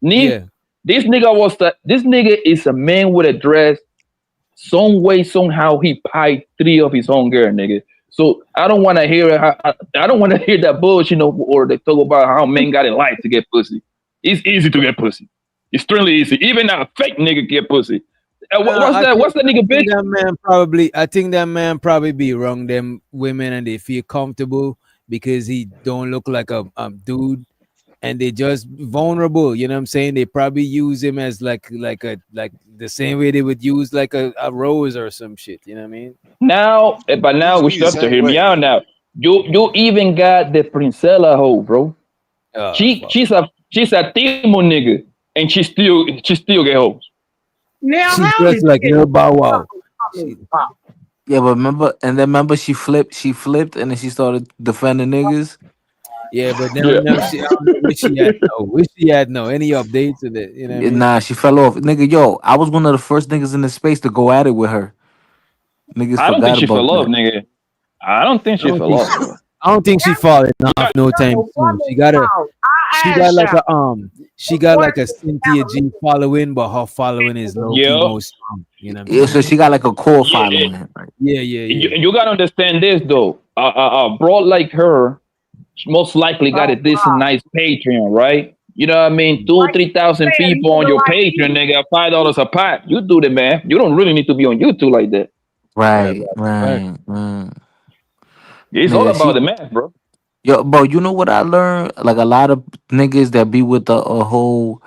Yeah. This nigga is a man with a dress. Some way, somehow, he pied 3 of his own girl, nigga. So I don't want to hear I don't want to hear that bullshit, or they talk about how men got it life to get pussy. It's easy to get pussy. It's extremely easy. Even a fake nigga get pussy. What's that nigga bitch? I think that man probably be wrong them women, and they feel comfortable because he don't look like a dude, and they just vulnerable. You know what I'm saying? They probably use him as like the same way they would use like a rose or some shit. You know what I mean? Now, but now we start to hear me out. Now you even got the Princella hoe, bro. She's a Timo nigga, and she still get hoes. Now, She how dressed is like it? Lil Bow Wow. yeah, but remember she flipped, and then she started defending niggas. Yeah, but now I don't know where she had no any updates of it. You know what I mean? Nah, she fell off, nigga. Yo, I was one of the first niggas in the space to go at it with her. Niggas I don't think forgot she about fell off, that. nigga. I don't think she fell off, bro. I don't think she falling off no time soon. She got like a Cynthia G following, but her following is low key Yeah. most strong. You know what I Yeah, mean? so she got like a core Yeah, following. Yeah. You gotta understand this though. Bro like her most likely got a decent, nice Patreon, right? You know what I mean? 2,000-3,000 people on your Patreon, nigga, $5 a pop. You do that, man. You don't really need to be on YouTube like that. Right. It's all about the math, bro. Yo, bro, you know what I learned? Like a lot of niggas that be with the whole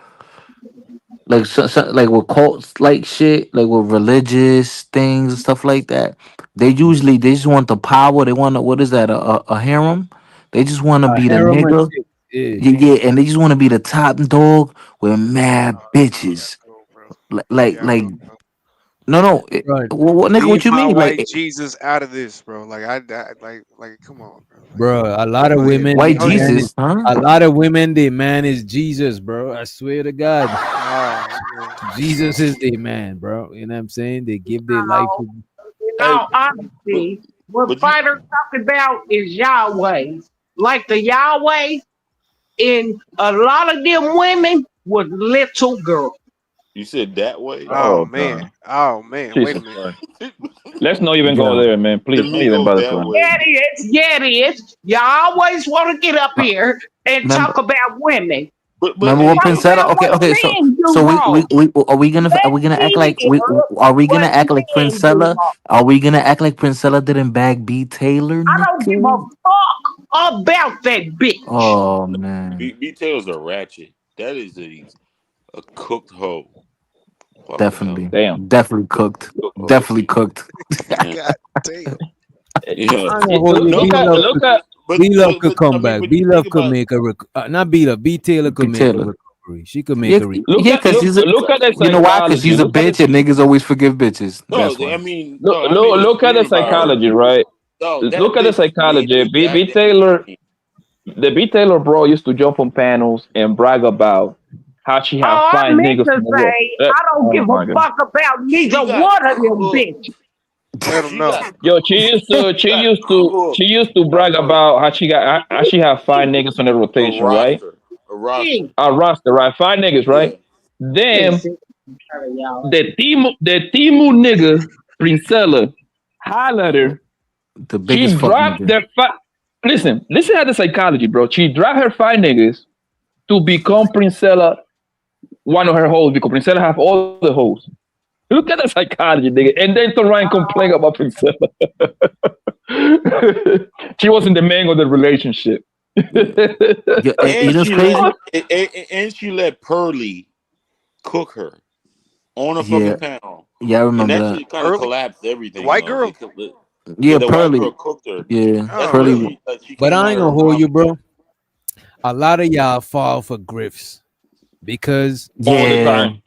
like like with cults like shit, like with religious things and stuff like that. They just want the power. They want what is that? A harem? They just want to be the Harem and nigga. shit. Yeah. Yeah, and they just want to be the top dog with mad bitches. Like no. What nigga? What Leave you my mean? white Like Jesus out of this, bro. Like come on, bro. Bro, a lot of women, white the man Jesus, is, huh? a lot of women, the man is Jesus, bro. I swear to God, Jesus is the man, bro. You know what I'm saying? They give their life to. In all honesty, what Fighter talking about is Yahweh. Like the Yahweh in a lot of them women was little girls. You said that way? Oh man. Wait a Jesus minute. Let's not even go there, man. Please, don't even bother to. Yeah, it is. You always want to get up here and talk about women. Remember what Princella? Okay. So we are we gonna act like are we gonna act like Princella? Are we gonna act like Princella didn't bag B Taylor? I don't give a fuck about that bitch. Oh man, B Taylor's a ratchet. That is a cooked hoe. definitely, damn, definitely cooked, definitely cooked. God damn. Yeah. Look at. B-Love could come back. B-Love could make a not B-Love. B Taylor could make a recovery. She could make a recovery. Yeah, because she's look at that you know why? Because she's a psychology. bitch and niggas always forgive bitches. No, That's why. I mean, Look at the psychology, right? Look at the psychology. B Taylor, the B Taylor bro used to jump on panels and brag about how she had I fine meant niggas. to in the world. say, I don't give a fuck about neither one of them bitches. Let them know. Yo, she used to brag about how she had 5 niggas on the rotation, right? A roster. A roster, right? 5 niggas, right? Then the Timu nigga Princella highlighter. The biggest She dropped fucking nigga. listen at the psychology, bro. She dragged her 5 niggas to become Princella, one of her hoes, because Princella have all the hoes. Look at the psychology, nigga. And then turn around and complain about Princella. She wasn't the man of the relationship. And she let Pearly cook her on a Yeah. fucking panel. Yeah, I remember and that. shit kind of collapsed everything. The white though. girl? Yeah, the Pearly. white girl cooked her. Yeah, That's Pearly. really, she But came I out ain't of her gonna hold mouth. you, bro. A lot of y'all fall for grifts because All the time.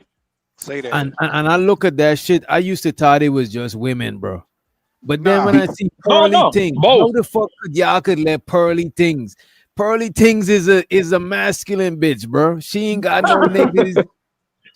Say that. and I look at that shit. I used to thought it was just women, bro. But then when I see Pearly No, Things, both. how the fuck could let Pearly Things? Pearly Things is a masculine bitch, bro. She ain't got no niggas.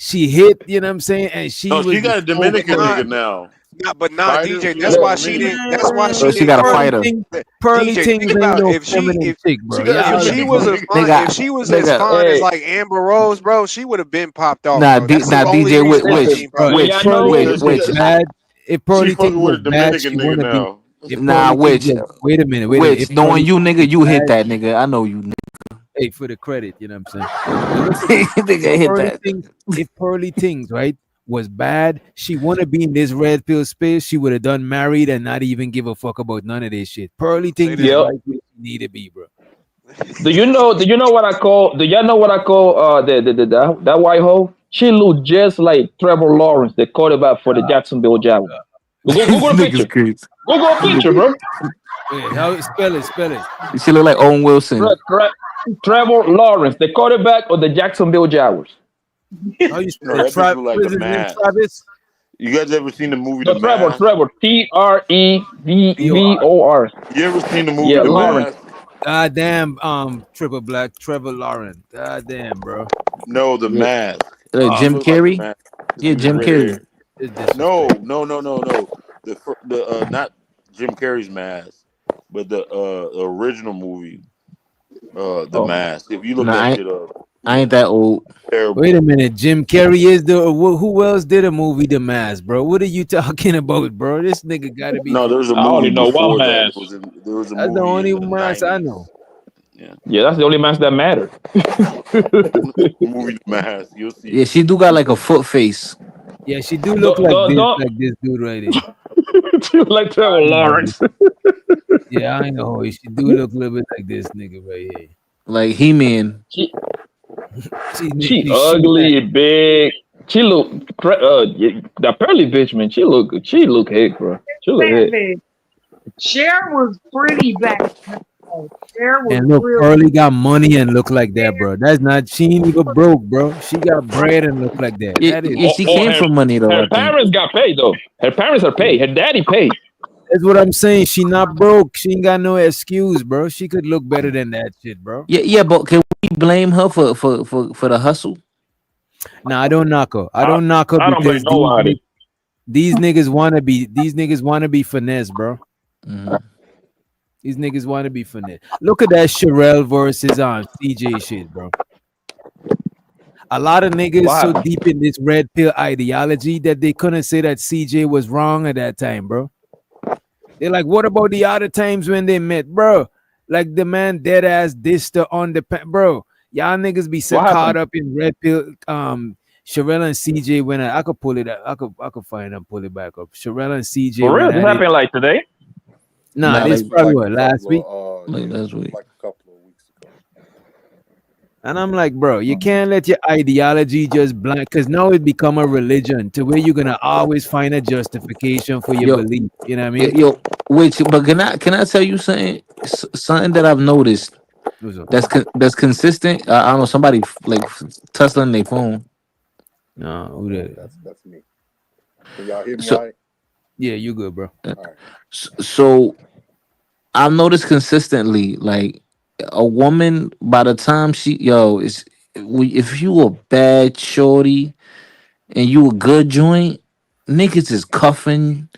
She hit, you know what I'm saying? And she No, was she got a the Dominican sole- nigga now. But nah, Fighters, DJ. she That's got why a she Dominican. didn't. That's why she So she didn't. got a Pearly fighter. Things, Pearly DJ, Things think ain't about no if feminine chick, bro. she got a Y'all if she was as fine, Nigga, if she was as nigga. fine as Hey. like Amber Rose, bro, she would have been popped off, Nah, bro. That's the nah, only DJ, reason why which, she ain't Bro, popped. which, if Pearly which, Things which, was bad, if She Pearly Things fucking was with a bad, Dominican she nigga wouldn't be. now. If nah, Pearly Things which, was, wait a minute. If which, knowing Pearly you, Things nigga, was you hit bad, that, nigga. I know you, hey, for the credit, you know what I'm saying? But look at this. nigga, hit that. If Pearly Things, right, was bad, she wanna be in this red pill space, she would have done married and not even give a fuck about none of this shit. Pearly Things is Yep. right where she need to be, bro. Do you know what I call? Do y'all know what I call that white hoe? She looked just like Trevor Lawrence, the quarterback for the Jacksonville Jaguars. Google a picture. Nigga's crazy. Google a picture, bro. Wait, how spell it? Spell it. She look like Owen Wilson. Trevor Lawrence, the quarterback of the Jacksonville Jaguars. How you No, spell that it? bitch look like What is the his name? Mask. Travis? You guys ever seen the movie No, The Trevor, Mask? Trevor, You ever seen the movie yeah, The Lawrence. Mask? God damn, Triple Black, Trevor Lawrence. God damn, bro. No, The Yeah. Mask. Jim Look like the Carrey? Mask. Yeah, With his Jim red Carrey. hair. It's disrespect. No. The not Jim Carrey's Mask, but the original movie, The Oh. Mask. If you look Nah, that shit up, I ain't that old. terrible. Wait a minute, Jim Carrey is the who else did a movie The Mask, bro? What are you talking about, bro? This nigga gotta be. No, there's a I only movie know one before that. mask. There was a That's the movie only in the mask I 90s. know. Yeah, that's the only mask that matter. Movie The Mask. You'll see. Yeah, she do got like a foot face. Yeah, she do look like this dude right here. She look like Trevor Lawrence. Yeah, I know. She do look a little bit like this nigga right here. Like He-Man. She She ugly, big. She look the Pearly bitch, man. She look hit, bro. She look hit. Savage. Cher was pretty back. Cher was And look, real. Pearly got money and look like that, bro. That's not. She ain't even broke, bro. She got bread and look like that. Yeah, That is. yeah, she came from money though. I Her think. parents got paid though. Her parents are paid. Her daddy paid. That's what I'm saying. She not broke. She ain't got no excuse, bro. She could look better than that shit, bro. Yeah, but can we blame her for the hustle? Nah, I don't knock her. I don't knock her I don't blame because nobody. these niggas wanna be. These niggas wanna be finesse, bro. Mm-hmm. These niggas wanna be finesse. Look at that Sherelle versus CJ shit, bro. A lot of niggas so Wow. deep in this red pill ideology that they couldn't say that CJ was wrong at that time, bro. They're like, what about the other times when they met, bro? Like the man dead ass dissed her on the bro. Y'all niggas be so What caught happened? up in red pill. Sherelle and CJ when I could pull it up. I could find and pull it back up. Sherelle and CJ For real, went this at it. happened like today. Nah, Nah, this like- probably Like what a last couple week. of, Like yeah, last week. like a couple of weeks ago. And I'm like, bro, you can't let your ideology just blind because now it become a religion to where you're gonna always find a justification for your Yo, belief. You know what I mean? yo, but can I tell you something? Something that I've noticed What's up? that's consistent. I don't know, somebody like tussling their phone. No, who that? That's me. Can y'all hear me? So- all right? Yeah, you good, bro. All right. So I've noticed consistently, like a woman by the time if you a bad shorty and you a good joint, niggas is cuffing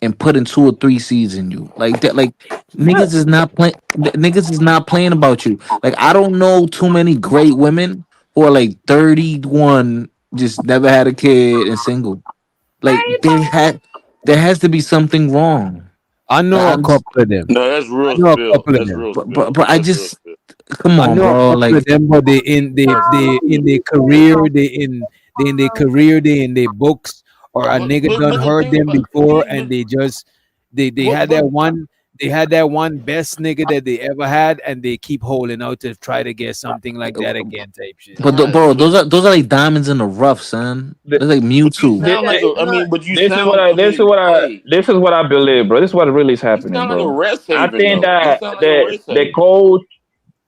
and putting 2 or 3 seeds in you like that. Like niggas is not playing. Niggas is not playing about you. Like I don't know too many great women who are like 31, just never had a kid and single. Like there has to be something wrong. I know a couple of them. No, that's I real know a spill. couple of That's them. real But spill. but I That's real just spill. come I on, know a bro. couple Like of them, but they in their career, they in their career, they in their books, or a nigga done But the heard thing them about before, but, and they just they but had but that one. They had that one best nigga that they ever had, and they keep holding out to try to get something like that again, type shit. But right. bro, those are like diamonds in the rough, son. They're like But you Mewtwo. sound like a. I mean, but you This is what sound. I I mean, hey, this is what I believe, bro. This is what really is you happening, sound like a bro. rest I haven think though. You that sound like a rest the haven. coach,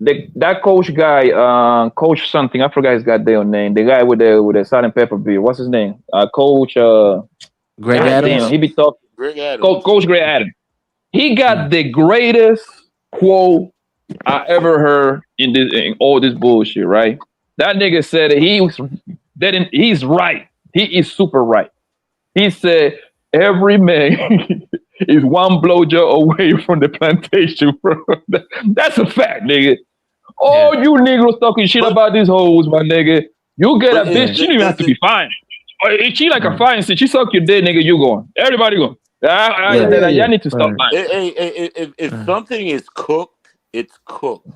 that coach guy, coach something, I forgot his goddamn name. The guy with the salt and pepper beer. What's his name? Coach. Greg God damn, Adams. he be talking. Greg Adams. Coach Greg Adams. He got the greatest quote I ever heard in all this bullshit. Right? That nigga said he's right. He is super right. He said every man is one blowjob away from the plantation, bro. That's a fact, nigga. All you niggas talking shit about these hoes, my nigga. You get a But bitch, she don't even have to be fine. If she like a fine shit, she suck your dick, nigga, you going. Everybody going. Y'all need to stop lying. If something is cooked, it's cooked.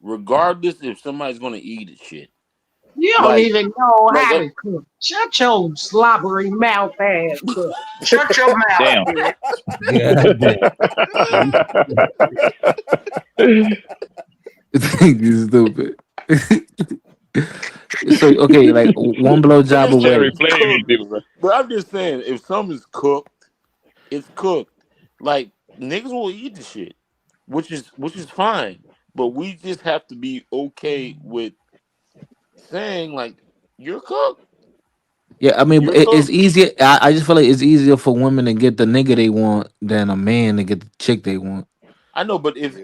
Regardless if somebody's gonna eat it, shit. You don't Like- even know like how that- to cook. Shut your slobbery mouth ass up. Shut your mouth. Damn. You stupid. So okay, like one blowjob away. But I'm just saying, if something's cooked, it's cooked. Like niggas will eat the shit, which is fine. But we just have to be okay with saying like you're cooked. Yeah, I mean, You're it's cooked. easier. I just feel like it's easier for women to get the nigga they want than a man to get the chick they want. I know, but if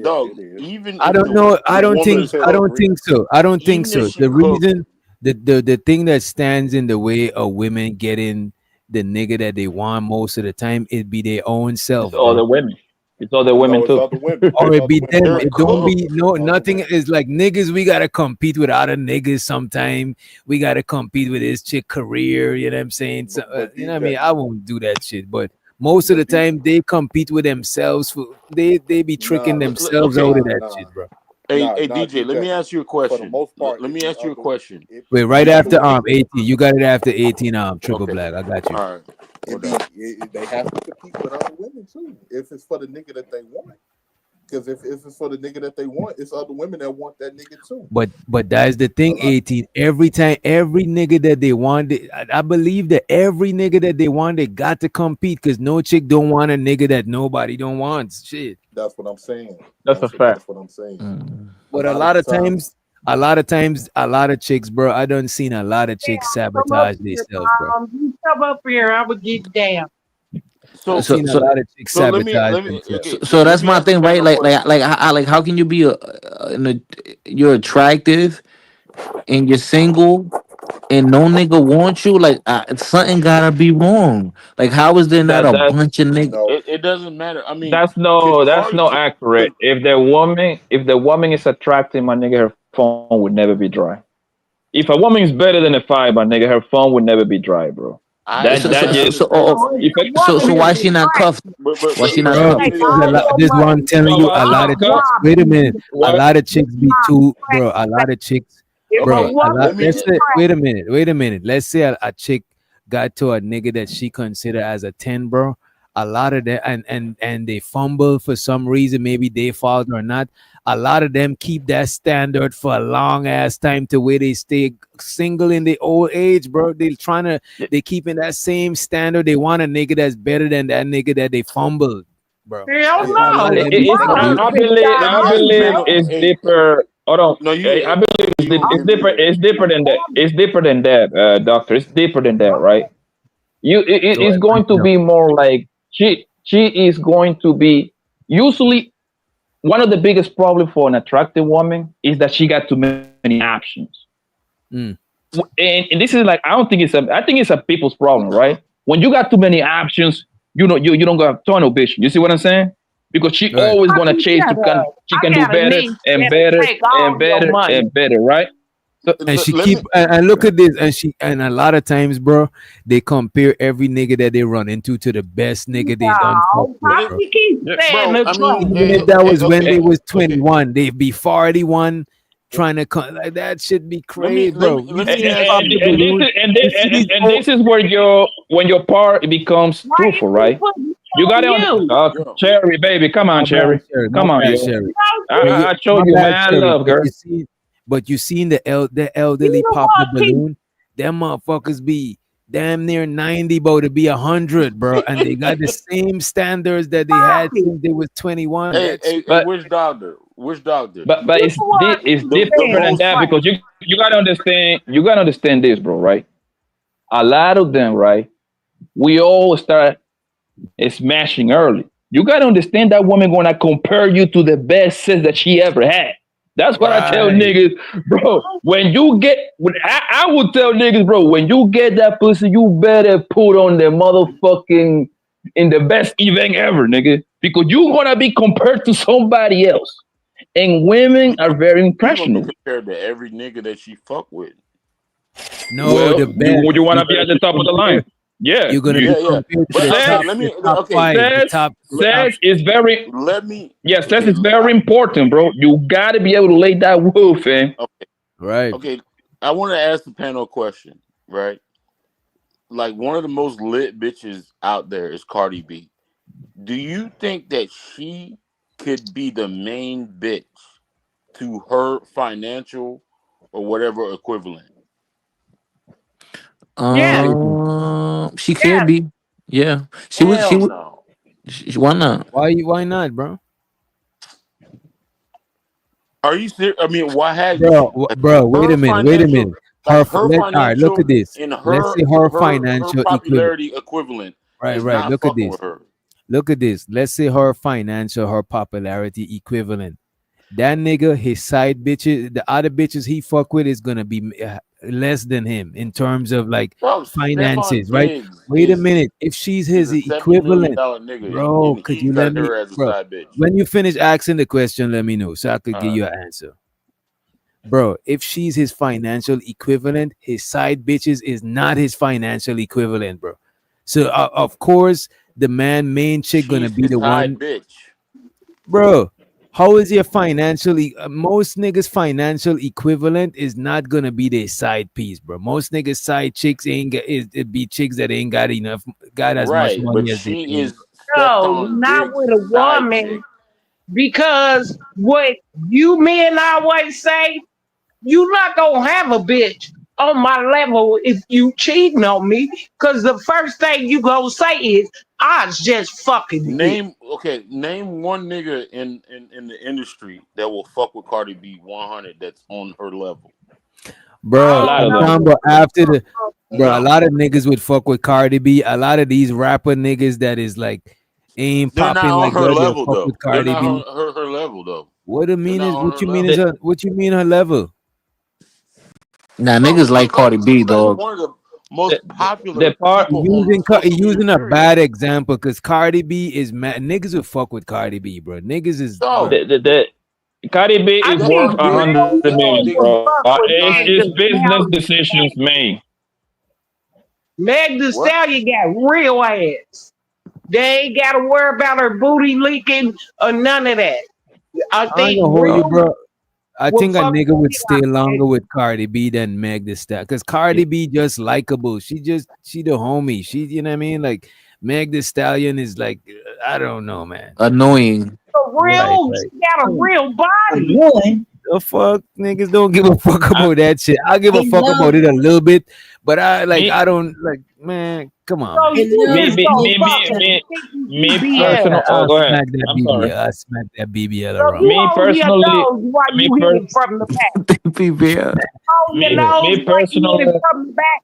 dog, even I if don't the- know. the I don't woman- think. I don't think so. I don't think Even so. if she The cooked- reason, the thing that stands in the way of women getting the nigga that they want most of the time, it be their own self. It's all the bro. women. It's all the women it's too. other women. Or it be them. They're It don't be cooked. no nothing. Is like niggas. We gotta compete with other niggas. Sometime we gotta compete with his chick career. You know what I'm saying? So, you know what I mean? I won't do that shit. But most of the time they compete with themselves. They be tricking themselves out of that shit, bro. Hey, Nah, DJ, let me ask you a question. most part, Let me ask you a question. Wait, right after 18. You got it after 18. Triple black. I got you. All right. They have to compete with other women too. If it's for the nigga that they want, because if it's for the nigga that they want, it's other women that want that nigga too. But that's the thing, 18. Every time, every nigga that they want, I believe that every nigga that they want, they got to compete because no chick don't want a nigga that nobody don't want. Shit. That's what I'm saying. That's a fact. That's what I'm saying. But a lot of times, a lot of chicks, bro. I done seen a lot of chicks sabotage themselves, bro. You come up here, I would get down. So, I've seen a lot of chicks so let me- sabotage let me- themselves. okay. So that's Let me my ask thing, you right? another Like how can you be you're attractive and you're single and no nigga wants you? Like something gotta be wrong. Like how is there not a bunch of niggas? It doesn't matter. I mean, That's not accurate. If the woman is attractive, my nigga, her phone would never be dry. If a woman is better than a 5, my nigga, her phone would never be dry, bro. So why she not cuffed? Why she not Bro, cuffed? this is what I'm telling you. A lot of chicks. Wait a minute. A lot of chicks be too, bro. A lot of chicks, bro. Wait a minute. Let's say a chick got to a nigga that she consider as a 10, bro. A lot of them and they fumble for some reason, maybe they fault or not. A lot of them keep that standard for a long ass time to where they stay single in the old age, bro. They keeping that same standard. They want a nigga that's better than that nigga that they fumbled, bro. Hell no. I believe it's deeper. Hold on. I believe it's different. It's deeper than that. It's deeper than that, doctor. It's deeper than that, right? It's going to be more like she is going to be usually one of the biggest problems for an attractive woman is that she got too many options. And this is like I think it's a people's problem, right? When you got too many options, you don't got tunnel vision. You see what I'm saying? Because she always gonna chase. She can do better and better and better and better, right? And she let keep me and look at this, and a lot of times, bro, they compare every nigga that they run into to the best nigga they done fuck No, with, bro. Poppy keeps saying bro. the I mean, truth. Even if that was when okay, they was okay. 21, they'd be 41 trying to come like that should be crazy, bro. You let me see ask Pop you the this. And this Balloon, is and you this, see these and old, this is where when your part becomes Why truthful, you right? put me You got it on on you? Yo, Cherry, baby. Come on, my Cherry. bad, Sherry, my Come on, bad, yo. Sherry. No, But you, I show my you bad, mad Sherry. love, girl. But you seen the elderly you the Pop the one keep Balloon? Them motherfuckers be damn near 90, bro, to be 100, bro, and they got the same standards that they had Poppy. since they was 21. hey, That hey, shit, hey, But which doctor? Which doctor? but You it's the one it's keep The different than most. saying that right. because you gotta understand this, bro, right? A lot of them, right? We all start smashing early. You gotta understand that woman gonna compare you to the best sex that she ever had. That's what I tell right? niggas, bro. I would tell niggas, bro, when you get that pussy, you better put on the motherfucking in the best event ever, nigga, because you gonna be compared to somebody else. And women are very You gonna be impressionable. compared to every nigga that she fuck with. No, Well, the best. you want You're to be gonna at the be top of the line. compared. Yeah, You're gonna you be Yeah, yeah. compared to But the okay, sex, top, let me. the top Okay, five, the sex, top. sex is very let me. sex Okay, is very important, bro. You got to be able to lay that wolf, man. okay, Right. okay. I want to ask the panel a question, right? Like one of the most lit bitches out there is Cardi B. Do you think that she could be the main bitch to her financial or whatever equivalent? Yes, She could yes. be. Yeah. She was. She Hell was. no. Why not? Why not, bro? Are you serious? I mean, why hasn't Bro, she? Like, bro, wait her a minute, wait a financial, minute. like her All right, look financial at this. and Let's her say her her financial equivalent. popularity equivalent Right, is right. not Look at fucking this. with her. Look at this. Let's say her financial, her popularity equivalent. That nigga, his side bitches, the other bitches he fuck with is gonna be less than him in terms of like Bro, Stefan finances, right? Diggs Wait a minute. If she's is his a $70 million equivalent, nigga, bro, and could he you let got me, her as a bro? side bitch. When you finish asking the question, let me know so I could give Uh, you an answer. Bro, if she's his financial equivalent, his side bitches is not his financial equivalent, bro. So of course, the main chick gonna she's be his the side one, bitch. bro. How is your financial? Most niggas' financial equivalent is not gonna be their side piece, bro. Most niggas' side chicks ain't it be chicks that ain't got as much Right, but money as they she think, is No, Stefan not Diggs' with a side chick. woman. Because what you men always say, you not gonna have a bitch on my level if you cheating on me. Cause the first thing you gonna say is, I was just fucking you. Name one nigga in the industry that will fuck with Cardi B 100 that's on her level. bro. A lot I'm of them. talking about after the, bro. A No, lot of niggas would fuck with Cardi B. A lot of these rapper niggas that is like ain't they're not popping on like her that. They'll level fuck though. with They're Cardi not B. on her level though. What I They're mean not is, on what her you mean is, level. what you mean her level, Nah, Bro, niggas like Cardi B, she's like dog. one of the most The popular part people on social media. using a Period. bad example because Cardi B is mad. Niggas will fuck with Cardi B, bro. Niggas is Dog, the Cardi B I is think worth Stefan Diggs, real 100 Stefan million, Diggs women is bro. fuck with Meg It's Thee business Stallion. decisions made. Meg Thee what? Stallion got real ass. They ain't gotta worry about her booty leaking or none of that. I I ain't think gonna hold you, real bro. I will think a fuck nigga the would shit stay out of longer Meg. with Cardi B than Meg Thee Stallion because Cardi B just likable. She the homie. She, you know what I mean? Like Meg Thee Stallion is like, I don't know, man. Annoying. Right, She right. got a real body. The fuck, niggas don't give a fuck I, about that shit. I give a fuck about it a little bit, but I me, don't like, man. Come on, So man. you just gonna fucking me BBL. personal. Oh, I'll go ahead. smack that I'm sorry. BBL. I smack that BBL So around. you Me hold your personally, nose while me you hit per, it from the back. PBL. Hold your nose me while you hit it personally, from the back.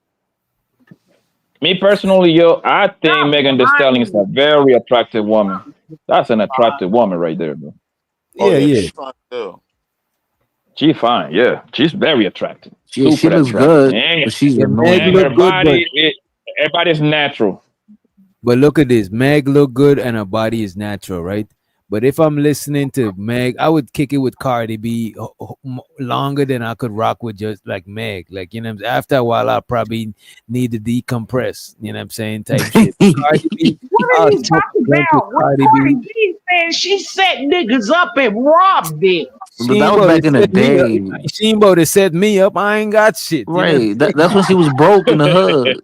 yo, I think Stop Megan Thee Stallion is a lying. very attractive woman. That's an attractive woman right there, bro. Oh Yeah, yeah, yeah. she's fine still. She's fine, yeah. She's very attractive, Yeah, she super looks attractive, good, but she's Yeah, Meg and annoying. her look good, body, everybody's natural. but look at this. Meg look good and her body is natural, right? But if I'm listening to Meg, I would kick it with Cardi B longer than I could rock with just like Meg. Like, you know what I'm saying? After a while, I'll probably need to decompress. You know what I'm saying? Type shit. Cardi B. What are you talking about? What Cardi Cardi B. B said she set niggas up and robbed them. But that was back in the day. She ain't about to set me up. I ain't got shit. You know? Right. That's when she was broke in the hood.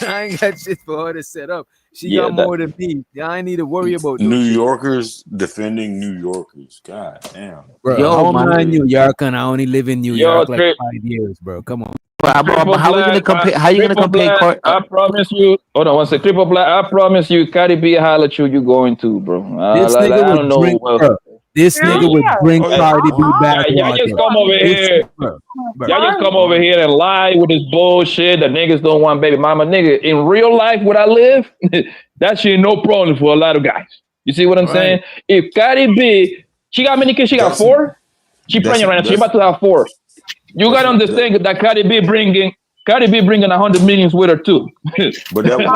I ain't got shit for her to set up. She Yeah, got more than me. I ain't need to worry about New no shit. Yorkers defending New Yorkers. God damn. Bro, how am I in New York and I only live in New York like 5 years, bro? Come on. But how are you gonna compare? How you gonna compare? I promise you. Hold on one second. Triple Black. I promise you, Cardi B holla at you going to, bro. This I nigga don't would know. drink, bro. This nigga would drink Cardi B back. Y'all just come over here. Y'all just come over here and lie with this bullshit that niggas don't want baby mama. Nigga, in real life, where I live, that shit no problem for a lot of guys. You see what I'm saying? If Cardi B, she got many kids? She got 4. She pregnant right now. She about to have 4. You gotta understand that Cardi B bringing 100 millions with her too. But that was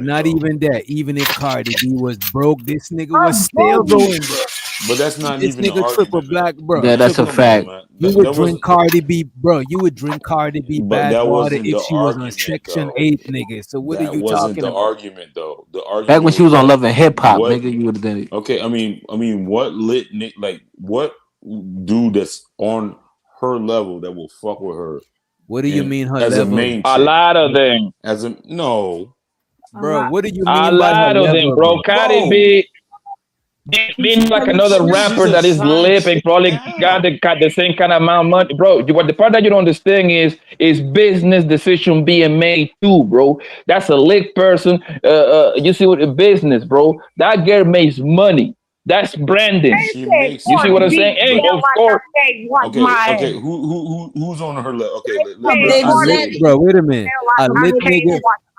not even that. Even if Cardi B was broke, this nigga was still going, bro. But that's not This even nigga an Triple argument. Black, bro. Yeah, that's a fact. You would drink Cardi B, bro. You would drink Cardi B But bad that water wasn't if the she was on argument, Section though. 8, nigga. So what That are you wasn't talking the about? argument, though. The argument Back when she was on that Love and Hip Hop, what- nigga, you would have done it. Okay, I mean, what lit Nick like? What dude that's on her level that will fuck with her? What do you mean her as level? a main A chick? lot of them. As a no, Bro, what do you A mean by her lot of them, level, bro. Cardi B. Being like another rapper that is lip and probably got the same kind of amount of money, bro. What the part that you don't understand is business decision being made too, bro. That's a lick person. You see what the business, bro. That girl makes money. That's branding. she makes. You see what I'm saying? And of course, Okay. Who's on her level? Okay, Bro, wait a minute.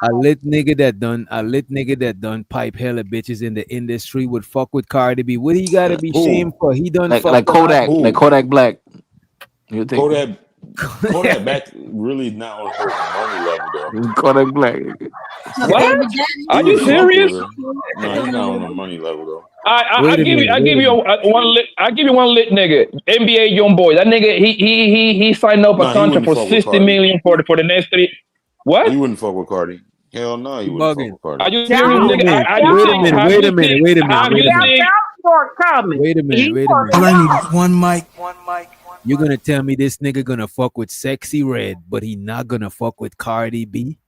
A lit nigga that done pipe hella bitches in the industry would fuck with Cardi B. What he gotta be shamed for? He done like fucked Kodak, up. like Kodak Black. You think Kodak back really not on her money level though. Kodak Black? What? Are you serious? No, he's not on the money level though. I give you one lit nigga. NBA young boy. That nigga he signed up a Nah, he contract wouldn't for fuck with 60 Cardi. million for the next 3. What? He wouldn't fuck with Cardi. Hell no, he wouldn't fuck with Cardi. Are you serious, nigga? Wait a minute. Wait a minute. All I need is one mic. You're gonna tell me this nigga gonna fuck with Sexy Red, but he not gonna fuck with Cardi B?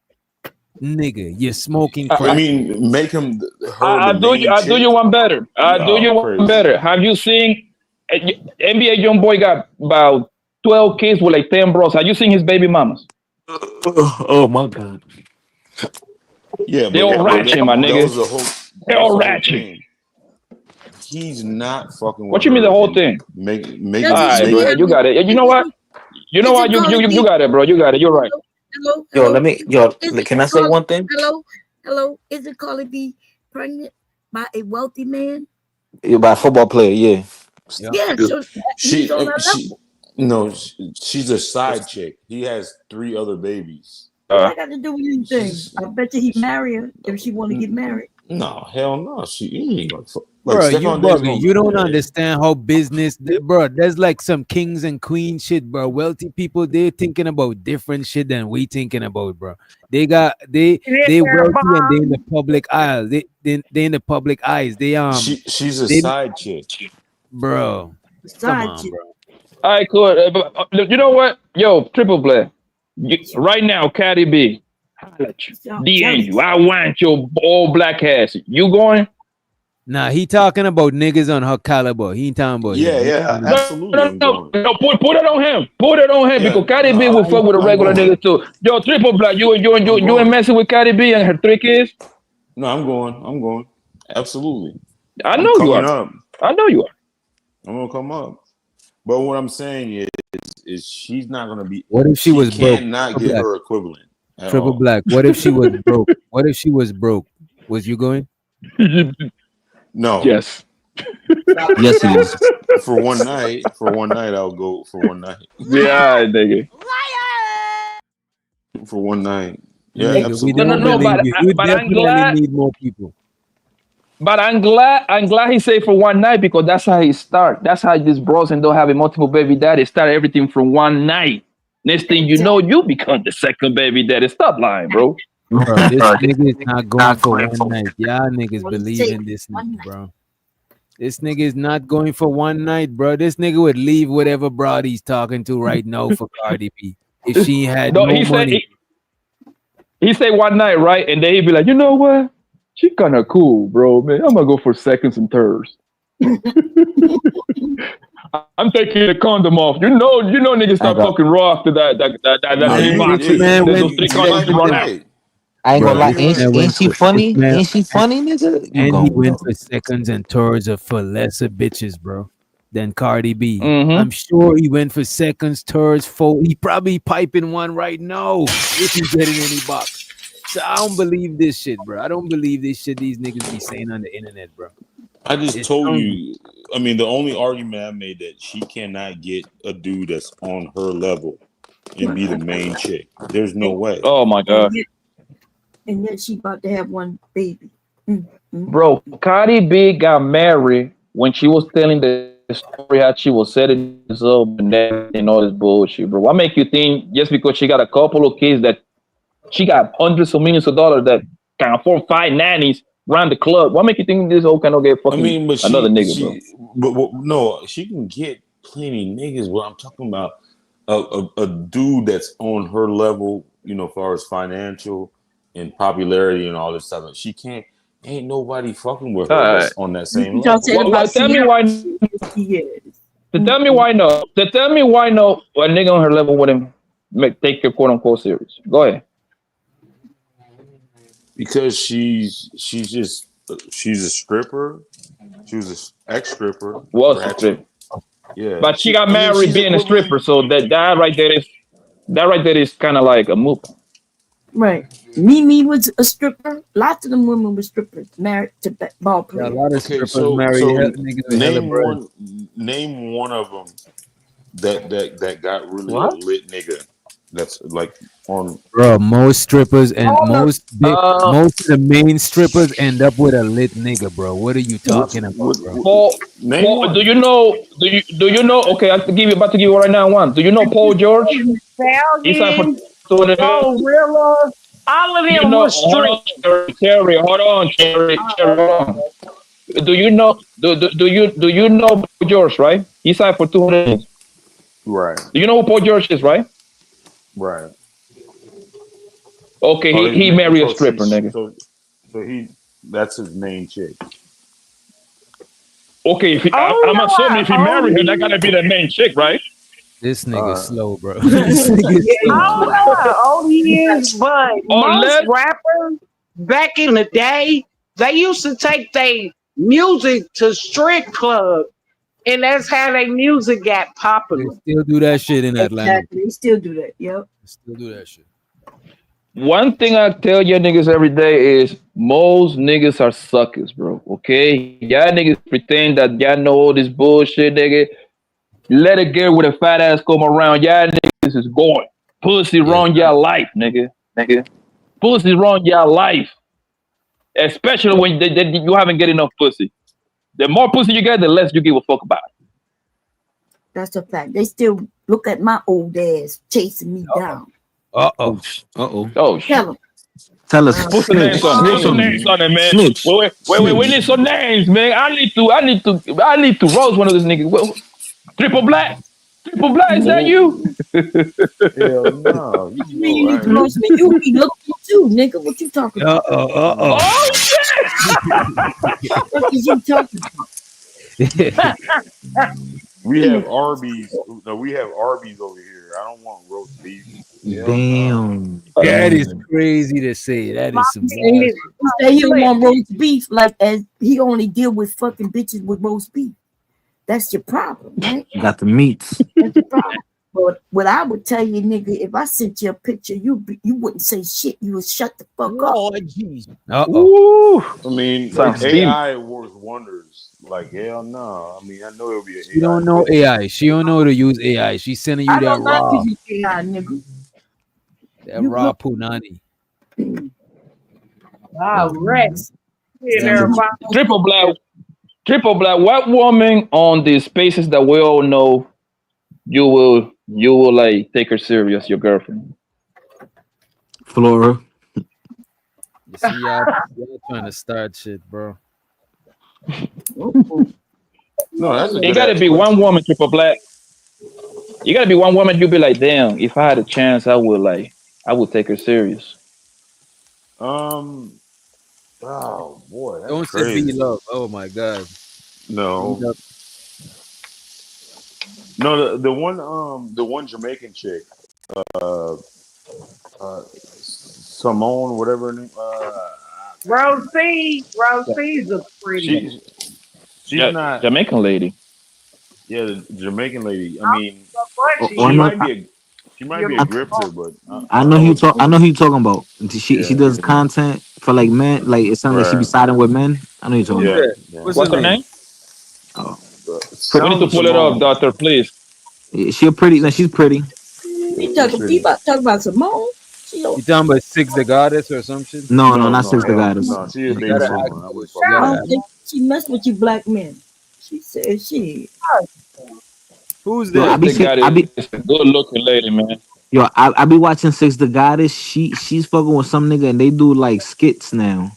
Nigga, you're smoking crack. I mean, make him I do you one better. Better. Have you seen NBA young boy got about 12 kids with like 10 bros? Have you seen his baby mamas? Oh my god. Yeah, They all ratchet, my nigga. They all ratchet. He's not fucking with What you mean her the whole and thing? Make All right, bro. You got it. You know what? You got it, bro. You got it. You're right. Can I say one thing? Hello. Is it Cardi B pregnant by a wealthy man? You're by a football player, yeah. Yeah. So he's on that level. She's a side chick. He has 3 other babies. What I got to do with anything? I bet you he'd marry her if she want to get married. No, hell no. He ain't gonna fuck. Bro, you Stephon Diggs bugging. gonna You don't marry. understand how business, bro. There's like some kings and queens shit, bro. Wealthy people, they're thinking about different shit than we thinking about, bro. They wealthy and they in the public aisle. They in the public eyes. She's a side chick, bro. Come on, bro. All right, cool. You know what? Yo, Triple Black. Right now, Cardi B. DM you. I want your all black ass. You going? Nah, he talking about niggas on her caliber. He ain't talking about him. absolutely. No, put it on him. Put it on him because Cardi B will fuck with a regular nigga too. Yo, Triple Black, you ain't messing with Cardi B and her 3 kids? No, I'm going. Absolutely. I know you are. I know you are. I'm gonna come up. But what I'm saying is she's not gonna be. What if she was broke? Cannot get her equivalent. Triple Black. What if she was broke? What if she was broke? Was you going? No. Yes. Yes, it is. For one night, I'll go for one night. Yeah, nigga. For one night. Yeah, Nigga, we absolutely. don't No, believe you. We but I'm definitely glad. need more people. But I'm glad he said for one night because that's how he start. That's how these bros and don't having multiple baby daddy start everything from one night. Next thing you know, you become the second baby daddy. Stop lying, bro. Bro, this nigga is not going for one night. Y'all niggas believe in this nigga, bro. This nigga is not going for one night, bro. This nigga would leave whatever broad he's talking to right now for Cardi B if she had No, no he said money. he said one night, right? And then he'd be like, you know what? She kind of cool, bro. Man, I'm gonna go for seconds and thirds. I'm taking the condom off. You know, niggas start fucking raw after that box. Man Those went three condoms run out. I ain't gonna lie. This man Ain't went she for- funny? this man- Ain't she funny, nigga? You And he gon' went for seconds and thirds for lesser bitches, bro, than Cardi B. Mhm. I'm sure he went for seconds, thirds, four. He probably piping one right now if he's getting any box. So I don't believe this shit, bro. I don't believe this shit these niggas be saying on the internet, bro. I just It's told only- you. I mean, the only argument I made that she cannot get a dude that's on her level and be the main chick. There's no way. Oh my god, And then she about to have one baby. bro. Cardi B got married when she was telling the story how she was setting this up and that and all this bullshit, bro. What make you think just because she got a couple of kids that she got hundreds of millions of dollars that can afford 5 nannies around the club? What make you think this whole kind of get I fucking mean, but another nigga, bro? no, she can get plenty niggas. What I'm talking about, a dude that's on her level, you know, as far as financial and popularity and all this stuff. She can't. Ain't nobody fucking with her that's on that same You level. don't say Well, about tell me Sierra. why. Yes. Tell me why no. Tell me why no. A nigga on her level wouldn't take your quote unquote serious. Go ahead. Because she's a stripper. She was an ex stripper. Was a stripper. Yeah, But she got married being a stripper, so that right there is kind of like a move. Right. Mimi was a stripper. Lots of them women were strippers married to ball Yeah, a players. lot of Okay, strippers so marry niggas with hella bread. name one of them that got really What? a lit nigga. That's like on. Bro, most strippers and most of the main strippers end up with a lit nigga, bro. What are you talking about, bro? Paul, do you know? Okay, about to give you right now one. Do you know Paul George? He's Falcon, Gorilla, all of them were straight. Cherry, hold on, Cherry, hold on. Do you know? Do you know Paul George? Right? He signed for 200. Right. Do you know who Paul George is? Right? Right. Okay, Oh, he married a stripper, nigga. So that's his main chick. Okay, I'm assuming if he married her, that gotta be the main chick, right? This nigga slow, bro. This nigga I slow. don't know how old he is, but Unless- most rappers back in the day, they used to take their music to strip clubs, and that's how their music got popular. Still do that shit in Atlanta. Exactly. They still do that. Yep. Still do that shit. One thing I tell you niggas every day is most niggas are suckers, bro. Okay? Y'all niggas pretend that y'all know all this bullshit, nigga. Let a girl with a fat ass come around. Y'all niggas is going. Pussy run your life, nigga. Pussy run your life. Especially when you haven't get enough pussy. The more pussy you get, the less you give a fuck about it. That's a fact. They still look at my old ass chasing me down. Uh-oh. Oh, Tell them. Tell us. Put some names on it. Put some names on it, man. Snitch. Wait. We need some names, man. I need to roast one of these niggas. Well, Triple Black, is that you? Hell no. You need to roast me. You be looking too, nigga. What you talking about? Oh shit! What is you talking about? We have Arby's. No, we have Arby's over here. I don't want roast beef. Damn. That is crazy to say. That is some He say he don't want roast beef, like as he only deal with fucking bitches with roast beef. That's your problem, right? You got the meats. That's your problem. But what I would tell you, nigga, if I sent you a picture, you wouldn't say shit. You would shut the fuck up. Oh, jeez. I mean, Sounds AI works wonders. Like hell no. I mean, I know it'll be an She don't know AI. She don't know to use AI. She's sending you I that don't raw, like to use AI, nigga. that You raw look- punani. All right. Yeah, everybody. Triple black. What woman on the spaces that we all know you will like take her serious, your girlfriend? Flora. You see, y'all trying to start shit, bro. No, that's a It good gotta ass be one question. woman, triple black. You gotta be one woman. You'll be like, damn. If I had a chance, I would take her serious. Oh boy, that's Don't say be crazy. love. Oh my god. No, no, the one Jamaican chick, uh, Simone, whatever her name. Rosie's a pretty one. She's not. Jamaican lady. Yeah, the Jamaican lady. I mean, Oh, she might be a grifter, but I I know don't who know you if talk. I know who you talking about. She yeah, does content for like men. Like it sounds like she be right. siding with men. I know you talking Yeah, about. yeah. What's her name? Oh, We need to pull it up, doctor, please. she a pretty. No, she's pretty. You talking about Simone? You talking about Six the Goddess or some shit? No, not Six the hell Goddess. no. She a You baby gotta mama. I ask. wouldn't You fuck I with gotta her. don't think she messed with you black men. She said she. Who's Yo, that? Six the Goddess is a good looking lady, man. Yo, I be watching Six the Goddess. She's fucking with some nigga and they do like skits now.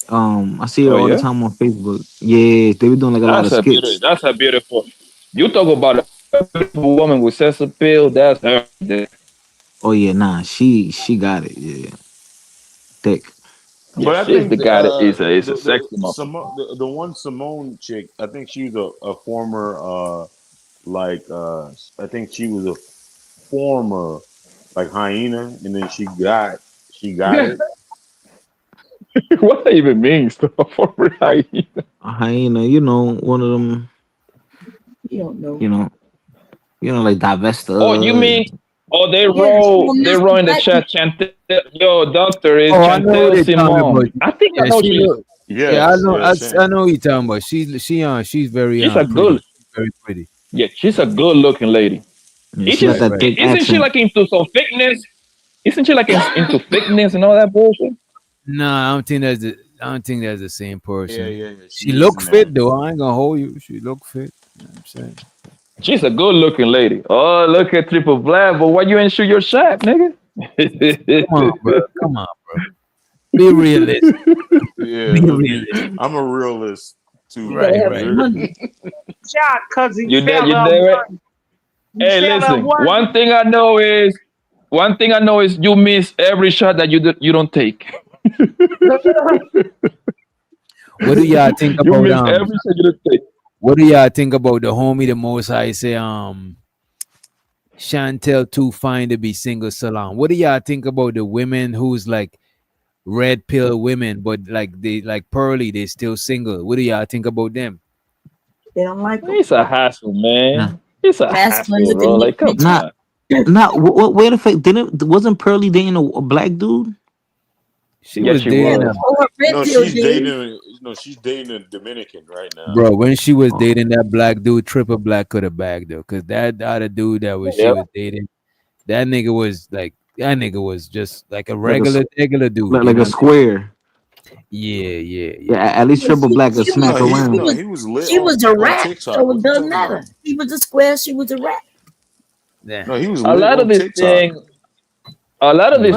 I see her Oh all the yeah? time on Facebook. Yeah, they be doing like a lot of skits. That's a beautiful. You talk about a beautiful woman with sex appeal, that's her. Oh yeah, nah, she got it. Yeah, thick. But I She's think the guy that is a sexy the one Simone chick, I think she was a former I think she was a former like hyena, and then she got it. What that even means? For hyena. A hyena, you know, one of them. You don't know. You know, like divester. Oh, you mean? Oh, they roll in the chat. Chantel, yo, doctor is Oh, I know Chantel what they're talking Simone. about. I think I Yeah, know she she. look. Yeah, I know what you're talking about. She's very She's a pretty. good. Very pretty. Yeah, she's a good looking lady. Yeah, she got that thick Isn't she accent. like into some fitness? Isn't she like into fitness and all that bullshit? No, I don't think that's the same person. Yeah. She look fit though. I ain't gonna hold you. She look fit. You know what I'm saying? She's a good looking lady. Oh, look at Triple Black, but why you ain't shoot your shot, nigga? Come on, bro. Be realistic. Yeah, Be realistic. I'm a realist too. Right. Shot, cause You there? Hey, listen. One thing I know is you miss every shot that you don't take. What do y'all think You miss about every shot you don't take. what do y'all think about the homie the most I say Chantel too fine to be single salon? What do y'all think about the women who's like red pill women, but like they like Pearly, they still single? What do y'all think about them? They don't like them. It's a hassle, man. It's a hassle, bro. Like, come on. Wait a fact. Wasn't Pearly dating a black dude? She was dating she's dating a Dominican right now. bro. When she was dating that black dude, Triple Black could have bagged her, cause that other dude that she was dating, that nigga was just like a regular dude, like a square. Yeah. At least Triple Black could smack around. He was lit. She was a rat, TikTok. so What it you doesn't talking matter. about? He was a square, she was a rat. Yeah. No, he was A lit lot on of this TikTok.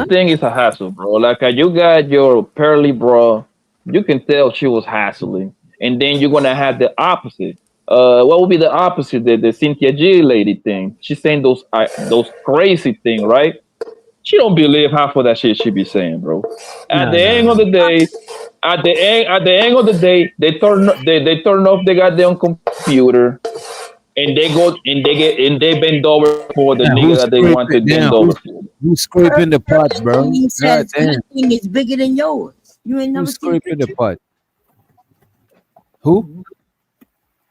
thing is a hassle, bro. Like you got your Pearly, bro. You can tell she was hassling, and then you're gonna have the opposite. What would be the opposite? The Cynthia G lady thing. She's saying those crazy thing, right? She don't believe half of that shit she be saying, bro. At the end of the day, they turn off the goddamn computer, and they bend over for the nigga that they want to bend over for. Who's scraping the pot, bro? He says God damn. nothing is bigger than yours. You ain't never Who's seen a scraping the picture. pot? Who?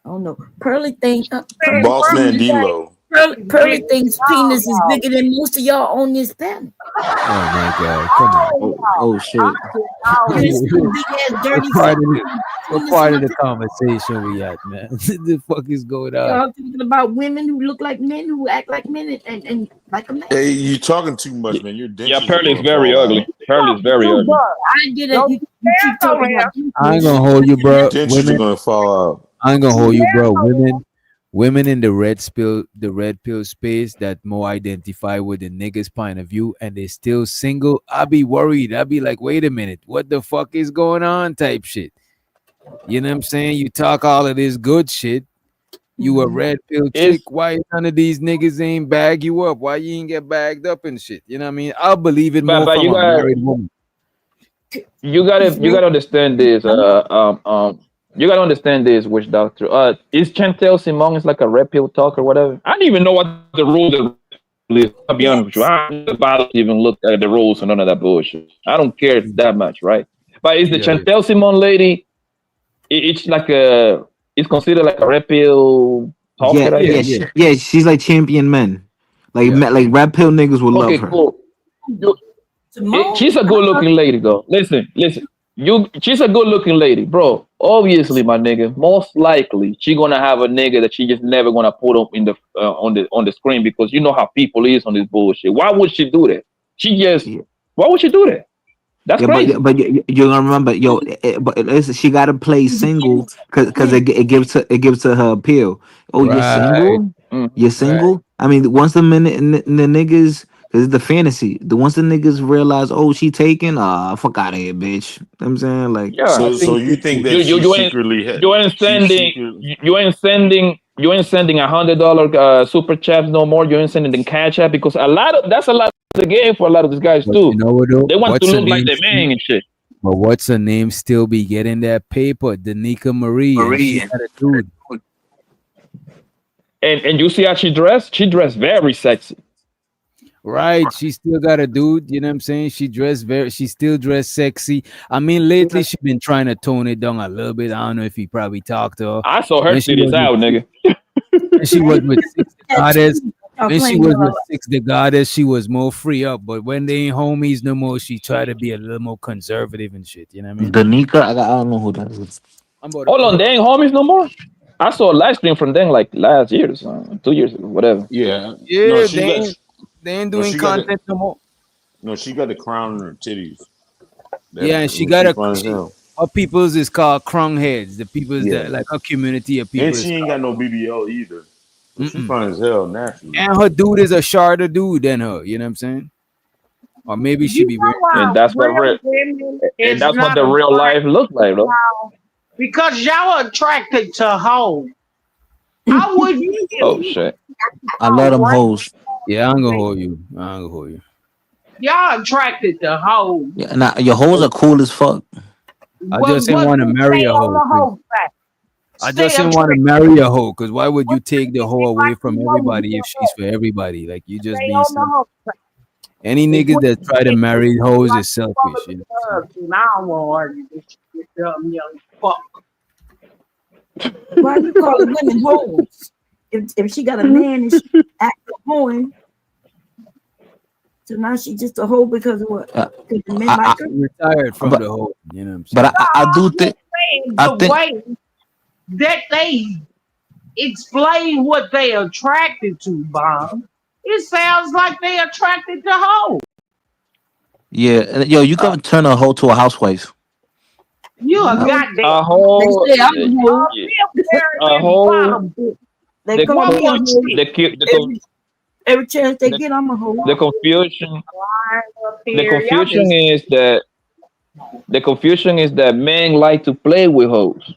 I don't know. Pearly thing. Boss man you got- D-Lo. Pearly thinks penis is bigger than most of y'all on this panel. Oh my God! Come on. Oh shit. Penis is big ass dirty. What part of the conversation we at, man? The fuck is going on? Y'all thinking about women who look like men, who act like men, and like a man. Hey, you talking too much, man. Your dentures Yeah, are Pearl is gonna very fall ugly. out. Pearl is very ugly. I get it. You keep talking about I ain't gonna hold you, bro. Dentures are Women, gonna fall out. I ain't gonna hold you, bro. Women in the red pill space that more identify with the niggas' point of view, and they still single. I be worried. I be like, wait a minute, what the fuck is going on? Type shit. You know what I'm saying? You talk all of this good shit. You a red pill chick. Why none of these niggas ain't bag you up? Why you ain't get bagged up and shit? You know what I mean? I'll believe it more But from you a got married woman. you gotta understand this. You gotta understand this, witch doctor. Is Chantel Simon is like a red pill talk or whatever? I don't even know what the rules is. I'll be honest with you. I don't about to even look at the rules and none of that bullshit. I don't care that much, right? But is the Chantel Simon lady? It's like it's considered like a red pill talker. I guess. She's like champion men. Like like red pill niggas will love Okay, her. cool. She's a good looking lady, though. Listen. She's a good looking lady, bro. Obviously, my nigga, most likely she gonna have a nigga that she just never gonna put up in the on the screen, because you know how people is on this bullshit. Why would she do that? Why would she do that? That's crazy. But you're gonna remember, but listen, she gotta play single because it gives to her appeal. Oh, you're single? You're single? I mean, once the niggas, this is the fantasy. Once the niggas realize, oh, she taken, fuck out of here, bitch. You know what I'm saying, like, So you think that she secretly had? You ain't sending $100 super chats no more. You ain't sending the cash app, because that's a lot of the game for a lot of these guys too. You know what, though? They want What's to her look like name they're man and shit. But what's her name still be getting that paper? Danica Marie. And she had a dude. And you see how she dressed? She dressed very sexy. Right, she still got a dude, you know what I'm saying? She still dressed sexy. I mean, lately she been trying to tone it down a little bit. I don't know if he probably talked to her. I saw her titties out, nigga. When she was with Six the Goddess, when she was with Six the Goddess, she was more free up. But when they ain't homies no more, she tried to be a little more conservative and shit. You know what I mean? Danica, I don't know who that is. Hold on, they ain't homies no more. I saw a live stream from them like last year, 2 years ago, whatever. Yeah. Yeah, they ain't doing content no more. No, she got the crown on her titties. Yeah, and she got her peoples is called crown heads. The peoples that like her community of people. And she ain't got no BBL either. So she fine as hell naturally. And her dude is a shorter dude than her. You know what I'm saying? Or maybe she be weird. And that's what the real life look like, though. Because y'all attracted to hoes. How would you? Oh shit! I love them hoes. Yeah, I'm gonna hold you. Y'all attracted to hoes. Yeah, now your hoes are cool as fuck. I just didn't want to marry a hoe. I just didn't want to marry a hoe, because why would you take the hoe away from everybody if she's for everybody? Like, you just being selfish. Any nigga that try to marry hoes is selfish. You know? I don't want to argue this shit with dumb young fuck. Why you calling women hoes? If she got a man and she act a hoe, so now she just a hoe because of what? Because the men like her? Retired from the hoe. You know what I'm saying? But I do think the way that they explain what they attracted to, Bob, it sounds like they attracted to hoes. Yeah, yo, you can turn a hoe to a housewife. You a goddamn a hoe. They say I'm a hoe. They call me a hoe. Every chance they get, I'm a hoe. The confusion is that men like to play with hoes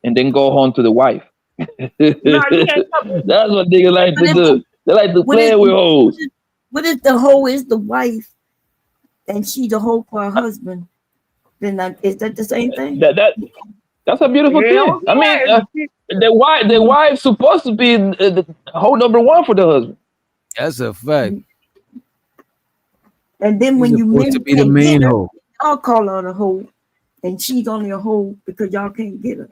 and then go home to the wife. That's what niggas like to do. They like to play with hoes. What if the hoe is the wife and she the hoe for her husband? Then is that the same thing? That's a beautiful thing. I mean, the wife supposed to be the hoe number one for the husband. That's a fact. And then when you supposed to be the main hoe, I'll call her a hoe, and she's only a hoe because y'all can't get her.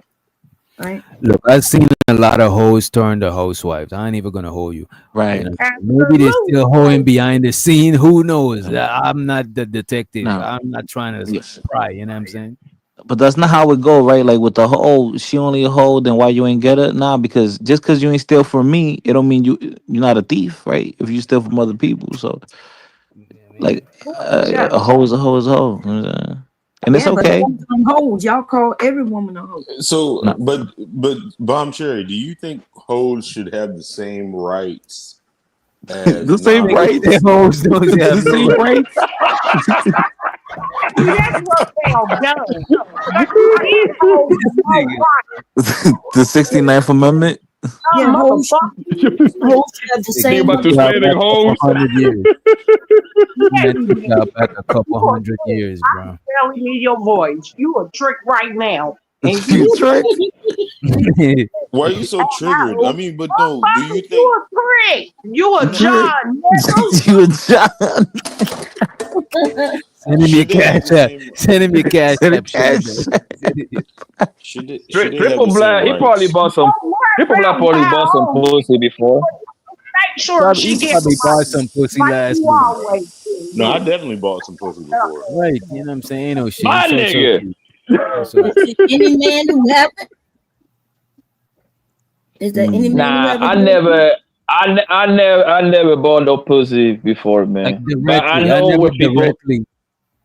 right? Look, I've seen a lot of hoes turn to housewives. I ain't even gonna hold you. Right. You know, maybe they're still hoeing behind the scene. Who knows? I'm not the detective. No. I'm not trying to pry. You know what I'm saying? But that's not how it go, right? Like with the whole, she only a hoe, then why you ain't get her? Nah, because just because you ain't steal from me, it don't mean you're not a thief, right? If you steal from other people, so like a hoe is a hoe is a hoe, you know what I'm saying? And it's Yeah, but okay. hoes, y'all call every woman a hoe. So, No. but Bomb Cherry, do you think hoes should have the same rights as The same non-hoes? rights. Hoes don't have The same no rights. That's what they've done. But these hoes know right. The 69th Amendment. Yeah, hoes have the They same about to mother- say they hoes. 100 years. Yeah, Back a couple hundred years, bro. Barely hear your voice. You a trick right now. And You trick. Why are you so triggered? I mean, but no, do you think you a prick. You a John. nigga. You a John. Send him your should they have cash the app. same? Send him your cash Send a app. Should they have Triple the Black, same he probably rights? bought some. Triple Black probably bought some pussy before. Make sure He she gets probably bought some pussy like last you week. always do. No, I definitely bought some pussy before. Right. You know what I'm saying? Ain't no shit. My So nigga. cute. So any man who haven't? Is there any man who Nah, haven't? I never bought no pussy before, man. like But I directly. I know never what people. directly.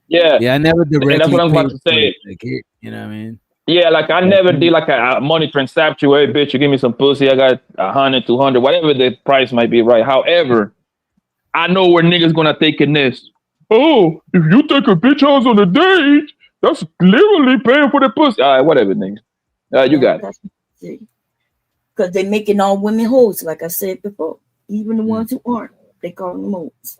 Yeah, Yeah, I never and that's directly what I'm about paid to for say. it. Like, you know what I mean? Yeah, like I never did like a money transaction. Hey, bitch, you give me some pussy. I got 100, 200, whatever the price might be. Right. However, I know where niggas gonna take in this. Oh, if you take a bitch house on a date, that's literally paying for the pussy. All right, whatever, nigga. You got it. Because they're making all women hoes, like I said before. Even the ones who aren't, they call them hoes.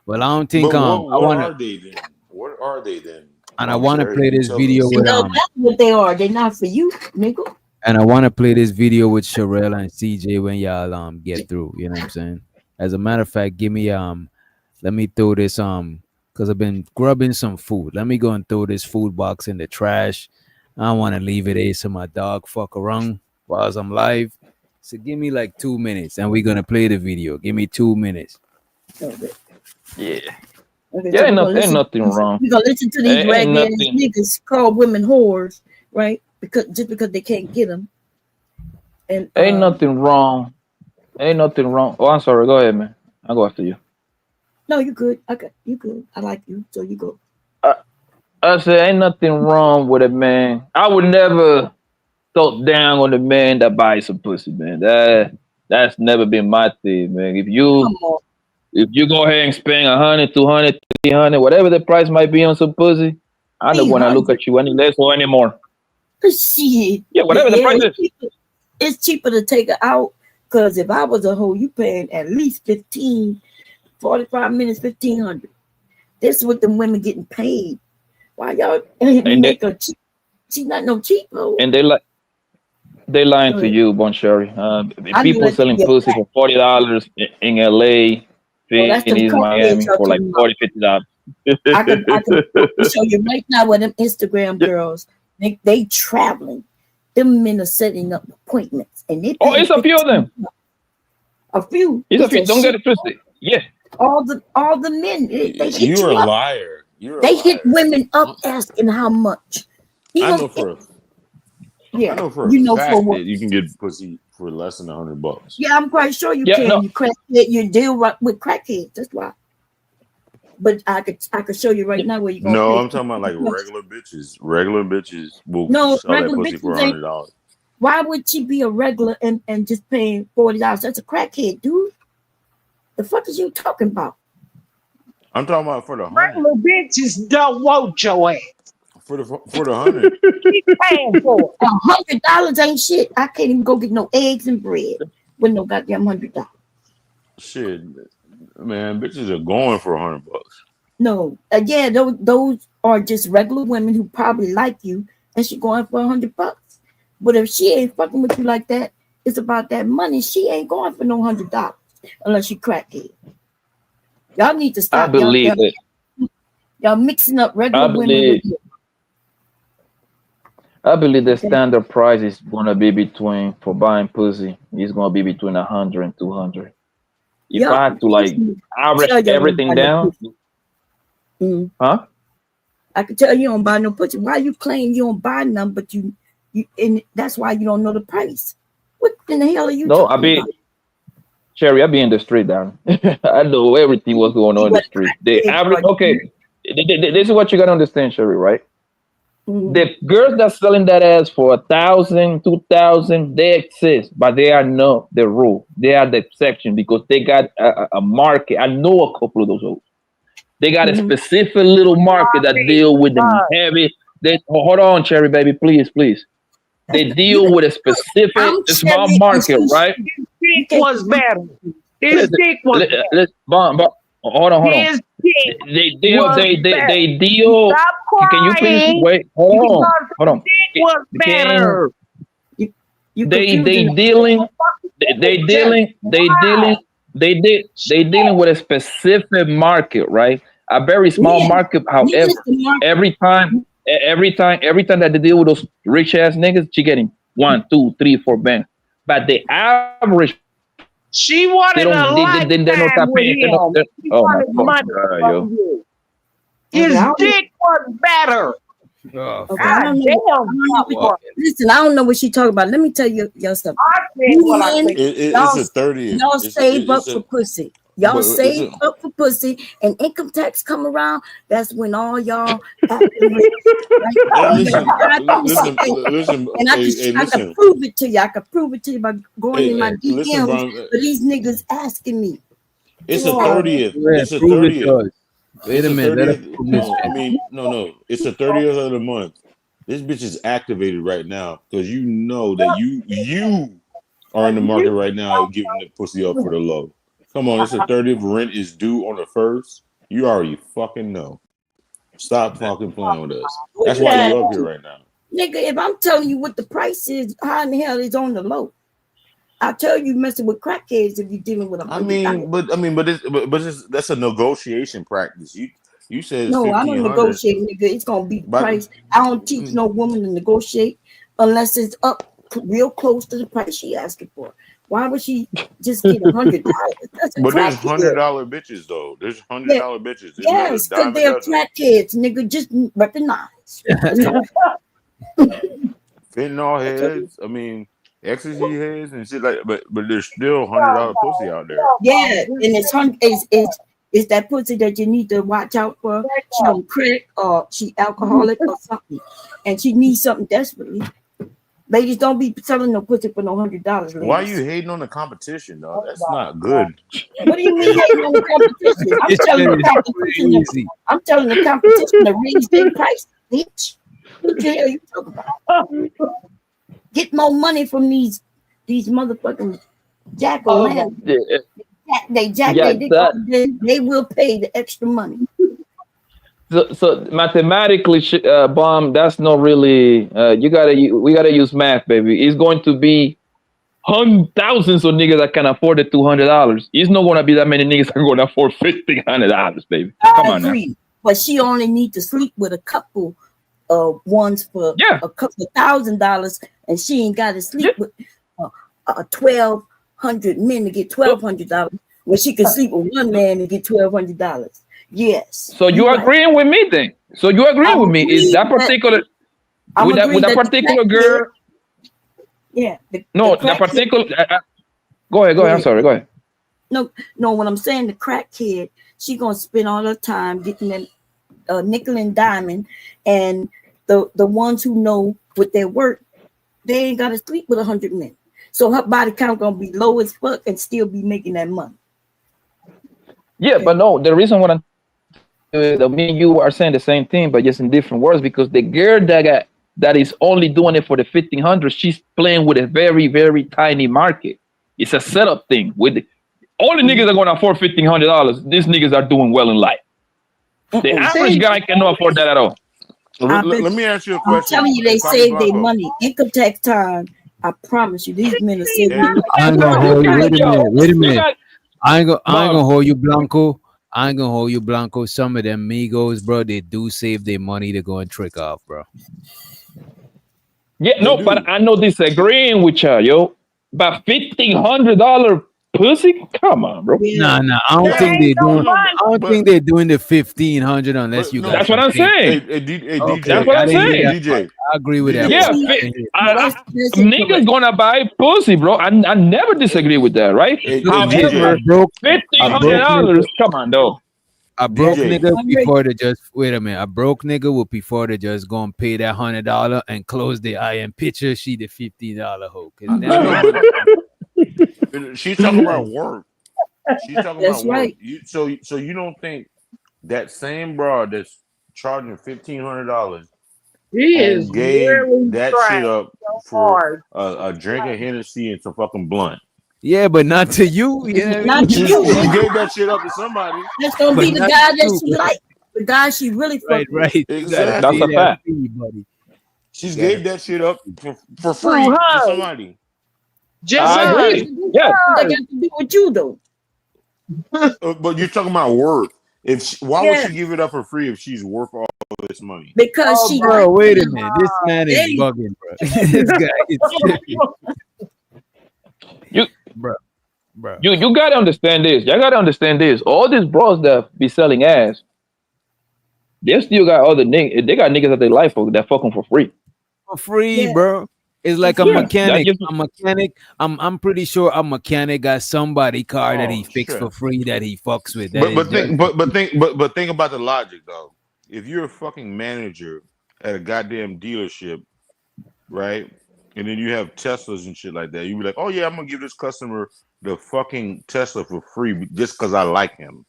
Well, I don't think But I what wanna, are they then? What are they then? and I Bomb wanna Cherry, play you this tell video us. with No, that's what they are. They're not for you, nigga. and I wanna play this video with Sherelle and CJ when y'all get through. You know what I'm saying? As a matter of fact, give me let me throw this because I've been grubbing some food. Let me go and throw this food box in the trash. I don't want to leave it there so my dog fuck around while I'm live. So give me like 2 minutes and we're gonna play the video. Give me 2 minutes. Okay. Yeah. Okay, Yeah, so ain't nothing wrong. We're gonna listen to these Ain't ragged ass nothing. niggas call women whores, right? Because they can't get them. And Ain't nothing wrong. Ain't nothing wrong. Oh, I'm sorry. Go ahead, man. I'll go after you. no, you good. Okay, you good. I like you, so you go. I said, ain't nothing wrong with it, man. I would never talk down on the man that buys some pussy, man. That's never been my thing, man. If you go ahead and spend 100, 200, 300, whatever the price might be on some pussy, I'm not gonna look at you any less or any more. Shit. Yeah, whatever the price is. It's cheaper to take her out. Because if I was a hoe, you paying at least 45 minutes, 1,500. This is what the women getting paid. Why y'all make her cheap? She's not no cheap hoe. And they lying to you, Bon Cherry. People selling pussy for $40 in LA, Phoenix, Miami for like $40, $50. I can show you right now with them Instagram girls. They traveling. Them men are setting up appointments, and they. Oh, it's a few of them. A few. It's a few. Don't get it twisted. Yeah. All the men. They hit You're you a up. liar. They hit women up asking how much. I know for a fact for what? that you can get pussy for less than $100. Yeah, I'm quite sure you Yeah, can. no. You crackhead, you deal with crackheads. That's why. But I could show you right now where you. No, I'm talking about like regular bitches. Regular bitches will sell that regular pussy for bitches ain't- $100. Why would she be a regular and just paying $40? That's a crackhead, dude. The fuck is you talking about? I'm talking about for the 100. Regular bitches don't want your ass. For the 100. Keep paying for it. $100 ain't shit. I can't even go get no eggs and bread with no goddamn $100. Shit, man, bitches are going for $100. No, yeah, those are just regular women who probably like you, and she going for $100. But if she ain't fucking with you like that, it's about that money. She ain't going for no $100 unless she crackhead. Y'all need to stop. I believe it. Y'all mixing up regular women with you. I believe the standard price is gonna be between for buying pussy. It's gonna be between 100 and 200. If Y'all, I had to like average tell y'all don't everything buy no down, pussy. Mm. huh? I can tell you don't buy no pussy. Why you claim you don't buy none, but you and that's why you don't know the price. What in the hell are you No, I talking be about? Cherry. I be in the street, down. I know everything what's going on in the street. The average, okay. This is what you gotta understand, Cherry. Right? The girls that selling that ass for 1,000, 2,000, they exist, but they are not the rule. They are the exception because they got a market. I know a couple of those hoes. They got a specific little market that deal with them heavy. Hold on, Cherry baby, please. They deal with a specific small market, right? His dick was better. His dick was better. Hold on. His dick They deal. was They better. deal. Stop Can you please crying. wait? Hold Because on. his dick was better. They dealing with a specific market, right? A very small market. However, every time that they deal with those rich ass niggas, she getting 1, 2, 3, 4 bands. But the average, she wanted a lifetime with him. She wanted money from you. His dick was better. Okay, I don't know. Listen, I don't know what she talking about. Let me tell you something. It's a 30th. Y'all save up It's a- for pussy. Y'all but it's save a- up for pussy, and income tax come around. That's when all y'all acting rich. Hey, listen, And I hey, can listen. prove it to you. I can prove it to you by going Hey, in my hey, DMs. listen, Bron, But these niggas asking me. It's a Oh. 30th. Yeah, It's a prove it to 30th. us. Wait It's a a minute. Let us 30th. prove this No, I shit. mean, no. It's the 30th of the month. This bitch is activated right now because you know that you are in the market right now giving the pussy up for the low. Come on, it's the 30th. Rent is due on the 1st. You already fucking know. Stop fucking playing with us. That's why you up here right now. Nigga, if I'm telling you what the price is, how in the hell is on the low? I'll tell you messing with crackheads if you're dealing with a I mean, that's a negotiation practice. You said it's No, I don't 1,500. negotiate, nigga. It's gonna be the price. I don't teach no woman to negotiate unless it's up real close to the price she asking for. Why would she just get $100? That's a But there's crackhead. $100 bitches though. There's $100 bitches. There's not a Yes, dime because a they're dozen. crackheads, nigga. Just recognize. Fentanyl heads. I mean, ecstasy heads and shit like. But there's still $100 pussy out there. Yeah, and it's that pussy that you need to watch out for. She on crack or she alcoholic or something, and she needs something desperately. Ladies, don't be selling no pussy for no $100. Why are you hating on the competition, though? That's not good. What do you mean hating on the competition? I'm telling the competition to raise their price, bitch. What the hell you talking about? Get more money from these motherfucking jack-o'-lantern. They will pay the extra money. So mathematically, bomb. That's not really. We gotta use math, baby. It's going to be thousands of niggas that can afford the $200. It's not gonna be that many niggas that are gonna afford $1,500, baby. Come on now. But she only need to sleep with a couple ones for a couple of $1,000, and she ain't got to sleep with 1,200 men to get $1,200. When she can sleep with one man and get $1,200. Yes. So you agreeing with me then? So you agreeing with me? Is that particular with that particular girl? Yeah. That particular. Go ahead. I'm sorry. Go ahead. No. What I'm saying, the crack kid, she gonna spend all her time getting that nickel and diamond, and the ones who know what their work, they ain't gotta sleep with 100 men. So her body count gonna be low as fuck and still be making that money. Yeah, but no, the reason what me and you are saying the same thing, but just in different words, because the girl that is only doing it for the 1,500, she's playing with a very, very tiny market. It's a setup thing. All the niggas are gonna afford $1,500. These niggas are doing well in life. The average guy cannot afford that at all. Let me ask you a question. I'm telling you, they save their money. Income tax time. I promise you, these men are saving. I ain't gonna hold you. Wait a minute. I ain't gonna hold you, Blanco. I ain't gonna hold you, Blanco. Some of them Migos, bro, they do save their money to go and trick off, bro. Yeah, no, but I know disagreeing with you, yo. But $1,500 pussy? Come on, bro. Nah, I don't think they're doing. I don't think they're doing the 1,500 unless you. That's what I'm saying. Okay, That's what I'm saying. DJ, I agree with that. Yeah, niggas gonna buy pussy, bro. I never disagree with that, right? However, $1,500. Come on, though. A broke nigga before they just wait a minute. A broke nigga would before they just go and pay that $100 and close the eye and picture she the $15 hoe. She's talking about work. She's talking That's about right. work. So you don't think that same broad that's charging $1,500 He is gave really that trying shit up so for hard. a drink of Hennessy and some fucking blunt? Yeah, but not to you. You know what I Not mean? to you. She gave that shit up to somebody. That's gonna But be the not guy to that you, she bro. like, the guy she really Right. fucking. Exactly. That's a fact. Buddy. She gave that shit up for free Through to her. somebody. Just I agree. Yeah. They got to do with you though. But you're talking about worth. Why would Yeah. she give it up for free if she's worth all this money? Because Oh, she bro, wait a minute. This man is Hey. bugging, bro. This guy is bro. You gotta understand this. Y'all gotta understand this. All these bros that be selling ass, they still got other niggas. They got niggas that they like for that fuck them for free. For free, Yeah. bro. It's like a Yeah, mechanic. that just- A mechanic. I'm pretty sure a mechanic got somebody car that he fixed sure. for free that he fucks with. That But is just- think about the logic though. If you're a fucking manager at a goddamn dealership, right? And then you have Teslas and shit like that, you be like, oh yeah, I'm gonna give this customer the fucking Tesla for free just because I like him.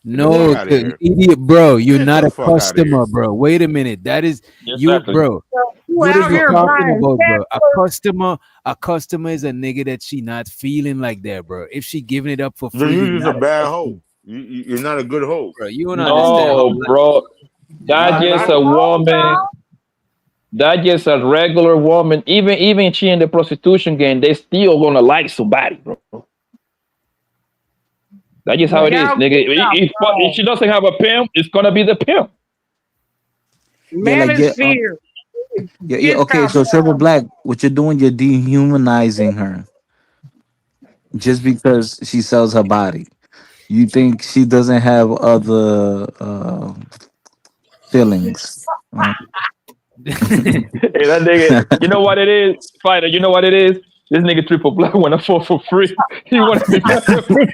No, Get outta here. idiot, bro. You're Get not the a fuck outta customer, here. bro. Wait a minute. That is Exactly. bro. You What out are you here talking buying about, bro? Teslas. A customer is a nigga that she not feeling like that, bro. If she giving it up for So free, you're you're just a not bad hoe. You're not a good hoe. bro. You don't understand. No, bro. That's just a woman. That's just a regular woman. Even she in the prostitution game, they still gonna like somebody, bro. That's just how it is, nigga. If she doesn't have a pimp, it's gonna be the pimp. Manosphere. Yeah, okay, so Silver Black, what you're doing, you're dehumanizing her just because she sells her body. You think she doesn't have other feelings? Hey, that nigga, you know what it is, fighter. You know what it is. This nigga Triple Black want to fall for free. He want to be for free.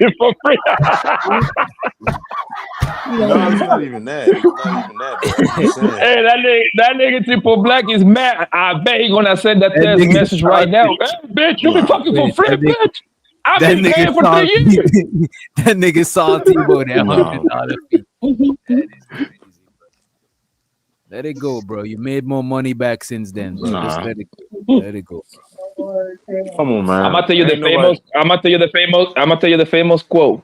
No, it's not even that. It's not even that. Bro. I'm just saying. Hey, that nigga Triple Black is mad. I bet he gonna send that text nigga message right now. Hey, bitch, you been fucking for free, bitch. I've been paying for 3 years. That nigga salty about that $100 fee. That is crazy, bro. Let it go, bro. You made more money back since then, bro. Just Nah. let it go. Let it go. Come on, man. I'm gonna tell you the Ain't nobody- I'm gonna tell you the famous quote.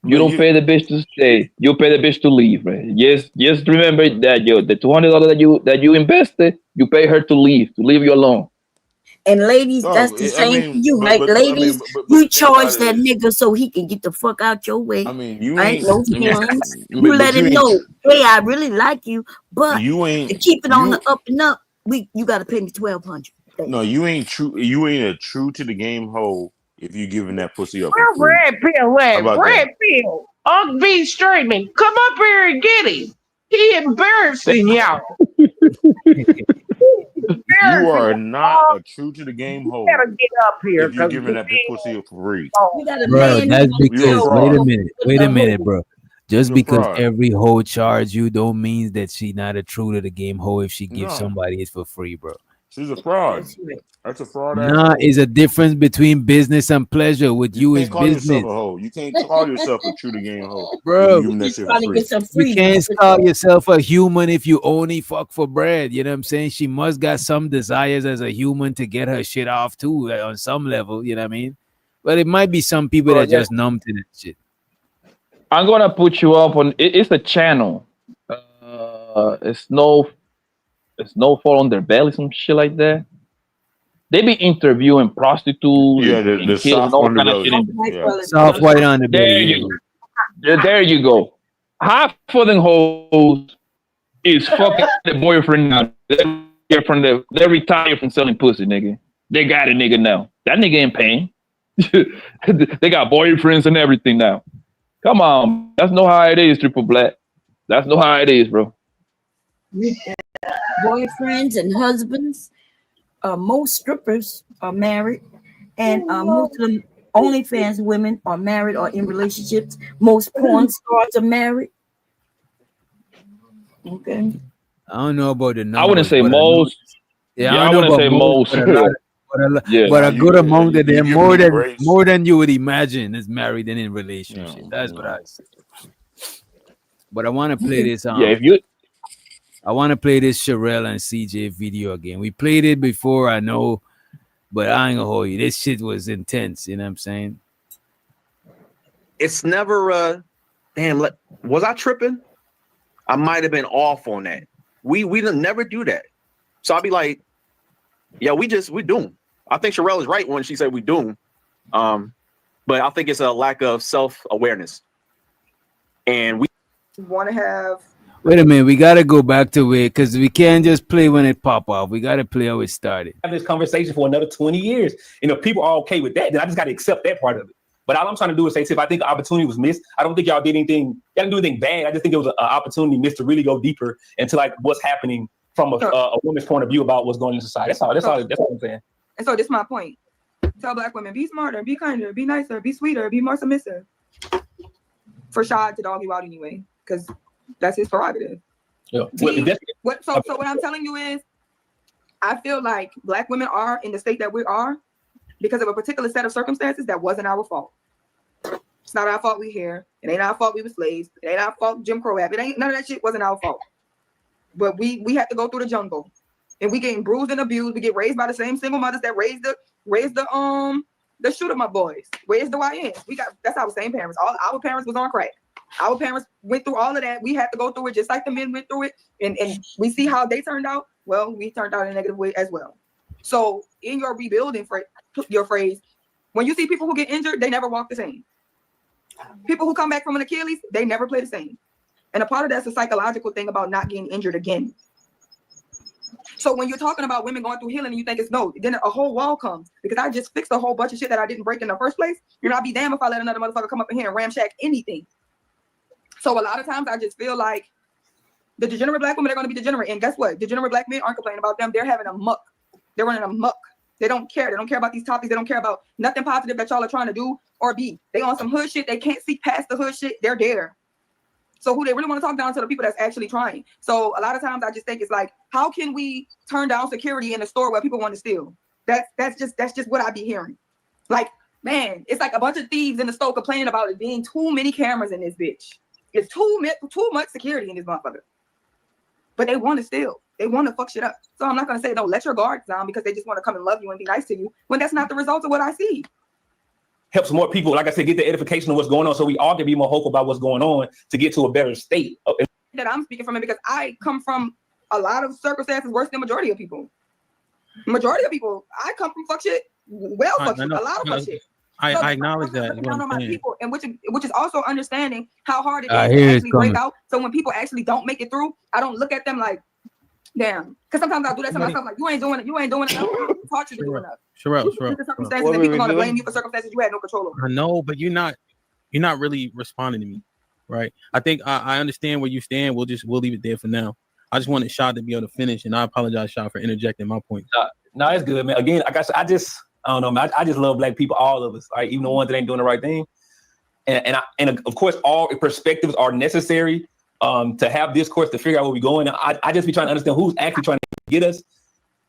You don't pay the bitch to stay. You pay the bitch to leave, man. Just remember that the $200 that you invested, you pay her to leave you alone. And ladies, No, that's the I same mean, for you. but- Like but- I mean, ladies, but you think charge about that it. nigga so he can get the fuck out your way. I mean, you Right? ain't. No I mean, feelings. but- You but let him ain't- know, hey, I really like you, but You ain't. to keep it on you- the up and up, you gotta pay me $1,200. No, you ain't true. You ain't a true to the game hoe if you giving that pussy up. Where For free. Red Pill How at? about Red Pill. Unc B streaming. Come up here and get him. He embarrassing y'all. You are not a true to the game hoe You gotta get up here. if you giving that big pussy up for free. You got a Bro, man that's who because You're a fraud. wait a minute, bro. Just You're a because fraud. every hoe charge you don't mean that she not a true to the game hoe if she gives No. somebody it for free, bro. She's a fraud. That's a fraud. Nah, is a difference between business and pleasure. With you, You is can't call business, yourself a hoe. You can't call yourself a true to game hoe, bro. if you giving that shit for free. You can't call yourself a human if you only fuck for bread. You know what I'm saying? She must got some desires as a human to get her shit off too, on some level. You know what I mean? But it might be some people that just numb to that shit. I'm gonna put you up on. It's a channel. It's no fall on their belly, some shit like that. They be interviewing prostitutes. Yeah, and the kids and soft all kind of underbelly. shit. Yeah. Soft white on the belly. There you go. Half of them hoes is fucking the boyfriend now. They retired from selling pussy, nigga. They got a nigga now. That nigga in pain. They got boyfriends and everything now. Come on, that's not how it is, Triple Black. That's not how it is, bro. Boyfriends and husbands. Most strippers are married, and most of them OnlyFans women are married or in relationships. Most porn stars are married. Okay. I don't know about the numbers. I wouldn't say most. I wouldn't say most. But a good amount of them, more than you would imagine, is married and in relationship. That's what I say. But I want to play this. I want to play this Sherelle and CJ video again. We played it before, I know, but I ain't gonna hold you. This shit was intense. You know what I'm saying? It's never. Damn. Was I tripping? I might have been off on that. We never do that. So I'll be like, yeah, we doomed. I think Sherelle is right when she said we doomed. But I think it's a lack of self-awareness. And we want to have. Wait a minute, we gotta go back to it because we can't just play when it pop off. We gotta play how it started. Have this conversation for another 20 years. People are okay with that. Then I just gotta accept that part of it. But all I'm trying to do is say, if I think the opportunity was missed, I don't think y'all did anything. Y'all didn't do anything bad. I just think it was an opportunity missed to really go deeper into like what's happening from a woman's point of view about what's going on in society. That's all I'm saying. And so this is my point. Tell Black women, be smarter, be kinder, be nicer, be sweeter, be more submissive. For Shad to dog you out anyway, because that's his prerogative. Yeah. What I'm telling you is, I feel like Black women are in the state that we are because of a particular set of circumstances that wasn't our fault. It's not our fault we here. It ain't our fault we were slaves. It ain't our fault Jim Crow happened. It ain't, none of that shit wasn't our fault. But we have to go through the jungle. And we getting bruised and abused. We get raised by the same single mothers that raised the shoot 'em up boys, raised the YNs. That's our same parents. All our parents was on crack. Our parents went through all of that. We had to go through it just like the men went through it. And we see how they turned out. Well, we turned out in a negative way as well. So in your rebuilding, your phrase, when you see people who get injured, they never walk the same. People who come back from an Achilles, they never play the same. And a part of that's a psychological thing about not getting injured again. So when you're talking about women going through healing and you think it's no, then a whole wall comes because I just fixed a whole bunch of shit that I didn't break in the first place. I'll be damned if I let another motherfucker come up in here and ramshack anything. So a lot of times I just feel like the degenerate Black women are going to be degenerate. And guess what? Degenerate Black men aren't complaining about them. They're having a muck. They're running a muck. They don't care. They don't care about these topics. They don't care about nothing positive that y'all are trying to do or be. They on some hood shit. They can't see past the hood shit. They're there. So who they really want to talk down to the people that's actually trying. So a lot of times I just think it's like, how can we turn down security in a store where people want to steal? That's just what I be hearing. Like, man, it's like a bunch of thieves in the store complaining about it being too many cameras in this bitch. It's too much security in this motherfucker. But they want to steal. They want to fuck shit up. So I'm not going to say, don't let your guards down because they just want to come and love you and be nice to you when that's not the result of what I see. Helps more people, like I said, get the edification of what's going on so we all can be more hopeful about what's going on to get to a better state. That I'm speaking from it because I come from a lot of circumstances worse than majority of people. Majority of people, I come from fuck shit, fuck shit, a lot of fuck shit. I acknowledge that. Down on my people, and which is also understanding how hard it is Here to it's actually break coming. out. So when people actually don't make it through, I don't look at them like, damn. Because sometimes I do that to myself, like you ain't doing enough. I taught you to do enough. Sherelle. The circumstances, and people gonna blame you for circumstances you had no control over. I know, but you're not really responding to me, right? I think I understand where you stand. We'll leave it there for now. I just wanted Shad to be able to finish, and I apologize, Shad, for interjecting my point. No, it's good, man. Again, I don't know, man. I just love Black people, all of us, right? Even the ones that ain't doing the right thing. And of course, all perspectives are necessary to have discourse to figure out where we're going. I just be trying to understand who's actually trying to get us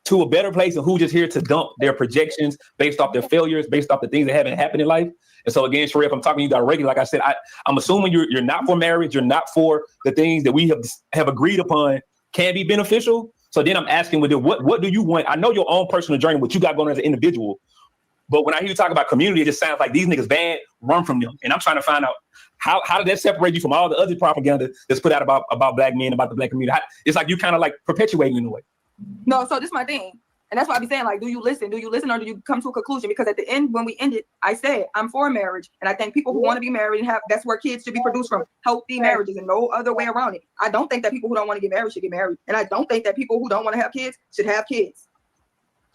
to a better place and who's just here to dump their projections based off their failures, based off the things that haven't happened in life. And so again, Sherelle, if I'm talking to you directly, like I said, I'm assuming you're not for marriage, you're not for the things that we have agreed upon can be beneficial. So then I'm asking, what do you want? I know your own personal journey, what you got going on as an individual. But when I hear you talk about community, it just sounds like these niggas bad, run from them. And I'm trying to find out how did that separate you from all the other propaganda that's put out about Black men, about the Black community? It's like you kind of like perpetuating in a way. No, so this is my thing. And that's why I be saying, like, do you listen? Do you listen, or do you come to a conclusion? Because at the end, when we ended, I said I'm for marriage, and I think people who want to be married and that's where kids should be produced from, healthy marriages, and no other way around it. I don't think that people who don't want to get married should get married, and I don't think that people who don't want to have kids should have kids.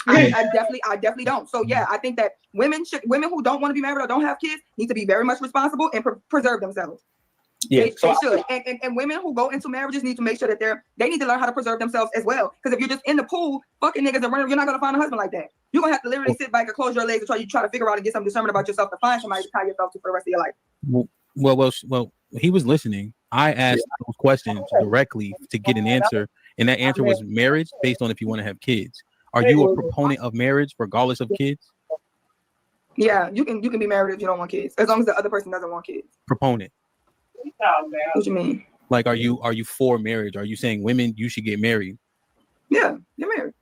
I definitely don't. So yeah, I think that women who don't want to be married or don't have kids need to be very much responsible and preserve themselves. Yeah, they should. And women who go into marriages need to make sure that they need to learn how to preserve themselves as well. Because if you're just in the pool fucking niggas and running, you're not gonna find a husband like that. You're gonna have to literally sit back and close your legs and try to figure out and get some discernment about yourself to find somebody to tie yourself to for the rest of your life. Well, he was listening. I asked those questions directly to get an answer, and that answer was marriage based on if you want to have kids. Are you a proponent of marriage regardless of kids? Yeah, you can be married if you don't want kids, as long as the other person doesn't want kids. Proponent. What you mean? Like, are you for marriage? Are you saying women you should get married? Yeah, get married.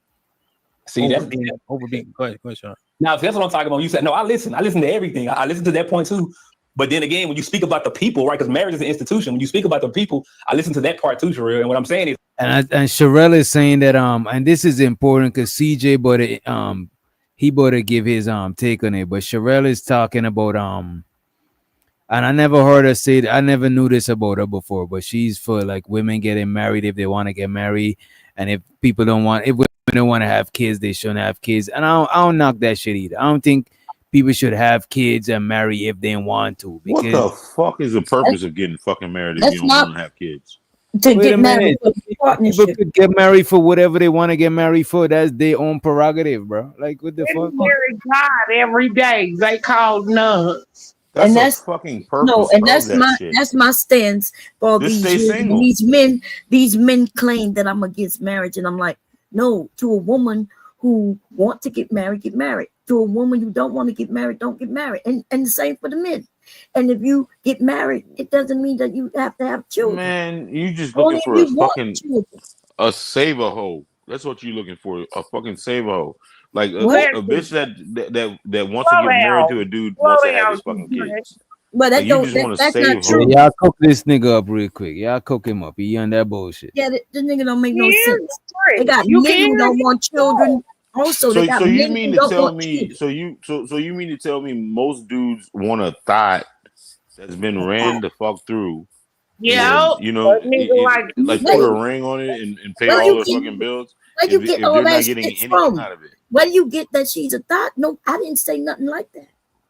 See, that's overbeing. Go ahead, Sean. Now, that's what I'm talking about. You said no. I listen to everything. I listen to that point too. But then again, when you speak about the people, right? Because marriage is an institution. When you speak about the people, I listen to that part too, Sherelle. And what I'm saying is, and Sherelle is saying that and this is important because CJ he better give his take on it. But Sherelle is talking about and I never heard her say that. I never knew this about her before, but she's for like women getting married if they want to get married, and if women don't want to have kids, they shouldn't have kids. And I don't knock that shit either. I don't think people should have kids and marry if they want to. What the fuck is the purpose of getting fucking married if you don't want to have kids? To get married for partnership. People could get married for whatever they want to get married for. That's their own prerogative, bro. Like, what the fuck? Marry God every day. They call nuns. That's fucking purpose. No, and that's my stance for Just these stay single. These men claim that I'm against marriage, and I'm like, no. To a woman who want to get married, get married. To a woman who don't want to get married, don't get married. And the same for the men. And if you get married, it doesn't mean that you have to have children. Man, you just looking for a saver hoe. That's what you looking for. A fucking saver hoe. Like a bitch that wants to get married to a dude wants to have his fucking kids. But that's not true. Y'all cook this nigga up real quick. Y'all cook him up. He on that bullshit. Yeah, this nigga don't make no sense. They got men who don't want children. Also, they got men mean who to don't tell want me? children. So you mean to tell me most dudes want a thought that's been ran the fuck through? Yeah, and, you know, like put a ring on it and pay all the fucking bills. Where you get all that shit from? Out of it. Where do you get that she's a thought? No, I didn't say nothing like that.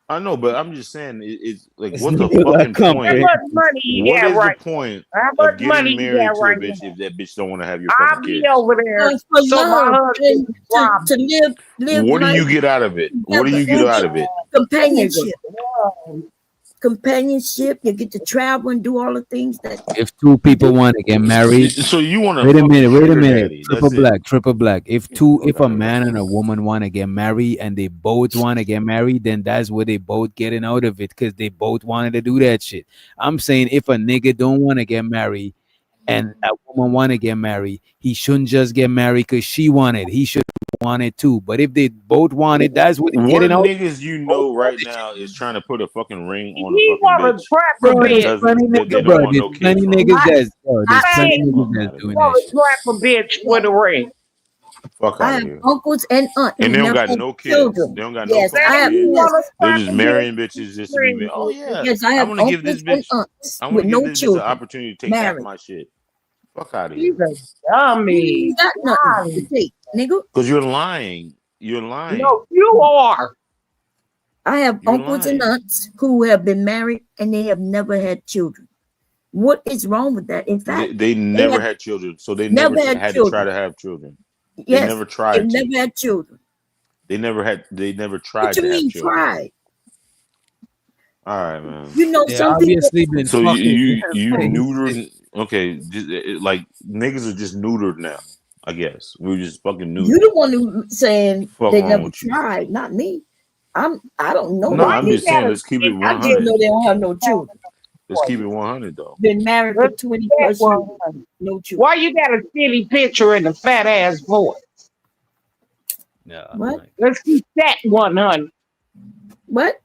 I know, but I'm just saying it's like what's the fucking point? What is the point of getting married to a bitch if that bitch don't want to have your fucking kids? Over there. To live What do you get out of it? What do you get out of it? Companionship. You get to travel and do all the things that. If two people want to get married, so you want to wait a minute. Triple black. If a man and a woman want to get married and they both want to get married, then that's where they both getting out of it because they both wanted to do that shit. I'm saying if a nigga don't want to get married and a woman want to get married, he shouldn't just get married because she wanted. He should want it too. But if they both want it, that's what they're getting out. Niggas you know right now is trying to put a fucking ring on a fucking bitch. There's plenty niggas that's doing that. Trap a bitch with a ring. Fuck I out have of here. uncles and aunts. And they don't got have no kids. children. They don't got Yes, no I have. kids. Yes. They're just marrying bitches just to be. Oh yeah. Yes, I have want to give this uncles and bitch. aunts I want with to give no this bitch children. an opportunity to take half Married. my shit. Fuck out of here. Dummy. You got nothing to take, nigga. Because you're lying. You're lying. No, you are. I have You're uncles lying. and aunts who have been married and they have never had children. What is wrong with that? In fact, They never had children, so they never never had had to children. try to have children. yes, They never tried they've to. never had children. They never tried What you to have mean children. tried? All right, man. You know, They some people. obviously been So fucking. you neutered. Okay, like niggas are just neutered now. I guess we're just fucking neutered. You the one who saying Fuck they wrong never with you. tried, not me. I don't know. No, Why I'm you just saying. gotta- Let's keep it I just 100. know they don't have no children. Let's keep it 100 though. Been married for 20 plus years. No children. Why you got a silly picture and a fat ass voice? Yeah. What? Let's keep that 100. What?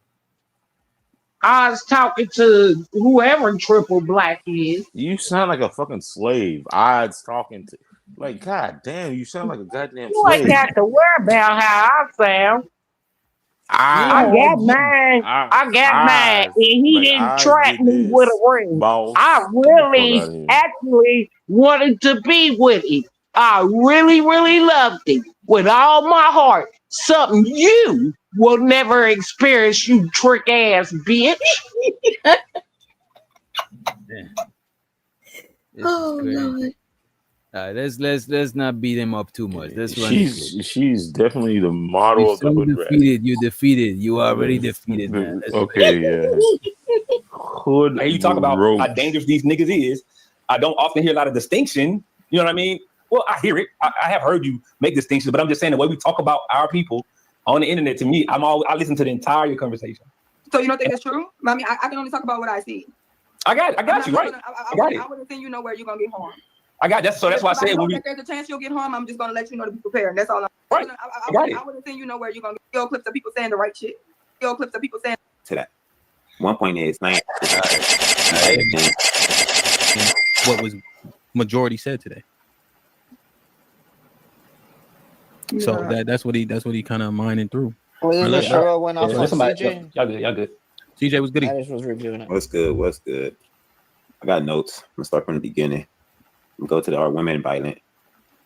I was talking to whoever Triple Black is. You sound like a fucking slave. Odds talking to. Like, god damn, you sound like a goddamn You ain't slave. got to worry about how I sound. I got mine. I got mine, and he like didn't I trap did me with this, a ring. boss. I Get the fuck really, out of here. actually wanted to be with him. I really, really loved him with all my heart. Something you will never experience, you trick ass bitch. Oh Crazy. Lord. Let's not beat him up too much. Let's run it through. She's definitely the model You're of the so hood rat. defeated. You defeated. You already defeated, man. Let's Okay, yeah. Hood I hear you talk about how roach. dangerous these niggas is. I don't often hear a lot of distinction. You know what I mean? Well, I hear it. I have heard you make distinctions, but I'm just saying the way we talk about our people on the internet. To me, I listen to the entire conversation. So you don't think it's true? I mean, I can only talk about what I see. I got you right. I got it. wouldn't think you know where you're gonna get harmed. I got that. So that's why I said when we. If there's a chance you'll get harmed, I'm just gonna let you know to be prepared. That's all. Right. I wouldn't think you know where you're gonna get. Video clips of people saying the right shit. Video clips of people saying. To that. One point is nice. What was majority said today. So that's what he kind of mining through. Well, All right, this let- show went off on somebody, CJ. y'all good. CJ was good. I just was reviewing it. What's good? I got notes. I'm gonna start from the beginning. I'm gonna go to the are women violent.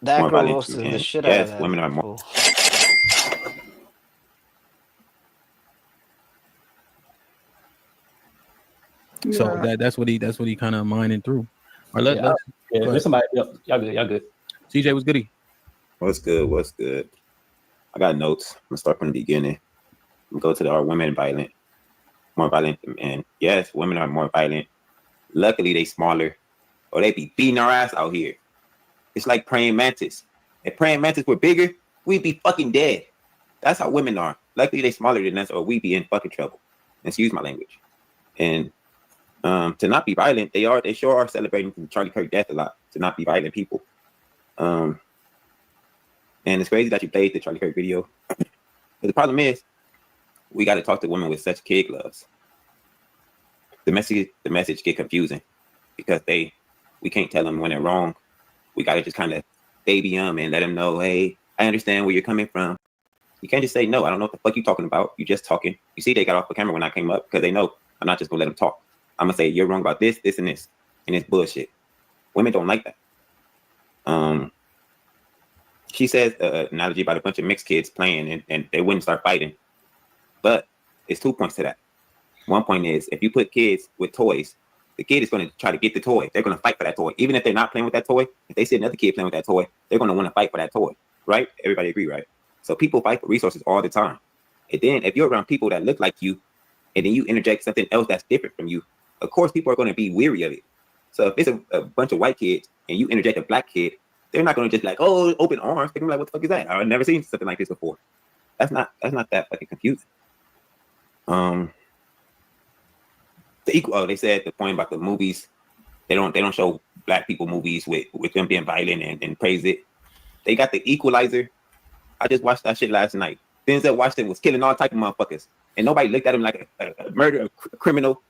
That More girl violent roasted than the men. shit out of Yes, that. women are more. So that's what he kind of mining through. All right, go There's ahead. somebody. Y'all good. CJ was goody. What's good? I got notes. I'm gonna start from the beginning. I'm gonna go to the are women violent. More violent than men. Yes, women are more violent. Luckily, they smaller, or they be beating our ass out here. It's like praying mantis. If praying mantis were bigger, we'd be fucking dead. That's how women are. Luckily, they smaller than us, or we'd be in fucking trouble. Excuse my language. And to not be violent, they sure are celebrating Charlie Kirk death a lot. To not be violent people. And it's crazy that you played the Charlie Kirk video. But the problem is, we got to talk to women with such kid gloves. The message get confusing because we can't tell them when they're wrong. We got to just kind of baby them and let them know, hey, I understand where you're coming from. You can't just say, no, I don't know what the fuck you're talking about. You just talking. You see, they got off the camera when I came up because they know I'm not just going to let them talk. I'm going to say, you're wrong about this, this, and this. And it's bullshit. Women don't like that. She says analogy about a bunch of mixed kids playing and they wouldn't start fighting. But it's 2 points to that. 1 point is if you put kids with toys, the kid is going to try to get the toy. They're going to fight for that toy. Even if they're not playing with that toy, if they see another kid playing with that toy, they're going to want to fight for that toy. Right? Everybody agree, right? So people fight for resources all the time. And then if you're around people that look like you, and then you interject something else that's different from you, of course people are going to be weary of it. So if it's a bunch of white kids and you interject a black kid, they're not going to just be like, oh, open arms. They're going to be like, what the fuck is that? I've never seen something like this before. That's not that fucking confusing. They said the point about the movies, they don't show black people movies with them being violent and praise it. They got the Equalizer. I just watched that shit last night. Denzel Washington was killing all type of motherfuckers, and nobody looked at him like a murderer, a criminal.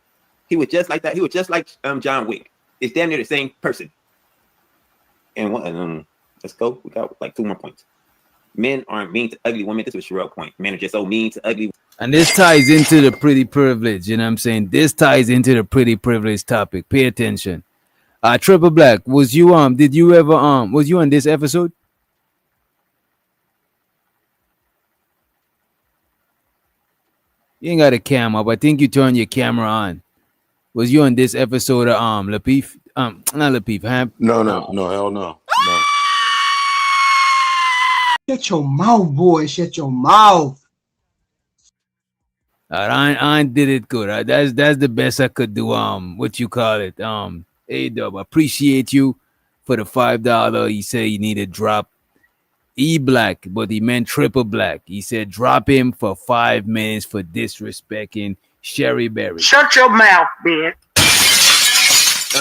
He was just like that. He was just like John Wick. It's damn near the same person. And let's go. We got like 2 more points. Men aren't mean to ugly women. This was Sherelle's point. Men are just so mean to ugly. And this ties into the pretty privilege. You know what I'm saying? This ties into the pretty privilege topic. Pay attention. Triple Black, was you did you ever was you on this episode? You ain't got a camera, but I think you turned your camera on. Was you on this episode of Lapeef? Not Lapeef, Hamp? No, hell no. Shut your mouth, boy. Shut your mouth. I did it good. That's the best I could do. What you call it? A-Dub, appreciate you for the $5. He said he needed drop E-Black, but he meant Triple Black. He said drop him for 5 minutes for disrespecting Sherry Berry. Shut your mouth, bitch.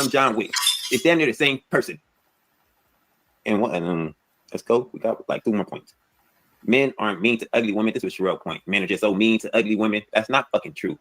John Wick. It's damn near the same person. And let's go. We got like 2 more points. Men aren't mean to ugly women. This was Sherelle's point. Men are just so mean to ugly women. That's not fucking true.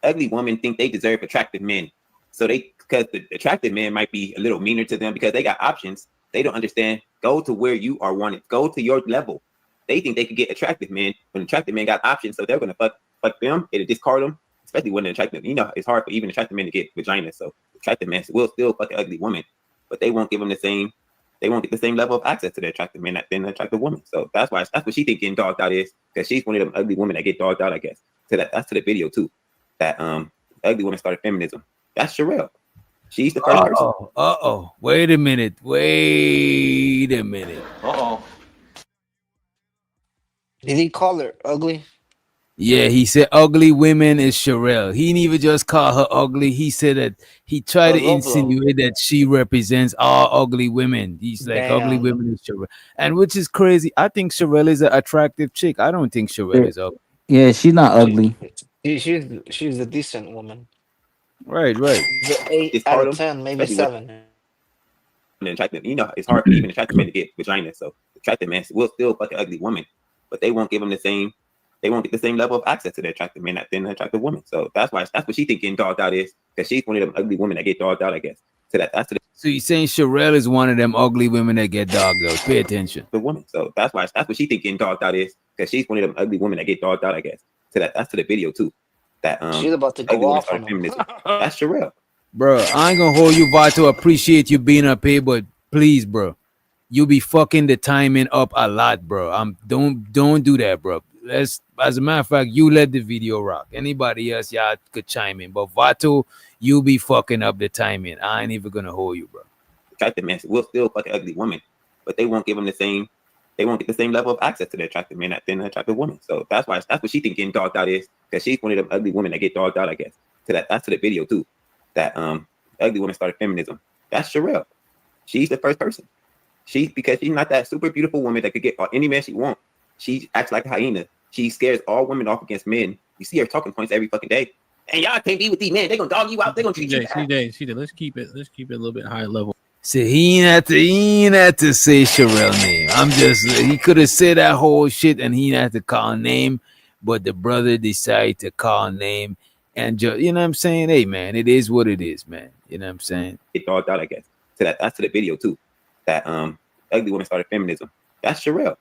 Ugly women think they deserve attractive men. So because the attractive men might be a little meaner to them because they got options. They don't understand Go to where you are wanted. Go to your level. They think they could get attractive men when attractive men got options, so they're gonna fuck them. It'll discard them, especially when they're attractive. You know, it's hard for even attractive men to get vagina. So attractive men will still fuck an ugly woman, but they won't give them the same. They won't get the same level of access to the attractive men than the attractive woman. So that's what she think getting dogged out is, because she's one of them ugly women that get dogged out, I guess. So that's to the video too. That ugly woman started feminism. That's Sherelle. She's the first person. Wait a minute. Did he call her ugly? Yeah, he said ugly women is Sherelle. He didn't even just call her ugly. He said that he tried to insinuate that she represents all ugly women. He's like, ugly women is Sherelle. And which is crazy. I think Sherelle is an attractive chick. I don't think Sherelle is ugly. Yeah, she's not ugly. She's a decent woman. Right. She's an 8 out of 10, maybe 7. Attractive, you know, it's hard for even attractive men to get vagina. So attractive men will still fuck an ugly woman, but they won't give them the same. They won't get the same level of access to the attractive men than the attractive woman. So that's what she think getting dogged out is, because she's one of them ugly women that get dogged out, I guess. So so you're saying Sherelle is one of them ugly women that get dogged out. Pay attention. The woman. So that's what she think getting dogged out is, because she's one of them ugly women that get dogged out, I guess. So that's to the video too. That she's about to go off on him. That's Sherelle. Bro, I ain't gonna hold you, Vato. Appreciate you being up here, but please, bro, you be fucking the timing up a lot, bro. Don't do that, bro. As a matter of fact, you let the video rock. Anybody else, y'all could chime in, but Vato, you be fucking up the timing. I ain't even gonna hold you, bro. Attractive men will still fuck an ugly woman, but they won't give them the same. They won't get the same level of access to the attractive men than the attractive woman. So that's what she think getting dogged out is, because she's one of them ugly women that get dogged out, I guess. So that's to the video too. That ugly woman started feminism. That's Sherelle. She's the first person. Because she's not that super beautiful woman that could get any man she wants. She acts like a hyena. She scares all women off against men. You see her talking points every fucking day. And y'all can't be with these men. They're gonna dog you out. They're gonna treat you bad. CJ, let's keep it a little bit higher level. See, he ain't had to say Sherelle name. He could have said that whole shit and he didn't have to call name, but the brother decided to call name and just, you know what I'm saying? Hey man, it is what it is, man. You know what I'm saying? Get dogged out, I guess. So that's to the video too. That ugly woman started feminism. That's Sherelle.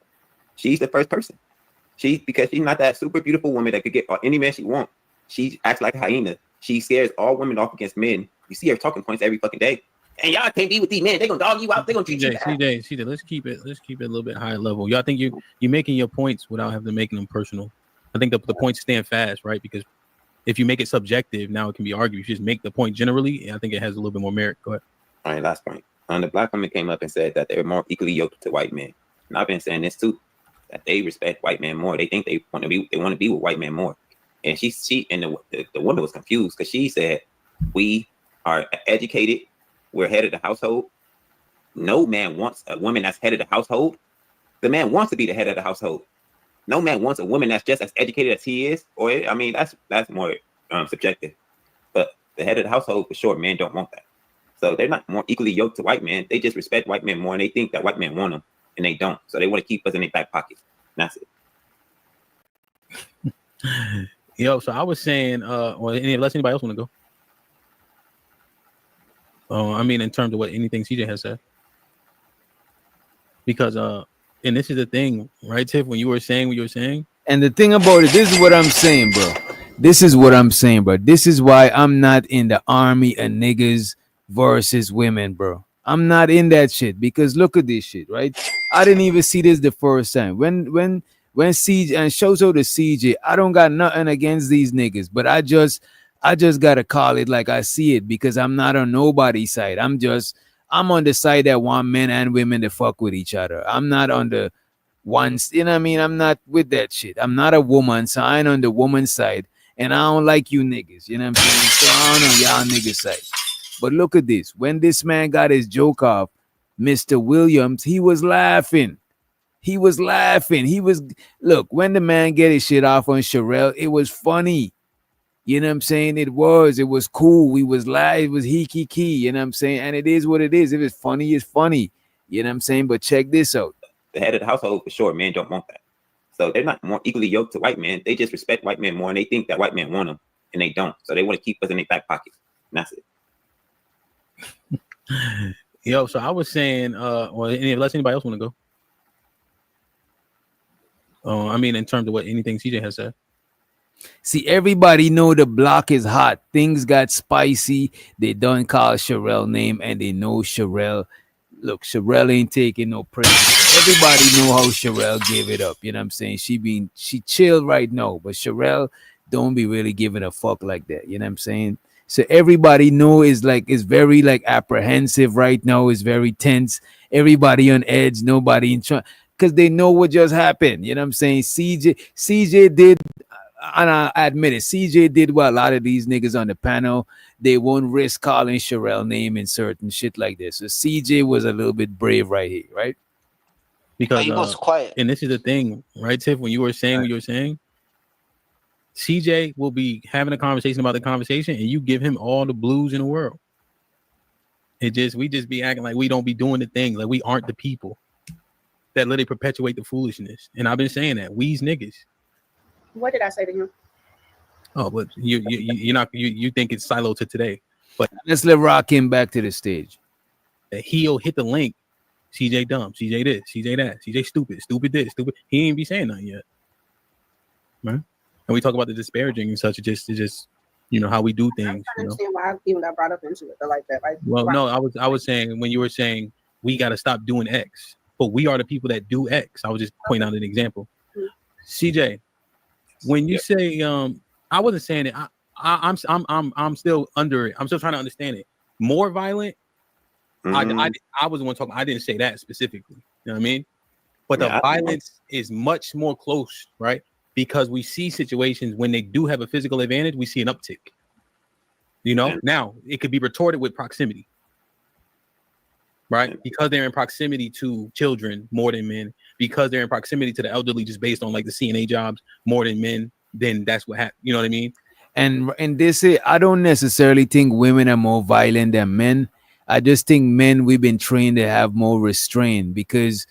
She's the first person. Because she's not that super beautiful woman that could get any man she wants. She acts like a hyena. She scares all women off against men. You see her talking points every fucking day. And y'all can't be with these men. They're gonna dog you out. They're gonna treat you bad. CJ, let's keep it a little bit higher level. Y'all think you're making your points without having to make them personal. I think the points stand fast, right? Because if you make it subjective, now it can be argued. If you just make the point generally, I think it has a little bit more merit. Go ahead. All right, last point. The black woman came up and said that they're more equally yoked to white men. And I've been saying this too, that they respect white men more. They think they want to be with white men more. And the woman was confused because she said, we are educated, we're head of the household. No man wants a woman that's head of the household. The man wants to be the head of the household. No man wants a woman that's just as educated as he is. Or I mean, that's more subjective. But the head of the household, for sure, men don't want that. So they're not more equally yoked to white men. They just respect white men more, and they think that white men want them, and they don't. So they want to keep us in their back pocket. That's it. Yo, so I was saying, unless anybody else want to go. I mean, in terms of anything CJ has said. Because, and this is the thing, right, Tiff, when you were saying what you were saying? And the thing about it, this is what I'm saying, bro. This is what I'm saying, bro. This is why I'm not in the army of niggas versus women, bro. I'm not in that shit, because look at this shit, right? I didn't even see this the first time. When CJ and shows out to CJ, I don't got nothing against these niggas, but I just gotta call it like I see it, because I'm not on nobody's side. I'm on the side that want men and women to fuck with each other. I'm not on the ones, you know what I mean? I'm not with that shit. I'm not a woman, so I ain't on the woman's side, and I don't like you niggas, you know what I'm saying? So I don't on y'all niggas side. But look at this. When this man got his joke off, Mr. Williams, he was laughing. Look, when the man get his shit off on Sherelle, it was funny. You know what I'm saying? It was cool. We was live. It was key. You know what I'm saying? And it is what it is. If it's funny, it's funny. You know what I'm saying? But check this out. The head of the household, for sure, men don't want that. So they're not more equally yoked to white men. They just respect white men more, and they think that white men want them, and they don't. So they want to keep us in their back pocket. And that's it. Yo, so I was saying, well, unless anybody else want to go. I mean, in terms of what anything CJ has said. See, everybody know the block is hot. Things got spicy. They done call Sherelle name, and they know Sherelle. Look, Sherelle ain't taking no pressure. Everybody know how Sherelle gave it up. You know what I'm saying? She chill right now, but Sherelle don't be really giving a fuck like that. You know what I'm saying? So everybody know is very like apprehensive right now. Is very tense. Everybody on edge. Nobody in trying because they know what just happened. You know what I'm saying? CJ did. And I admit it, CJ did what a lot of these niggas on the panel. They won't risk calling Sherelle name in certain shit like this. So CJ was a little bit brave right here, right? Because he was quiet. And this is the thing, right, Tiff? When you were saying what you were saying, CJ will be having a conversation about the conversation, and you give him all the blues in the world. We just be acting like we don't be doing the thing, like we aren't the people that let it perpetuate the foolishness. And I've been saying that we's niggas. What did I say to him? Oh, but you're not you think it's siloed to today. But let's let Rakim back to the stage. He'll hit the link. CJ dumb, CJ this, CJ that, CJ stupid this, stupid. He ain't be saying nothing yet. Right? And we talk about the disparaging and such. It's just you know how we do things. I understand why I even got brought up into it like that. Like, well, no, I was saying when you were saying we got to stop doing X, but we are the people that do X. I was just pointing out an example. CJ, when you say I wasn't saying it. I'm still under it. I'm still trying to understand it. More violent. I was the one talking. I didn't say that specifically. You know what I mean? But the violence is much more close, right? Because we see situations when they do have a physical advantage, we see an uptick. You know, now it could be retorted with proximity, right? Because they're in proximity to children more than men, because they're in proximity to the elderly, just based on like the CNA jobs more than men. Then that's what happened. You know what I mean? And they say I don't necessarily think women are more violent than men. I just think men, we've been trained to have more restraint because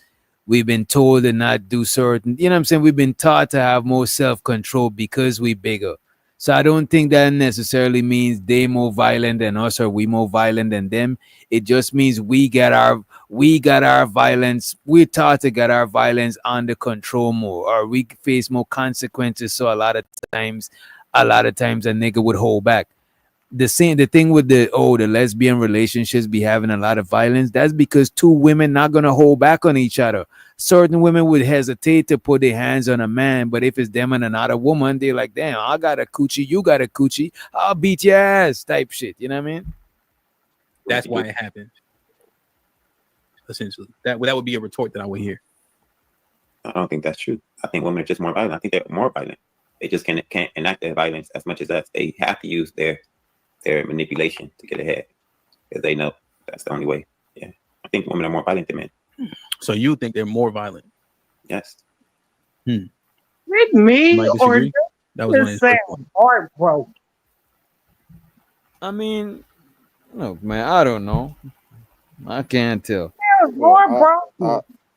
we've been told to not do certain, you know what I'm saying? We've been taught to have more self-control because we're bigger. So I don't think that necessarily means they more violent than us or we more violent than them. It just means we got our violence. We're taught to get our violence under control more, or we face more consequences. So a lot of times a nigga would hold back. The thing with the lesbian relationships be having a lot of violence. That's because two women not gonna hold back on each other. Certain women would hesitate to put their hands on a man, but if it's them and another woman, they're like, damn, I got a coochie, you got a coochie, I'll beat your ass type shit. You know what I mean? That's why it happened. Essentially, that would be a retort that I would hear. I don't think that's true. I think women are just more violent. I think they're more violent. They just can't enact their violence as much as us. They have to use their manipulation to get ahead because they know that's the only way. Yeah, I think women are more violent than men. So you think they're more violent? Yes. With me or that was just saying heartbroken? I mean, look, man, I don't know. I can't tell.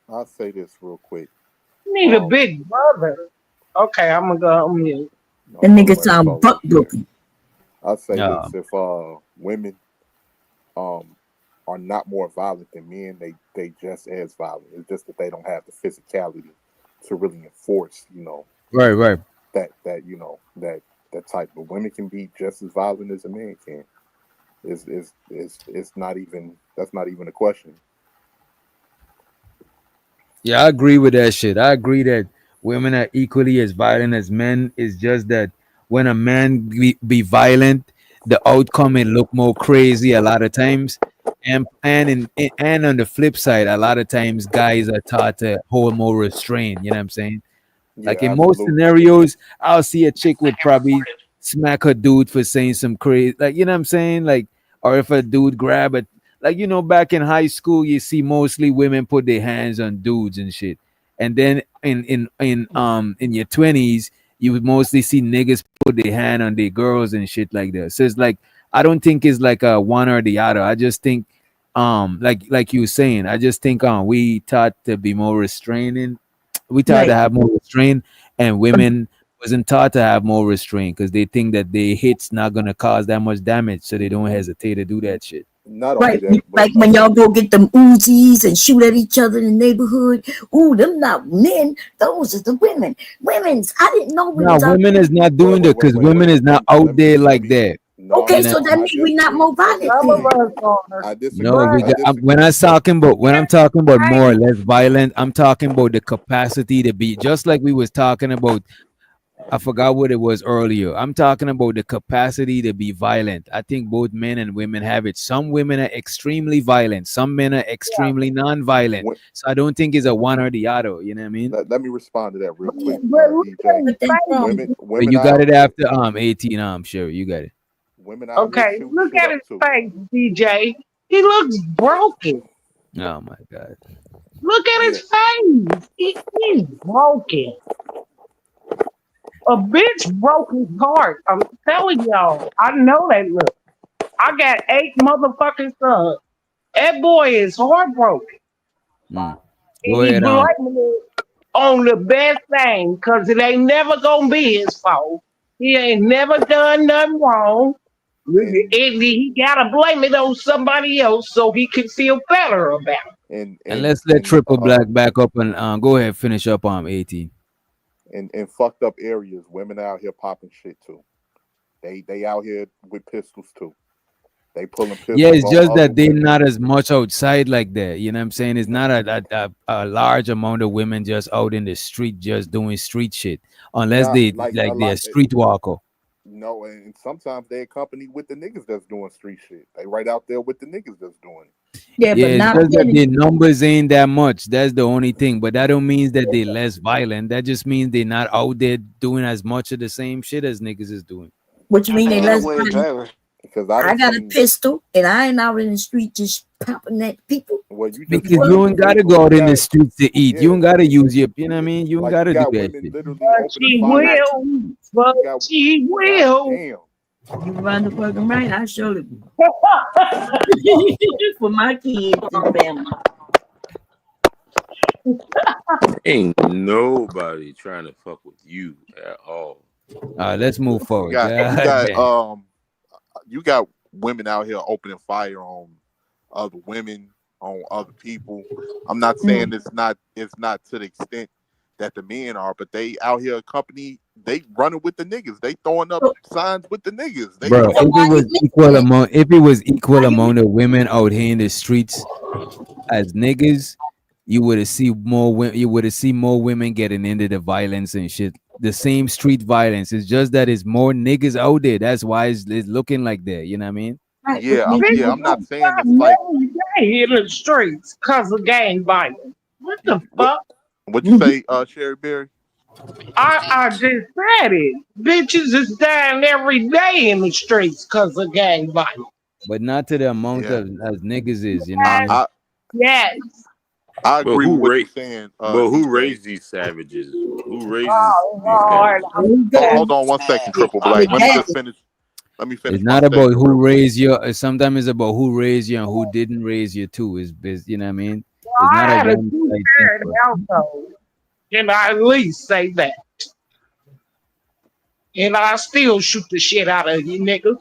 I'll say this real quick. You need a big brother. Okay, I'm gonna go on mute. The nigga sound buck broken. I'll say this: if women are not more violent than men, they just as violent. It's just that they don't have the physicality to really enforce, right. That type. But women can be just as violent as a man can. It's not even a question. Yeah, I agree with that shit. I agree that women are equally as violent as men. It's just that when a man be violent, the outcome it look more crazy a lot of times. And on the flip side, a lot of times guys are taught to hold more restraint. You know what I'm saying? Like in most scenarios, I'll see a chick would probably smack her dude for saying some crazy, like, you know what I'm saying? Like, or if a dude grab it, like, back in high school, you see mostly women put their hands on dudes and shit. And then in your 20s, you would mostly see niggas put their hand on their girls and shit like that. So it's like, I don't think it's like a one or the other. I just think, like you were saying, I just think we taught to be more restraining. We taught to have more restraint, and women wasn't taught to have more restraint because they think that their hit's not gonna cause that much damage, so they don't hesitate to do that shit. Not only Right, that, but like when y'all go get them Uzis and shoot at each other in the neighborhood. Ooh, them not men. Those are the women. Women's. I didn't know we No, was out women is not doing that because women is not out there like that. Okay, You know? so that means we not more violent. Some of then. us are. I disagree. No, we got. When I'm talking about more or less violent, I'm talking about the capacity to be just like we was talking about. I forgot what it was earlier. I'm talking about the capacity to be violent. I think both men and women have it. Some women are extremely violent. Some men are extremely non-violent. So I don't think it's a one or the other. You know what I mean? Let me respond to that real quick, But look at DJ. his face. But Women you got out it after 18. Sure, you got it. Women out here Okay, shoot look shit at up his too. face, DJ. He looks broken. Oh my God. Look at his face. He's broken. A bitch broke his heart. I'm telling y'all. I know that look. I got 8 motherfucking sons. That boy is heartbroken. Go And he ahead. blaming it on the best thing because it ain't never gonna be his fault. He ain't never done nothing wrong. And he gotta blame it on somebody else so he can feel better about it. And let's let Triple Black back up and go ahead finish up 18. In fucked up areas, women out here popping shit too. They out here with pistols too. They pulling pistols. Yeah, it's on just other that they're women. not as much outside like that. You know what I'm saying? It's not a large amount of women just out in the street just doing street shit, unless Nah, they like like a they're a lot. street walker. No, and sometimes they accompany with the niggas that's doing street shit. They right out there with the niggas that's doing it. Yeah, Yeah, but it's not just that many. the numbers ain't that much. That's the only thing. But that don't mean that they're less violent. That just means they're not out there doing as much of the same shit as niggas is doing. What you mean they And less with a violent? driver. Because I got a pistol and I ain't out in the street just popping at people. Well, you just Because you ain't gotta go out in the streets to eat. Yeah. You ain't gotta use your, you know what I mean? You ain't Like gotta you do got that women shit. literally But opening she fire. will. But she will. Damn. You run the fucking right, I surely will. For my kids and family. Ain't nobody trying to fuck with you at all. All right, let's move forward. You got women out here opening fire on other women, on other people. I'm not saying it's not to the extent that the men are, but they out here they running with the niggas. They throwing up signs with the niggas. Bro, if it was equal amount of women out here in the streets as niggas, you would have seen more women. You would have seen more women getting into the violence and shit. The same street violence. It's just that it's more niggas out there. That's why it's looking like that. You know what I mean? I'm not saying it's like day in the streets because of gang violence. What the fuck? What you say, Sherry Berry? I just said it. Bitches is dying every day in the streets because of gang violence. But not to the amount of as niggas is. You know what I mean? Yes. I But agree who with what ra- you're saying. But who DJ. raised these savages? Who raises Lord, Hold on 1 second, Triple Black. Let me just finish. Let me finish. It's my not about statement who real quick. raised you. Sometimes it's about who raised you and who didn't raise you too. Is you know what I mean? It's I not had a a one two-parent household. Can I at least say that? And I still shoot the shit out of you, nigga.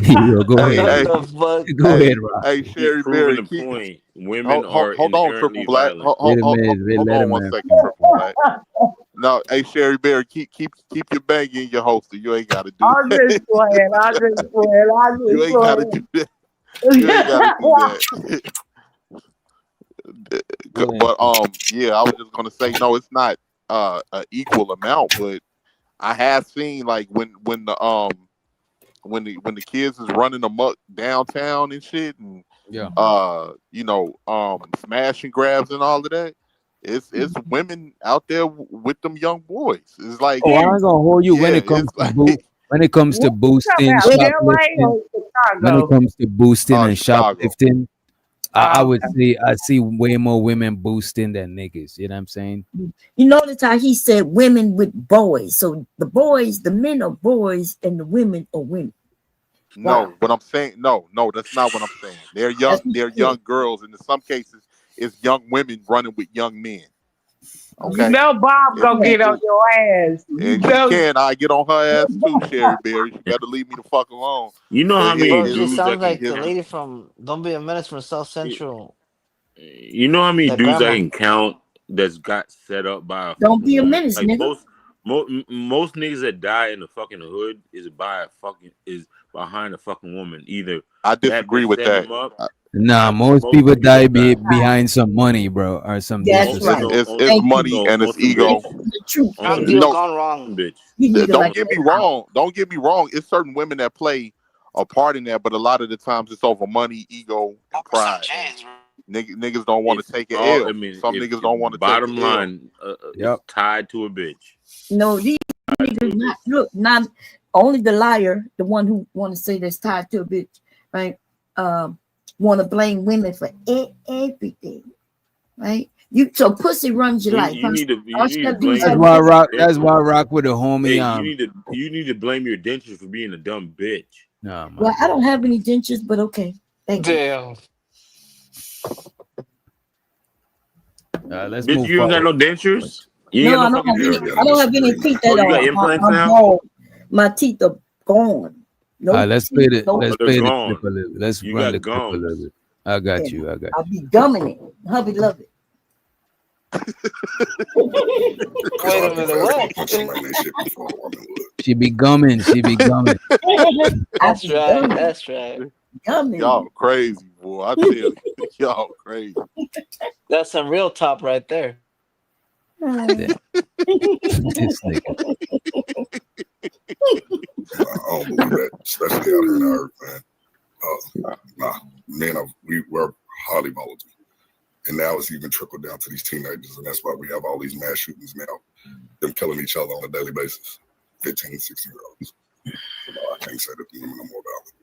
Yo, go ahead. Go ahead, Rob. Hey, He's Sherry proving Berry. the point. Women Hold are on, Triple inherently Black. violent. Wait a minute. Hold Let on him 1 answer. second, Triple Black. No, hey, Sherry Berry, keep your bang in your holster. You ain't got to do I'm that. just playing. I just playing. You ain't got to do that. You ain't got to do that. But yeah, I was just gonna say no, it's not an equal amount, but I have seen like when the kids is running amok downtown and shit, and smash and grabs and all of that. It's women out there with them young boys. It's like Oh, I ain't gonna hold you when it comes to when it comes to boosting, shoplifting. When it comes to boosting and Chicago. shoplifting, I would say I see way more women boosting than niggas. You know what I'm saying? You notice how he said women with boys. So the men are boys and the women are women. No, what I'm saying, no, that's not what I'm saying. They're young girls, and in some cases, it's young women running with young men. Okay. You know Bob gonna get on your ass. And you can. I get on her ass too, Sherry Berry. You better leave me the fuck alone. You know how many Bro, she dudes that sounds can like the lady from Don't Be a Menace from South Central. You know how many That dudes I grandma. can count that's got set up by a Don't be a woman? menace, Like nigga. most niggas that die in the fucking hood is behind a fucking woman. Either I disagree with that. Nah, most people die behind some money, bro, or some That's disrespect. right. It's Thank money you. and it's ego. The truth. Drug man. deal No, gone wrong. Bitch. You need to don't like get me wrong. Don't get me wrong. It's certain women that play a part in that, but a lot of the times it's over money, ego, and pride. Niggas don't want to take an L. Some niggas don't want to take Bottom the L. line, is tied to a bitch. No, these niggas not look, not only the liar, the one who want to say that's tied to a bitch, right? Want to blame women for everything, right? You so pussy runs your life. You need to do That's why I rock with a homie. Hey, you need to blame your dentures for being a dumb bitch. No, Well, I don't have any dentures, but okay. Thank you. Damn. Let's Bitch, move you ain't got no forward. dentures? You No, ain't I got don't no have any. I don't have any teeth Oh, at you all. got implants I'm now? bald. My teeth are gone. No. Let's play the no let's they're play the gone. clip a little. Let's You run got the clip a gums. little bit. I got you. I'll be gumming it. Hubby love it. Wait a minute, what? She be gumming. She be gumming. That's right. That's right. Y'all crazy, boy. I tell you, y'all crazy. That's some real top right there. This nigga. I don't believe that, especially out here in the earth, man. Men we're highly volatile. And now it's even trickled down to these teenagers, and that's why we have all these mass shootings now, them killing each other on a daily basis, 15, 16-year-olds. I can't say that the women are more violent.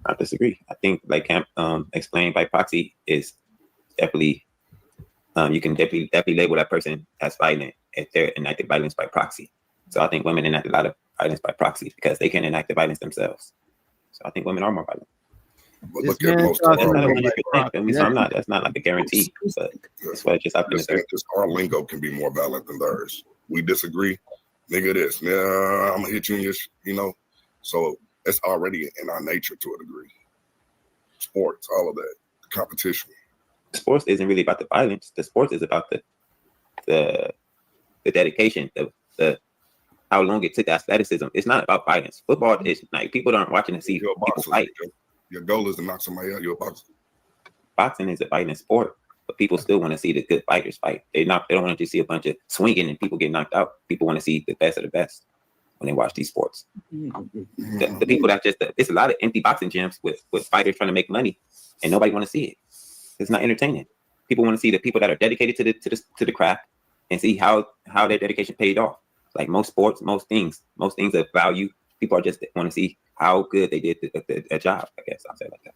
I disagree. I think, like Camp explained by proxy, is definitely you can definitely label that person as violent if they're enacting violence by proxy. So I think women enact a lot of violence by proxy because they can enact the violence themselves. So I think women are more violent. But look at most of That's not our 100%. So I'm not. That's not like a guarantee. But that's what just happened. Just our lingo can be more violent than theirs. We disagree, nigga. This, yeah, I'm gonna hit you in your, So it's already in our nature to a degree. Sports, all of that, competition. Sports isn't really about the violence. The sports is about the dedication, the how long it took the athleticism. It's not about violence. Football is like people aren't watching to see people fight. Your goal is to knock somebody out. You're a boxer. Boxing is a fighting sport, but people still want to see the good fighters fight. They don't want to see a bunch of swinging and people get knocked out. People want to see the best of the best when they watch these sports. The people that it's a lot of empty boxing gyms with fighters trying to make money, and nobody want to see it. It's not entertaining. People want to see the people that are dedicated to the craft and see how their dedication paid off. Like most sports, most things of value, people are just want to see how good they did their job. I guess I'll say it like that.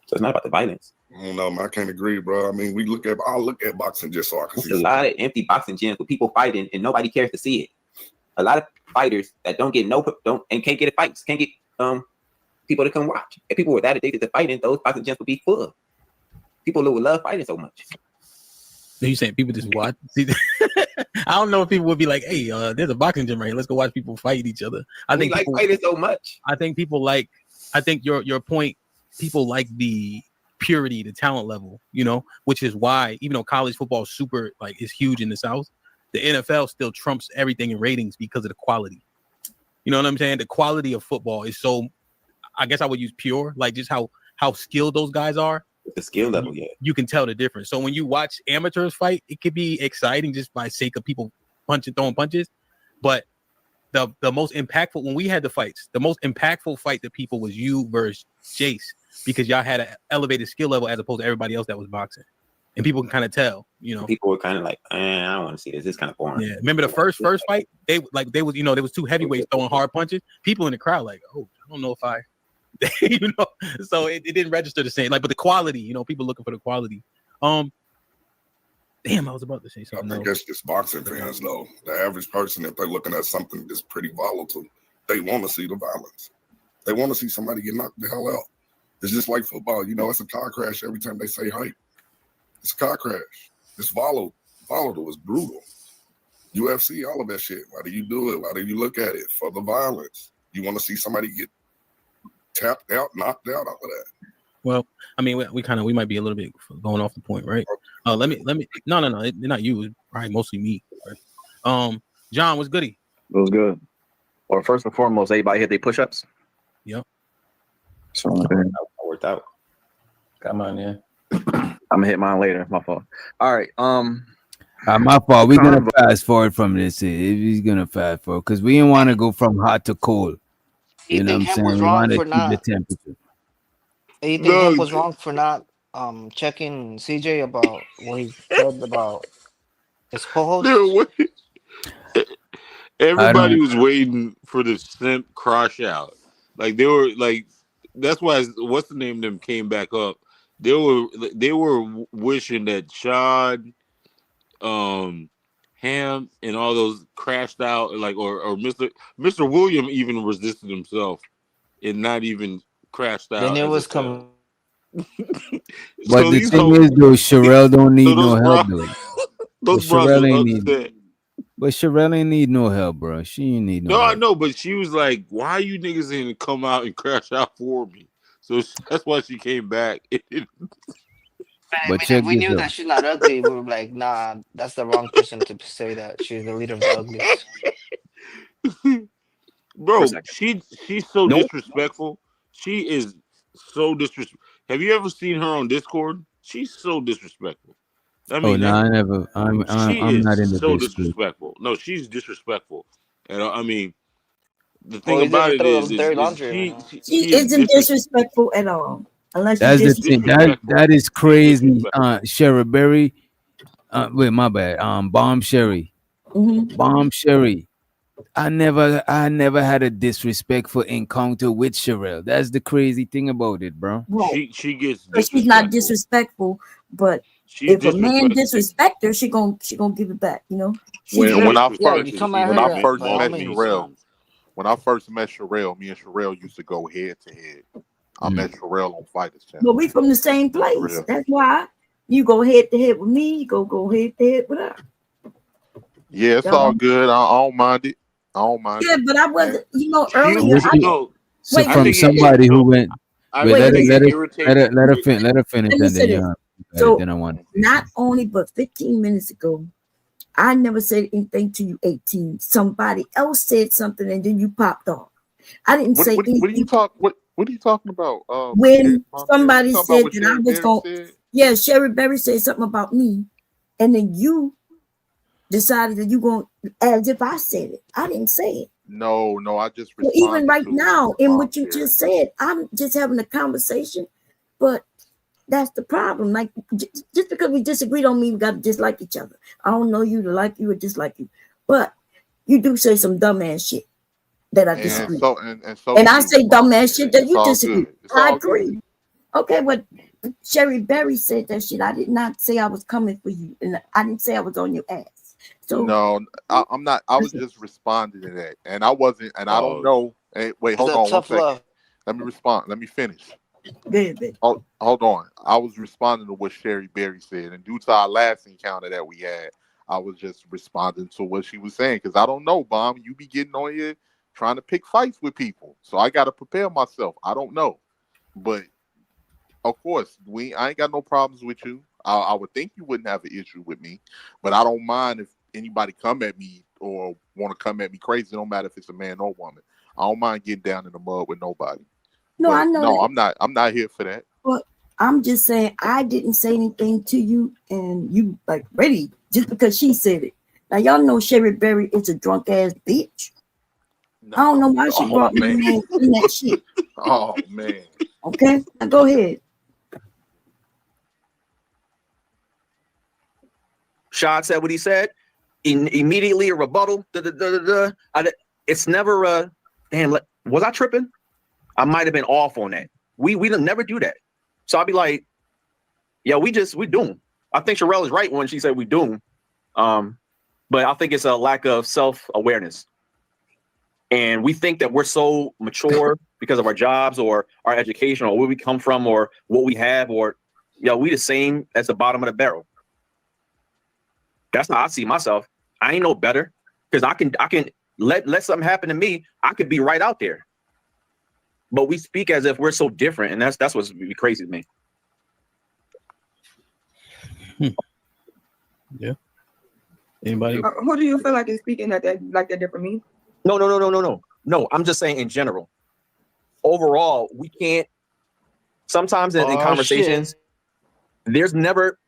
So it's not about the violence. I don't know, man. I can't agree, bro. I mean, I'll look at boxing just so I can see. There's a lot of empty boxing gyms with people fighting and nobody cares to see it. A lot of fighters that can't get fights, can't get people to come watch. If people were that addicted to fighting, those boxing gyms would be full. People would love fighting so much. So you saying people just watch? I don't know if people would be like, "Hey, there's a boxing gym right here. Let's go watch people fight each other." I think like fighting so much. I think your point. People like the purity, the talent level, which is why even though college football is huge in the South, the NFL still trumps everything in ratings because of the quality. You know what I'm saying? The quality of football is so. I guess I would use pure, like just how skilled those guys are. The skill level, yeah. You can tell the difference. So when you watch amateurs fight, it could be exciting just by sake of people throwing punches. But the most impactful, when we had the fights, the most impactful fight to people was you versus Jace, because y'all had an elevated skill level as opposed to everybody else that was boxing. And people can kind of tell, People were kind of like, I don't want to see this. It's kind of boring. Yeah. Remember the first fight? There was two heavyweights throwing hard punches. People in the crowd like, oh, I don't know if I so it didn't register the same, but the quality, people looking for the quality. Damn, I was about to say something. I think it's just boxing fans though. The average person, if they're looking at something that's pretty volatile, they want to see the violence. They want to see somebody get knocked the hell out. It's just like football, it's a car crash every time they say hype. It's a car crash. It's volatile. followed it was brutal. UFC, all of that shit. Why do you do it? Why do you look at it? For the violence. You want to see somebody get tapped out, knocked out, all of that. Well, I mean, we might be a little bit going off the point, right? Let me. No, not you. It's probably mostly me. Right? John, what's goody? It was good. Or first and foremost, everybody hit their push-ups. Yep. So I worked out. Come on, yeah. I'm gonna hit mine later. My fault. All right. My fault. We're gonna fast forward from this. He's gonna fast forward because we didn't want to go from hot to cold. You know what I'm saying? We want to keep the temperature. You think Hemp was wrong for not checking CJ about what he said about his co-host? Everybody was waiting for the simp crush out. Like they were like, that's why what's the name of them came back up. They were wishing that Sean, Ham, and all those crashed out, like or Mr. William even resisted himself and not even crashed out. Then it was coming. But the thing is, though, Sherelle don't need no help, though. Those Sherelle ain't upset. But Sherelle ain't need no help, bro. She ain't need no No, help. I know, but she was like, "Why you niggas didn't come out and crash out for me?" So that's why she came back. But check We this knew out. that she's not ugly. We were like, nah, that's the wrong person to say that she's the leader of the uglies. Bro, she's so disrespectful. She is so disrespectful. Have you ever seen her on Discord? She's so disrespectful. I mean, no, I never. I'm not in the so Discord. disrespectful. No, she's disrespectful. And I mean, the thing Well, you about didn't it throw is, those dirty is laundry. She isn't disrespectful at all, unless That's you the thing. That is crazy. Shara Berry. Wait, my bad. Bomb Sherry. Bomb Sherry. I never had a disrespectful encounter with Sherelle. That's the crazy thing about it, bro. Right. She gets But she's not disrespectful. But if a man disrespect her, she gonna give it back. You know. When I Yeah, first you come at when her I first by all met means. Sherelle, me and Sherelle used to go head to head. I met Sherelle on Fighters Channel. But we from the same place. Real. That's why you go head to head with me. You go head to head with her. Yeah, it's all good. I don't mind it. I don't mind Yeah, it. but I wasn't. You know, She earlier. was- I, no, So wait, from wait, somebody who went. I Wait, think let it her irritates let her finish, Let me and say then this. you. So Then I want. not only but 15 minutes ago, I never said anything to you. 18. Somebody else said something, and then you popped off. I didn't say anything. What are you talking about? When somebody you talking said about what that I Sherry was Berry going, said? yeah, Sherry Berry said something about me, and then you decided that you going as if I said it. I didn't say it. No, I just So responded even right to now, it. in what you just said, I'm just having a conversation, but that's the problem. Like just because we disagree don't mean we got to dislike each other. I don't know you to like you or dislike you, but you do say some dumbass shit that I disagree. And I say dumbass shit that It's you all disagree. good. It's I all agree. good. Okay, but Sherry Berry said that shit. I did not say I was coming for you, and I didn't say I was on your ass. So No, I'm not. I was just responding to that, and I wasn't. And I don't know. Hey, wait, It's hold that on one tough second. love. Let me respond. Let me finish. Good. Hold on. I was responding to what Sherry Berry said, and due to our last encounter that we had, I was just responding to what she was saying because I don't know, Bomb. You be getting on here trying to pick fights with people, so I got to prepare myself. I don't know, but of course, I ain't got no problems with you. I would think you wouldn't have an issue with me, but I don't mind if anybody come at me or want to come at me crazy. It don't matter if it's a man or woman. I don't mind getting down in the mud with nobody. no, But I know. no, that. I'm not here for that. But I'm just saying I didn't say anything to you, and you like ready just because she said it. Now y'all know Sherry Berry is a drunk ass bitch. I don't know why she brought me in that shit. Oh man. Okay, now go ahead. Shad said what he said. Immediately a rebuttal. It's never a damn. Was I tripping? I might have been off on that. We don't never do that. So I'll be like, yeah, we doom. I think Sherelle is right when she said we doom. But I think it's a lack of self-awareness. And we think that we're so mature because of our jobs or our education or where we come from or what we have or we the same as the bottom of the barrel. That's how I see myself. I ain't no better because I can let something happen to me. I could be right out there. But we speak as if we're so different, and that's what's really crazy to me. Yeah. Anybody? Who do you feel like is speaking that different me? No. I'm just saying in general. Overall, we can't. Sometimes in conversations, there's never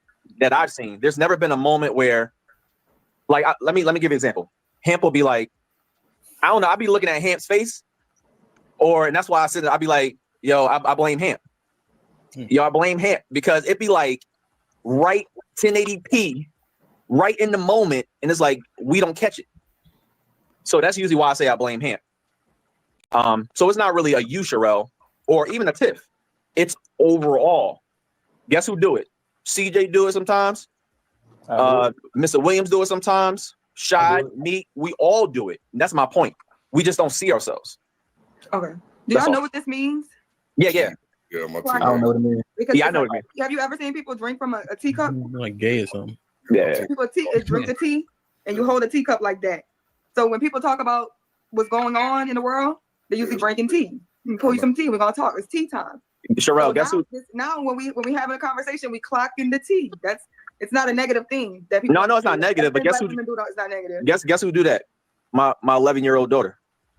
that I've seen. There's never been a moment where, like, let me give you an example. Hamp will be like, I don't know. I'll be looking at Hamp's face, and that's why I said I'll be like, yo, I blame Hamp. Yo, I blame Hamp because it'd be like right 1080p, right in the moment, and it's like we don't catch it. So that's usually why I say I blame Hamp. So it's not really a you, Sherelle, or even a Tiff. It's overall. Guess who do it? CJ do it sometimes. Mr. Williams do it sometimes. Shy, me, we all do it. And that's my point. We just don't see ourselves. Okay. Do y'all know what this means? Yeah. Yeah, my I don't know what it means. Because I know what it means. Have you ever seen people drink from a teacup? Like gay or something. Yeah. People drink the tea, and you hold a teacup like that. So when people talk about what's going on in the world, they're usually drinking tea. You pour you some tea. We're gonna talk. It's tea time. Sherelle, So guess who? Now when we having a conversation, we clock in the tea. It's not a negative thing. That people No, it's not negative. But guess who? It's not negative. Guess who do that? My 11-year-old daughter.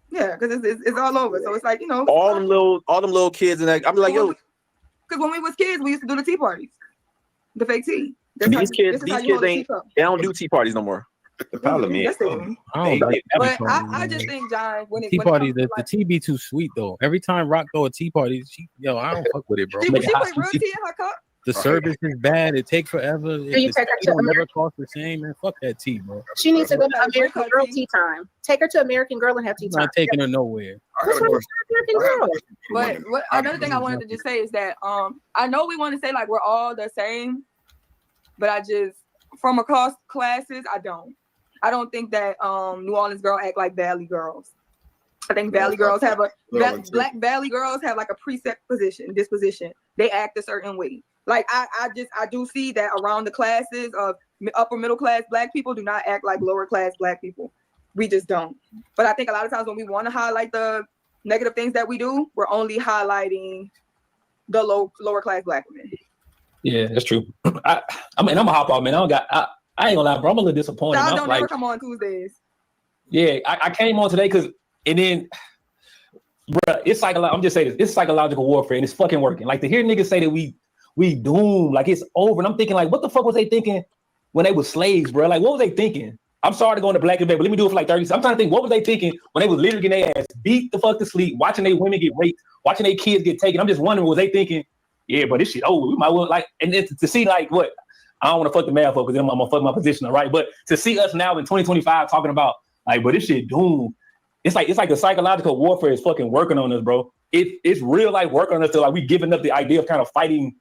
Yeah, because it's all over. So it's like, all them little kids, and I'm like, yo. Because when we was kids, we used to do the tea parties, the fake tea. These kids they don't do tea parties no more. The problem is, Yes, they do. But I just think, John, when Tea it party, comes to, the tea be too sweet though. Every time Rock throw a tea party, I don't fuck with it, bro. she put real tea in her cup. The service is bad. It takes forever. you The take her tea to don't never American- cost the same, man. Fuck that tea, bro. She needs to go to American Girl tea time. Take her to American Girl and have tea I'm time. not taking her nowhere. What's wrong with American Girl? But another thing I wanted to just say is that I know we want to say like we're all the same, but I just from across classes, I don't think that New Orleans girls act like Valley girls. I think Valley girls have Black Valley girls have like a preset disposition. They act a certain way. Like I do see that around the classes of upper middle class Black people do not act like lower class Black people. We just don't. But I think a lot of times when we want to highlight the negative things that we do, we're only highlighting the lower class Black women. Yeah, that's true. I'm gonna hop off, man. I ain't gonna lie, bro. I'm a little disappointed. Y'all I'm don't like, never come on Tuesdays. yeah, I came on today and then, bro, it's like I'm just saying this. It's psychological warfare, and it's fucking working. Like to hear niggas say that we doomed, like it's over, and I'm thinking like, what the fuck was they thinking when they were slaves, bro? Like, what was they thinking? I'm sorry to go into black and but let me do it for like 30 seconds. I'm trying to think, what was they thinking when they was literally getting their ass beat the fuck to sleep, watching their women get raped, watching their kids get taken? I'm just wondering, was they thinking, yeah, but this shit over. We might well like, and then to see like what. I don't want to fuck the math up because then I'm gonna fuck my position, all right? But to see us now in 2025 talking about like, but this shit doomed. It's like the psychological warfare is fucking working on us, bro. It's real life working on us to like we giving up the idea of kind of fighting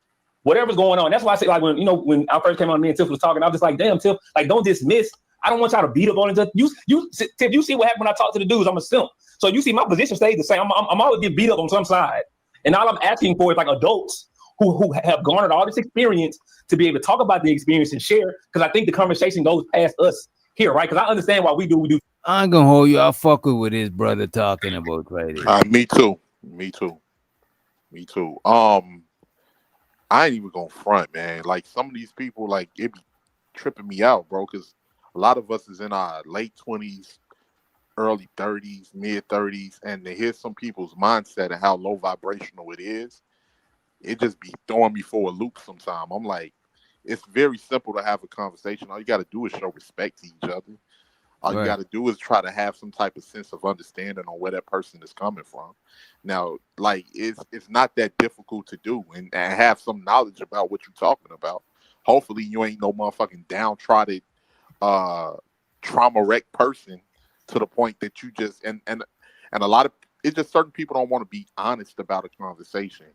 whatever's going on. That's why I say like when I first came on, me and Tiff was talking, I was just like, damn, Tiff, like don't dismiss. I don't want y'all to beat up on it. Tiff, you see what happened when I talk to the dudes? I'm a simp. So you see my position stays the same. I'm always getting beat up on some side, and all I'm asking for is like adults who have garnered all this experience to be able to talk about the experience and share, because I think the conversation goes past us here, right? Because I understand why we do. I ain't gonna hold you. I'll fuck with what his brother talking about right here. Me too. I ain't even gonna front, man. Like some of these people, like it be tripping me out, bro. Because a lot of us is in our late 20s, early 30s, mid 30s, and to hear some people's mindset and how low vibrational it is, it just be throwing me for a loop sometimes. I'm like, it's very simple to have a conversation. All you got to do is show respect to each other. All you got to do is try to have some type of sense of understanding on where that person is coming from. Now, like, it's not that difficult to do and have some knowledge about what you're talking about. Hopefully, you ain't no motherfucking downtrodden, trauma-wrecked person to the point that you just and a lot of it's just certain people don't want to be honest about a conversation.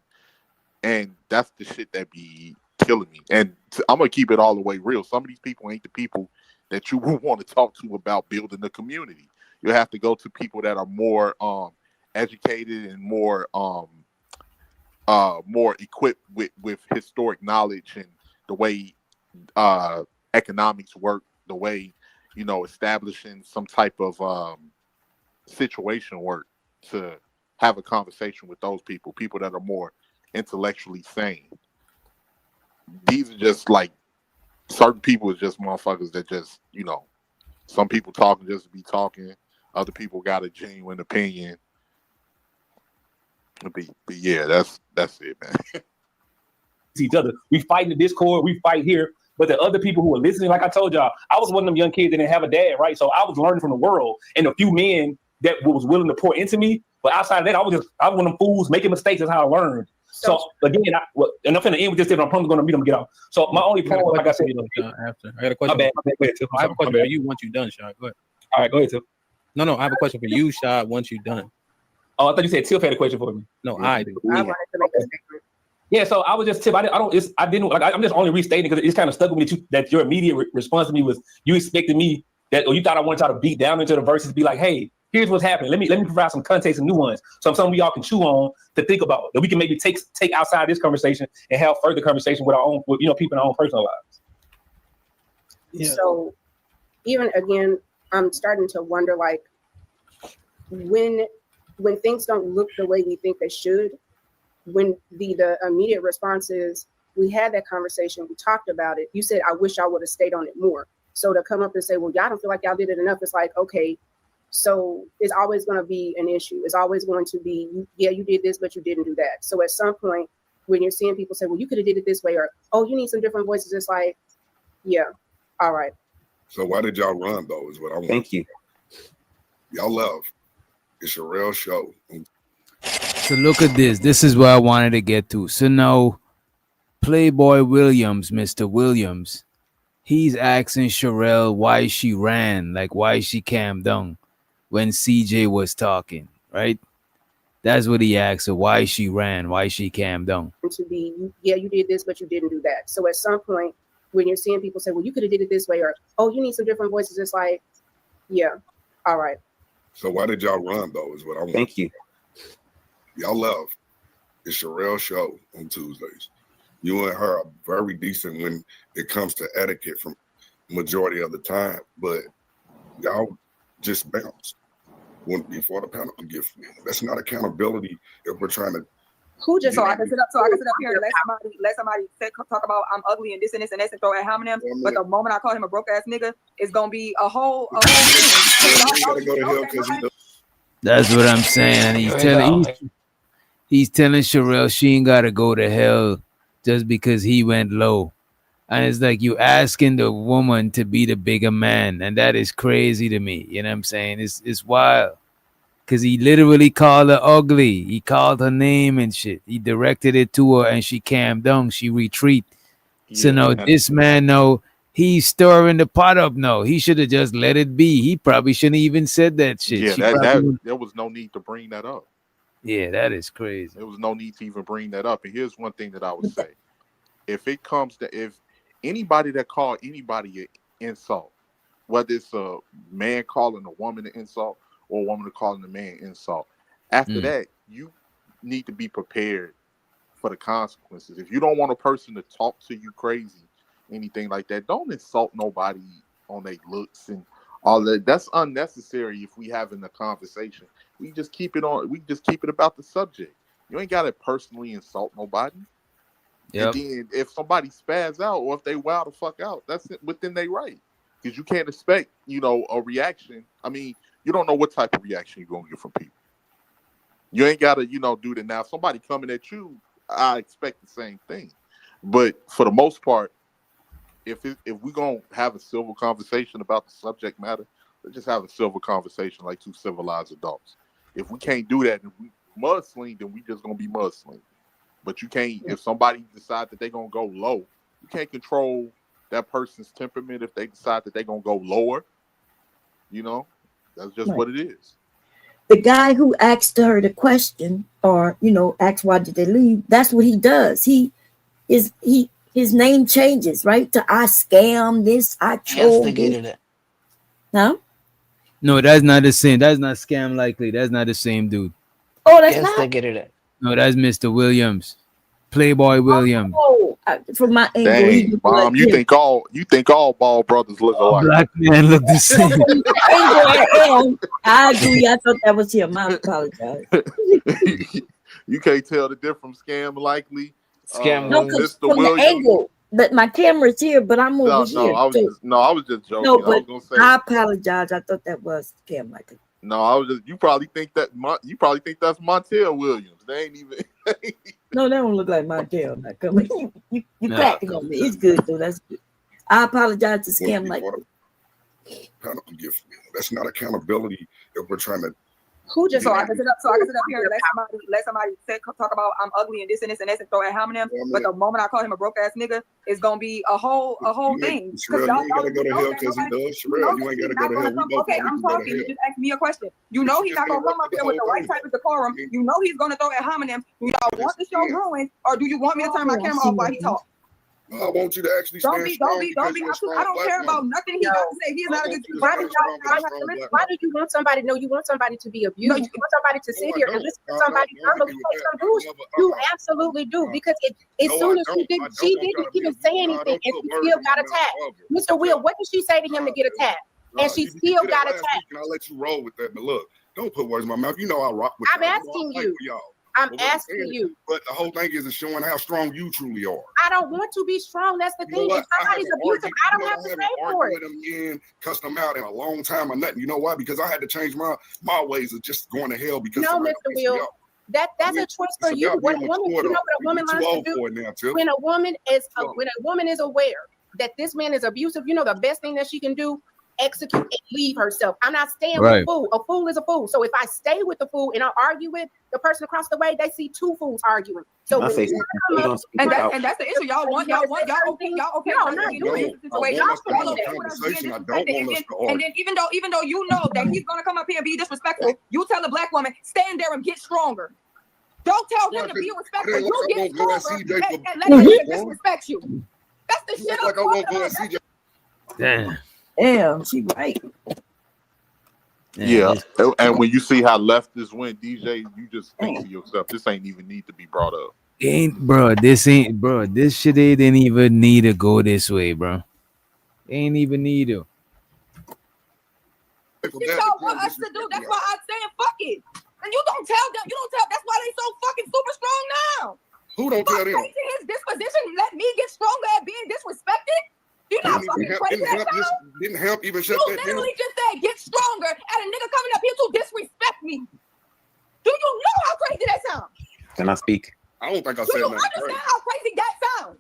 And that's the shit that be killing me. And I'm going to keep it all the way real. Some of these people ain't the people that you would want to talk to about building a community. You have to go to people that are more educated and more equipped with historic knowledge and the way economics work the way, you know, establishing some type of situation work to have a conversation with those people that are more intellectually sane. These are just like certain people is just motherfuckers that just, you know, some people talking just to be talking. Other people got a genuine opinion. But yeah, that's it, man. Each other. We fight in the Discord, we fight here. But the other people who are listening, like I told y'all, I was one of them young kids that didn't have a dad, right? So I was learning from the world and a few men that was willing to pour into me. But outside of that, I was one of them fools making mistakes. That's how I learned. So again, and I'm finna end with this. I'm probably gonna meet them and get off. So my only point, like I said, after I got a question. My bad. I have a question for you once you're done, Shad. Go ahead. All right, go ahead, Tiff. No, I have a question for you, Shad. Once you're done. Oh, I thought you said Tiff had a question for me. No, I do. I wanted to make a statement. Yeah, so I was just Tiff. I'm just only restating because it's kind of stuck with me that your immediate response to me was you expected me that, or you thought I wanted y'all to beat down into the verses, be like, hey, here's what's happening. Let me provide some context and nuance, something we all can chew on to think about that we can maybe take outside this conversation and have further conversation with our own, with, you know, people in our own personal lives. Yeah. So even again, I'm starting to wonder, like, when things don't look the way we think they should, when the immediate response is, we had that conversation, we talked about it, you said, I wish I would have stayed on it more. So to come up and say, well, y'all don't feel like y'all did it enough, it's like, okay, so it's always going to be an issue. It's always going to be, yeah, you did this, but you didn't do that. So at some point, when you're seeing people say, well, you could have did it this way, or, oh, you need some different voices, it's like, yeah, all right. So why did y'all run, though, is what I want. Thank you. Y'all love. It's a real show. So look at this. This is what I wanted to get to. So now, Playboy Williams, Mr. Williams, he's asking Sherelle why she ran, like why she calmed down when CJ was talking, right? That's what he asked her, why she ran, why she calmed down. To be, yeah, you did this, but you didn't do that. So at some point, when you're seeing people say, well, you could have did it this way, or, oh, you need some different voices, it's like, yeah, all right. So why did y'all run, though, is what I want. Thank you. Y'all love. It's a real show on Tuesdays. You and her are very decent when it comes to etiquette from majority of the time, but y'all just bounce before the panel can get free. That's not accountability if we're trying to. Who just so I can sit up here and let somebody talk about I'm ugly and this and this and this and throw at Hominem, but the moment I call him a broke ass nigga, it's gonna be a whole thing. That's what I'm saying. And he's telling Sherelle she ain't gotta go to hell just because he went low. And it's like you asking the woman to be the bigger man, and that is crazy to me. You know what I'm saying? It's wild. Because he literally called her ugly. He called her name and shit. He directed it to her and she calmed down. She retreat. So no, this man, no, he's stirring the pot up. No, he should have just let it be. He probably shouldn't even said that shit. Yeah, there was no need to bring that up. Yeah, that is crazy. There was no need to even bring that up. And here's one thing that I would say. If anybody that called anybody an insult, whether it's a man calling a woman an insult, or a woman calling a man insult. After that, you need to be prepared for the consequences. If you don't want a person to talk to you crazy, anything like that, don't insult nobody on their looks and all that. That's unnecessary if we having a conversation. We just keep it about the subject. You ain't gotta personally insult nobody. Yep. And then if somebody spaz out or if they wild the fuck out, that's within their right. Because you can't expect, a reaction. I mean, you don't know what type of reaction you're going to get from people. You ain't got to, do that. Now, if somebody coming at you, I expect the same thing. But for the most part, if we're going to have a civil conversation about the subject matter, let's just have a civil conversation like two civilized adults. If we can't do that and we mudslinging, then we just going to be mudslinging. But you can't, if somebody decides that they're going to go low, you can't control that person's temperament if they decide that they're going to go lower. That's just what it is. The guy who asked her the question, or asked why did they leave, that's what he does. His name changes, right? To I scam this, I troll this. No? No, that's not the same. That's not Scam Likely. That's not the same dude. Oh, that's not. No, that's Mr. Williams. Playboy Williams. Oh, From my angle, Dang, Mom, you think all ball brothers look alike? Black man look the same. I agree. I thought that was him. I apologize. You can't tell the difference. Scam likely. No, 'cause Mr. from Williams. the angle, that my camera's here, but I'm over No, here. I was just joking. No, I was but gonna say. I apologize. I thought that was Cam Michael. No, I was just. You probably think that's Montel Williams. They ain't even. No, that don't look like my tail. Now, come on. You No. cracking on me. It's good though. That's good. I apologize to Scam Michael. That's not accountability if we're trying to. Who just so I can sit up here and let somebody talk about I'm ugly and this and throw at homonyms. But the moment I call him a broke ass nigga, it's gonna be a whole thing. Sherelle, you ain't gotta go to hell because he does. Sherelle, you ain't gotta go to hell. Okay, I'm talking. You just asked me a question. You know he's not gonna come up here with the right type of decorum. You know he's gonna throw at homonyms. Do y'all want the show ruined, or do you want me to turn my camera off while he talks? I want you to actually Don't stand be. strong I because you're a strong don't black care woman. about nothing he got to say. He's not a good. Why do you want somebody? No, you want somebody to be abused. You want somebody to sit here and listen to somebody verbally say some bullshit. You absolutely do because as soon as she didn't even say anything, and she still got attacked. Mr. Will, what did she say to him to get attacked? And she still got attacked. And I'll let you roll with that. But look, don't put words in my mouth. You know I rock with I'm y'all. asking I fight you. for y'all. I'm But what I'm asking saying you. But the whole thing is showing how strong you truly are. I don't want to be strong. That's the You know thing. what? If somebody's abusive, I don't have to pay for it. With them in, cuss them out in a long time or nothing. You know why? Because I had to change my ways of just going to hell because No, somebody Mr. pissed me Will. off. That's a choice for It's you. about What a being woman, mature, you know what a though. woman You're learns too to old do for it now, Tiff. when a woman is aware that this man is abusive. You know the best thing that she can do, execute and leave herself. I'm not staying with a fool. A fool is a fool. So if I stay with the fool and I argue with the person across the way, they see two fools arguing. So I when say you we come don't up- speak about. And that's the issue. Y'all okay. No, I'm not You in doing this situation. I want us to have Y'all a okay with us being conversation. I don't disrespected. want us to And argue. then even though you know that he's gonna come up here and be disrespectful, you tell a black woman, stand there and get stronger. Don't tell him to be respectful. You get stronger and let him disrespect you. That's the shit I'm talking about. Damn. Damn, she right. Yeah, and when you see how leftists went, DJ, you just think to yourself, this ain't even need to be brought up. This shit didn't even need to go this way, bro. Ain't even need to. She y'all want us to do. That's why I'm saying fuck it. And you don't tell them. You don't tell. That's why they so fucking super strong now. Who don't tell them? His disposition let me get stronger at being disrespected. You know how fucking crazy that sounds? Didn't help even shut You that down. literally just said get stronger at a nigga coming up here to disrespect me. Do you know how crazy that sounds? Can I speak? I don't think I Do said you nothing. understand how crazy that sounds?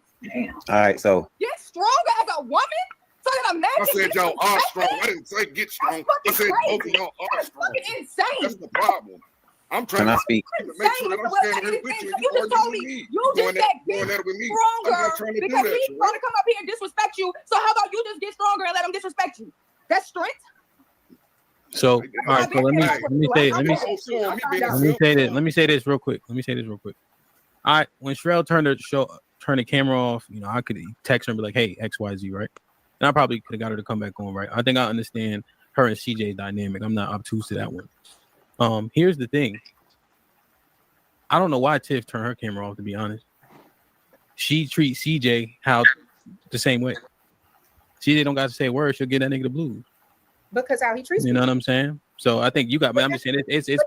All right, so Get stronger as a woman so that a man I can said get y'all are strong. respected? I didn't say get strong. I That's said fucking both of crazy. y'all are That's strong. fucking insane. That's the problem. I'm trying Can I to speak? make sure that I'm standing here with you. You just told me you just said get with me. I'm stronger not trying to do because that. he's gonna come up here and disrespect you. So how about you just get stronger and let him disrespect you? That's strength. So, all right. So let me say this real quick. All right. When Sherelle turned the camera off, you know, I could text her and be like, "Hey, XYZ," right? And I probably could have got her to come back on, right? I think I understand her and CJ's dynamic. I'm not obtuse to that one. Here's the thing. I don't know why Tiff turned her camera off, to be honest. She treats CJ how the same way. CJ don't got to say a word, she'll get that nigga the blues. because how he treats You know what I'm saying? So I think you got. I'm just saying it's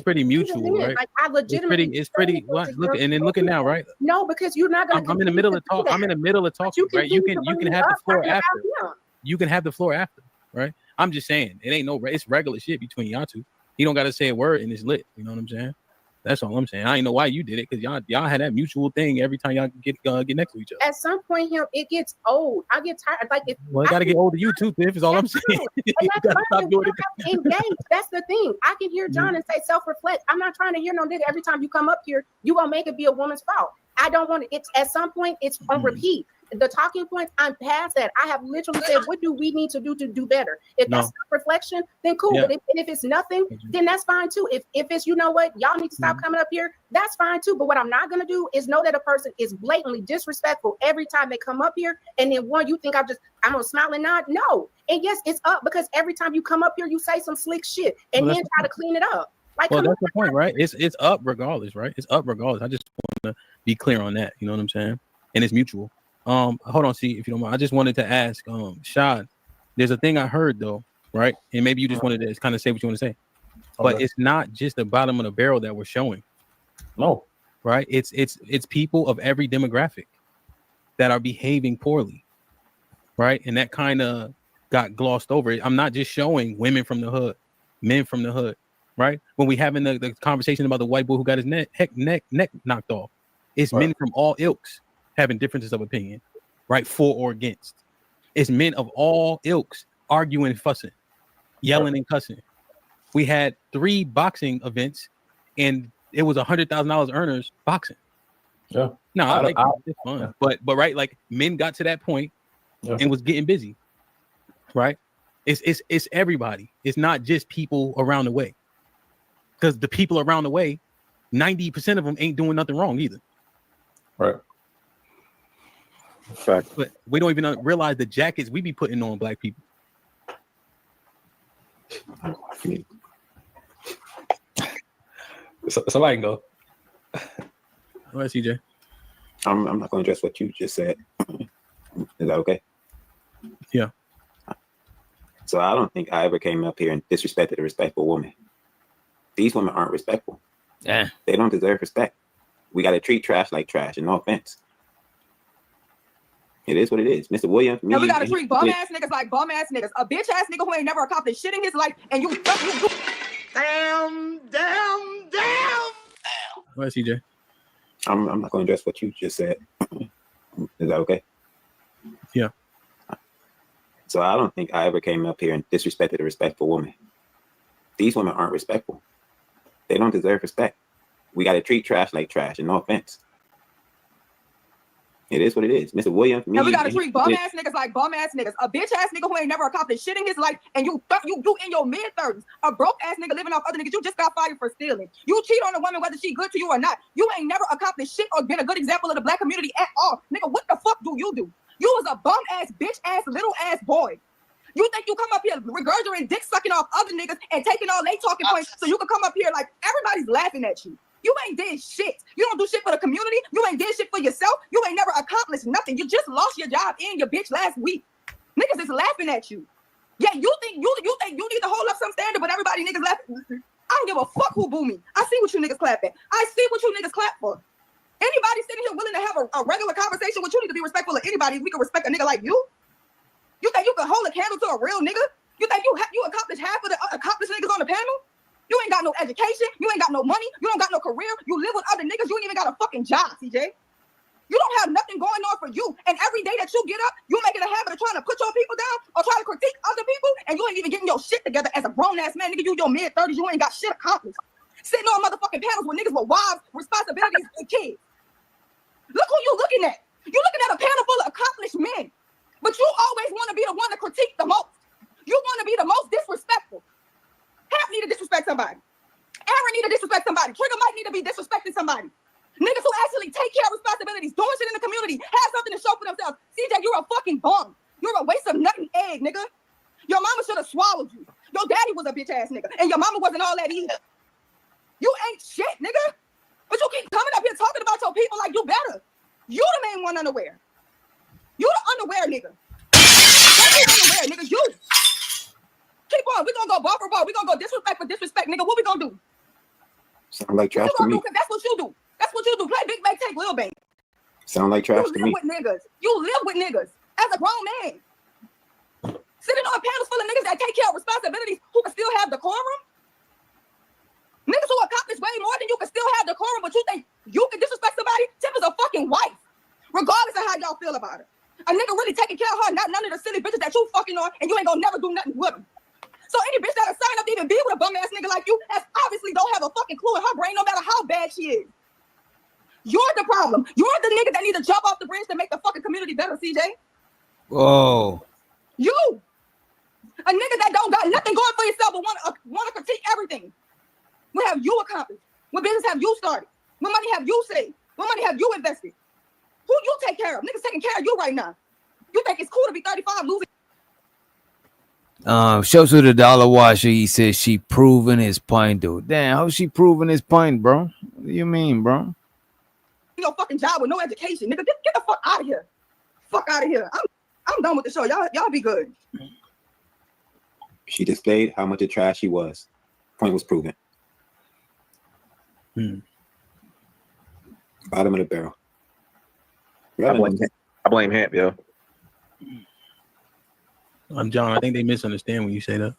pretty mutual, right? Like I legitimately, it's pretty. What? Look, and then look at now, right? No, because you're not gonna. I'm in the middle of talk. I'm in the middle of talking, right? You can have the floor after. You can have the floor after, right? I'm just saying it ain't no. It's regular shit between y'all two. He don't got to say a word and it's lit. You know what I'm saying? That's all I'm saying. I ain't know why you did it because y'all had that mutual thing every time y'all get next to each other. At some point, it gets old. I get tired. Like if Well, it got to get older. You too, Tiff. Is all I'm saying. You gotta stop doing it. Engage. That's the thing. I can hear John and say self-reflect. I'm not trying to hear no nigga every time you come up here. You gonna make it be a woman's fault. I don't want it. It's at some point. It's on repeat. The talking points, I'm past that. I have literally said, what do we need to do better? If that's reflection, then cool. Yeah. But if it's nothing, then that's fine too. If it's, you know what, y'all need to stop coming up here, that's fine too. But what I'm not gonna do is know that a person is blatantly disrespectful every time they come up here. And then you think I'm gonna smile and nod? No. And yes, it's up because every time you come up here, you say some slick shit and Well, then try to clean it up. Like, Well, come that's the point, right? It's up regardless, right? It's up regardless. I just want to be clear on that. You know what I'm saying? and it's mutual. Hold on, see if you don't mind. I just wanted to ask, Shad. There's a thing I heard though, right? And maybe you just wanted to kind of say what you want to say, but Okay. it's not just the bottom of the barrel that we're showing. No, right? It's people of every demographic that are behaving poorly, right? And that kind of got glossed over. I'm not just showing women from the hood, men from the hood, right? When we having the conversation about the white boy who got his neck knocked off, it's men from all ilks having differences of opinion, right? For or against. It's men of all ilks arguing, fussing, yelling, and cussing. We had 3 boxing events, and it was $100,000 earners boxing. Yeah. No, I like it's fun. Yeah. But right, like men got to that point and was getting busy. Right? It's everybody. It's not just people around the way. Because the people around the way, 90% of them ain't doing nothing wrong either. Right. Fact. But we don't even realize the jackets we be putting on black people. Somebody can go. All right, CJ. I'm not going to address what you just said. Is that okay? Yeah. So I don't think I ever came up here and disrespected a respectful woman. These women aren't respectful. Yeah. They don't deserve respect. We got to treat trash like trash, and no offense. It is what it is. Mr. Williams, me, And we gotta and- treat bum ass niggas like bum ass niggas. A bitch ass nigga who ain't never accomplished shit in his life, and you damn. All right, CJ. I'm not going to address what you just said. Is that okay? Yeah. So I don't think I ever came up here and disrespected a respectful woman. These women aren't respectful. They don't deserve respect. We got to treat trash like trash, and no offense. It is what it is. Mr. Williams, me, And we gotta and- treat bum ass niggas like bum ass niggas. A bitch ass nigga who ain't never accomplished shit in his life, and you in your mid-30s. A broke ass nigga living off other niggas. You just got fired for stealing. You cheat on a woman whether she good to you or not. You ain't never accomplished shit or been a good example of the black community at all. Nigga, what the fuck do? You was a bum ass, bitch ass, little ass boy. You think you come up here regurgitating dick sucking off other niggas and taking all they talking points so you can come up here like everybody's laughing at you. You ain't did shit. You don't do shit for the community. You ain't did shit for yourself. You ain't never accomplished nothing. You just lost your job and your bitch last week. Niggas is laughing at you. Yeah, you think you need to hold up some standard, but everybody niggas laughing. I don't give a fuck who boo me. I see what you niggas clap at. I see what you niggas clap for. Anybody sitting here willing to have a regular conversation with you need to be respectful of anybody. We can respect a nigga like you. You think you can hold a candle to a real nigga? You think you accomplished half of the accomplished niggas on the panel? You ain't got no education. You ain't got no money. You don't got no career. You live with other niggas. You ain't even got a fucking job, CJ. You don't have nothing going on for you. And every day that you get up, you make it a habit of trying to put your people down or try to critique other people, and you ain't even getting your shit together as a grown-ass man. Nigga, you your mid-30s. You ain't got shit accomplished. Sitting on motherfucking panels with niggas with wives, responsibilities, and kids. Look who you looking at. You looking at a panel full of accomplished men. But you always want to be the one to critique the most. You want to be the most disrespectful. Half need to disrespect somebody. Aaron need to disrespect somebody. Trigger Mike need to be disrespecting somebody. Niggas who actually take care of responsibilities, doing shit in the community, have something to show for themselves. CJ, you're a fucking bum. You're a waste of nut and egg, nigga. Your mama should have swallowed you. Your daddy was a bitch ass nigga, and your mama wasn't all that either. You ain't shit, nigga. But you keep coming up here talking about your people like you better. You the main one unaware. You the unaware nigga. Don't be unaware, nigga. You. Keep on. We're gonna go bar for bar. We're gonna go disrespect for disrespect, nigga. What we gonna do? Sound like What trash you to gonna do? me. Cause that's what you do. That's what you do. Play Big Bang, take Lil Bang. Sound like trash You to live me. with niggas. You live with niggas as a grown man. Sitting on panels full of niggas that take care of responsibilities who can still have decorum. Niggas who accomplish way more than you can still have decorum, but you think you can disrespect somebody? Tip is a fucking wife, regardless of how y'all feel about it. A nigga really taking care of her, not none of the silly bitches that you fucking on, and you ain't gonna never do nothing with them. So any bitch that'll sign up to even be with a bum ass nigga like you has obviously don't have a fucking clue in her brain, no matter how bad she is. You're the problem. You're the nigga that need to jump off the bridge to make the fucking community better, CJ. Whoa. You, a nigga that don't got nothing going for yourself but want to critique everything. What have you accomplished? What business have you started? What money have you saved? What money have you invested? Who you take care of? Niggas taking care of you right now. You think it's cool to be 35 losing? Shows to the dollar washer. He says she proving his point, dude. Damn, how's she proving his point, bro? What do you mean, bro? your fucking job with no education, nigga. Get the fuck out of here. Fuck out of here. I'm done with the show. Y'all be good. She displayed how much of trash she was. Point was proven. Bottom of the barrel. I blame Hamp, yo. John, I think they misunderstand when you say that.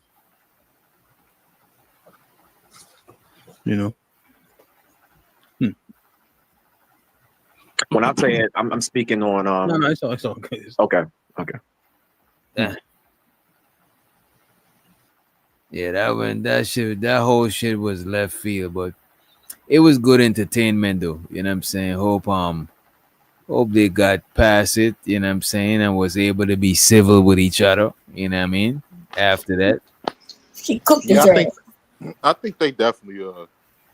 You know. When I say it, I'm speaking on No, it's all good. Okay. Yeah, that whole shit was left field, but it was good entertainment though. You know what I'm saying? Hope they got past it, you know what I'm saying, and was able to be civil with each other, you know what I mean? After that. She cooked Yeah, his ass. I think they definitely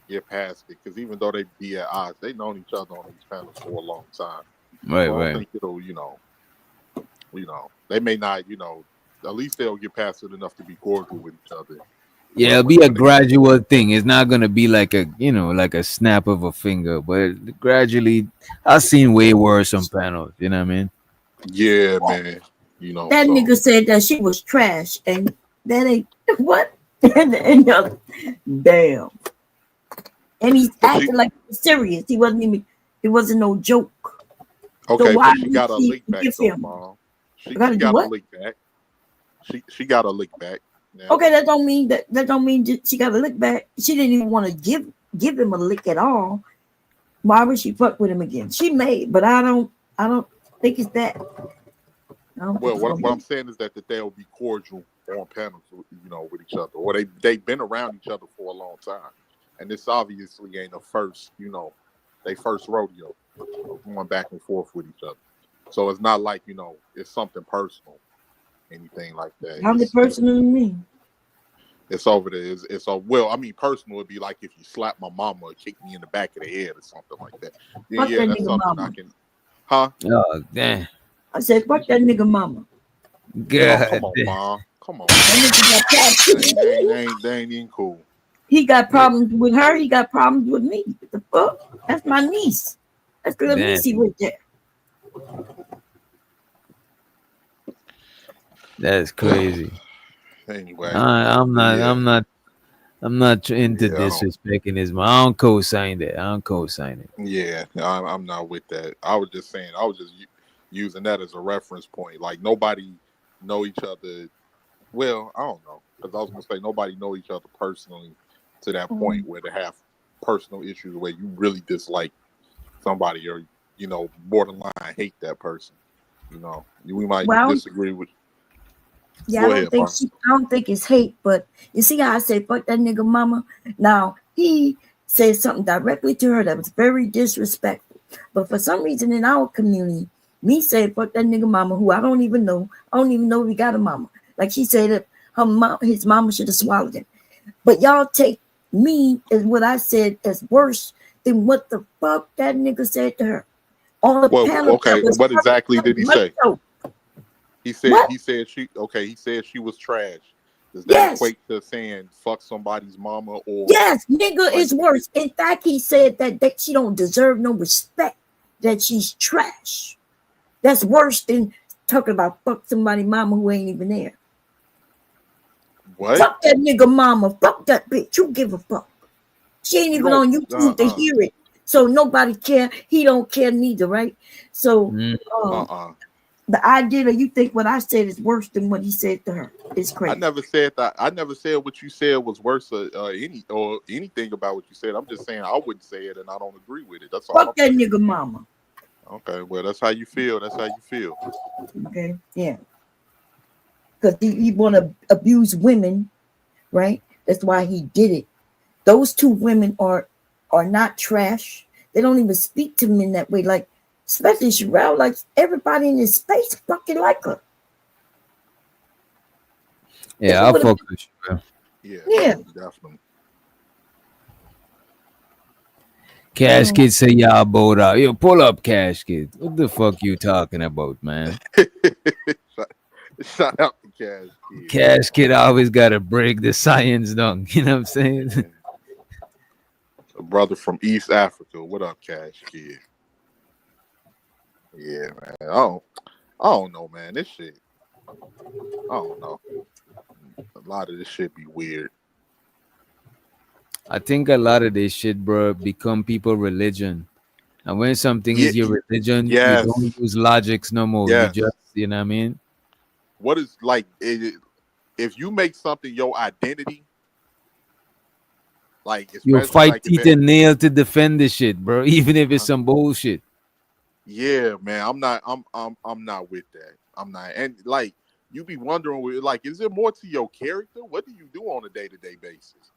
get past it because even though they be at odds, they known each other on these panels for a long time. Right, So I right. think it'll, they may not, at least they'll get past it enough to be cordial with each other. Yeah, it'll be a gradual thing. It's not gonna be like a snap of a finger, but gradually I've seen way worse on panels, you know what I mean? Yeah, man. That nigga said that she was trash, and that ain't what? and damn. And he's acting like he's serious. He wasn't no joke. Okay, so why but she got a lick back though, Mom. She got a lick back. She got a lick back. Yeah. Okay, that don't mean she got a lick back. She didn't even want to give him a lick at all. Why would she fuck with him again? She may, but I don't think it's that. Well, what I'm saying is that they'll be cordial on panels, with each other, or they've been around each other for a long time, and this obviously ain't a first, they first rodeo going back and forth with each other. So it's not like it's something personal, anything like that. How's it personal to me? It's over there. Well, I mean, personal would be like if you slap my mama or kick me in the back of the head or something like that. Fuck that That's nigga something mama. I can. Huh? Oh, damn. I said, fuck that nigga mama. God. Come on, Mom. Come on. That nigga got problems. They ain't even cool. He got problems with her. He got problems with me. What the fuck? That's my niece. That's little Damn. niecey right there. That's crazy. Anyway, I'm not into disrespecting his mom. I don't co-sign that. I don't co-sign it. Yeah, I'm not with that. I was just using that as a reference point. Like nobody know each other. Well, I don't know, because I was gonna say nobody know each other personally to that point where they have personal issues where you really dislike somebody or borderline hate that person. We might disagree with. Yeah, I don't think it's hate, but you see how I say fuck that nigga mama? Now he said something directly to her that was very disrespectful. But for some reason in our community, me saying fuck that nigga mama, who I don't even know if he got a mama. Like she said that his mama should have swallowed him. But y'all take me as what I said as worse than what the fuck that nigga said to her. On the panel. Okay, what exactly did he say? He said she was trash. Does that equate to saying fuck somebody's mama or yes, nigga is worse. In fact, he said that she don't deserve no respect, that she's trash. That's worse than talking about fuck somebody's mama who ain't even there. What? Fuck that nigga mama. Fuck that bitch. You give a fuck. She ain't even on YouTube to hear it. So nobody care. He don't care neither, right? So the idea that you think what I said is worse than what he said to her is crazy. I never said that. I never said what you said was worse anything about what you said. I'm just saying I wouldn't say it and I don't agree with it. That's all. Fuck that nigga mama. Okay, well that's how you feel. That's how you feel. Okay, yeah. Because he want to abuse women, right? That's why he did it. Those two women are not trash. They don't even speak to men that way. Like, especially Sherelle, like everybody in this space fucking like her. Yeah, I'll fuck with you. Yeah. Definitely. Cash Kid say y'all both out. Yo, pull up, Cash Kid. What the fuck you talking about, man? Shout out to Cash Kid. Cash Kid always gotta break the science down. You know what I'm saying? A brother from East Africa. What up, Cash Kid? Yeah, man. I don't know, man. This shit. I don't know. A lot of this shit be weird. I think a lot of this shit, bro, become people religion. And when something is your religion, you Yes. don't use logics no more. Yes. You just, you know what I mean? What is like if you make something your identity, like You especially fight like teeth and nail to defend this shit, bro. Even if it's some bullshit. yeah, man, I'm not with that. I'm not, and like you be wondering, like, is there more to your character? What do you do on a day-to-day basis?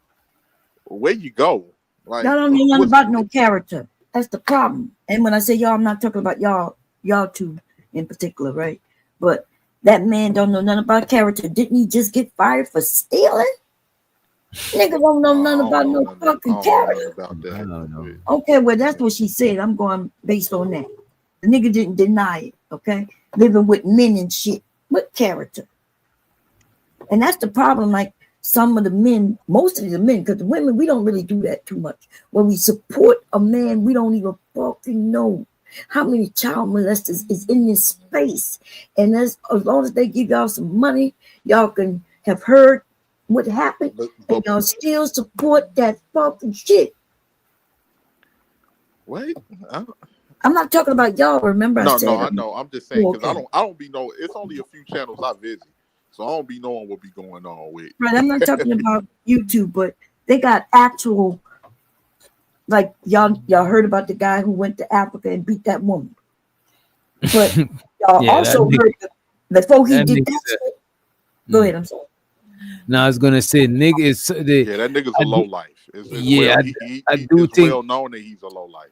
Where you go? Like, Y'all don't know nothing about no character. That's the problem. And when I say y'all, I'm not talking about y'all two in particular, right? But that man don't know nothing about character. Didn't he just get fired for stealing? Nigga don't know nothing about no fucking character. About that. I don't know. Okay, well, that's what she said. I'm going based on that. The nigga didn't deny it, okay? Living with men and shit. What character? And that's the problem. Like some of the men, most of the men, because the women, we don't really do that too much. When we support a man, we don't even fucking know how many child molesters is in this space. And as long as they give y'all some money, y'all can have heard what happened, and y'all still support that fucking shit. Wait, I'm not talking about y'all. Remember, no, I said no, I know. I'm just saying because okay. I don't be know. It's only a few channels I visit, so I don't be knowing what be going on with. Right, I'm not talking about YouTube, but they got actual, like y'all heard about the guy who went to Africa and beat that woman. But y'all Yeah, also that nigga- heard before he that did nigga that said- shit. Go ahead, I'm sorry. Now I was gonna say, nigga, it's Yeah, that nigga's a low life. Yeah, I do it's think. well known that he's a low life.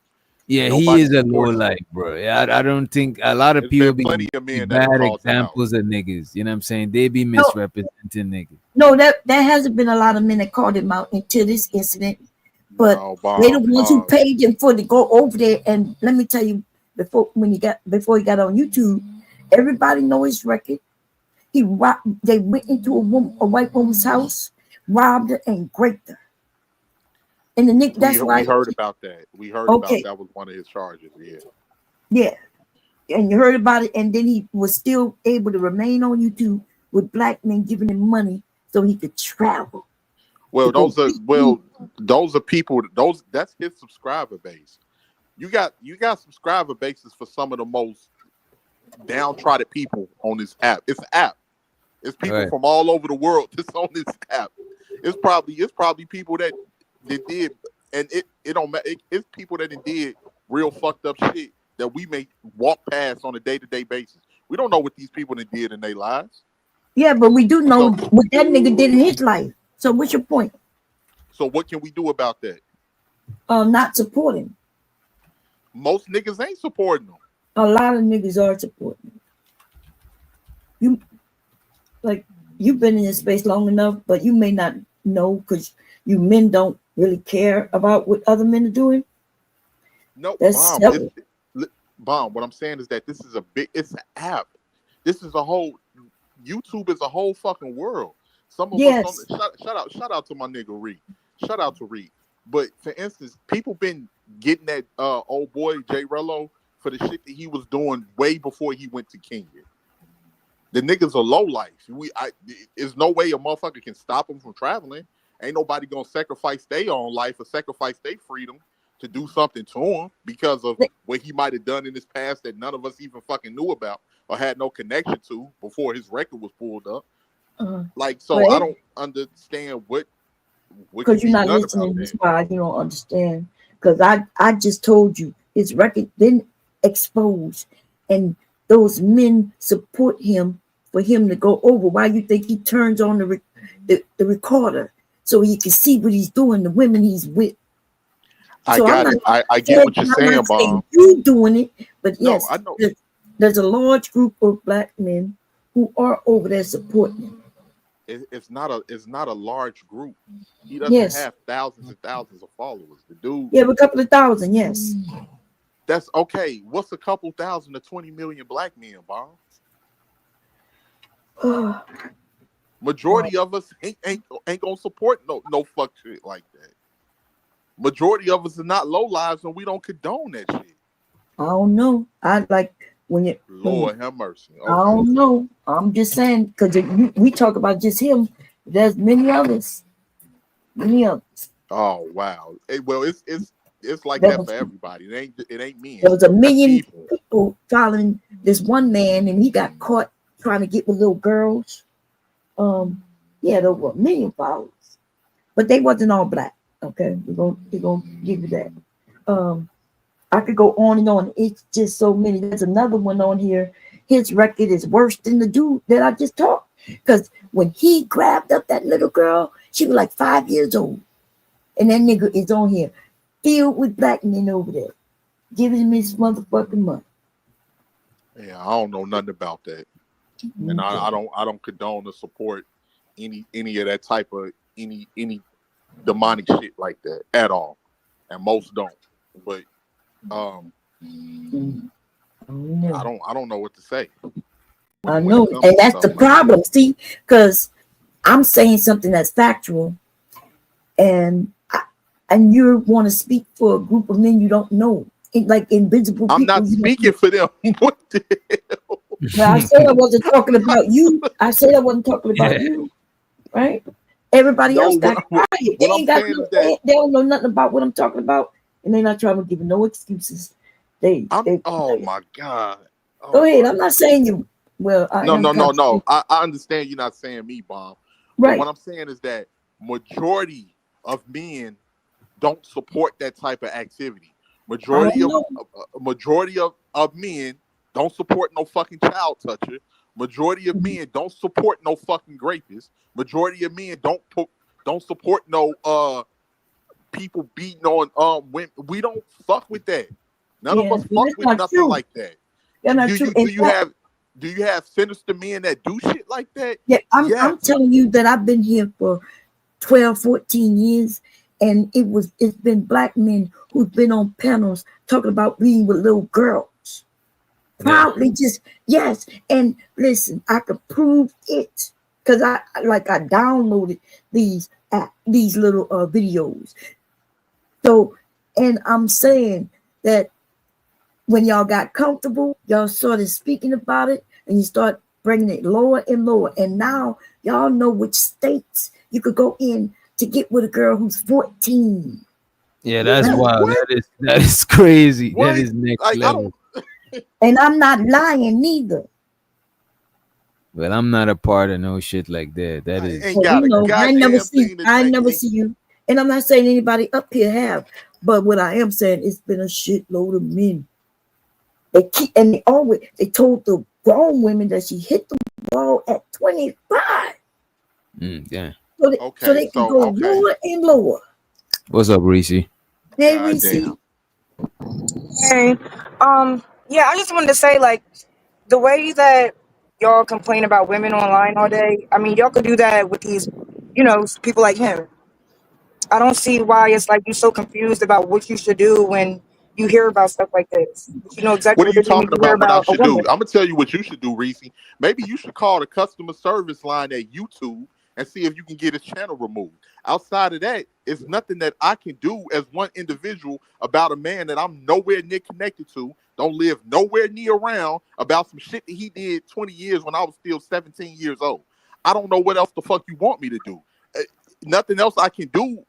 Yeah, Nobody he is a low supports him. life, bro. Yeah, I don't think a lot of There's people been be plenty of men that bad have called him out. examples of niggas. You know what I'm saying? They be misrepresenting niggas. No, that hasn't been a lot of men that called him out until this incident. But No, they the ones who Bob. paid him for to go over there. And let me tell you, before he got on YouTube, everybody know his record. They went into a white woman's house, robbed her, and raped her. And the nigga, that's why We heard about that. We heard Okay. about that was one of his charges. Yeah. Yeah. And you heard about it, and then he was still able to remain on YouTube with black men giving him money so he could travel. Well, those are people. That's his subscriber base. You got subscriber bases for some of the most downtrodden people on this app. It's an app. It's people Right. from all over the world that's on this app. It's probably people that did, and it don't matter. It's people that did real fucked up shit that we may walk past on a day-to-day basis. We don't know what these people did in their lives. Yeah, but we do know what that nigga did in his life. So what's your point? So what can we do about that? Not supporting. Most niggas ain't supporting them. A lot of niggas are supporting. You've been in this space long enough, but you may not know because you men don't really care about what other men are doing. No, That's Bomb. separate. Bomb. What I'm saying is that it's an app. This is a whole. YouTube is a whole fucking world. Some of us. Shout out to my nigga Reed. Shout out to Reed. But for instance, people been getting that old boy Jay Rello for the shit that he was doing way before he went to Kenya. The niggas are low life. There's no way a motherfucker can stop him from traveling. Ain't nobody gonna sacrifice their own life or sacrifice their freedom to do something to him because of what he might have done in his past that none of us even fucking knew about or had no connection to before his record was pulled up. So I don't understand what Because you're not listening. That's why you don't understand. Because I just told you his record been exposed, and those men support him for him to go over. Why you think he turns on the recorder so you can see what he's doing, the women he's with? I got it. I get what you're saying, Bob. You doing it, but No, yes, I know. there's a large group of black men who are over there supporting him. It's not a large group. He doesn't have thousands and thousands of followers. The dude. Yeah, a couple of thousand, yes. That's okay. What's a couple thousand to 20 million black men, Bob? Majority of us ain't gonna support no fuck shit like that. Majority of us are not low lives and we don't condone that shit. I don't know. when you Lord have mercy. I don't know. I'm just saying because we talk about just him. There's many others. Many others. Oh wow. Well, it's like There that was, for everybody. It ain't me. there was a million people following this one man, and he got caught trying to get with little girls. Yeah, there were a million followers, but they wasn't all black. Okay, we're gonna give you that. I could go on and on. It's just so many. There's another one on here. His record is worse than the dude that I just talked. Because when he grabbed up that little girl, she was like 5 years old. And that nigga is on here filled with black men over there, giving him his motherfucking money. Yeah, I don't know nothing about that. And I don't condone or support any of that type of any demonic shit like that at all. And most don't. But I don't know what to say. I know, and that's the problem. See, because I'm saying something that's factual, and you want to speak for a group of men you don't know, like invisible people. I'm not speaking for them. What the hell? Well, I said I wasn't talking about you. I said I wasn't talking about you, right? Everybody else got quiet. They ain't got no, they don't know nothing about what I'm talking about, and they're not trying to give no excuses. Oh my God. Go ahead. I'm not saying you. Well, No. I understand you're not saying me, Bomb. Right. But what I'm saying is that majority of men don't support that type of activity. Majority of men don't support no fucking child toucher. Majority of men don't support no fucking rapist. Majority of men don't support no people beating on women. We don't fuck with that. None of us fuck with nothing like that. Do you have sinister men that do shit like that? Yeah, I'm telling you that I've been here for 12, 14 years, and it's been black men who've been on panels talking about being with little girls. Proudly yes. And listen, I could prove it because I downloaded these little videos. So, and I'm saying that when y'all got comfortable, y'all started speaking about it, and you start bringing it lower and lower. And now y'all know which states you could go in to get with a girl who's 14. Yeah, that's wild. That is crazy. What? That is next level. And I'm not lying neither. But I'm not a part of no shit like that. That is. I never see you. And I'm not saying anybody up here have, but what I am saying, it's been a shitload of men. They told the grown women that she hit the wall at 25. Yeah. So they can go lower and lower. What's up, Reese? Hey, Reese. Hey, yeah, I just wanted to say, like, the way that y'all complain about women online all day, I mean, y'all could do that with these, people like him. I don't see why it's like you're so confused about what you should do when you hear about stuff like this. You know exactly what are you talking about what I should do? I'm woman. gonna tell you what you should do, Reese. Maybe you should call the customer service line at YouTube and see if you can get his channel removed. Outside of that, it's nothing that I can do as one individual about a man that I'm nowhere near connected to, don't live nowhere near around, about some shit that he did 20 years when I was still 17 years old. I don't know what else the fuck you want me to do. Nothing else I can do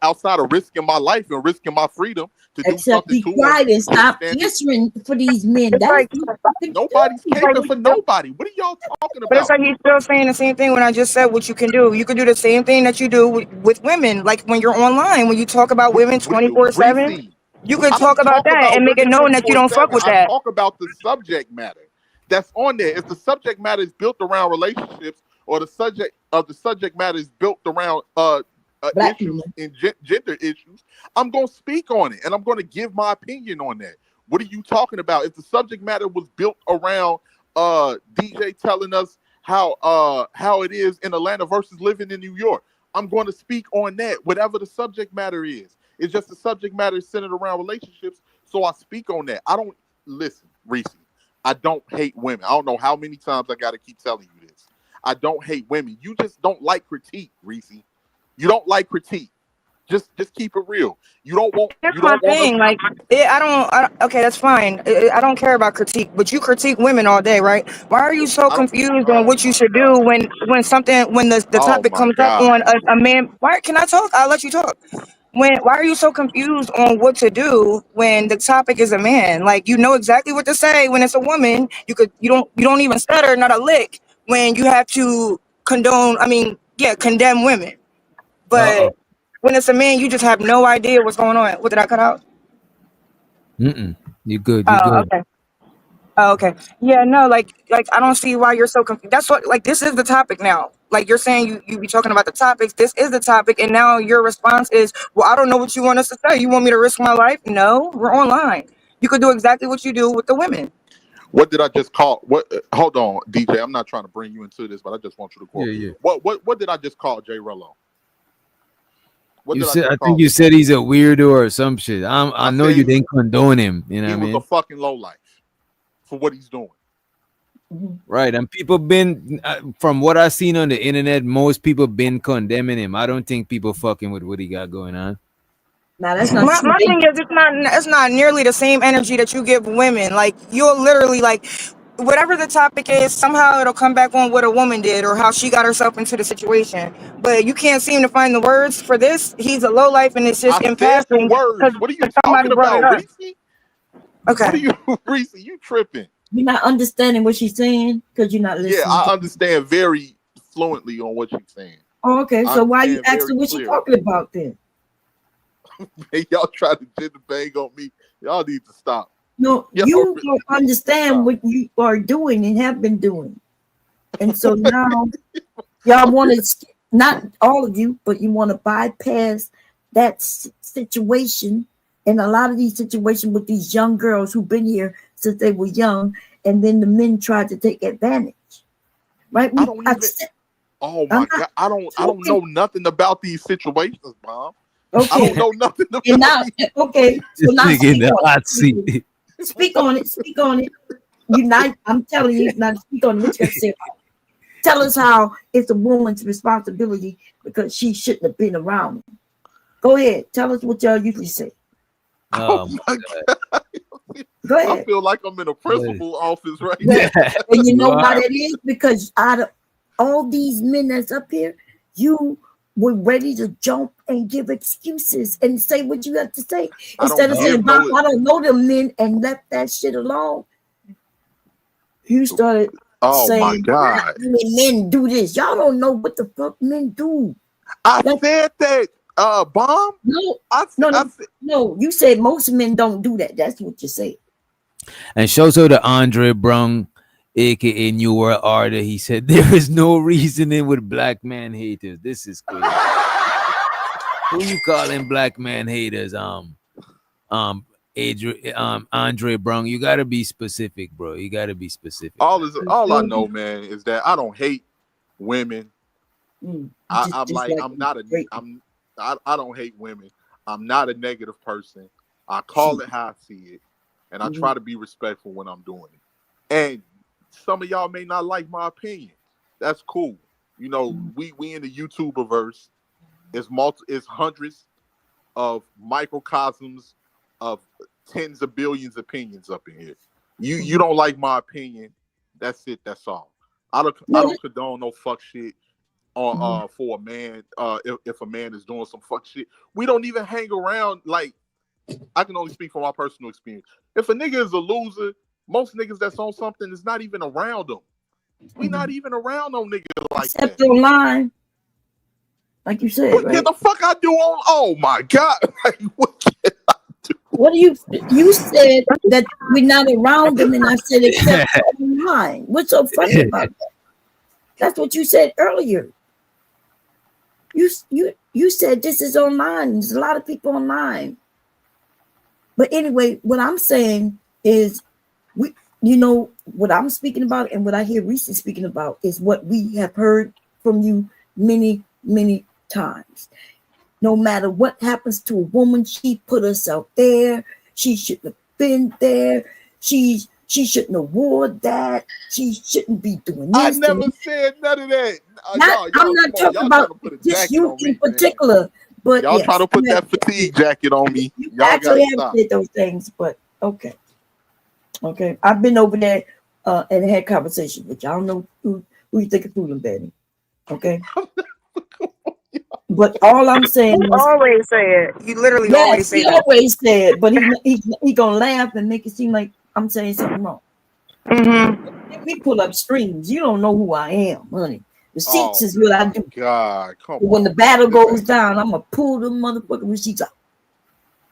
outside of risking my life and risking my freedom to do something to be quiet and stop answering for these men. Nobody's caping for nobody. What are y'all talking about? But it's like he's still saying the same thing when I just said what you can do. You could do the same thing that you do with women, like when you're online, when you talk about women 24/7. You could talk about that and make it known that you don't fuck with that. I talk about the subject matter that's on there. If the subject matter is built around relationships, or the subject matter is built around issues and gender issues, I'm going to speak on it and I'm going to give my opinion on that. What are you talking about? If the subject matter was built around DJ telling us how it is in Atlanta versus living in New York, I'm going to speak on that, whatever the subject matter is. It's just the subject matter is centered around relationships, so I speak on that. Listen, Reese, I don't hate women. I don't know how many times I got to keep telling you this. I don't hate women. You just don't like critique, Reese. You don't like critique. Just keep it real. You don't want. Here's You my don't want us. thing. Like, okay, that's fine. I don't care about critique, but you critique women all day, right? Why are you so confused on what you should do when the Oh topic my comes up God. on a man? Why can I talk? I'll let you talk. Why are you so confused on what to do when the topic is a man? Like, you know exactly what to say when it's a woman. You don't even stutter, not a lick, when you have to condemn women. But when it's a man, you just have no idea what's going on. What, did I cut out? You good? You Oh, good? okay. Oh, okay. Yeah, no, like I don't see why you're so confused. That's what, like, this is the topic now. Like, you're saying you be talking about the topics. This is the topic, and now your response is, well, I don't know what you want us to say. You want me to risk my life? No, we're online. You could do exactly what you do with the women. What did I just call? What? Hold on, DJ. I'm not trying to bring you into this, but I just want you to quote. Yeah. What did I just call Jay Rello? What You did said, I I just call think you him? said he's a weirdo or some shit. I know said you didn't condone him. You know He what I was mean? a fucking lowlife for what he's doing. Right, and people been from what I've seen on the internet, most people been condemning him. I don't think people fucking with what he got going on. Now that's not true. My thing is, it's not nearly the same energy that you give women. Like, you'll literally, like, whatever the topic is, somehow it'll come back on what a woman did or how she got herself into the situation. But you can't seem to find the words for this. He's a low life, and it's just I in said the passing words. because What are you somebody talking brought it about, up. Reese? Okay. What are you, Reese? You tripping? You're not understanding what she's saying because you're not listening. Yeah, I understand very fluently on what you're saying. Oh, okay. I So why you understand asking very what she clearly. talking about then? Hey, y'all try to gender bang on me. Y'all need to stop. No, Y'all you really don't understand what you are doing and have been doing. And so now y'all want to, not all of you, but you want to bypass that situation. And a lot of these situations with these young girls who've been here since they were young, and then the men tried to take advantage. Right? I don't even. Oh my God! I don't know nothing about these situations, Mom. Okay. I don't know nothing about And now, okay, so now Nigga in speak the on hot it. seat. Speak on it. Speak on it. You not. I'm telling you, now speak on it. What you got to say about it? Tell us how it's a woman's responsibility because she shouldn't have been around. Go ahead. Tell us what y'all usually say. Oh my God. Go ahead. I feel like I'm in a principal office right Yeah. now. And you know why that is? Because out of all these men that's up here, you were ready to jump and give excuses and say what you have to say. Instead of saying, "Bob, I don't know them men," and left that shit alone. You started saying, my God. "How many men do this?" Y'all don't know what the fuck men do. I said that, Bomb. No. You said most men don't do that. That's what you say. And shows out to Andre Brown, aka New World Order. He said there is no reasoning with black man haters. This is crazy. Who you calling black man haters? Andre Brown. You gotta be specific, bro. You gotta be specific. All I know, man, is that I don't hate women. I don't hate women. I'm not a negative person. I call it how I see it, and I try to be respectful when I'm doing it. And some of y'all may not like my opinion. That's cool. You know, we in the YouTuberverse. It's hundreds of microcosms of tens of billions of opinions up in here. You don't like my opinion. That's it. That's all. I don't condone no fuck shit for a man. If a man is doing some fuck shit, we don't even hang around. Like, I can only speak from my personal experience. If a nigga is a loser, most niggas that's on something is not even around them. We not even around no nigga like Except that. online, like you said. What the fuck I do on? Oh my God! Like, What do you said that we're not around them, and I said except online. What's so funny about that? That's what you said earlier. You said this is online. There's a lot of people online. But anyway, what I'm saying is, what I'm speaking about and what I hear Reese speaking about is what we have heard from you many, many times. No matter what happens to a woman, she put herself there. She shouldn't have been there. She shouldn't have worn that. She shouldn't be doing this. I never said none of that. I'm not talking about just you in particular, But Y'all yes, trying to put that fatigue jacket on me. you Y'all actually gotta have stop. said those things, but okay. Okay. I've been over there and had conversations with you. I don't know who you think is fooling, Betty. Okay. But all I'm saying You is, always say it. You literally always yes, say he that. always said, but he gonna laugh and make it seem like I'm saying something wrong. Let me pull up streams. You don't know who I am, honey. Receipts is what I do. God, come When the on. battle This goes ain't- down, I'm gonna pull the motherfucking receipts out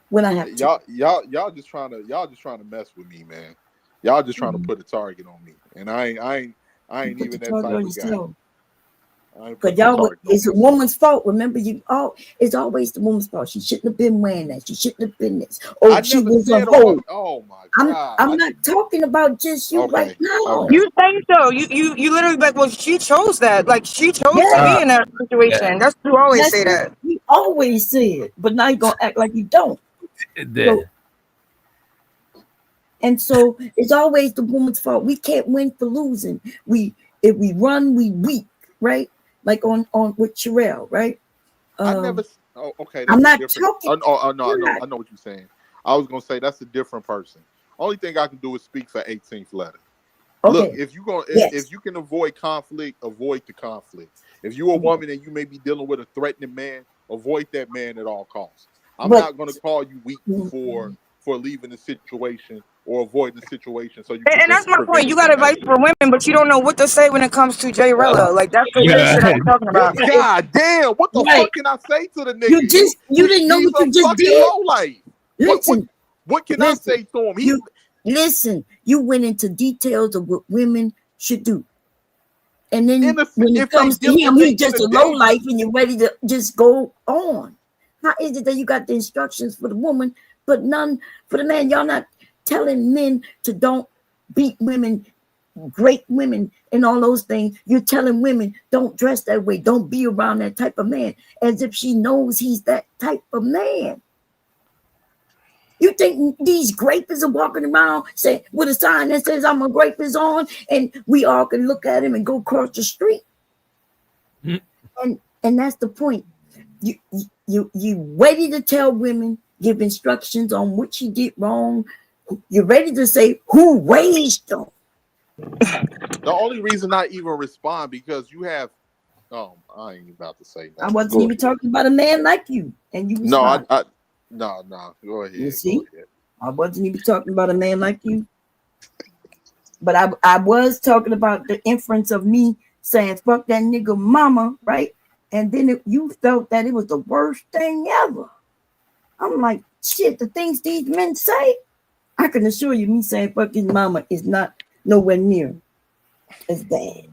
when I have to. Y'all just trying to mess with me, man. Y'all just trying to put a target on me, and I ain't Put even the that target type on of guy. yourself. I ain't Cause put no y'all, target on it's a woman's fault. Remember, it's always the woman's fault. She shouldn't have been wearing that. She shouldn't have been this. Oh, I she never was a said a hoe. woman. Oh my God. I'm not talking about just you right now. You think so? You literally like, well, she chose that. Like she chose to Yeah. be in that situation. That's you always say that. You always say it, but now you're gonna act like you don't. So it's always the woman's fault. We can't win for losing. If we run, we weak, right? Like on with Sherelle, right? I never. Oh, okay. I'm That's a not different. talking. No, I know what you're saying. I was gonna say that's a different person. Only thing I can do is speak for 18th letter. Look, Okay. if you go, Yes. if you can avoid conflict, avoid the conflict. If you're a woman and you may be dealing with a threatening man, avoid that man at all costs. I'm But- not going to call you weak for leaving the situation or avoiding the situation. So you can And that's my prevent point. it You got from advice for women, but you don't know what to say when it comes to Jay Rella. Like that's the weird shit I'm talking about. God damn! What the Right. fuck can I say to the nigga? You didn't know he's what you a just fucking did? lowlife. Listen. What can I say to him? Listen, you went into details of what women should do. And then when it comes to him, he's just a low life and you're ready to just go on. How is it that you got the instructions for the woman, but none for the man? Y'all not telling men to don't beat women, great women, and all those things. You're telling women don't dress that way, don't be around that type of man, as if she knows he's that type of man. You think these grapists are walking around say with a sign that says I'm a grapist on, and we all can look at him and go across the street? And that's the point. You ready to tell women, give instructions on what she did wrong. You're ready to say who raised them. The only reason I even respond because you have. Oh, I ain't about to say that. I wasn't even talking about a man like you, and you No, responded. no. Go ahead. You see, Go ahead. I wasn't even talking about a man like you, but I was talking about the inference of me saying "fuck that nigga mama," right? And then you felt that it was the worst thing ever. I'm like, shit, the things these men say, I can assure you, me saying "fuck his mama" is not nowhere near as bad.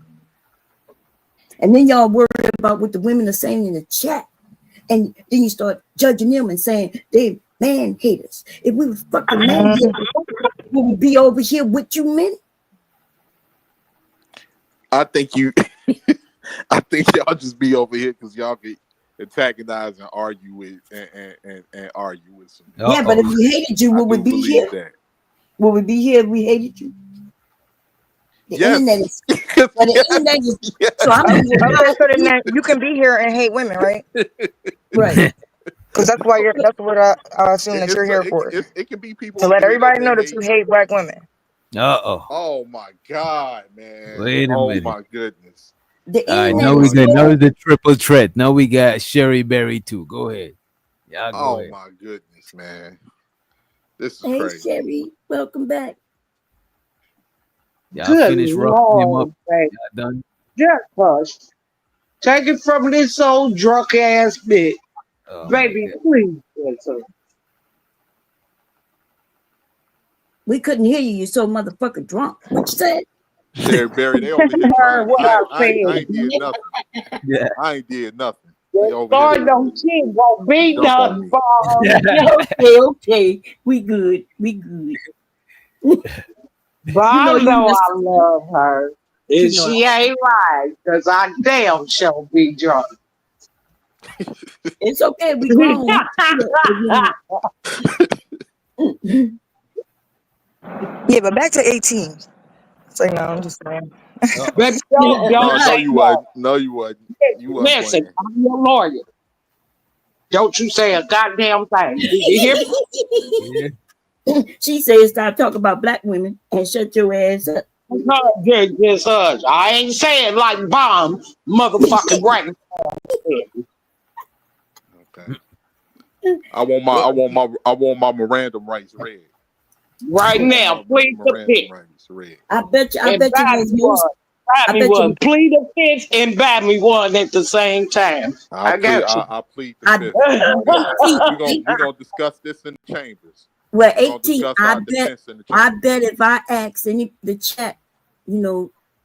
And then y'all worry about what the women are saying in the chat. And then you start judging them and saying they man haters. If we was fucking man haters, would we be over here with you men? I think you. I think y'all just be over here because y'all get antagonize and argue with and argue with some. Yeah, but if we hated you, would we be here? That. Would we be here if we hated you? The internet is, so I'm Okay, so then you can be here and hate women, right? Right. Because that's why that's what I assume that you're here for. It can be people To let here that everybody they know that you hate black women. Oh my God, man! Wait a minute. Oh my goodness! The All right, now we got now the triple threat. Now we got Sherry Berry too. Go ahead. Yeah, go ahead. My goodness, man! This is Hey, crazy. Sherry, welcome back. Y'all Good finish roughing him up. Lord, baby. Y'all done? Just hush. Take it from this old drunk ass bitch. Oh, Baby, please. Listen. We couldn't hear you. You're so motherfucking drunk. What you said? Sherry Berry, they over here trying. What I I ain't did nothing. Yeah. I ain't did nothing. They over Lord, here. don't see won't be Dump on nothing me. for Okay. We good. We good. But I you know just- I love her. You And know she ain't right, because I damn sure be drunk. It's okay. We grown. Yeah, but back to 18. So no, I'm just saying. Baby, don't No, say you no. wasn't. No, you wasn't. You wasn't Listen, playing. I'm your lawyer. Don't you say a goddamn thing. Did you hear me? She said stop talking about black women and shut your ass up. Just us. I ain't saying like bomb, motherfucking right. Okay. I want my Miranda rights read. Right now, please Miranda the rights read. I bet you there's most. Buy me one. Plead the fifth and buy me one at the same time. I got you. I plead the fifth. We're gonna discuss this in the chambers. Well, 18. I bet if I ask the chat,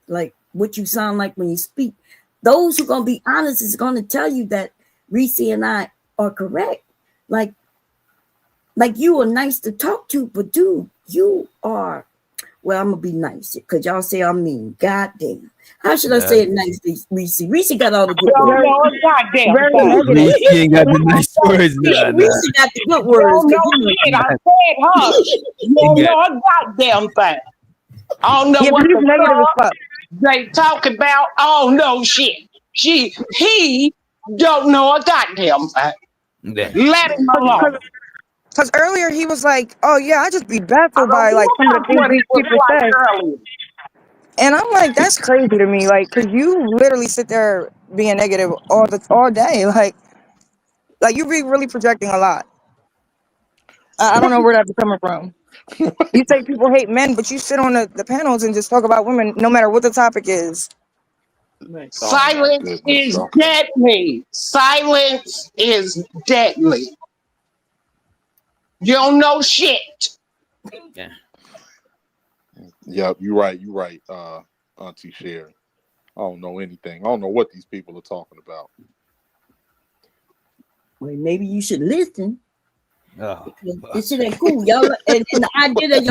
like what you sound like when you speak, those who gonna be honest is gonna tell you that Reese and I are correct. Like you are nice to talk to, but dude, you are. Well, I'm gonna be nice because y'all say I'm mean. Goddamn. How should I say it nicely, Reese? Reese got all the good words. Goddamn. Reese ain't got the nice words. Reese got the good words. I said hush. You don't know a goddamn thing. I don't know what the fuck they talk about. Oh no shit. He don't know a goddamn thing. Let him alone. Because earlier he was like, "Oh yeah, I just be baffled by like some of the things these people say," and I'm like, "That's crazy to me." Like, cause you literally sit there being negative all day, like you be really projecting a lot. I don't know where that's coming from. You say people hate men, but you sit on the panels and just talk about women, no matter what the topic is. Silence is deadly. Silence is deadly. You don't know shit. Yeah, you're right, Auntie Sherry. I don't know anything. I don't know what these people are talking about. Well, maybe you should listen. Oh, this shit ain't cool, y'all. And the idea that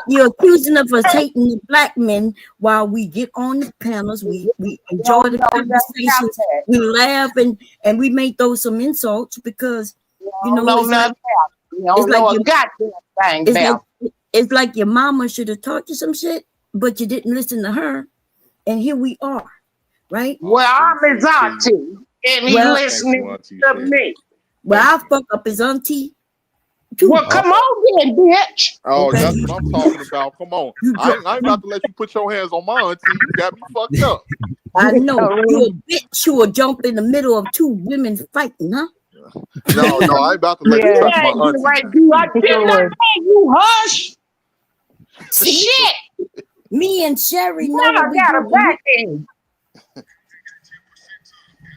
you're accusing of us hating the black men while we get on the panels, we enjoy the conversations, we laugh and we may throw some insults because it's like your mama should have taught you some shit, but you didn't listen to her, and here we are, right? Well, I'm his auntie. And he's listening to me. Well, I fuck up his auntie. Too. Well, come on then, bitch. Oh, that's what I'm talking about. Come on. I ain't about to let you put your hands on my auntie. You got me fucked up. I know. You a bitch who will jump in the middle of two women fighting, huh? No, I ain't about to let you touch my auntie. Right. I did not say you hush. Shit. Me and Sherry know I got a back end.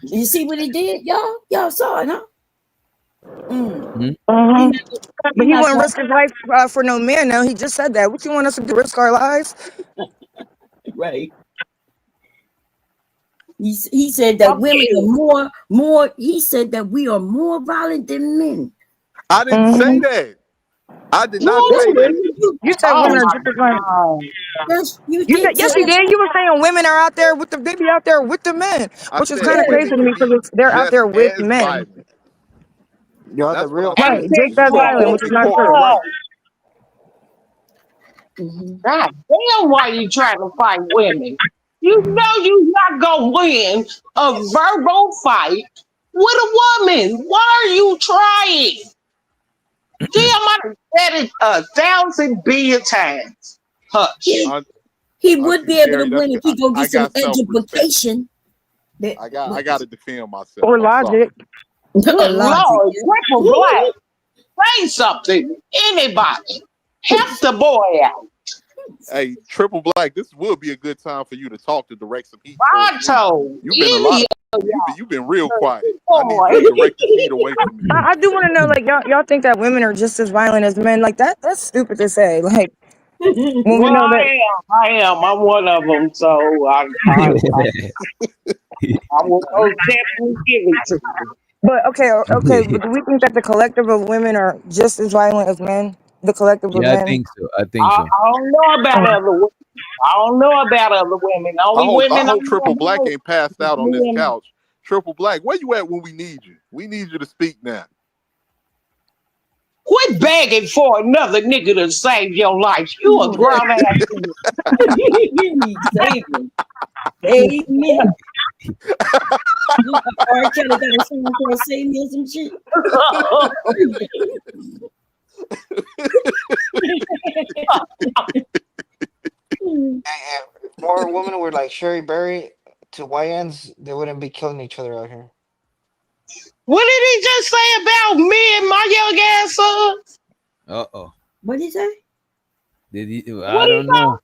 You see what he did, y'all? Y'all saw it, huh? But he wouldn't risk his life for no man. Now he just said that. What you want us to do? Risk our lives? Right. He said that women are more. He said that we are more violent than men. I didn't say that. I did not say that. You said women are just as violent. Yes, you did. You were saying women are out there with they be out there with the men, which is kind of crazy to me because they're out there with men. You're the real right, just as violent, which is not true. God damn, why you trying to fight women? You know you're not gonna win a verbal fight with a woman. Why are you trying? Damn, I said it 1,000 billion times. Hush. He would be able to win if he go get some education. I got to defend myself. Or logic. Good Lord, Triple Black. Say something. Anybody. Help the boy out. Hey, Triple Black, this would be a good time for you to talk to direct some heat. You've been real quiet. I need to direct the heat away from you. I do want to know, like, y'all think that women are just as violent as men? Like that's stupid to say. Like, when we know that I am. I'm one of them. So I will definitely give it to you. But okay. But do we think that the collective of women are just as violent as men? The collective of men. I think so. I don't know about other women. I don't know about other women. I hope Triple Black ain't passed out on this couch. Triple Black, where you at when we need you? We need you to speak now. Quit begging for another nigga to save your life. You a grown ass nigga. Amen. R. Kelly got a song called "Save Me" or some shit. If more women were like Sherry Berry to YNs, they wouldn't be killing each other out here. What did he just say about me and my young ass sons? Uh-oh. What did he say? Did he? I What he don't know.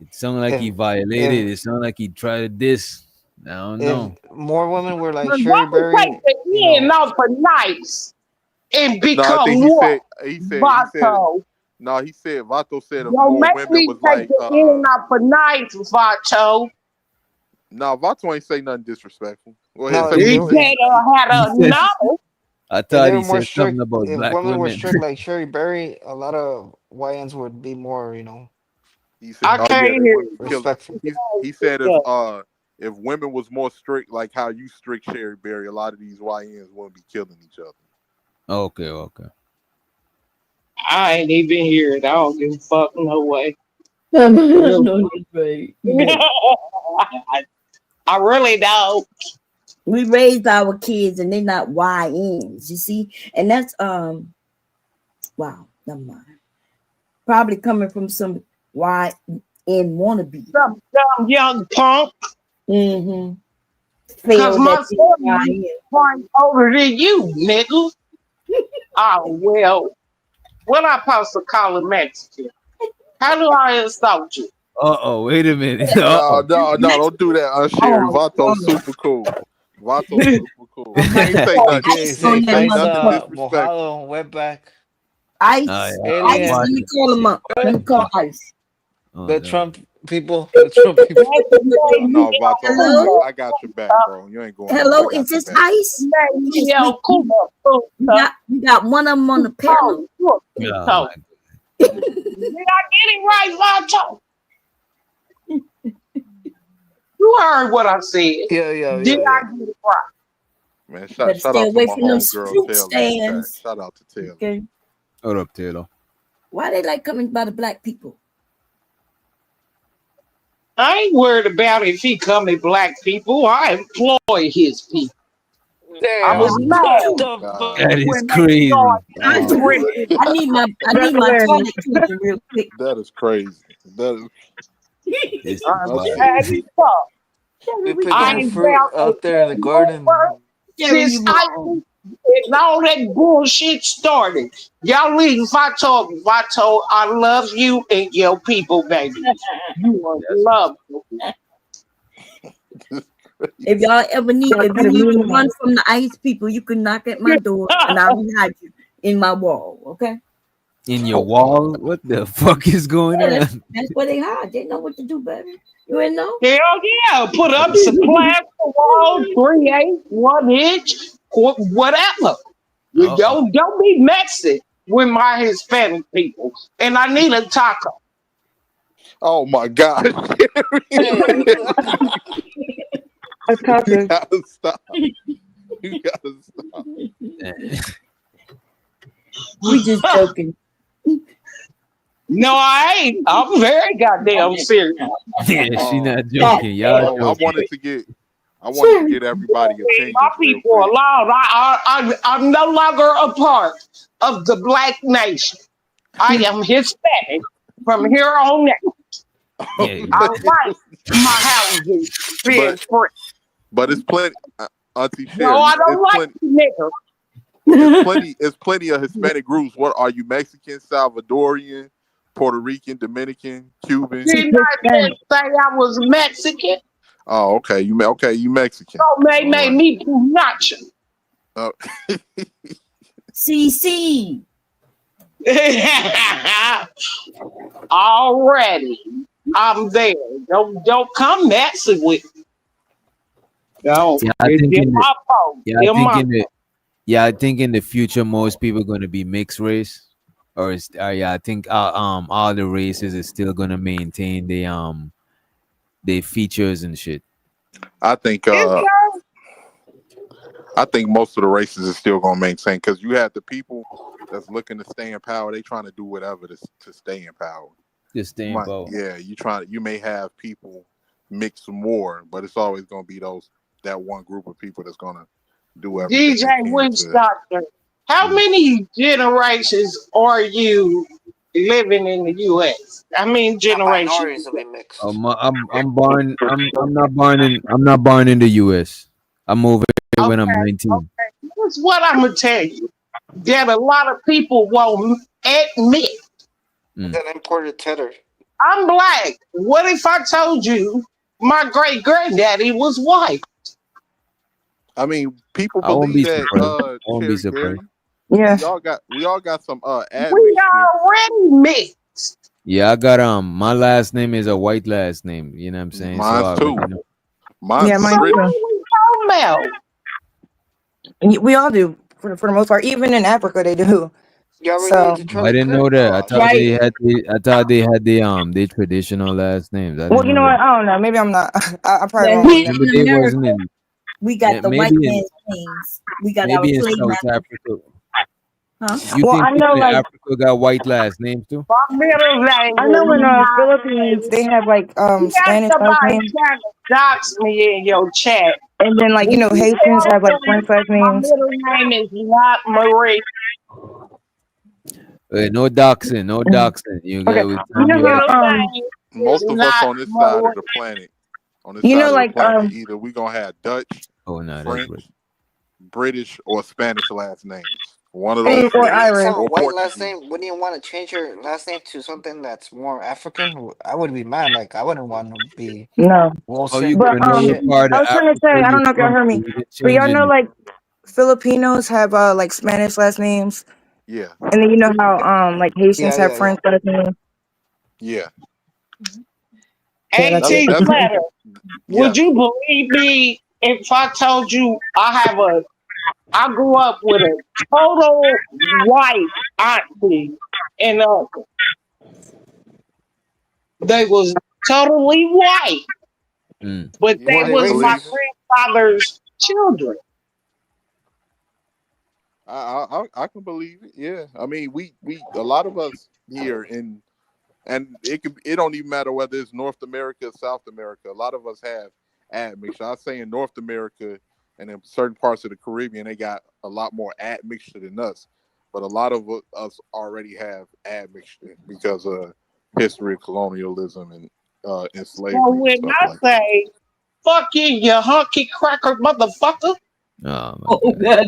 It sounded like If he violated. It sounded like he tried to diss. I don't know. if more women were like But Sherry what Berry, take the end off of nice and No, I become think he what? said Vato. no, he said Vato said if Don't more make women me was take like the end off of nice, Vato. no, Vato ain't say nothing disrespectful. Go no, ahead, if say they He what were, you if, saying. better had He a said, knowledge. I if thought they he were more said something strict, about if black women were women. strict like Sherry Berry, a lot of YNs would be more, He said, I "Oh can't yeah, they hear wouldn't be killing." respectful. He said if women was more strict like how you strict Sherry Berry, a lot of these YNs wouldn't be killing each other. Okay, okay. I ain't even hear it. I don't give a fuck no way. No, that's right. You better. I really don't. We raised our kids and they're not YNs, you see? And that's wow, never mind. Probably coming from some YN wannabe. Some dumb young punk. Mm-hmm. Cause Failed my at son being is quite older than you, nigga. Oh well. What I supposed to call him Mexican? How do I insult you? Uh-oh, wait a minute. No, Uh-oh. don't do that, Sherry. Vato's super cool. Vato's super cool. He ain't say nothing. He ain't say nothing disrespectful. Mojado, wetback, Ice. Yeah, Ice. alien, Let me call him up. Let me call Ice. Oh, the no. Trump people, the Trump people. No, Vato, Hello? I got your back, bro. You ain't going Hello, nowhere. I is got your this back. Ice? You got one of them on the panel. Oh, my Did I get it right, Vato? You heard what I said. Yeah. Did I get it right? Man, Better shout stay out to away my from them homegirl fruit Taylor. in the chat. stands. Shout out to Taylor. Okay. Hold up, Taylor. Why they like coming by the black people? I ain't worried about if he come at black people. I employ his people. I was Damn. mad That is when they crazy. started treating I need my toilet cleaner real quick. That is crazy. That is I'm that's mad as fuck. We pick I up ain't fruit about out there in the garden. since and all that bullshit started. Y'all leave Vato. Vato, I love you and your people, baby. You are loved. If y'all ever need, if you need to run from the ICE people, you can knock at my door and I'll hide you in my wall. Okay. In your wall? What the fuck is going Yeah, on? that's where they hide. They know what to do, baby. You ain't know? Hell yeah. Put up some plaster wall, 3/8, 1 inch, whatever. You don't be messy with my Hispanic people. And I need a taco. oh my god. You gotta stop. You gotta stop. We just joking. No, I ain't. I'm very goddamn serious. Yeah, she not joking. Y'all I joking. wanted to get everybody opinions My real people quick. allowed. I'm no longer a part of the black nation. I am Hispanic from here on out. Yeah. I like my housing being free. But it's plenty, Auntie Sherry. No, I don't it's like plenty, niggas. it's plenty of Hispanic groups. What are you, Mexican, Salvadorian, Puerto Rican, Dominican, Cuban? Didn't I just say I was Mexican? Oh, okay. You Mexican. So they made me do nacho. Oh. CC. Already, I'm there. Don't come messing with me. No, Yeah, I think in the, yeah, I think in the future most people are gonna be mixed race, or I think all the races is still gonna maintain their features and shit. I think most of the races is still gonna maintain because you have the people that's looking to stay in power. They trying to do whatever to stay in power. Just stay in power. Yeah, you may have people mix more, but it's always gonna be those that one group of people that's gonna do everything. DJ Witch Doctor, how many generations are you living in the U.S.? How many generations? I'm not born in the U.S. I moved here when I'm 19. That's what I'm gonna tell you. That a lot of people won't admit. Then imported cheddar. I'm black. What if I told you my great granddaddy was white? I mean, people I won't be believe that. surprised. I won't be Cherry Berry. surprised. Yeah. We all got some We admixture. already mixed. Yeah, I got my last name is a white last name. You know what I'm saying? Mine's I too. already know. Mine's Yeah, mine British. too. And we all do for the most part. Even in Africa, they do. So I didn't know that. I thought they had the traditional last names. I well, didn't you know know what? that. I don't know. Maybe I'm not. I probably Yeah, wrong. here Maybe in they America, wasn't in. we got the white Maybe in man's names. We got our maybe in slave South masters. Africa. Huh? You Well, think I know, people in like, Africa got white last names too? My middle name I know in is not. Philippines they have like You got Spanish last somebody names, trying to dox me in your chat. and then like If you Haitians have like tell them French last my names. middle name is not Marie. No doxing, no doxing. You Okay, got with you know Middle how name Most is of us not on this side Marie. of the planet, you know like either we gonna have Dutch, oh no, that's French, right. British, or Spanish last names. One of those or three. If you Irish. have a Or white last Portuguese. name, wouldn't you want to change your last name to something that's more African? I would be mad. Like I wouldn't want to be No, Oh, you Wilson but gotta know or what shit. part I of was trying to say Africa I you don't know if y'all from. heard So me, you can but y'all change know it. like Filipinos have like Spanish last names, Yeah, and then you know how like Haitians Yeah, have yeah, yeah. French last names. yeah. Yeah, that's AT it. Platter, would Yes. you believe me if I told you I grew up with a total white auntie and uncle. They was totally white, but they Were they was my racist? grandfather's children. I can believe it. Yeah. I mean, we a lot of us here and it don't even matter whether it's North America or South America. A lot of us have admixture. I say in North America and in certain parts of the Caribbean, they got a lot more admixture than us. But a lot of us already have admixture because of history of colonialism and enslavement So and when stuff I like that. say "fuck you hunky cracker motherfucker," Oh God.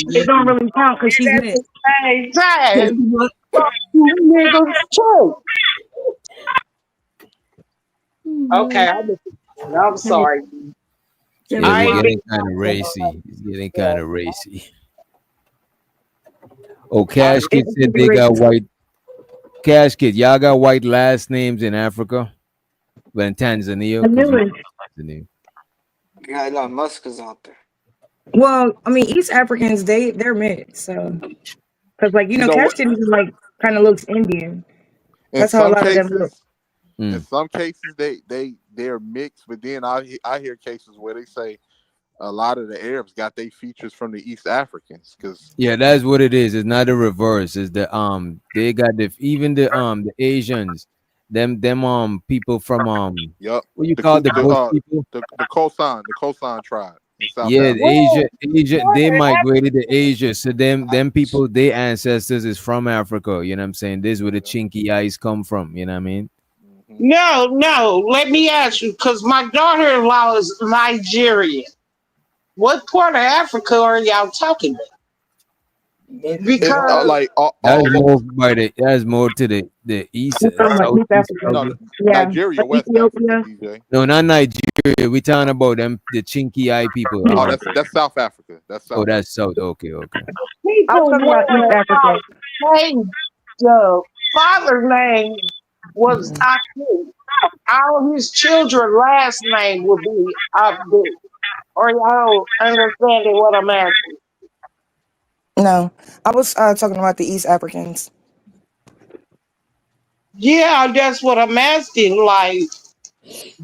It don't really count because she's at mixed. the same time, fuck you niggas too. Okay, I'm sorry. Yeah, I it's ain't getting kind of racy. It's getting kind of racy. Oh, Cash Kid said they got white. Cash Kid, y'all got white last names in Africa, but in Tanzania, I because knew you it. Tanzania. Yeah, Elon Musk is out there. Well, I mean, East Africans they're mixed, so because like You know Cash what? Kid even like kind of looks Indian. In That's how a some lot of them look. cases, in some cases they're mixed, but then I hear cases where they say a lot of the Arabs got their features from the East Africans because Yeah, that's what it is. It's not the reverse. It's the they got the Asians, them people from yup, what you call the bush people? the Khoisan tribe in South Yeah, Africa. Asia, they migrated to Asia. So them people, their ancestors is from Africa. You know what I'm saying? This is where the chinky eyes come from. You know what I mean? No. Let me ask you, because my daughter-in-law is Nigerian. What part of Africa are y'all talking about? Because Like That's all more that's more to the east, southeast. no, Yeah, Nigeria, like West Africa, Ethiopia. DJ. No, not Nigeria. We talking about them, the chinky eye people. Oh, that's South Africa. That's South. Oh, that's South. Okay. I was people talking about East Africa. name, the father's name was Aku. All his children's last name would be Abdul. Are y'all understanding what I'm asking? No, I was talking about the East Africans. Yeah, that's what I'm asking. Like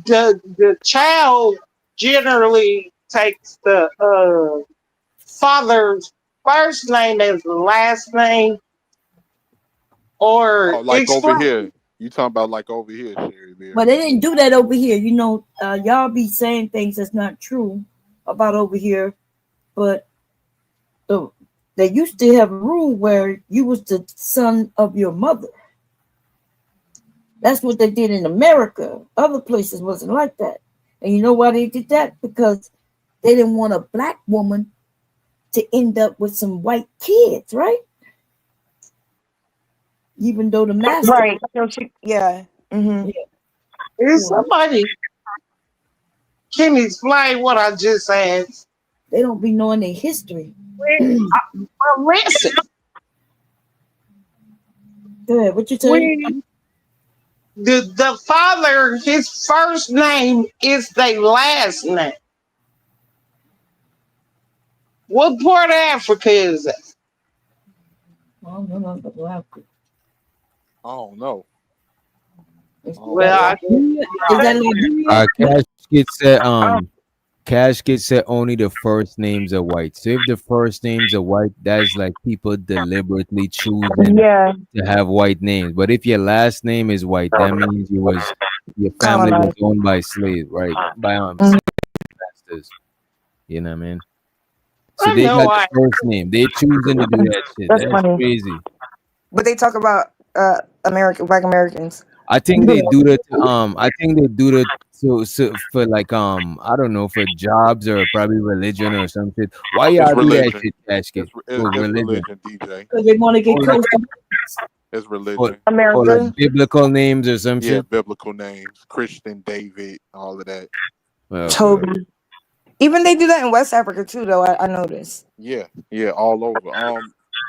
the child generally takes the father's first name as the last name, or Oh, like over explain. here. You talking about like over here, Sherry Bear. But they didn't do that over here. You know, y'all be saying things that's not true about over here, but they used to have a rule where you was the son of your mother. That's what they did in America. Other places wasn't like that. And you know why they did that? Because they didn't want a black woman to end up with some white kids, right? Even though the master, Right. So yeah. Mm-hmm. If somebody can explain what I just asked, they don't be knowing their history. Well, listen. Go ahead. What you saying? The father, his first name is their last name. What part of Africa is that? I don't know nothing about Africa. I don't know. Well, Cash Kid said only the first names are white. So if the first names are white, that's like people deliberately choosing to have white names. But if your last name is white, that means your family was owned by slaves, right? By slave masters. You know what I mean? So they got the first name. They choosing to do that shit. That's That's funny. crazy. But they talk about Black Americans. I think they do that. I think they do that so for like I don't know, for jobs or probably religion or something. Why y'all do that shit, Cash Kid? For religion. DJ. Because they want to get close to It's religion. Or like biblical names or some Yeah, shit. biblical names. Christian, David, all of that. Well, Toby. Even they do that in West Africa too, though. I noticed. Yeah, all over.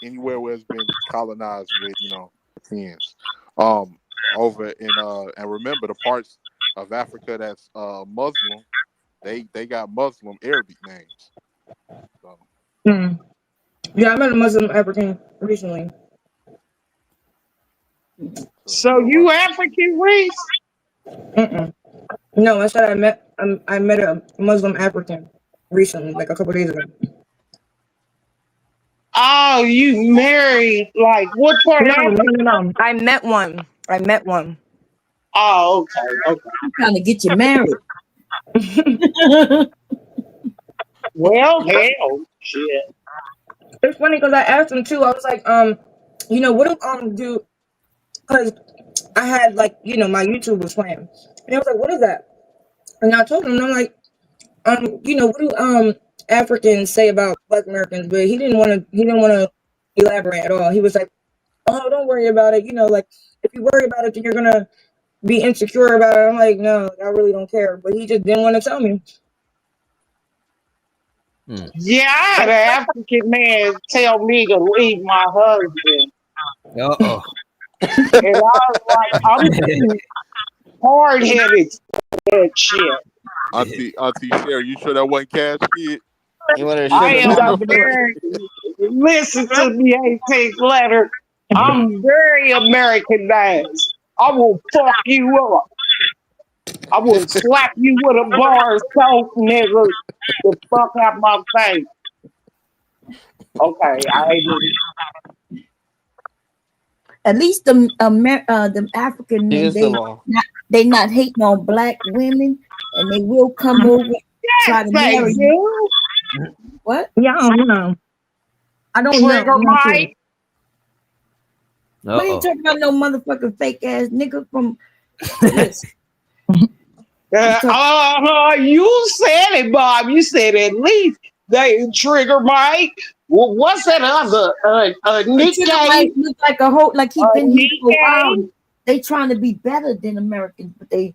Anywhere where it's been colonized with, Europeans. Over in and remember the parts of Africa that's Muslim, they got Muslim Arabic names. So. Yeah, I met a Muslim African recently. So you African race? No, I said I met a Muslim African recently, like a couple days ago. Oh, you married? Like what part? No. I met one. Oh, okay. I'm trying to get you married. Well, hell, shit. It's funny because I asked him too. I was like, what do because I had my YouTube was playing, and I was like, what is that? And I told him, and I'm like, what do Africans say about Black Americans? But he didn't want to elaborate at all. He was like, oh, don't worry about it. Like if you worry about it, then you're gonna be insecure about it. I'm like, no, I really don't care. But he just didn't want to tell me. Yeah, I had an African man tell me to leave my husband. Uh-oh. And I was like, I'm too hard-headed for that shit. Auntie Sherry, you sure that wasn't Cash Kid? I am very, listen to me, 18th letter. I'm very Americanized. I will fuck you up. I will slap you with a bar of soap, nigga. The fuck out my face. Okay, At least the African men, they not hating on Black women, and they will come over try to marry you. What? Yeah, I don't know. I don't Trigger know. Mike. We ain't talking about no motherfucking fake ass nigga from. You said it, Bob. You said at least they Trigger Mike. Well, what's that other Nick Gay? Look like a whole like he been here for a while. They trying to be better than Americans, but he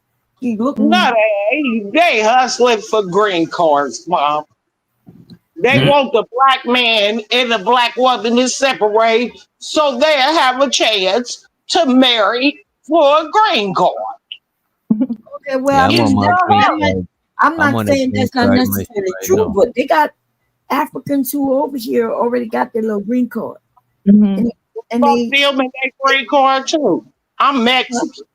look. No, they hustling for green cards, Mom. They want the Black man and the Black woman to separate so they'll have a chance to marry for a green card. Okay, well, I'm not saying that's not necessarily true, but they got Africans who over here already got their little green card. And they still make that green card too. I'm Mexican.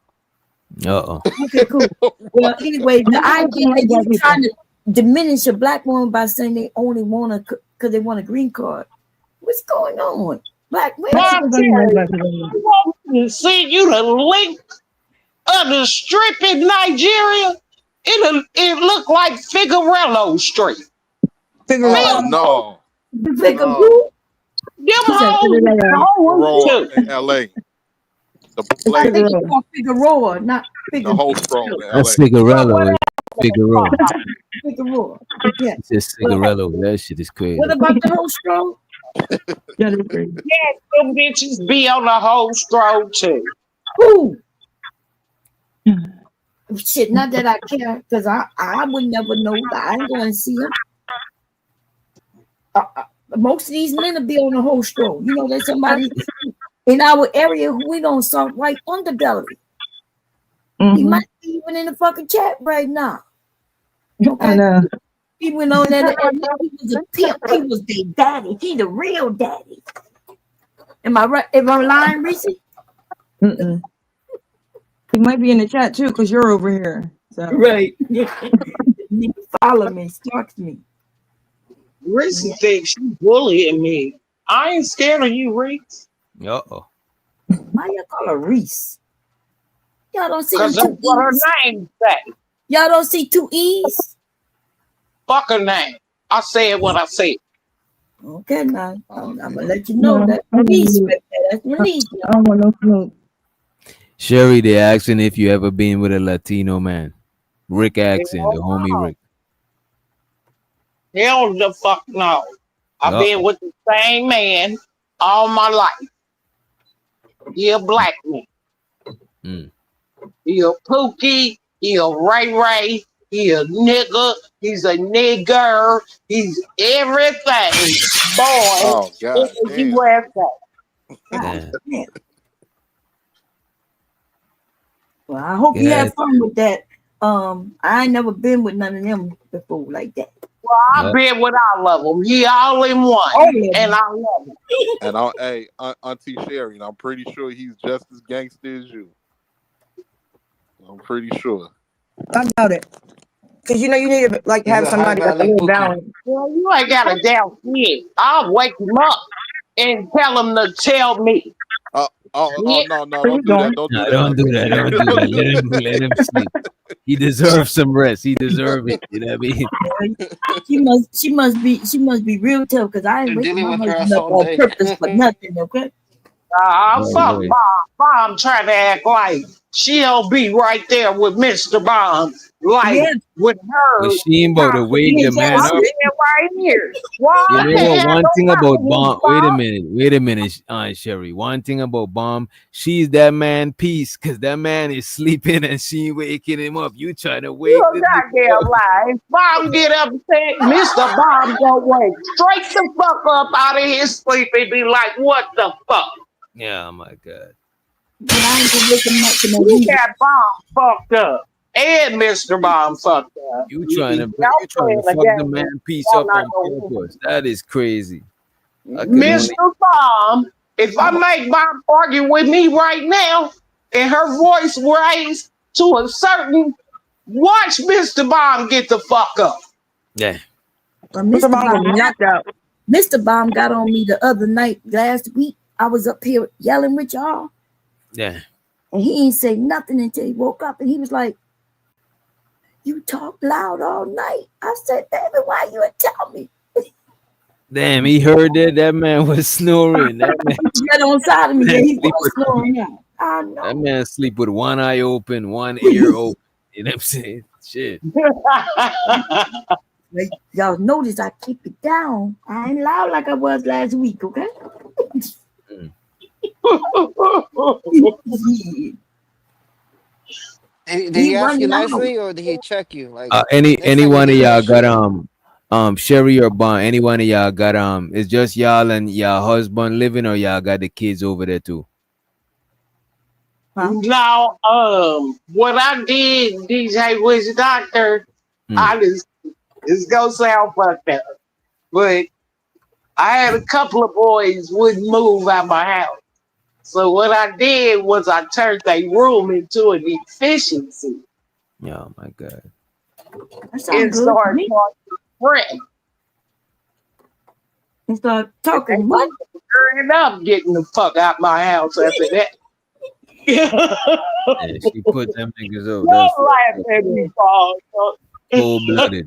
Okay, cool. Well, anyway, the idea that you're trying to diminish a Black woman by saying they only want because they want a green card. What's going on? Black women. I want to send you the link of the strip in Nigeria, it looked like Figueroa Street. Oh no. Figaro. Them hoes Raw too. in LA. I think you want Figueroa, not The Figueroa. host roll in LA. That's Cigarello. Figaro. Figueroa. Yeah. It's just Cigarello. That shit is crazy. What about the whole stroke? Yeah, them bitches be on the whole stroke too. Who? Shit, not that I care, because I would never know. I ain't going to see him. Most of these men will be on the whole stroke. You know, there's somebody in our area who we don't saw right underbelly. He might be even in the fucking chat right now. Okay. I know. He went on there and he was a pimp. He was the daddy. He the real daddy. Am I right? Am I lying, Reese? Mm-mm. He might be in the chat too, because you're over here. So. Right. Follow me, stalk me. Reese thinks she bullying me. I ain't scared of you, Reese. Uh-oh. Why y'all call her Reese? Y'all don't see Because them that's two what her E's? name say. Y'all don't see two E's? Fuck her name. I said what I said. Okay, now I'm gonna let you know that Reese right there. That's Reese. I don't want no smoke. Sherry, they're asking if you ever been with a Latino man. Rick asking, the homie Rick. Hell the fuck no. I've been with the same man all my life. He a black man. Mm. He a Pookie. He a Ray Ray. He a nigga. He's a nigger. He's everything. Boy, Oh God in the damn. USA. Damn. Well, I hope you have fun with that. I ain't never been with none of them before like that. Well, I've been with all of them. He all in one, and I love him. And hey, Auntie Sherry, and I'm pretty sure he's just as gangster as you. I'm pretty sure. I doubt it. Because you know you need to like He's have a somebody high that's a value little Pookie. balance. Well, you ain't got a damn shit. I'll wake him up and tell him to tell me. No, don't do that. Don't do No, that. don't do Auntie that. Sherry. Don't do that. Let him sleep. He deserves some rest. He deserves it. You know what I mean? She must be real tough because I ain't Been waking dealing my with her husband up all on day. purpose for nothing, okay? Fuck Bomb. Bomb trying to act like she'll be right there with Mr. Bomb, like with her. But she ain't about to wake the man I'm up. sitting right here. Why You I know can't what? have One no thing about problem with Bomb. Wait a minute, Sherry. One thing about Bomb, she's that man piece because that man is sleeping and she ain't waking him up. You trying to wake You the a goddamn lie. If Bomb get up and say, Mr. Bomb gonna wake straight the fuck up out of his sleep and be like, what the fuck? Yeah, oh my God. But I ain't gonna wake him up to no You music. got Bomb fucked up. And Mr. Bomb fucked up. You trying to Y'all fuck playing the a game. man piece Y'all up not on gonna win. purpose. That is crazy. I could only Mr. Bomb, if I make Bomb argue with me right now and her voice raised to a certain, watch Mr. Bomb get the fuck up. yeah. But Mr. Bomb will be Bomb, knocked out. Mr. Bomb got on me the other night last week. I was up here yelling with y'all, Yeah. and he ain't say nothing until he woke up, and he was like, "You talk loud all night." I said, "Baby, why you ain't tell me?" Damn, he heard that. That man was snoring. That man, He's right on side of me. Yeah, he sleep was with, snoring out. I know. that man sleep with one eye open, one ear open. You know what I'm saying? Shit. Like, y'all notice I keep it down. I ain't loud like I was last week, okay? Did he ask you nicely or did he check you? Like Any next time you one of do y'all that got shit, Sherry or Bond? Any one of y'all got it's just y'all and y'all husband living, or y'all got the kids over there too? Now, what I did, DJ was doctor, I just, it's gonna sound fucked up, but I had a couple of boys wouldn't move out my house. So what I did was I turned their room into an efficiency Yeah, oh my God. That sounds and good to started me. talking rent. And start talking what? Hurrying up, getting the fuck out my house after that. Yeah, she put them niggas up. Don't laugh at me, Paul. Cold blooded.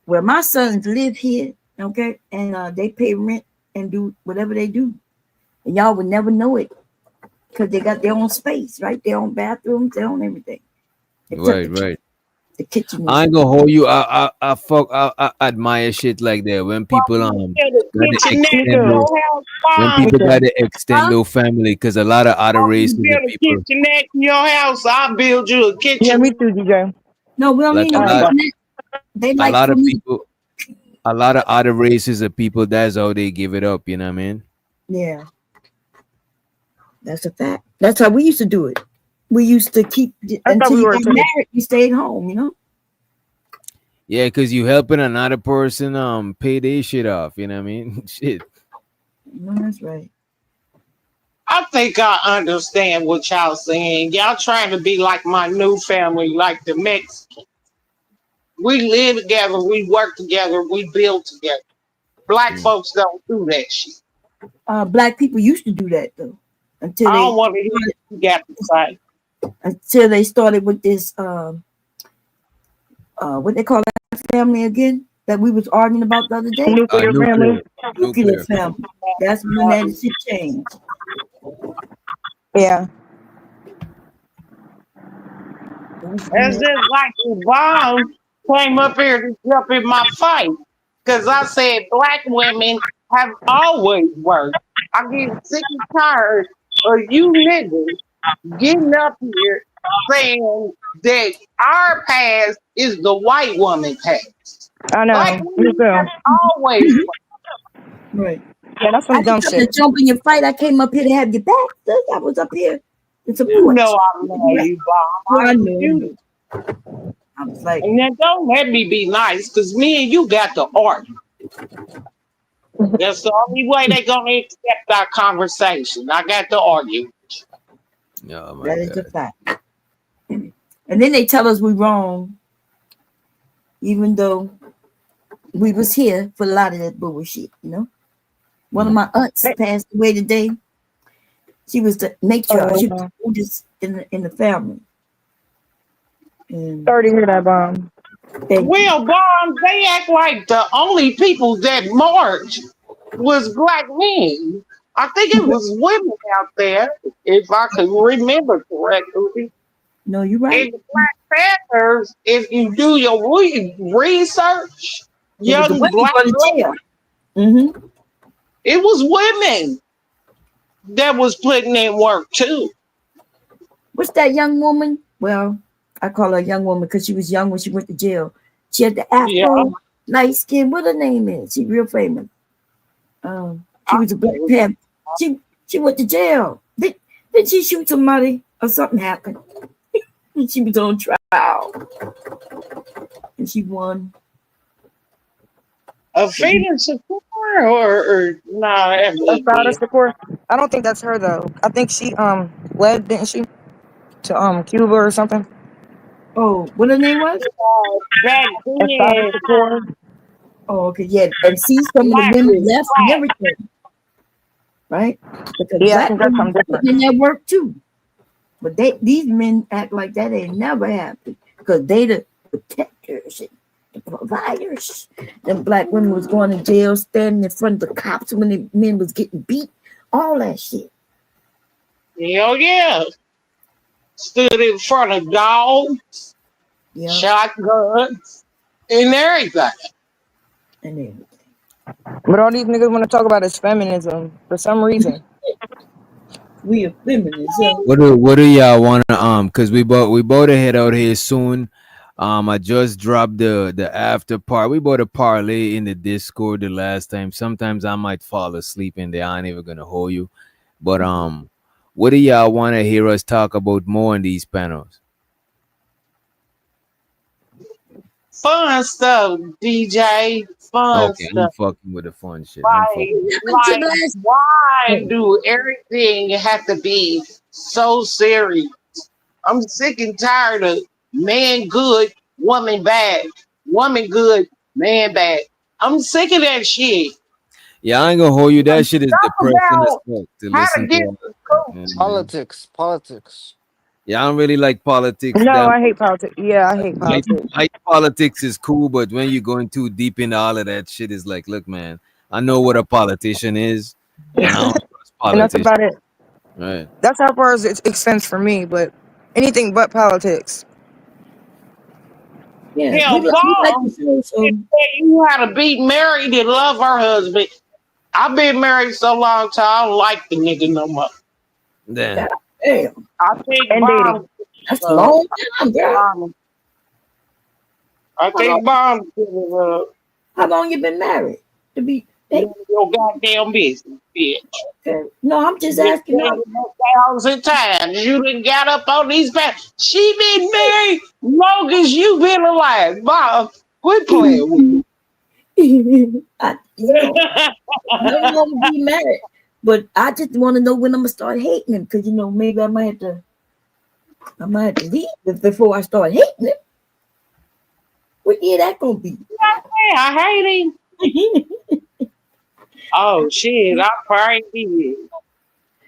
Well, my sons live here, okay, and they pay rent and do whatever they do, and y'all would never know it because they got their own space, right? Their own bathrooms, their own everything. Right, right. The kitchen. I ain't gonna hold you. I admire shit like that when people got to extend their family because a lot of other races of Build a people kitchenette in your house. I'll build you a kitchen. Yeah, me too, DJ. No, we don't like need a no lot, kitchenette. They a like lot for of me. people, a lot of other races of people. That's how they give it up. You know what I mean? Yeah, that's a fact. That's how we used to do it. We used to keep until you got married. You stayed home, you know. Yeah, because you helping another person pay their shit off. You know what I mean? Shit. No, that's right. I think I understand what y'all saying. Y'all trying to be like my new family, like the Mexicans. We live together, we work together, we build together. Black folks don't do that shit. Black people used to do that though, until I they don't want to hear what you got to say. Until they started with this what they call that family again that we was arguing about the other day. Nuclear family. Nuclear family. That's when that shit changed. Yeah. It's just like the bomb came up here to jump in my fight. Because I said black women have always worked. I get sick and tired of you niggas getting up here saying that our past is the white woman past. I know. Black Me women too. have always worked. Right. Yeah, that's some I dumb didn't come to shit. jump in your fight. I came up here to have your back. Sis. I was up here to support You know I love you, Bob. I know. You. I was like, And then don't let me be nice, because me and you got to argue. That's the only way they're gonna accept our conversation. I got to argue. Oh that is a fact. And then they tell us we're wrong, even though we was here for a lot of that bullshit, you know. One of my aunts passed away today. She was the matriarch. She was the oldest in the family. And Sorry to hear that, Bomb. Well, Bomb, they act like the only people that marched was black men. I think it was women out there, if I can remember correctly. No, you're right. And the Black Panthers, if you do your research, young black girls, mm-hmm. It was women that was putting in work too. What's that young woman? Well, I call her a young woman because she was young when she went to jail. She had the afro, light skin. What her name is? She real famous. She was a Black Panther. She went to jail. Did she shoot somebody or something happened? And she was on trial. And she won. A Phoenix Shakur or nah? Asada Shakur. I don't think that's her though. I think she fled, didn't she, to Cuba or something? Oh, what her name was? Back Asada then. Shakur. Oh, okay, yeah. And see, some of the women left and everything. Right? Because Yeah, I black think that's women something different. putting in their work too. But these men act like that ain't never happened because they the protectors and the providers. Them black women was going to jail, standing in front of the cops when the men was getting beat. All that shit. Hell yeah. Stood in front of dogs, shotguns, and everything. And everything. But all these niggas want to talk about is feminism for some reason. We are feminism. What do y'all want to Because we both head out here soon. I just dropped the after part. We bought a parlay in the Discord the last time. Sometimes I might fall asleep in there. I ain't even gonna hold you. But what do y'all want to hear us talk about more in these panels? Fun stuff, DJ. Fun Okay, I'm stuff. fucking with the fun shit. Like, why do everything have to be so serious? I'm sick and tired of man good, woman bad, woman good, man bad. I'm sick of that shit. Yeah, I ain't gonna hold you. That shit is Talk depressing as about fuck to how listen to get to. Politics. Yeah, I don't really like politics. No, That I hate politics. Yeah, I hate politics. light politics is cool, but when you're going too deep into all of that shit, is like, look, man, I know what a politician is, and I don't trust And that's politicians. about it. Right. That's how far as it extends for me. But anything but politics. Yeah, Hell, we like Bob to feel said so. you had to be married and love her husband. I've been married so long time, I don't like the nigga no more. Damn. Damn, I think And Bob. dating. that's a long time, girl. I think Bob. How long you been married? To be Your goddamn business, bitch. okay. No, I'm just Been asking. married 1,000 times. You done got up on these back. She been married long as you been alive. Bob, quit playing with me. I never want to be married, but I just want to know when I'm gonna start hating him because maybe I might have to leave before I start hating him. What year that gonna be? I hate him. Oh shit, I probably did.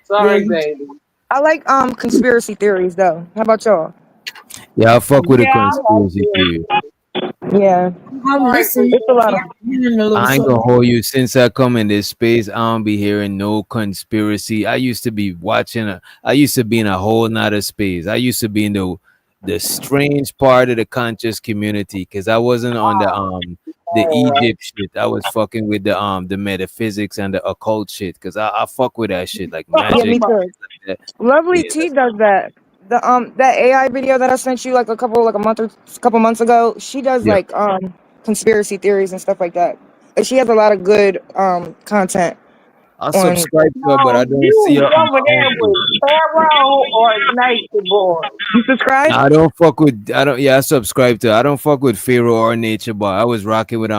Sorry, baby. I like conspiracy theories though. How about y'all? Yeah, I fuck with a Yeah, I like conspiracy theory. Yeah. I'm listening. It's a lot of Hearing a little I ain't gonna something. hold you. Since I come in this space, I don't be hearing no conspiracy. I used to be I used to be in a whole nother space. I used to be in the strange part of the conscious community because I wasn't on the Egypt shit. I was fucking with the metaphysics and the occult shit because I fuck with that shit like Yeah, me magic. too. Like that. Lovely Yeah, T does that. That AI video that I sent you like a couple months ago, she does yeah. like conspiracy theories and stuff like that. Like she has a lot of good content I on. subscribe to her, but I don't You see her on over my there own with page. Pharaoh or Nature Boy? You subscribe? I don't fuck with I don't yeah, I subscribe to I don't fuck with Pharaoh or Nature Boy. I was rocking with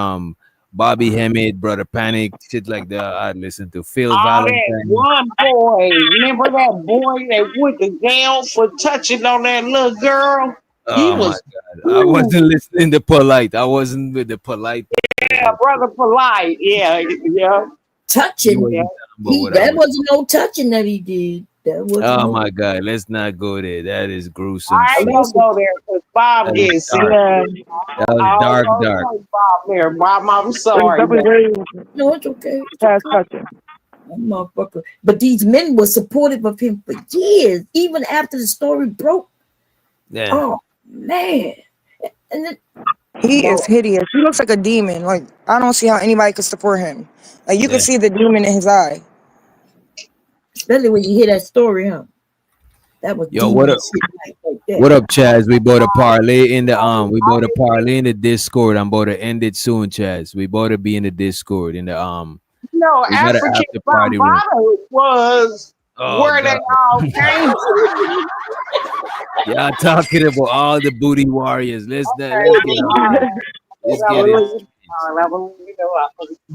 Bobby Hemmett, Brother Panic, shit like that. I listen to Phil All that Valentine. one boy. Remember that boy that went to jail for touching on that little girl? He Oh my was god. I wasn't listening to Polite. I wasn't with the Polite. yeah, brother polite. Yeah, yeah. He Touching. wasn't Yeah. talking about what I That was. wasn't no touching that he did. That wasn't Oh no. my god, let's not go there. That is gruesome I ain't shit. gonna go there because Bob That is gets sick. dark. Yeah, That was I don't dark, go dark. take Bob there. Bob, I'm it's sorry, definitely man. very No, it's okay. It's past okay. touching. That motherfucker. But these men were supportive of him for years, even after the story broke. Yeah. Oh man. And then He is hideous. He looks like a demon. Like I don't see how anybody could support him. Like you Yeah. can see the demon in his eye. especially when you hear that story, huh? That was Yo, what demon up? shit like that. What up, Chaz? We bought a parlay in the we bought a parlay in the Discord. I'm about to end it soon, Chaz. We about to be in the Discord in the You know, we got an African after party room. Bambaataa was Oh where they god. all came from. Y'all talking about all the booty warriors. Let's get All on. right. Let's Now, get it.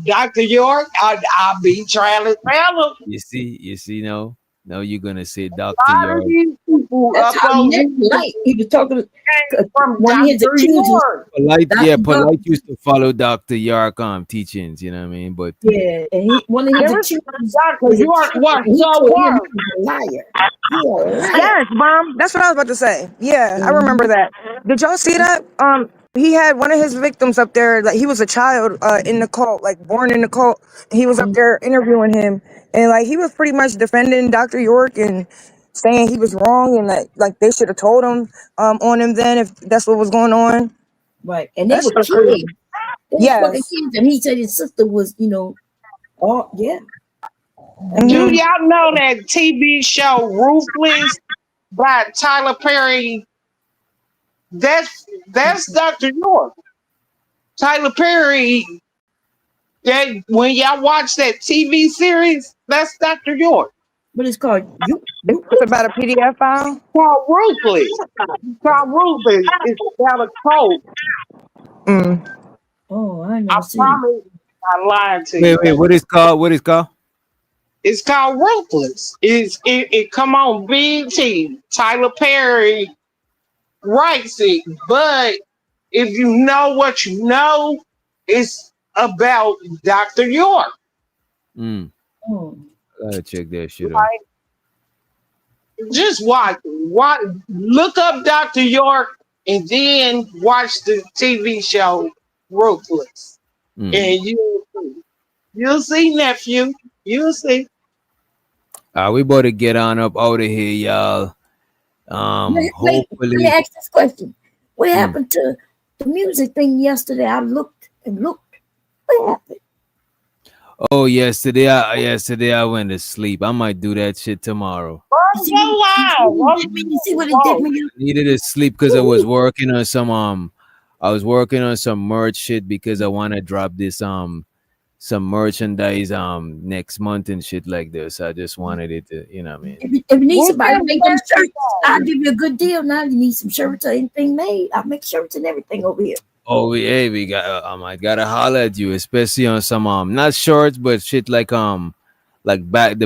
Dr. York, I'll be trying to tell him. You see now? Now you're gonna say A Dr. lot of York. these people That's up how on Nick YouTube Light. He was talking came from one of his Dr. accusers. York. Polite, Dr. yeah, York. Polite used to follow Dr. York teachings, you know what I mean? But Yeah, and one of his There was- accusers Dr. was York accused, was and he so told him work. he was a liar. You a liar. Yes, Mom. That's what I was about to say. Yeah, I remember that. Did y'all see that? He had one of his victims up there. Like he was a child in the cult, like born in the cult. He was up there interviewing him, and like he was pretty much defending Dr. York and saying he was wrong and like they should have told him on him then if that's what was going on. Right, and they That's were so crazy. kids. They were Yes. fucking kids, and he said his sister was, oh yeah. Do Mhm. y'all know that TV show Ruthless by Tyler Perry? That's Dr. York. Tyler Perry. That when y'all watch that TV series, that's Dr. York. But it's called you. It's about a PDF file. Called Ruthless. It's called Ruthless. It's about a cult. Mm. Oh, I I know. See, promise I lied to you. wait, what is called? What is called? It's called Ruthless. It come on BT. Tyler Perry writes it, but if you know what you know, it's about Dr. York. Mm. Mm. Gotta check that shit out. Like, just watch. Look up Dr. York and then watch the TV show Ruthless. Mm. And you'll see, nephew. You'll see. We about to get on up out of here, y'all. Let me Hopefully. ask this question. What happened to the music thing yesterday? I looked and looked. What happened? Oh, yesterday I went to sleep. I might do that shit tomorrow. You see what it did me? Needed to sleep because I was working on some merch shit because I want to drop this some merchandise next month and shit like this. I just wanted it to, you know what I mean? If you need somebody to make them shirts, I'll give you a good deal. Now you need some shirts or anything made, I'll make shirts and everything over here. Oh, we got I gotta holler at you, especially on some not shorts, but shit like the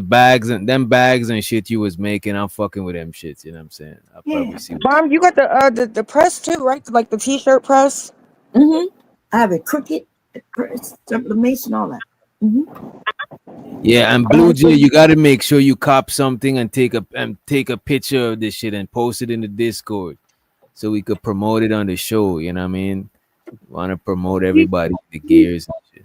bags and shit you was making. I'm fucking with them shits, you know what I'm saying? I'll probably see. Mom, you got the press too, right? Like the t-shirt press. I have it crooked, press, sublimation, all that. Yeah, and Blue Jay, you gotta make sure you cop something and take a picture of this shit and post it in the Discord so we could promote it on the show. You know what I mean? Want to promote everybody, the gears and shit.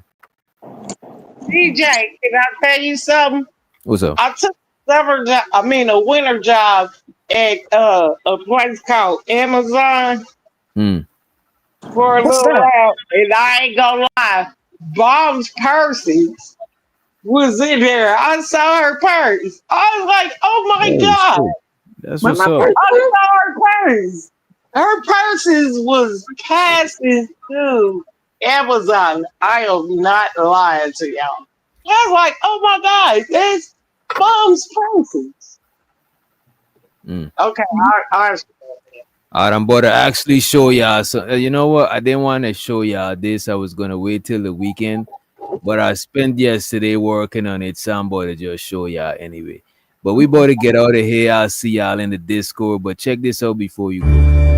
DJ, can I tell you something? What's up? I took a winter job at a place called Amazon for a little while, and I ain't gonna lie, Bob's purses was in there. I saw her purse. I was like, oh my God. Shit. That's I what's up. saw her purse. Her purses was passing through Amazon. I am not lying to y'all. I was like, oh my God, that's Mom's purses. Okay, All right, I'm about to actually show y'all. So you know what? I didn't want to show y'all this. I was gonna wait till the weekend, but I spent yesterday working on it, so I'm about to just show y'all anyway. But we about to get out of here. I'll see y'all in the Discord. But check this out before you go.